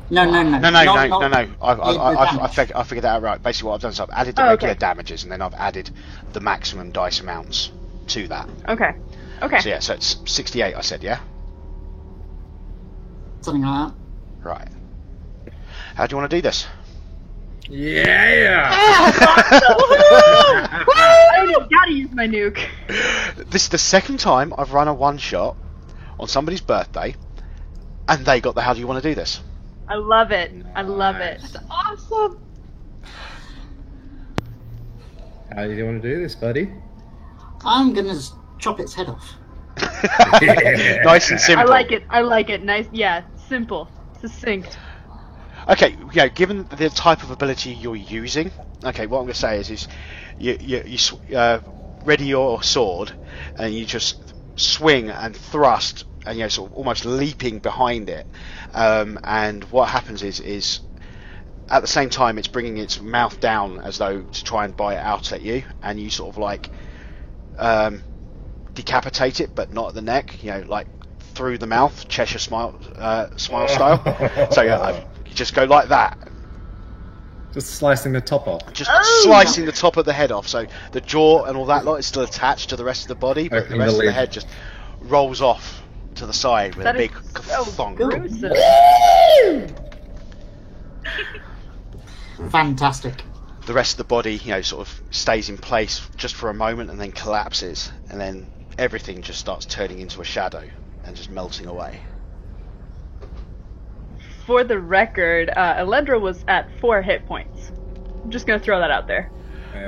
No. No. Not- I damage. figured that out right. Basically, what I've done is I've added the Oh, regular okay. damages, and then I've added the maximum dice amounts to that. Okay. Okay. So yeah, so it's 68. I said, yeah. Something like that. Right. How do you want to do this? Yeah! I gotta use my nuke. This is the second time I've run a one shot on somebody's birthday, and they got the "How do you want to do this?" I love it. I love it. Nice. Awesome. How do you want to do this, buddy? I'm gonna just chop its head off. Nice and simple. I like it. I like it. Nice. Yeah. Simple. Succinct. Okay, yeah. Given the type of ability you're using, okay, what I'm going to say is you ready your sword, and you just swing and thrust, and sort of almost leaping behind it. And what happens is at the same time it's bringing its mouth down as though to try and bite out at you, and you sort of like decapitate it, but not at the neck. Like through the mouth, Cheshire smile style. So yeah, you just go like that, Just slicing the top off. just slicing the top of the head off. So the jaw and all that lot is still attached to the rest of the body, but Opening the rest the of the lid. head just rolls off to the side with That a big is so thong. gruesome. Fantastic. The rest of the body, sort of stays in place just for a moment and then collapses, and then everything just starts turning into a shadow and just melting away. For the record, Elendra was at 4 hit points. I'm just gonna throw that out there.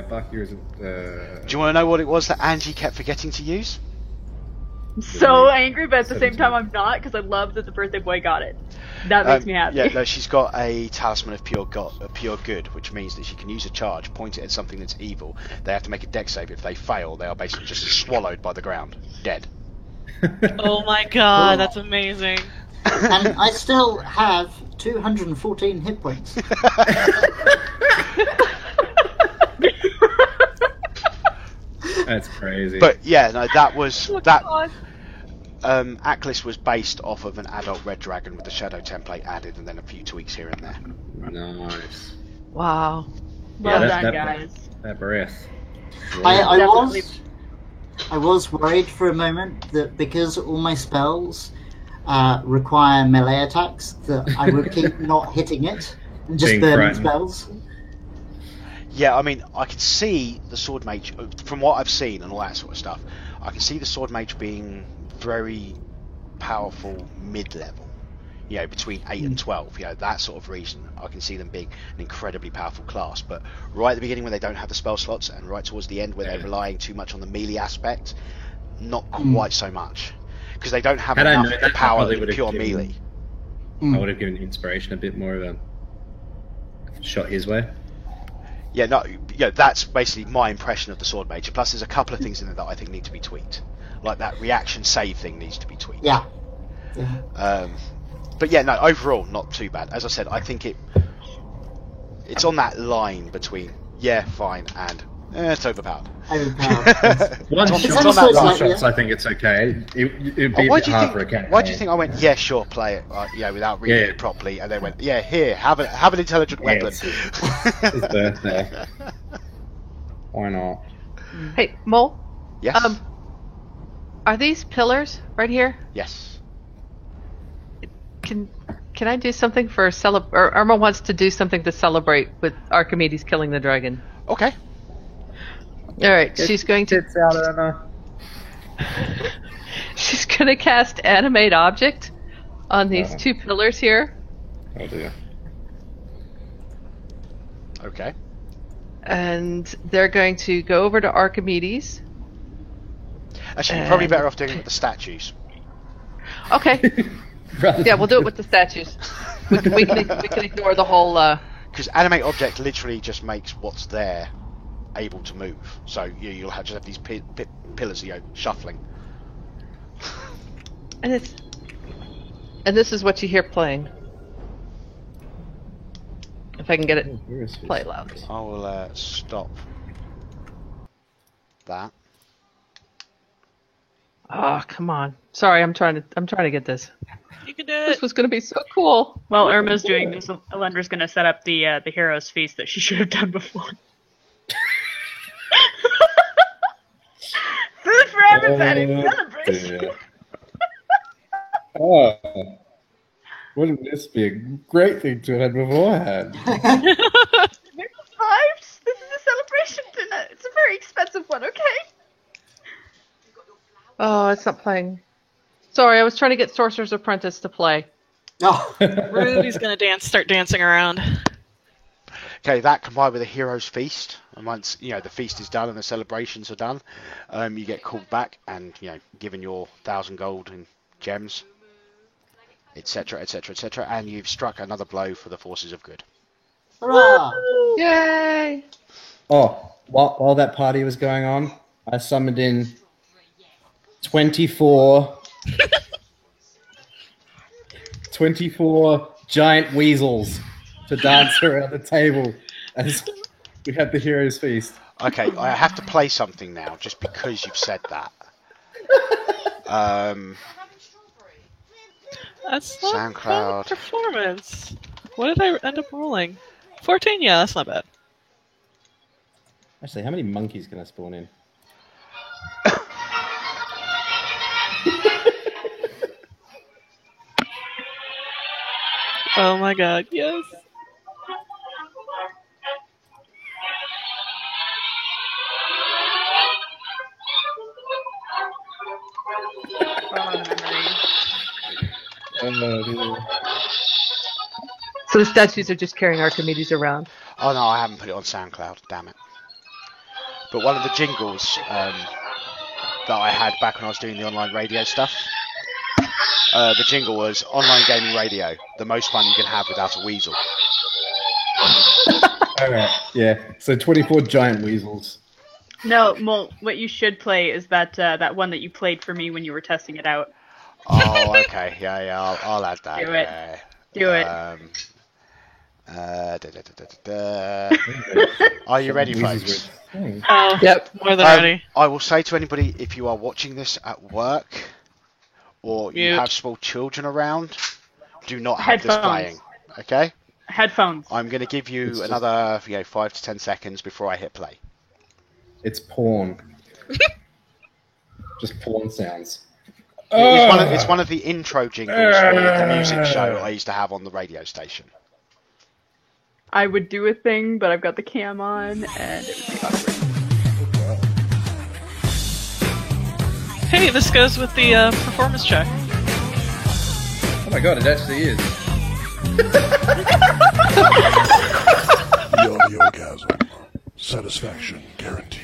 Bucky isn't. Do you want to know what it was that Angie kept forgetting to use? I'm so angry, but at the same time I'm not, because I love that the birthday boy got it. That makes me happy. Yeah, no, she's got a talisman of pure good, which means that she can use a charge, point it at something that's evil. They have to make a dex save. If they fail, they are basically just swallowed by the ground, dead. Oh my god, that's amazing. And I still have 214 hit points. That's crazy. But yeah, no, that was Oh, that. God. Aklis was based off of an adult red dragon with the shadow template added, and then a few tweaks here and there. Nice. Wow. Well Yeah, done, that- guys. That breath. Definitely. I was worried for a moment that because all my spells require melee attacks, that I would keep not hitting it and just Being burning frightened. spells. Yeah, I mean, I can see the sword mage from what I've seen and all that sort of stuff. I can see the sword mage being very powerful mid-level. You know, between 8 and 12. You know, that sort of reason. I can see them being an incredibly powerful class. But right at the beginning, when they don't have the spell slots, and right towards the end, where they're relying too much on the melee aspect, not quite so much, because they don't have Had I enough known that, I power probably in would've pure given- melee. I would have given inspiration a bit more of a shot his way. Yeah, no, yeah, that's basically my impression of the sword mage. Plus, there's a couple of things in there that I think need to be tweaked, like that reaction save thing needs to be tweaked. Yeah. But yeah, no, overall not too bad. As I said, I think it's on that line between fine and it's overpowered. Overpowered. One It's shot, on that one line. shots, I think it's okay. It'd be a Why bit do you hard for a think? campaign. Why do you think I went? Yeah, sure, play it. Without reading Yeah. it properly, and then went, yeah, here, have an intelligent Yeah, weapon. it's his birthday. Why not? Hey, Mole. Yes. Are these pillars right here? Yes. Can I do something for or Irma wants to do something to celebrate with Archimedes killing the dragon. Okay. All right, she's going to Tits out, Irma. she's going to cast animate object on these two pillars here, Oh dear. Okay. and they're going to go over to Archimedes. Actually, you're probably better off doing it with the statues. Okay. Yeah, we'll do it with the statues. We can ignore the whole. Because animate object literally just makes what's there able to move. So you'll just have these pillars, shuffling. And this is what you hear playing. If I can get it play loud. I will stop that. Oh, come on. Sorry, I'm trying to get this. You can do This it. was going to be so cool. While Irma's doing this, Elendra's gonna set up the hero's feast that she should have done before. Food for everybody! Celebration! Oh, wouldn't this be a great thing to have had beforehand? Vibes! This is a celebration dinner. It's a very expensive one, okay? Oh, it's not playing. Sorry, I was trying to get Sorcerer's Apprentice to play. Oh, Ruby's gonna start dancing around. Okay, that combined with a hero's feast, and once the feast is done and the celebrations are done, you get called back and given your 1,000 gold and gems, etc., etc., etc., and you've struck another blow for the forces of good. hurrah! Yay! Oh, while that party was going on, I summoned in 24 giant weasels to dance around the table as we had the hero's feast. Okay, I have to play something now, just because you've said that. That's not SoundCloud. bad performance. What did I end up rolling? 14. Yeah, that's not bad. Actually, how many monkeys can I spawn in? Oh my god, yes. So the statues are just carrying Archimedes around. Oh no, I haven't put it on SoundCloud. Damn it. But one of the jingles that I had back when I was doing the online radio stuff, the jingle was "Online gaming radio, the most fun you can have without a weasel." All right, yeah. So 24 giant weasels. No, Mol, what you should play is that one that you played for me when you were testing it out. Oh, okay. Yeah. I'll add that. Do it. Yeah. Do it. Are you ready, folks? Oh, Yep. more than ready. I will say to anybody, if you are watching this at work or you Mute. have small children around, do not have this Headphones. playing. Okay? Headphones. I'm going to give you It's just- another 5 to 10 seconds before I hit play. It's porn. Just porn sounds. It's one of the intro jingles for the music show I used to have on the radio station. I would do a thing, but I've got the cam on, and it would be awkward. Hey, this goes with the performance check. Oh my god, it actually is. The audiogasm. Satisfaction guaranteed.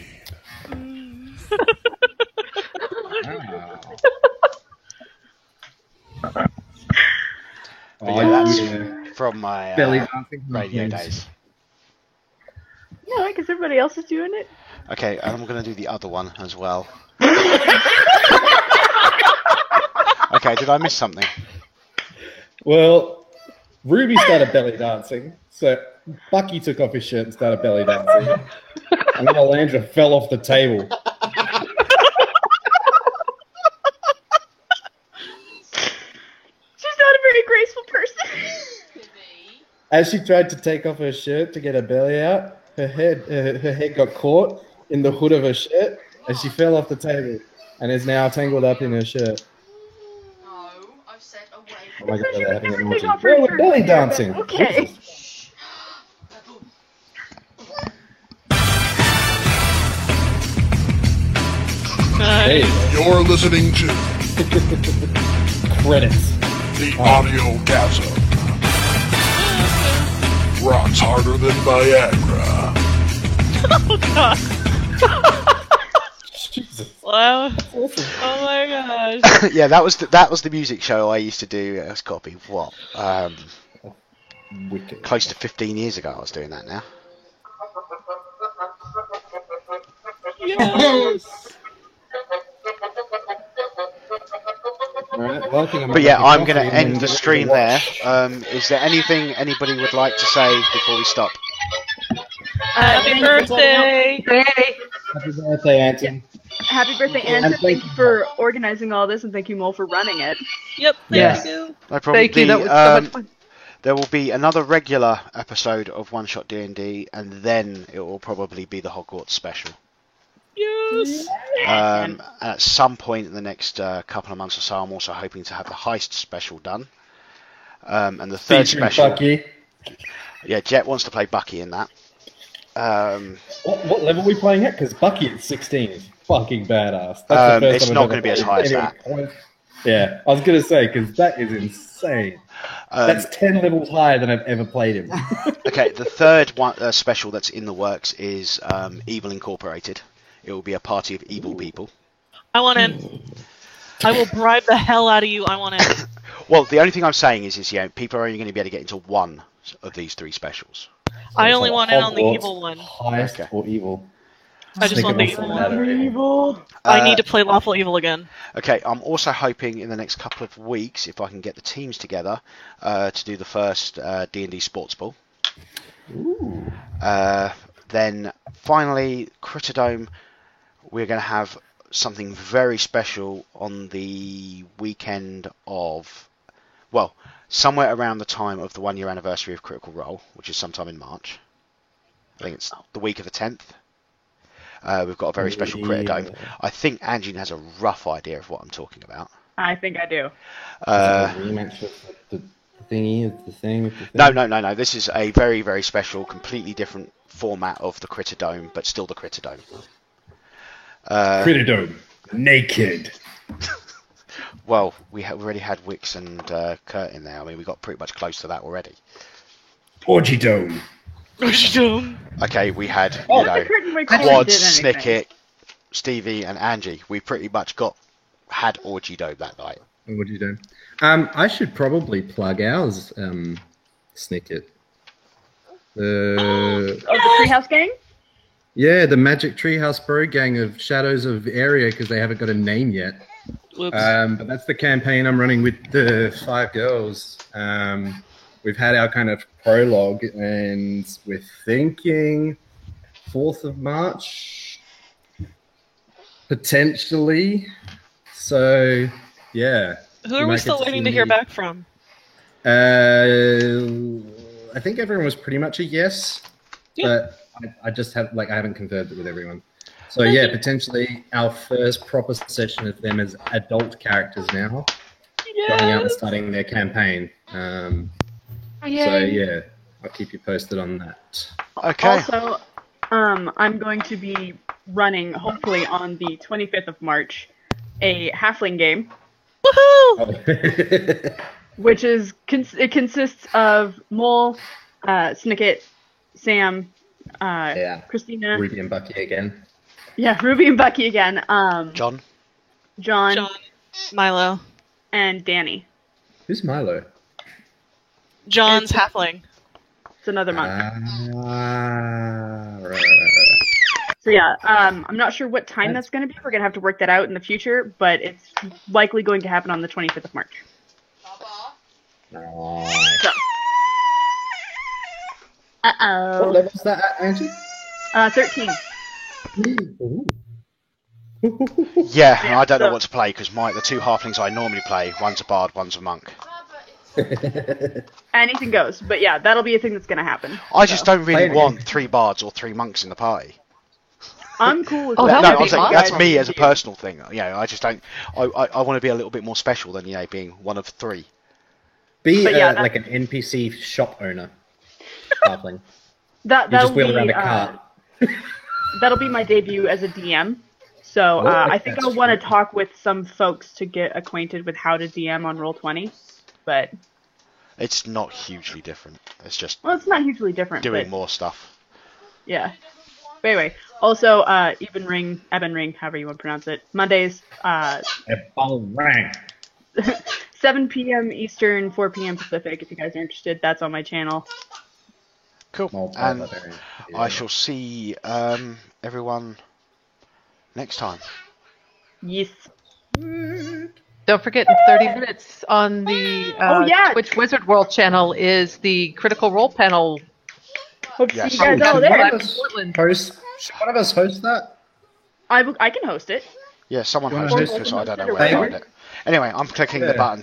But yeah, that's yeah. from my Belly dancing. radio days. Yeah, because everybody else is doing it. Okay, and I'm going to do the other one as well. Okay, did I miss something? Well, Ruby started belly dancing, so Bucky took off his shirt and started belly dancing. And then Alandra fell off the table. She's not a very graceful person. As she tried to take off her shirt to get her belly out, her head got caught in the hood of her shirt, and she fell off the table and is now tangled up in her shirt. No, I've said away. Oh my god, they're having an Take orgy. off her Oh, we're shirt. belly dancing. Okay. Jesus. There you go. You're listening to Credits. the audiogasm. Rocks harder than Viagra. Oh god. Jesus. Wow. Awesome. Oh my gosh. Yeah, that was the music show I used to do. It's got to be what? Wicked. Close to 15 years ago I was doing that now. Alright, well, I think I'm But yeah, gonna I'm kick going off to and then end the give it a stream there. watch. Is there anything anybody would like to say before we stop? Happy birthday. Happy birthday, Anton. Happy birthday, Anson. Thank you for organizing all this, and thank you, Mole, for running it. Yep. Yes. Thank you. No problem. Thank you. That was so much fun. There will be another regular episode of One Shot D&D, and then it will probably be the Hogwarts special. Yes. And at some point in the next couple of months or so, I'm also hoping to have the heist special done. And the third Featuring special, Bucky. yeah, Jet wants to play Bucky in that. What level are we playing at? Because Bucky at 16 is fucking badass. That's the first It's time not I've gonna ever be as played high as any- that. Yeah, I was going to say, because that is insane. That's 10 levels higher than I've ever played him. Okay, the third one special that's in the works is Evil Incorporated. It will be a party of evil people. I want in. I will bribe the hell out of you. I want in. Well, the only thing I'm saying is people are only going to be able to get into one of these three specials. I only want in on the Hogwarts, evil one. Heist Okay. or evil? I just Think want the it evil must one. matter. Evil. I need to play lawful evil again. Okay, I'm also hoping in the next couple of weeks, if I can get the teams together, to do the first D&D Sports Ball. Then finally, Critterdome, we're going to have something very special on the weekend of, well, somewhere around the time of the 1 year anniversary of Critical Role, which is sometime in March. I think it's the week of the 10th. We've got a very special Critterdome. I think Angie has a rough idea of what I'm talking about. I think I do. Rematch of the thingy of the thing with the thing? No. This is a very, very special, completely different format of the Critterdome, but still the Critterdome. Critterdome. Naked. Well, we already had Wix and Kurt in there. I mean, we got pretty much close to that already. Orgy Dome. Okay, we had, you Oh, know, the curtain break didn't Quad, did anything. Snicket, Stevie, and Angie. We pretty much had Orgy Dome that night. What are you doing? I should probably plug ours, Snicket. The Treehouse Gang? Yeah, the Magic Treehouse Bro Gang of Shadows of Area, because they haven't got a name yet. Whoops. But that's the campaign I'm running with the 5 girls. We've had our kind of prologue, and we're thinking 4th of March, potentially. So, yeah. Who are we still waiting to hear back from? I think everyone was pretty much a yes, but I just have I haven't confirmed it with everyone. So yeah, potentially our first proper session of them as adult characters now, going out and starting their campaign. So yeah, I'll keep you posted on that. Okay. Also, I'm going to be running, hopefully on the 25th of March, a halfling game. Woohoo! Which is it consists of Mole, Snicket, Sam, Christina, Ruby and Bucky again. Yeah, Ruby and Bucky again. John, Milo, and Danny. Who's Milo? John's halfling. It's another monk. Right. So yeah, I'm not sure what time that's going to be. We're going to have to work that out in the future, but it's likely going to happen on the 25th of March. Nice. So. Uh-oh. What level's that at, Angie? 13. Ooh. Yeah, I don't know what to play because the 2 halflings I normally play, one's a bard, one's a monk. Anything goes, but yeah, that'll be a thing that's going to happen. I just don't really want 3 bards or 3 monks in the party. I'm cool with Oh, that. that No, would I'm be saying awesome. that's me as a personal thing. You know, I just don't. I want to be a little bit more special than being one of 3. Be But yeah, like an NPC shop owner. Halfling. You That'll just wheel be around a cart. that'll be my debut as a DM. So I think that's I'll want to true. talk with some folks to get acquainted with how to DM on Roll20. But It's not hugely different. It's just it's not hugely different. doing but, more stuff. Yeah. But anyway, also Eben Ring, however you want to pronounce it. Mondays, 7 p.m. Eastern, 4 p.m. Pacific. If you guys are interested, that's on my channel. Cool. And I shall see everyone next time. Yes. Don't forget, in 30 minutes on the Twitch Wizard World channel is the Critical Role panel. Hope to Yes. see you guys all Should there. one of us host that? I can host it. Yeah, someone You wanna host it host because it? I don't know where to find it. Anyway, I'm clicking the Yeah. button.